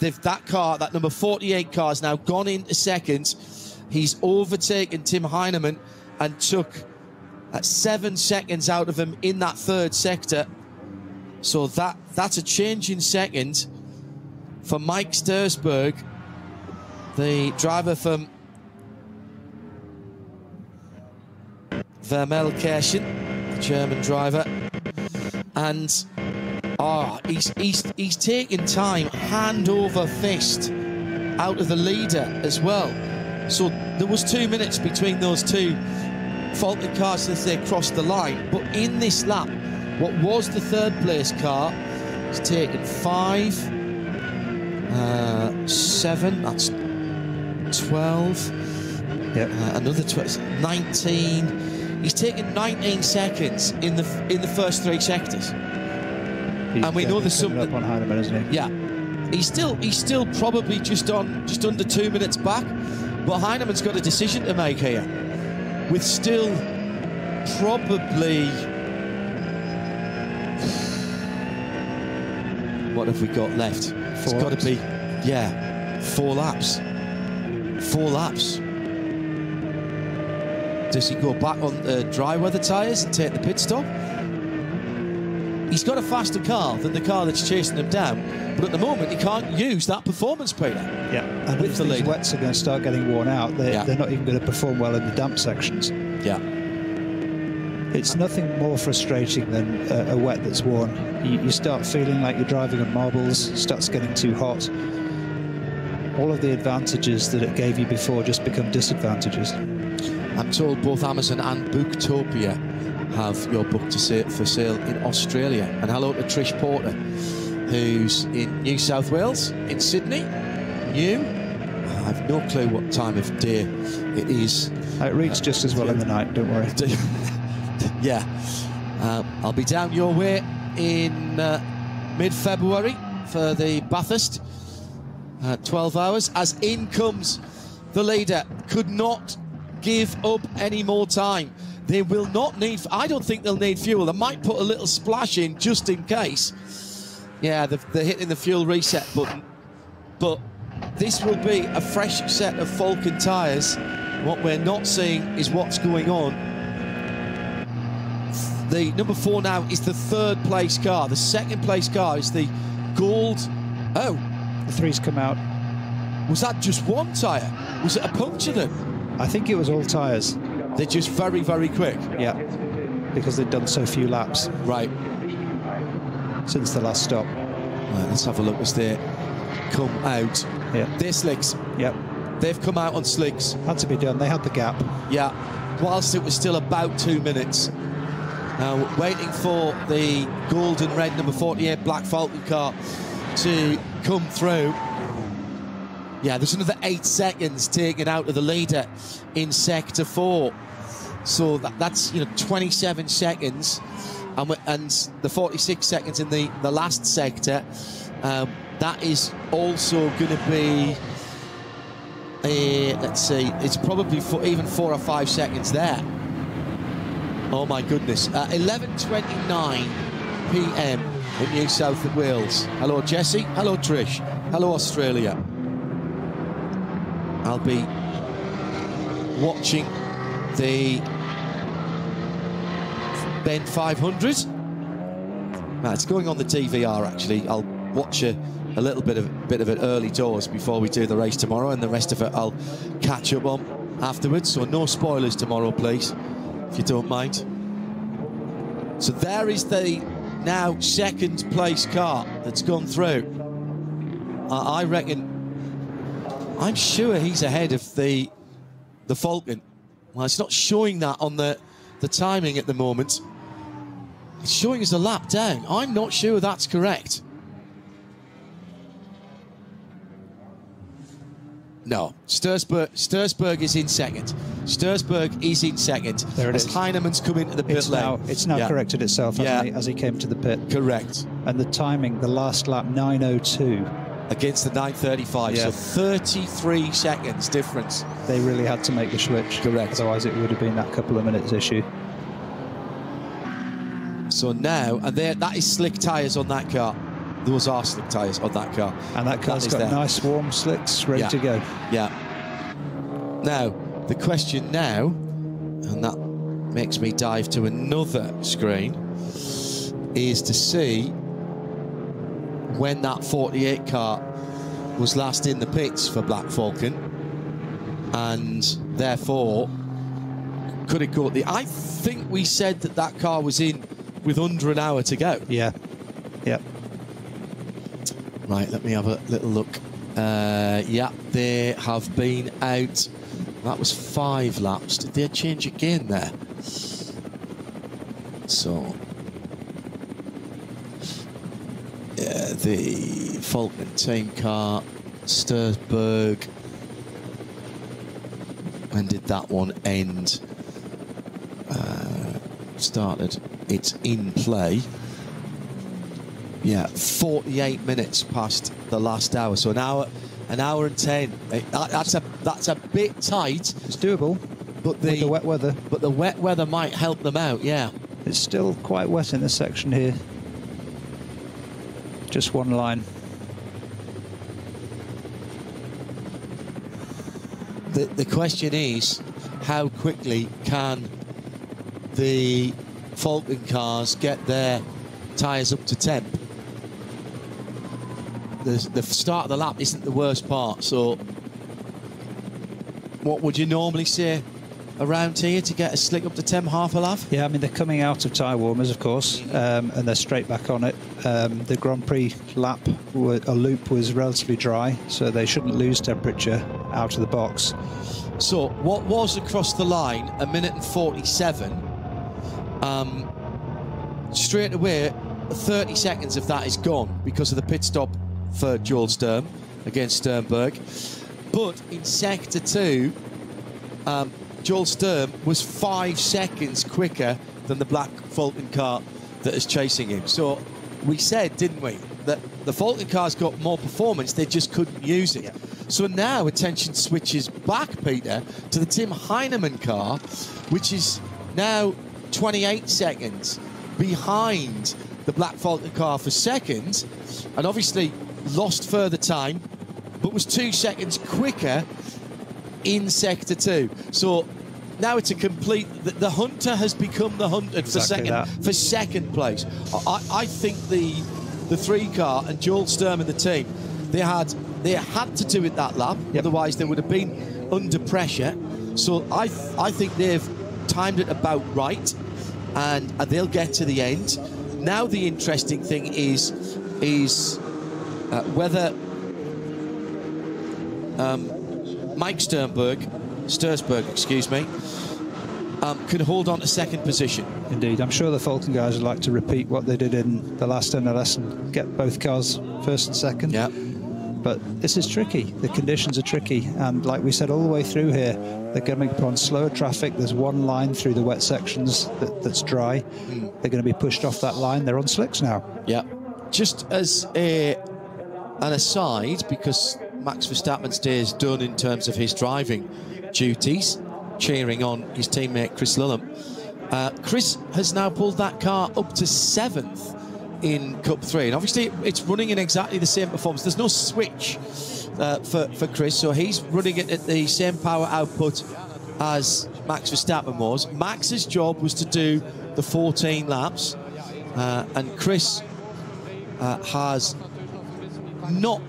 That number 48 car has now gone into second. He's overtaken Tim Heinemann and took 7 seconds out of him in that third sector. So that's a change in second for Mike Stursberg, the driver from Vermelkirchen, the German driver. And he's taking time hand over fist out of the leader as well. So there was 2 minutes between those two Falcon cars as they crossed the line. But in this lap, what was the third place car has taken 5, 7, that's 12, yep. Another 12, 19. He's taken 19 seconds in the first 3 sectors. And we know there's something up on Heinemann, isn't he? Yeah, he's still probably just under 2 minutes back. But Heinemann's got a decision to make here, with still probably, what have we got left? It's got to be, yeah, 4 laps. 4 laps. Does he go back on the dry weather tyres and take the pit stop? He's got a faster car than the car that's chasing him down, but at the moment he can't use that performance, Peter. Yeah, and if these wets are going to start getting worn out, they're not even going to perform well in the damp sections. Yeah. It's nothing more frustrating than a wet that's worn. You start feeling like you're driving on marbles, starts getting too hot. All of the advantages that it gave you before just become disadvantages. I'm told both Amazon and Booktopia have your book for sale in Australia. And hello to Trish Porter, who's in New South Wales, in Sydney. I have no clue what time of day it is. It reads just as well in the night, don't worry. Yeah. I'll be down your way in mid-February for the Bathurst. 12 hours, as in comes the leader. Could not give up any more time. They will not need, I don't think they'll need fuel. They might put a little splash in just in case. Yeah, they're hitting the fuel reset button. But this will be a fresh set of Falcon tyres. What we're not seeing is what's going on. The number 4 now is the third place car. The second place car is the Gould. Oh, The 3's come out. was that just one tyre? Was it a puncture then? I think it was all tyres. They're just very, very quick. Yeah, because they'd done so few laps. Right. Since the last stop. Right, let's have a look as they come out. Yeah. They're slicks. Yep. They've come out on slicks. Had to be done. They had the gap. Yeah. Whilst it was still about 2 minutes. Now, waiting for the gold and red number 48 Black Falcon car to come through. Yeah, there's another 8 seconds taken out of the leader in Sector 4. So that's 27 seconds. And the 46 seconds in the last sector. That is also going to be, let's see, it's probably even 4 or 5 seconds there. Oh my goodness. 11:29 p.m. in New South Wales. Hello, Jesse. Hello, Trish. Hello, Australia. I'll be watching the Ben 500. Now, it's going on the DVR, actually. I'll watch a little bit of it early doors before we do the race tomorrow, and the rest of it I'll catch up on afterwards. So no spoilers tomorrow, please, if you don't mind. So there is the now second place car that's gone through. I reckon, I'm sure he's ahead of the Falcon. Well, it's not showing that on the timing at the moment. It's showing us a lap down. I'm not sure that's correct. No, Stursberg is in second. Stursberg is in second. There it is. Heinemann's come into the pit lane. It's now corrected itself, hasn't it, as he came to the pit. Correct. And the timing, the last lap, 9:02. Against the 9:35, so 33 seconds difference. They really had to make the switch. Correct. Otherwise it would have been that couple of minutes issue. So now, and that is slick tyres on that car. Those are slick tyres on that car. And that car's got nice warm slicks ready to go. Yeah. Now, the question now, and that makes me dive to another screen, is to see when that 48 car was last in the pits for Black Falcon, and therefore, could it go? I think we said that car was in with under an hour to go. Yeah. Yep. Right, let me have a little look. Yeah, they have been out. That was 5 laps. Did they change again there? So, the Falcon team car, Stursberg. When did that one end? Started. It's in play. Yeah, 48 minutes past the last hour. So an hour and 10. That's a bit tight. It's doable. But with the wet weather. But the wet weather might help them out. Yeah. It's still quite wet in this section here. Just one line. The question is, how quickly can the Falcon cars get their tyres up to temp? The start of the lap isn't the worst part, so what would you normally say around here to get a slick up to temp, half a lap? Yeah, I mean, they're coming out of tyre warmers, of course, and they're straight back on it. The Grand Prix lap, a loop, was relatively dry, so they shouldn't lose temperature out of the box. So what was across the line, 1 minute and 47, straight away, 30 seconds of that is gone because of the pit stop for Joel Sturm against Sternberg. But in Sector 2, Joel Sturm was 5 seconds quicker than the Black Falcon car that is chasing him. So we said, didn't we, that the Falcon car's got more performance, they just couldn't use it. Yeah. So now attention switches back, Peter, to the Tim Heinemann car, which is now 28 seconds behind the Black Falcon car for second, and obviously lost further time, but was 2 seconds quicker in Sector 2. So now it's a complete... The hunter has become the hunted for second place. I think the 3 car, and Joel Sturm and the team, they had to do it that lap, otherwise they would have been under pressure. So I think they've timed it about right, and they'll get to the end. Now the interesting thing is whether Mike Stursberg, excuse me, can hold on to second position. Indeed, I'm sure the Falcon guys would like to repeat what they did in the last NLS and get both cars first and second. Yeah. But this is tricky. The conditions are tricky, and like we said all the way through here, they're coming upon slower traffic. There's one line through the wet sections that's dry. They're going to be pushed off that line. They're on slicks now. Yeah. Just as an aside, because Max Verstappen's day is done in terms of his driving duties, cheering on his teammate Chris Lillum. Chris has now pulled that car up to 7th in Cup 3, and obviously it's running in exactly the same performance. There's no switch for Chris, so he's running it at the same power output as Max Verstappen was. Max's job was to do the 14 laps, and Chris has not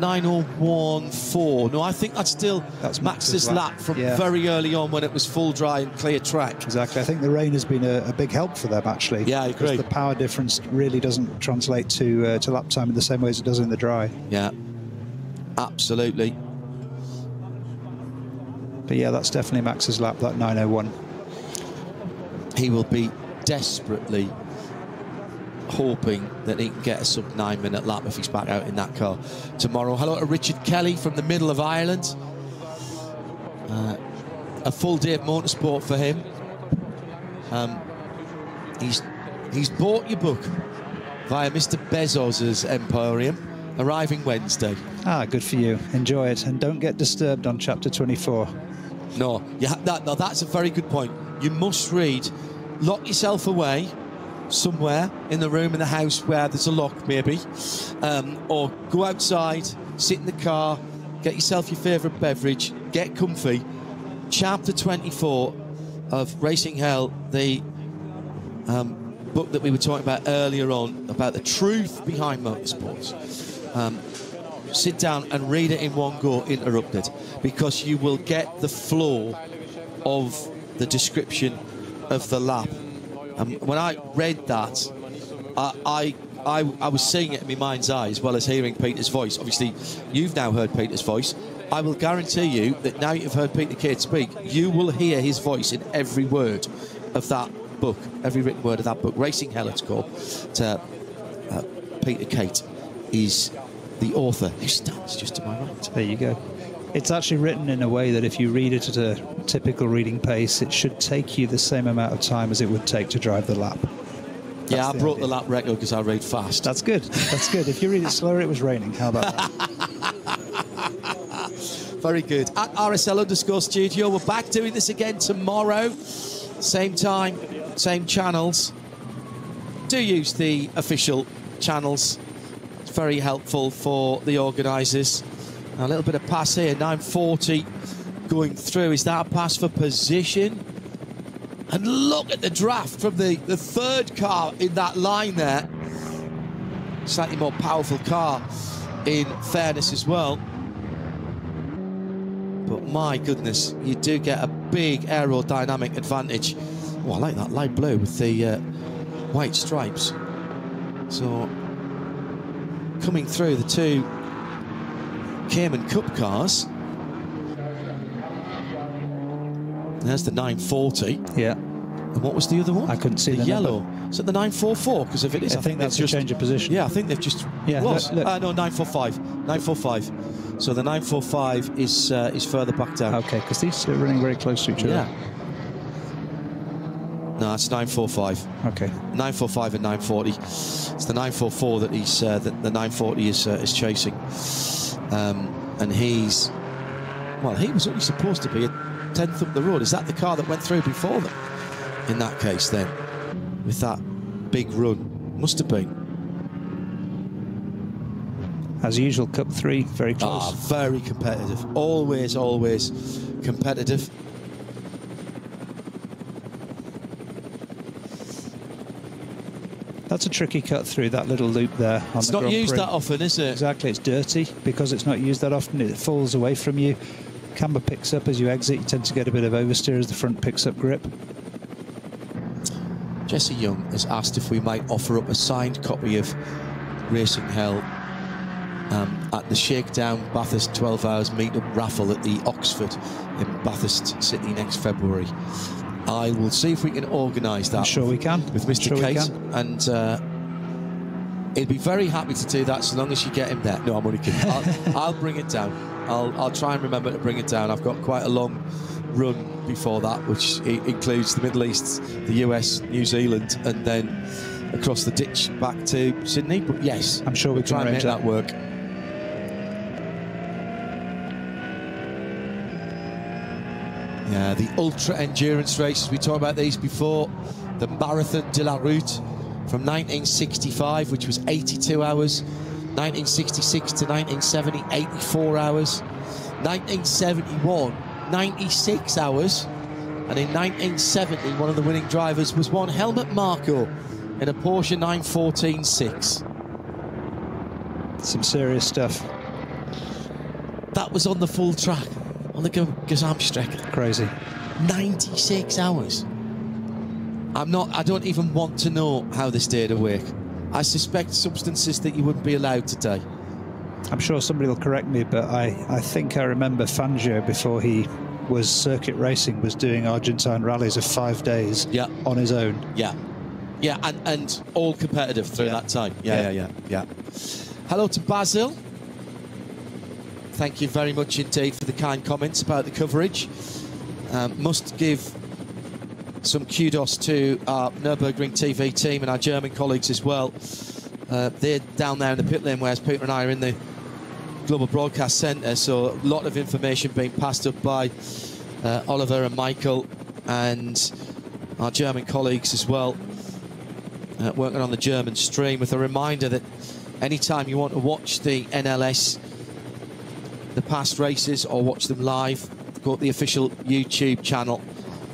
9:01.4. No, I think that's Max's lap from very early on when it was full dry and clear track. Exactly. I think the rain has been a big help for them, actually. Yeah, I agree. The power difference really doesn't translate to lap time in the same way as it does in the dry. Yeah, absolutely. But yeah, that's definitely Max's lap, that 9:01. He will be desperately hoping that he can get a sub 9-minute lap if he's back out in that car tomorrow. Hello to Richard Kelly from the middle of Ireland. A full day of motorsport for him. He's bought your book via Mr. Bezos's Emporium, arriving Wednesday. Ah, good for you. Enjoy it, and don't get disturbed on chapter 24. No, no, that's a very good point. You must read. Lock yourself away somewhere in the room in the house where there's a lock, maybe, or go outside, sit in the car, get yourself your favourite beverage, get comfy. Chapter 24 of Racing Hell, the book that we were talking about earlier on, about the truth behind motorsports. Sit down and read it in one go, interrupted, because you will get the flow of the description of the lap. When I read that, I was seeing it in my mind's eye as well as hearing Peter's voice. Obviously, you've now heard Peter's voice. I will guarantee you that now you've heard Peter Cate speak, you will hear his voice in every word of that book, every written word of that book. Racing Hell, it's called. Peter Cate is the author, who stands just to my right. There you go. It's actually written in a way that if you read it at a typical reading pace, it should take you the same amount of time as it would take to drive the lap. Yeah, I broke the lap record because I read fast. That's good. That's good. If you read it slower, it was raining. How about that? Very good. At RSL_studio, we're back doing this again tomorrow. Same time, same channels. Do use the official channels. It's very helpful for the organisers. A little bit of pass here, 9:40 going through. Is that a pass for position? And look at the draft from the third car in that line there. Slightly more powerful car, in fairness as well. But my goodness, you do get a big aerodynamic advantage. Oh, I like that light blue with the white stripes. So, coming through the two Cayman Cup cars. There's the 940. Yeah. And what was the other one? I couldn't see the yellow. Is it the 944? Because if it is, I think that's just a change of position. Yeah, I think they've just. Yeah. Look. No, 945. 945. So the 945 is further back down. Okay, because these are running very close to each other. Yeah. No, it's 945. Okay. 945 and 940. It's the 944 that he's the 940 is chasing. And he's, well, he was only supposed to be a 10th up the road. Is that the car that went through before them? In that case, then, with that big run, must have been. As usual, Cup 3, very close. Ah, very competitive. Always, always competitive. That's a tricky cut through that little loop there. It's not used that often, is it? Exactly, it's dirty because it's not used that often. It falls away from you. Camber picks up as you exit. You tend to get a bit of oversteer as the front picks up grip. Jesse Young has asked if we might offer up a signed copy of Racing Hell at the Shakedown Bathurst 12 Hours Meetup raffle at the Oxford in Bathurst City next February. I will see if we can organise that. I'm sure we can. With Mr. Case. And he'd be very happy to do that so long as you get him there. No, I'm only kidding. I'll bring it down. I'll try and remember to bring it down. I've got quite a long run before that, which includes the Middle East, the US, New Zealand, and then across the ditch back to Sydney. But yes, I'm sure we can try and make that work. Yeah, the ultra endurance races, we talked about these before. The Marathon de la Route from 1965, which was 82 hours. 1966 to 1970, 84 hours. 1971, 96 hours. And in 1970, one of the winning drivers was one Helmut Marko in a Porsche 914-6. Some serious stuff. That was on the full track, on the Gesamtstrecke. Crazy. 96 hours. I don't even want to know how they stayed awake. I suspect substances that you wouldn't be allowed today. I'm sure somebody will correct me, but I think I remember Fangio, before he was circuit racing, was doing Argentine rallies of 5 days on his own. Yeah, and all competitive through that time. Yeah. Hello to Basil. Thank you very much indeed for the kind comments about the coverage. Must give some kudos to our Nürburgring TV team and our German colleagues as well. They're down there in the pit lane, whereas Peter and I are in the Global Broadcast Centre, so a lot of information being passed up by Oliver and Michael and our German colleagues as well, working on the German stream, with a reminder that anytime you want to watch the NLS, the past races, or watch them live, go to the official YouTube channel,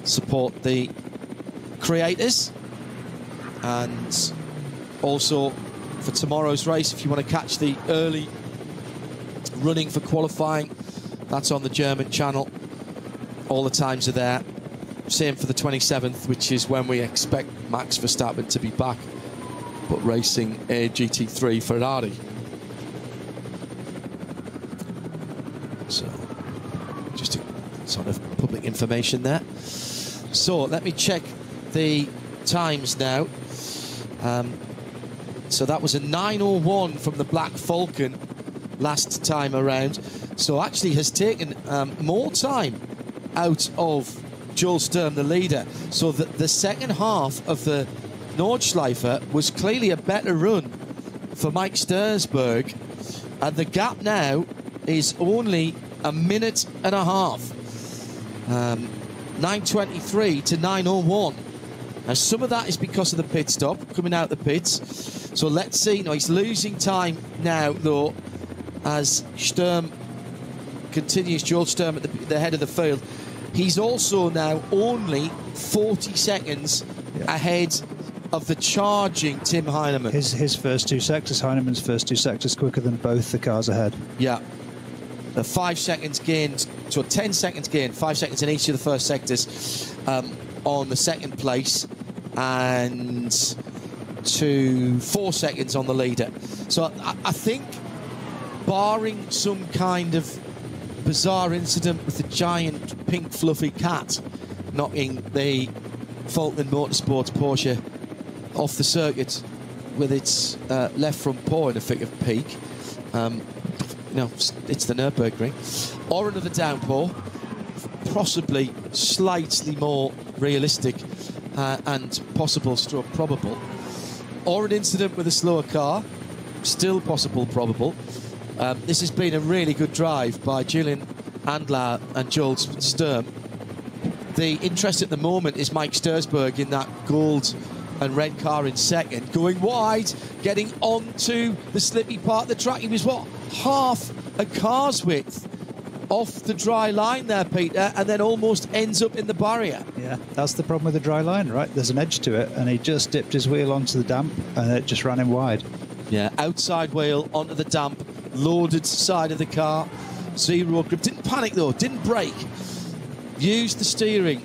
support the creators. And also for tomorrow's race, if you want to catch the early running for qualifying, that's on the German channel. All the times are there. Same for the 27th, which is when we expect Max Verstappen to be back, but racing a GT3 Ferrari. So just a sort of public information there. So let me check the times now. So that was a 9:01 from the Black Falcon last time around. So actually has taken more time out of Jules Sturm, the leader. So the second half of the Nordschleife was clearly a better run for Mike Stursberg. And the gap now is only a minute and a half. 9:23 to 9:01. Now, some of that is because of the pit stop, coming out the pits. So let's see. No, he's losing time now, though, as Sturm continues, Jules Sturm at the head of the field. He's also now only 40 seconds ahead of the charging Tim Heinemann. His first 2 sectors, Heinemann's first 2 sectors, quicker than both the cars ahead. Yeah. 5 seconds gained, so 10 seconds gained, 5 seconds in each of the first sectors on the second place, and 4 seconds on the leader. So I think, barring some kind of bizarre incident with the giant pink fluffy cat knocking the Falkland Motorsports Porsche off the circuit with its left front paw in a thick of peak, no, it's the Nürburgring, or another downpour, possibly slightly more realistic and possible stroke probable, or an incident with a slower car, still possible probable. This has been a really good drive by Julian Andlau and Jules Sturm. The interest at the moment is Mike Stursberg in that gold and red car in second, going wide, getting onto the slippy part of the track. He was, what, half a car's width off the dry line there, Peter, and then almost ends up in the barrier. Yeah, that's the problem with the dry line, right? There's an edge to it, and he just dipped his wheel onto the damp, and it just ran him wide. Yeah, outside wheel onto the damp, loaded side of the car, zero grip. Didn't panic though, didn't brake. Used the steering,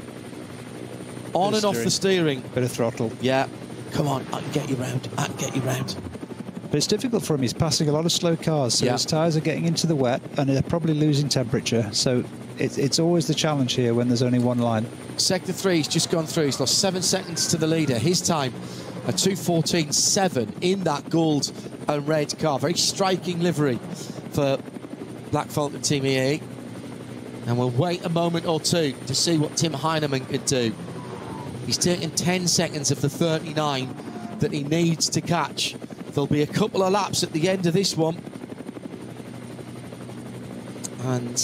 on and off the steering. Bit of throttle. Yeah, come on, I can get you round, I can get you round. But it's difficult for him. He's passing a lot of slow cars, so his tyres are getting into the wet and they're probably losing temperature. So it's always the challenge here when there's only one line. Sector 3's just gone through. He's lost 7 seconds to the leader. His time, a 2:14.7 in that gold and red car. Very striking livery for Black Falcon Team EA. And we'll wait a moment or two to see what Tim Heinemann can do. He's taken 10 seconds of the 39 that he needs to catch. There'll be a couple of laps at the end of this one. And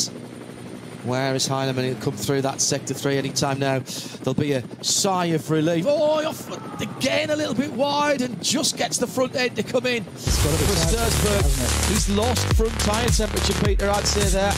where is Heinemann? He'll come through that sector 3 anytime now. There'll be a sigh of relief. Oh, off again a little bit wide and just gets the front end to come in for Sturzberg. He's lost front tyre temperature, Peter, I'd say there.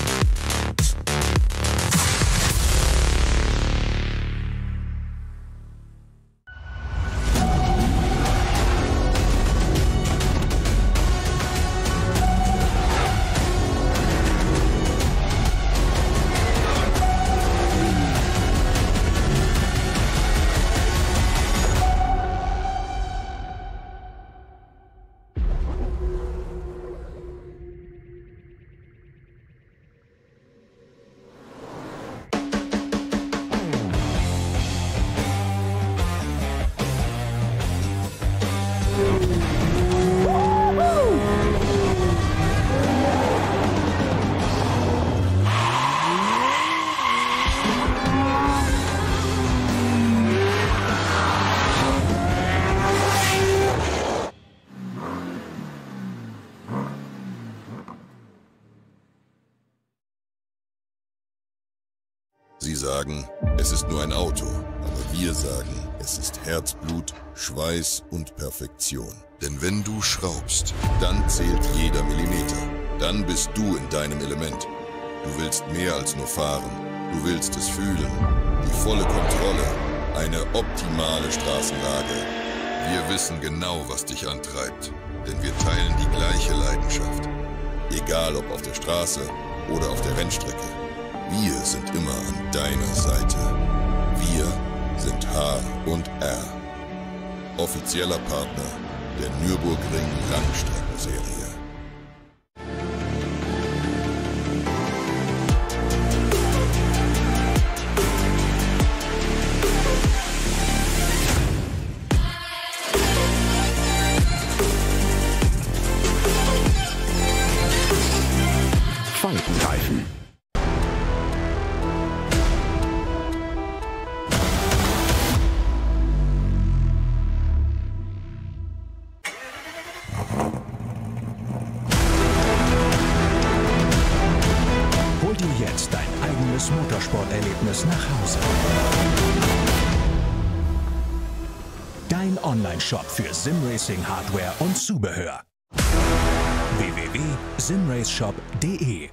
Sie sagen, es ist nur ein Auto, aber wir sagen, es ist Herzblut, Schweiß und Perfektion. Denn wenn du schraubst, dann zählt jeder Millimeter. Dann bist du in deinem Element. Du willst mehr als nur fahren. Du willst es fühlen. Die volle Kontrolle. Eine optimale Straßenlage. Wir wissen genau, was dich antreibt. Denn wir teilen die gleiche Leidenschaft. Egal ob auf der Straße oder auf der Rennstrecke. Wir sind immer an deiner Seite. Wir sind H&R. Offizieller Partner der Nürburgring Langstrecken-Serie. Falkenreifen. Hol dir jetzt dein eigenes Motorsporterlebnis nach Hause. Dein Online-Shop für Simracing-Hardware und Zubehör. www.simraceshop.de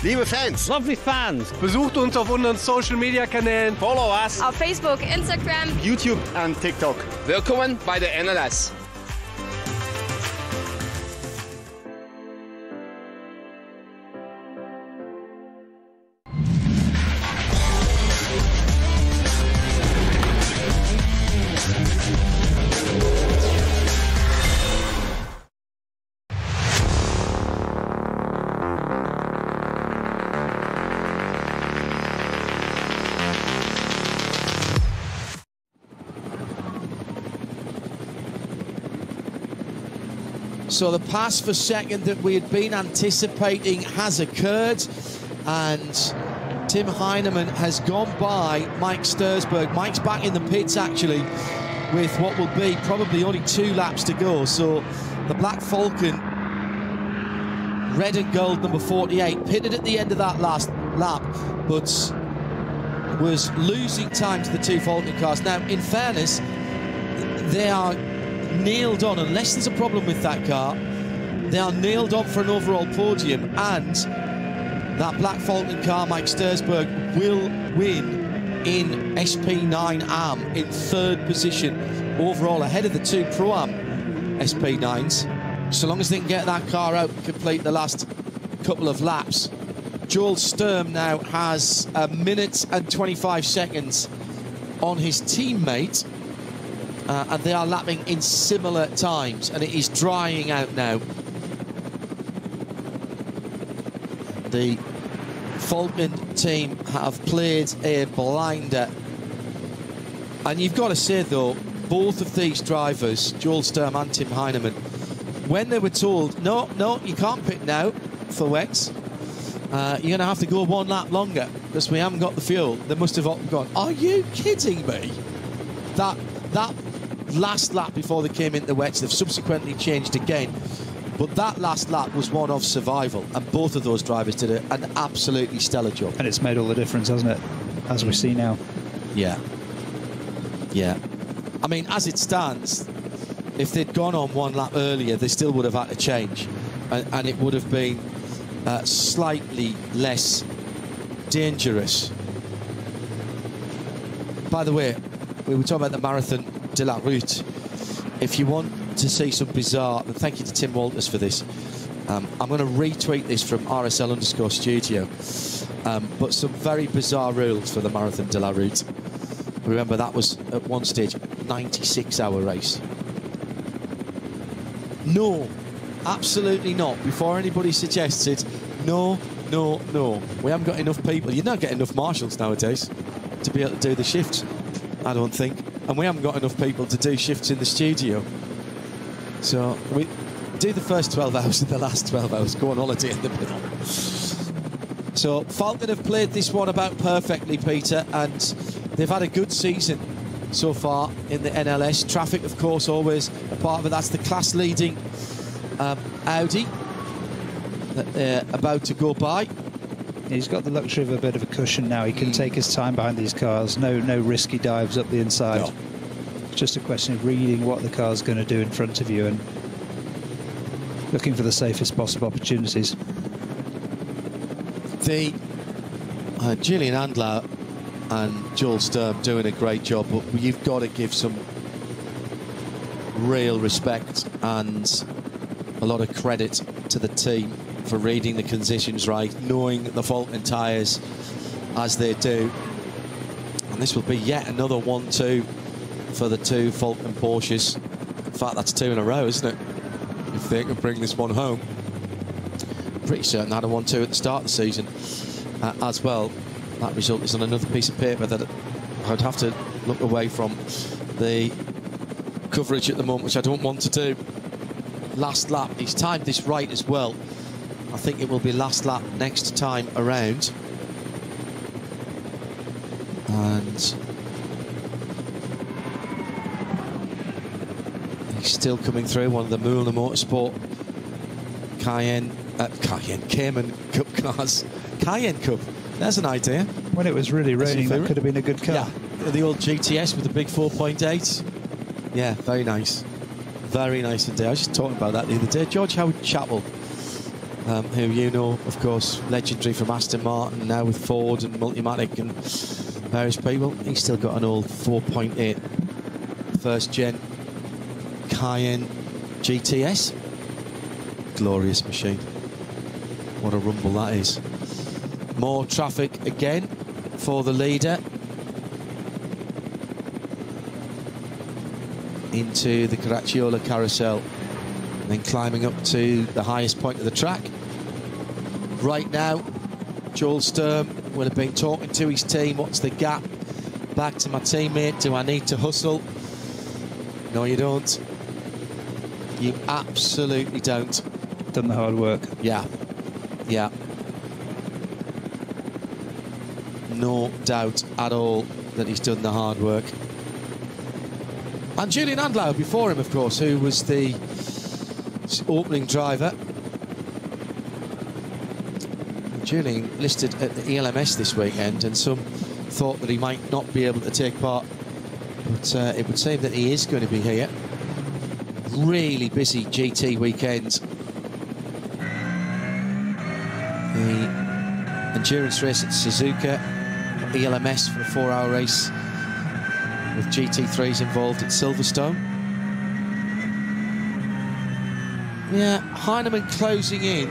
Liebe Fans, Lovely fans, besucht uns auf unseren Social Media Kanälen. follow us. Auf Facebook, Instagram, YouTube und TikTok. Willkommen bei der NLS. So the pass for second that we had been anticipating has occurred, and Tim Heinemann has gone by Mike Stursberg. Mike's back in the pits, actually, with what will be probably only 2 laps to go. So the Black Falcon, red and gold, number 48, pitted at the end of that last lap, but was losing time to the 2 Falcon cars. Now, in fairness, they are nailed on, unless there's a problem with that car, they are nailed on for an overall podium, and that Black Falcon car, Mike Stursberg, will win in SP9 AM in 3rd position overall, ahead of the 2 Pro-Am SP9s. So long as they can get that car out and complete the last couple of laps. Joel Sturm now has 1 minute and 25 seconds on his teammate, and they are lapping in similar times, and it is drying out now. The Falcon team have played a blinder, and you've got to say, though, both of these drivers, Joel Sturm and Tim Heinemann, when they were told, no, you can't pit now for wets, you're going to have to go 1 lap longer because we haven't got the fuel, they must have gone, are you kidding me? That last lap before they came into the wets, they've subsequently changed again, but that last lap was one of survival, and both of those drivers did an absolutely stellar job. And it's made all the difference, hasn't it, as we see now? Yeah. I mean, as it stands, if they'd gone on 1 lap earlier, they still would have had to change, and it would have been slightly less dangerous. By the way, we were talking about the Marathon de la Route. If you want to see some bizarre, and thank you to Tim Walters for this, I'm going to retweet this from RSL_studio, but some very bizarre rules for the Marathon de la Route. Remember, that was at one stage 96-hour race. No, absolutely not. Before anybody suggests it, no. We haven't got enough people. You're not getting enough marshals nowadays to be able to do the shifts, I don't think. And we haven't got enough people to do shifts in the studio. So we do the first 12 hours and the last 12 hours, go on holiday in the middle. So Falcon have played this one about perfectly, Peter, and they've had a good season so far in the NLS. Traffic, of course, always a part of it. That's the class-leading Audi that they're about to go by. He's got the luxury of a bit of a cushion now. He can take his time behind these cars. No risky dives up the inside. No. It's just a question of reading what the car's going to do in front of you and looking for the safest possible opportunities. The Julian Andlau and Joel Sturm doing a great job, but you've got to give some real respect and a lot of credit to the team for reading the conditions right, knowing the Falcon tyres as they do. And this will be yet another 1-2 for the 2 Falcon Porsches. In fact, that's 2 in a row, isn't it? If they can bring this one home. Pretty certain they had a 1-2 at the start of the season as well. That result is on another piece of paper that I'd have to look away from the coverage at the moment, which I don't want to do. Last lap, he's timed this right as well. I think it will be last lap next time around. And he's still coming through one of the Müller Motorsport Cayman Cup cars. Cayenne Cup, there's an idea. When it was really raining, that could have been a good car. Yeah, the old GTS with the big 4.8. Yeah, very nice. Very nice indeed. I was just talking about that the other day. George Howard Chapel, who you know, of course, legendary from Aston Martin, now with Ford and Multimatic and various people. He's still got an old 4.8 first-gen Cayenne GTS. Glorious machine. What a rumble that is. More traffic again for the leader. Into the Caracciolo carousel, and then climbing up to the highest point of the track. Right now, Joel Sturm will have been talking to his team. What's the gap? Back to my teammate. Do I need to hustle? No, you don't. You absolutely don't. Done the hard work. Yeah. Yeah. No doubt at all that he's done the hard work. And Julian Adenauer before him, of course, who was the opening driver. Julian listed at the ELMS this weekend, and some thought that he might not be able to take part, but it would seem that he is going to be here. Really busy GT weekend. The endurance race at Suzuka, ELMS for a 4-hour race with GT3s involved at Silverstone. Yeah, Heinemann closing in,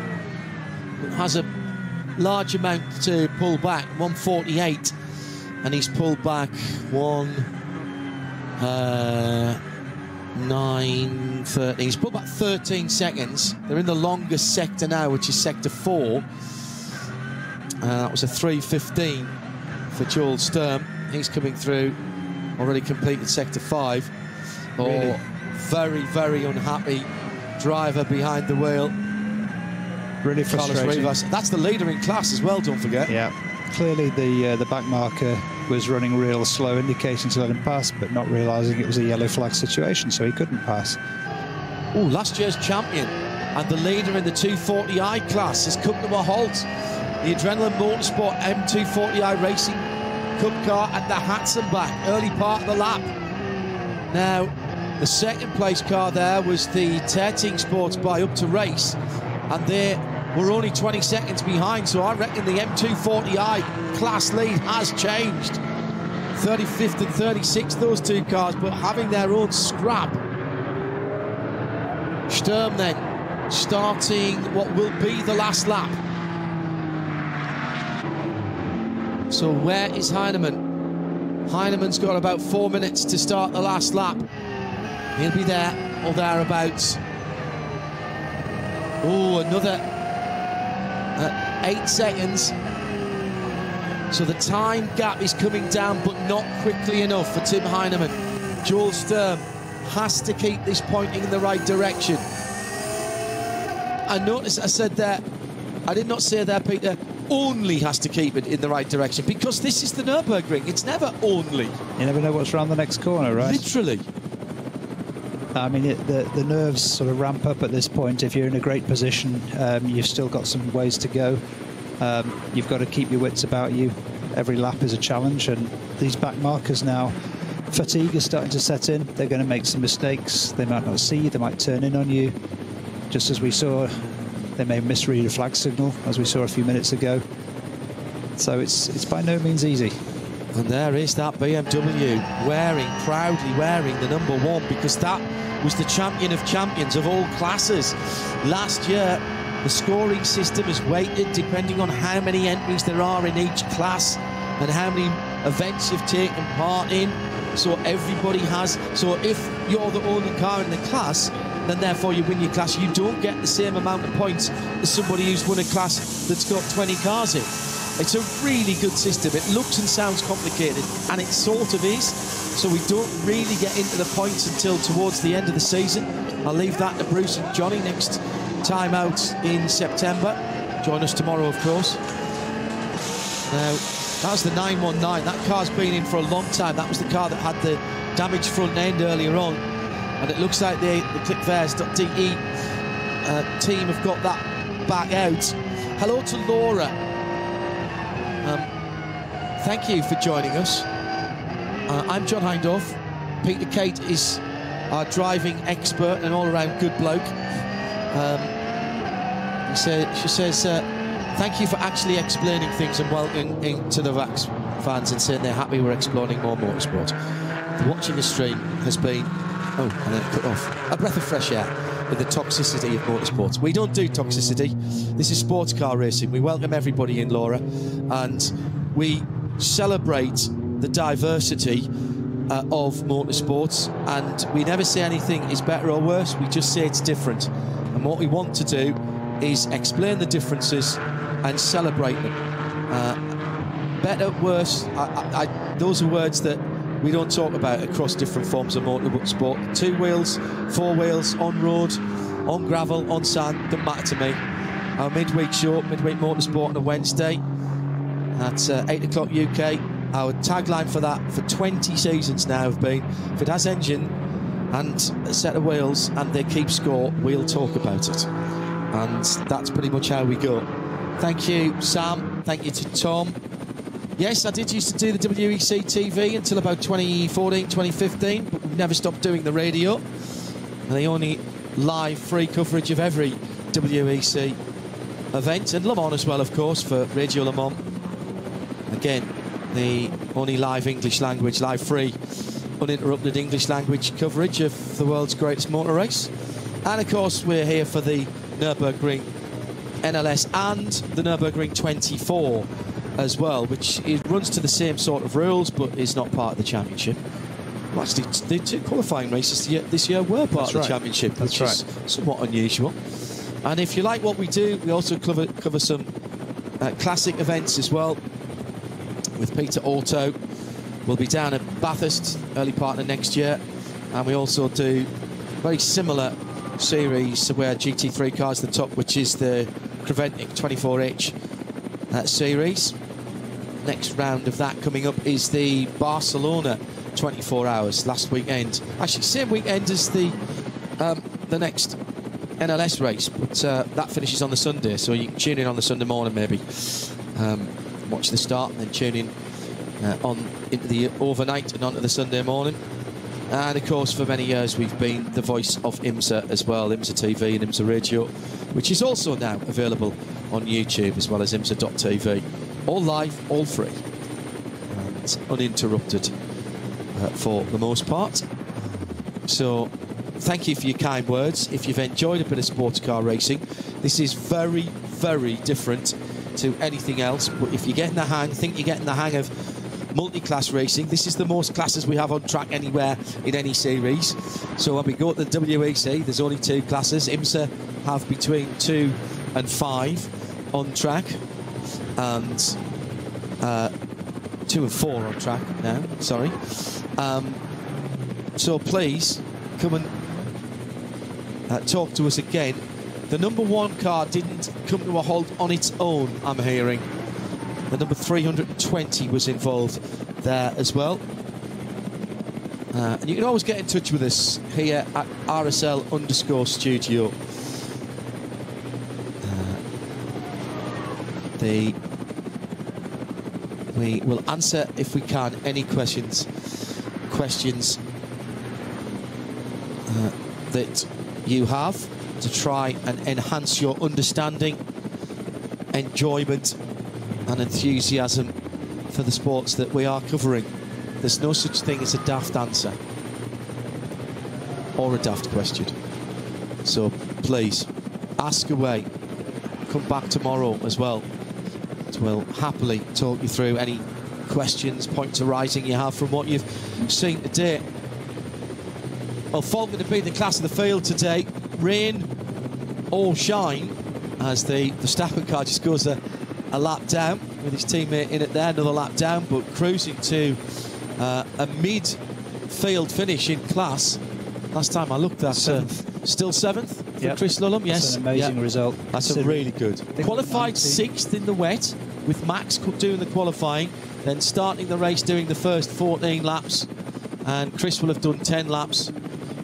has a large amount to pull back, 148, and he's pulled back 9:30. He's pulled back 13 seconds. They're in the longest sector now, which is sector 4. That was a 3:15 for Joel Sturm. He's coming through, already completed sector 5. Really? Very, very unhappy driver behind the wheel. Really frustrating. That's the leader in class as well, don't forget. Yeah, clearly the back marker was running real slow, indicating to let him pass, but not realising it was a yellow flag situation, so he couldn't pass. Oh, last year's champion and the leader in the 240i class has come to a halt. The Adrenaline Motorsport M240i Racing Cup car at the Hatzenbach, early part of the lap. Now, the second place car there was the Terting Sports by Up to Race, and they were only 20 seconds behind, so I reckon the M240i class lead has changed. 35th and 36th, those two cars, but having their own scrap. Sturm then starting what will be the last lap. So where is Heinemann? Heinemann's got about 4 minutes to start the last lap. He'll be there or thereabouts. Oh, another 8 seconds. So the time gap is coming down, but not quickly enough for Tim Heinemann. Joel Sturm has to keep this pointing in the right direction. I noticed I said that, I did not say there, Peter, only has to keep it in the right direction, because this is the Nürburgring. It's never only. You never know what's around the next corner, right? Literally. I mean, the nerves sort of ramp up at this point. If you're in a great position, you've still got some ways to go. You've got to keep your wits about you. Every lap is a challenge, and these back markers now, fatigue is starting to set in. They're going to make some mistakes. They might not see you. They might turn in on you. Just as we saw, they may misread a flag signal, as we saw a few minutes ago. So it's by no means easy. And there is that BMW proudly wearing the #1, because that was the champion of champions of all classes. Last year, the scoring system is weighted depending on how many entries there are in each class and how many events you've taken part in. So everybody has, so if you're the only car in the class, then therefore you win your class, you don't get the same amount of points as somebody who's won a class that's got 20 cars in. It's a really good system. It looks and sounds complicated, and it sort of is. So we don't really get into the points until towards the end of the season. I'll leave that to Bruce and Johnny next time out in September. Join us tomorrow, of course. Now, that was the 919. That car's been in for a long time. That was the car that had the damaged front end earlier on. And it looks like the Qualifiers.de team have got that back out. Hello to Laura. Thank you for joining us. I'm John Hindorf. Peter Kate is our driving expert and all-around good bloke. She says, thank you for actually explaining things and welcoming to the VAX fans and saying they're happy we're exploring more motorsport. Watching the stream has been, and then it cut off, a breath of fresh air with the toxicity of motorsports. We don't do toxicity. This is sports car racing. We welcome everybody in, Laura, and we celebrate the diversity of motorsports, and we never say anything is better or worse. We just say it's different, and what we want to do is explain the differences and celebrate them. Better, worse, those are words that we don't talk about across different forms of motorsport. 2 wheels, 4 wheels, on road, on gravel, on sand, doesn't matter to me. Our midweek show, Midweek Motorsport on a Wednesday at 8 o'clock UK. Our tagline for that for 20 seasons now have been, if it has engine and a set of wheels and they keep score, we'll talk about it. And that's pretty much how we go. Thank you, Sam. Thank you to Tom. Yes, I did used to do the WEC TV until about 2014, 2015, but we've never stopped doing the radio. And the only live free coverage of every WEC event, and Le Mans as well, of course, for Radio Le Mans. Again, the only live English language, live free, uninterrupted English language coverage of the world's greatest motor race. And of course, we're here for the Nürburgring NLS and the Nürburgring 24 as well, which runs to the same sort of rules, but is not part of the championship. Well, actually, the 2 qualifying races this year were part of the championship, which is somewhat unusual. And if you like what we do, we also cover some classic events as well. With Peter Auto, we'll be down at Bathurst early part of next year, and we also do very similar series where GT3 cars at the top, which is the Creventic 24H series. Next round of that coming up is the Barcelona 24 hours last weekend. Actually, same weekend as the next NLS race, but that finishes on the Sunday, so you can tune in on the Sunday morning maybe. Watch the start and then tune in into the overnight and onto the Sunday morning. And of course, for many years we've been the voice of IMSA as well, IMSA TV and IMSA Radio, which is also now available on YouTube as well as IMSA.tv. All live, all free, and uninterrupted for the most part. So thank you for your kind words. If you've enjoyed a bit of sports car racing, this is very, very different to anything else, but if you're getting the hang, think you're getting the hang of multi-class racing, this is the most classes we have on track anywhere in any series. So when we go to the WEC, there's only 2 classes. IMSA have between 2 and 5 on track, and 2 and 4 on track now, sorry. So please come and talk to us again. The number 1 car didn't come to a halt on its own, I'm hearing. The number 320 was involved there as well. And you can always get in touch with us here at RSL_studio. We will answer, if we can, any questions that you have, to try and enhance your understanding, enjoyment and enthusiasm for the sports that we are covering. There's no such thing as a daft answer or a daft question. So please, ask away. Come back tomorrow as well. We'll happily talk you through any questions, points arising you have from what you've seen today. Well, Falcon to be the class of the field today. Rain or shine, as the Verstappen car just goes a lap down with his teammate in it there, another lap down, but cruising to a mid-field finish in class. Last time I looked, that's still 7th for Chris Lullum. Yes, that's an amazing result. That's a really good. Qualified 6th in the wet, with Max doing the qualifying, then starting the race doing the first 14 laps, and Chris will have done 10 laps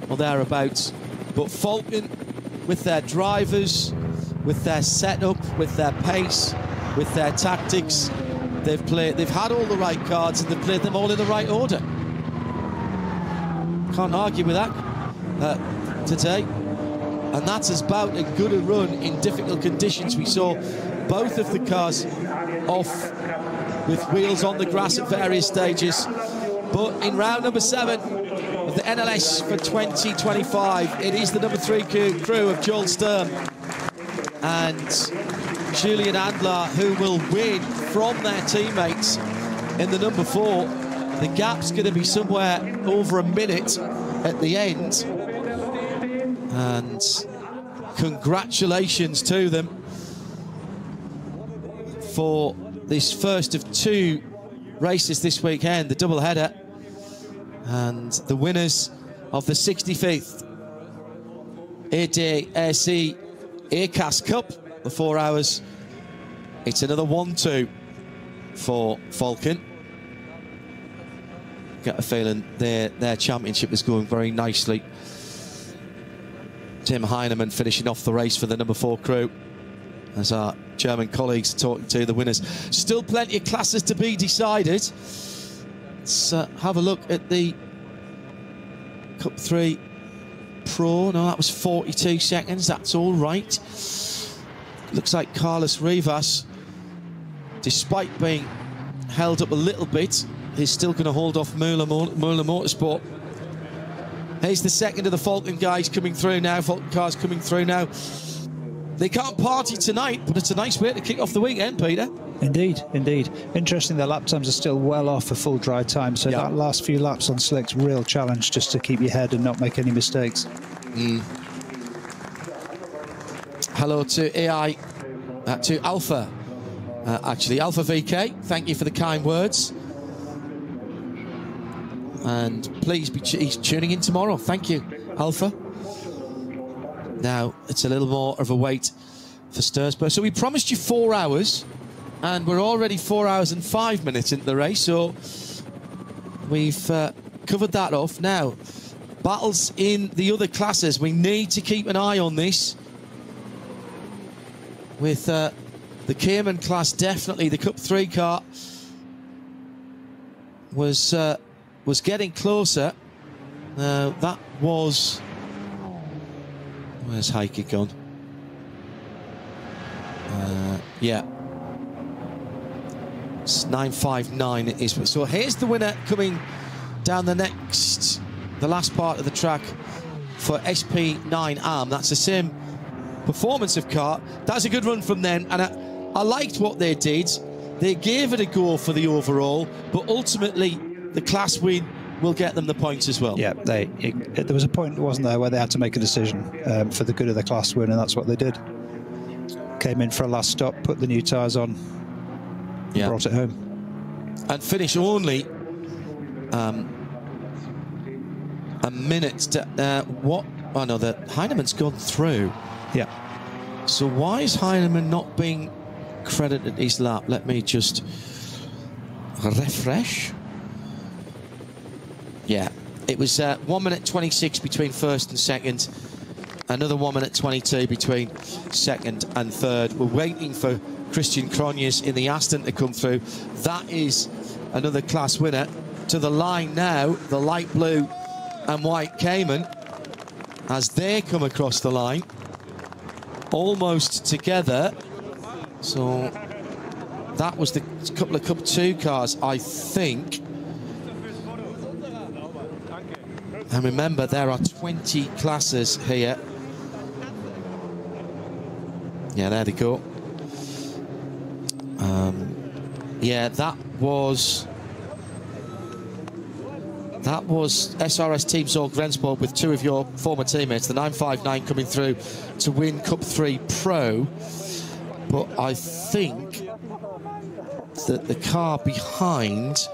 or thereabouts. But Falcon, with their drivers, with their setup, with their pace, with their tactics, they've had all the right cards and they've played them all in the right order. Can't argue with that today. And that's as about as good a run in difficult conditions. We saw both of the cars off with wheels on the grass at various stages. But in round number 7 of the NLS for 2025, it is the number 3 crew of Joel Sturm and Julian Adler who will win from their teammates in the number 4. The gap's going to be somewhere over a minute at the end. And congratulations to them for this first of 2 races this weekend, the double header. And the winners of the 65th ADAC ACAS Cup, the 4 hours. It's another 1-2 for Falcon. Get a feeling their championship is going very nicely. Tim Heinemann finishing off the race for the number 4 crew as our German colleagues are talking to the winners. Still plenty of classes to be decided. Let's have a look at the Cup 3 Pro. No, that was 42 seconds. That's all right. Looks like Carlos Rivas, despite being held up a little bit, is still going to hold off Müller Motorsport. Here's the second of the Falcon guys coming through now. Falcon cars coming through now. They can't party tonight, but it's a nice way to kick off the weekend, Peter. Indeed, indeed. Interesting, their lap times are still well off a full dry time, so that last few laps on slick's real challenge just to keep your head and not make any mistakes. Hello to AI, to Alpha, actually, Alpha VK. Thank you for the kind words. And please be he's tuning in tomorrow. Thank you, Alpha. Now, it's a little more of a wait for Stursberg. So we promised you 4 hours, and we're already 4 hours and 5 minutes into the race, so we've covered that off. Now, battles in the other classes. We need to keep an eye on this. With the Cayman class, definitely the Cup 3 car was getting closer. That was... Where's Heike gone? Yeah. It's 959 it is. So here's the winner coming down the last part of the track for SP9 Arm. That's the same performance of car. That's a good run from them, and I liked what they did. They gave it a go for the overall, but ultimately the class win will get them the points as well. Yeah, there was a point, wasn't there, where they had to make a decision for the good of the class win, and that's what they did. Came in for a last stop, put the new tyres on, brought it home. And finish only a minute to, what? Oh no, Heinemann's gone through. Yeah. So why is Heinemann not being credited his lap? Let me just refresh. Yeah, it was 1 minute 26 between first and second. Another 1 minute 22 between second and third. We're waiting for Christian Cronjes in the Aston to come through. That is another class winner. To the line now, the light blue and white Cayman, as they come across the line, almost together. So that was the couple of Cup 2 cars, I think. And remember, there are 20 classes here. Yeah, there they go. Yeah, that was SRS Team Zorg Rensport with 2 of your former teammates, the 959 coming through to win Cup 3 Pro. But I think that the car behind,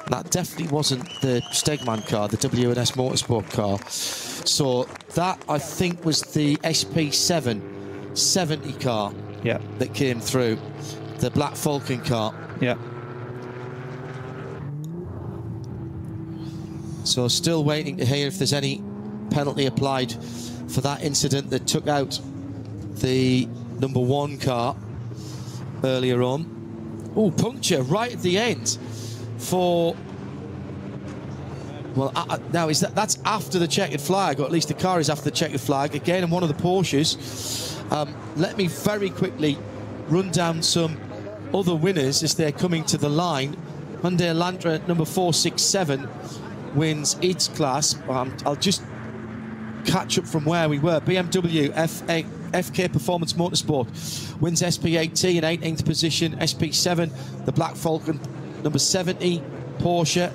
that definitely wasn't the Stegman car, the WNS Motorsport car. So that, I think, was the SP7 70 car that came through, the Black Falcon car. Yeah. So still waiting to hear if there's any penalty applied for that incident that took out the number 1 car earlier on. Oh, puncture right at the end for... Well, now that's after the checkered flag, or at least the car is after the checkered flag. Again, in one of the Porsches. Let me very quickly run down some other winners as they're coming to the line. Hyundai Elantra number 467 wins its class. I'll just catch up from where we were. BMW FK Performance Motorsport wins SP8T in 18th position. SP7, the Black Falcon number 70, Porsche.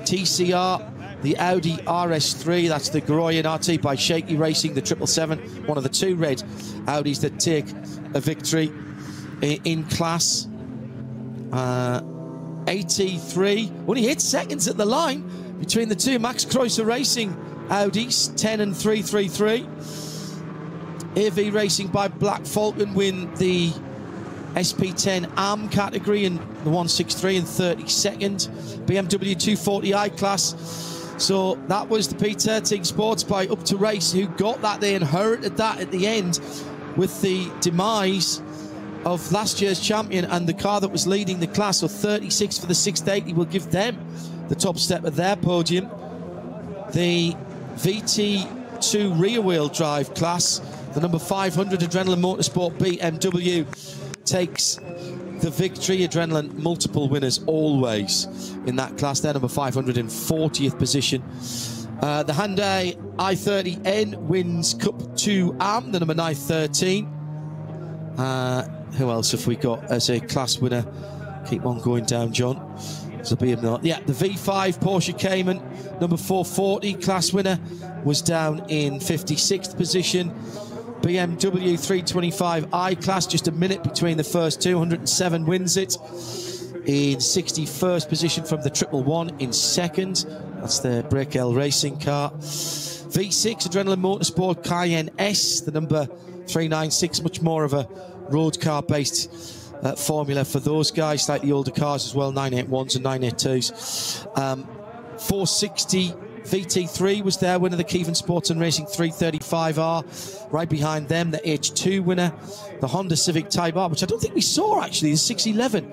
TCR, the Audi RS3, that's the Goroyan RT by Shaky Racing, the 777, one of the 2 red Audis that take a victory in class. 83, only 8 seconds at the line between the two. Max Kreuzer Racing Audis, 10 and 333. AV Racing by Black Falcon win the SP10 AM category in the 163 and 32nd. BMW 240i class. So that was the P13 Sports by Up to Race who got that. They inherited that at the end with the demise of last year's champion and the car that was leading the class. So 36 for the 680 will give them the top step of their podium. The VT2 rear-wheel drive class, the number 500 Adrenaline Motorsport BMW takes the victory. Adrenaline multiple winners always in that class. They're number 540th position. The Hyundai i30N wins Cup 2 AM, the number 913. Who else have we got as a class winner? Keep on going down, John. So be him not. Yeah, the V5 Porsche Cayman, number 440, class winner, was down in 56th position. BMW 325i class, just a minute between the first 207, wins it in 61st position from the 111 in second. That's the Brekel Racing car. V6 Adrenaline Motorsport Cayenne S, the number 396, much more of a road car based formula for those guys, slightly older cars as well, 981s and 982s. 460 VT3 was there, winner, the Kevin Sports and Racing 335R. Right behind them, the H2 winner, the Honda Civic Type R, which I don't think we saw actually, the 611.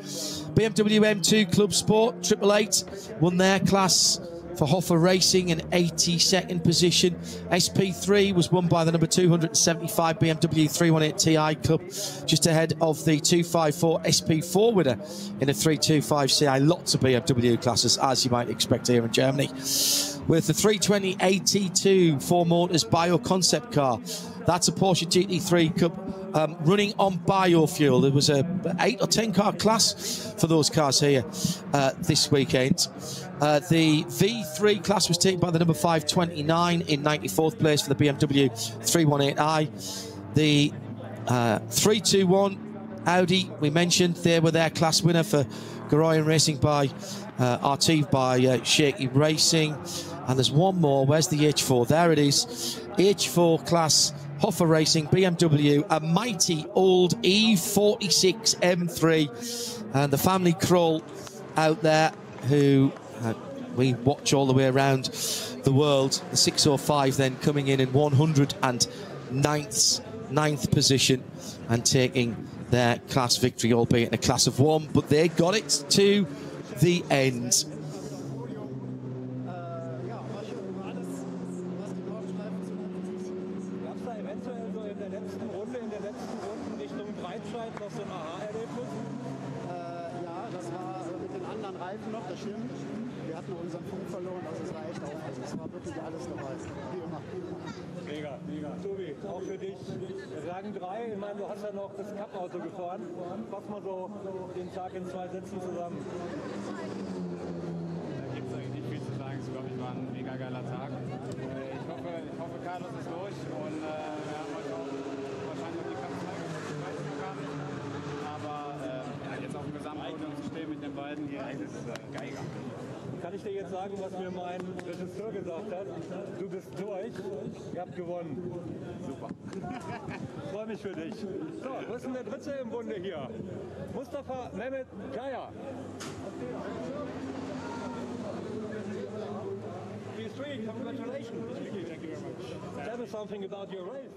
BMW M2 Club Sport 888 won their class for Hoffer Racing in 82nd position. SP3 was won by the number 275 BMW 318 Ti Club, just ahead of the 254 SP4 winner in a 325 Ci. Lots of BMW classes, as you might expect here in Germany. With the 320 AT2 Four Motors Bio Concept car, that's a Porsche GT3 Cup running on biofuel. There was a 8 or 10 car class for those cars here this weekend. The V3 class was taken by the number 529 in 94th place for the BMW 318i. The 321 Audi, we mentioned, they were their class winner for Garoyan Racing by RT by Shaky Racing. And there's one more. Where's the H4? There it is. H4 class, Hoffer Racing, BMW, a mighty old E46 M3. And the family Kroll out there who we watch all the way around the world. The 605 then coming in 109th position and taking their class victory, albeit in a class of one, but they got it to the end. Mega. Tobi, auch für dich. Rang 3, ich meine, du hast ja noch das Cup-Auto gefahren. Fass mal so den Tag in 2 Sätzen zusammen. Da gibt es eigentlich nicht viel zu sagen. Ich glaube, es war ein mega geiler Tag. Ich hoffe, Carlos ist durch und wir haben heute auch wahrscheinlich noch die Cup 2 gehabt. Aber jetzt auf dem Gesamtpodium zu stehen mit den beiden hier, das ist Geiger. Kann ich dir jetzt sagen, was mir mein Regisseur gesagt hat? Du bist durch, ihr habt gewonnen. Super. Freue mich für dich. So, wo ist denn der Dritte im Bunde hier? Mustafa Mehmet Jaya. P3, congratulations. Thank you very much. Tell me something about your race.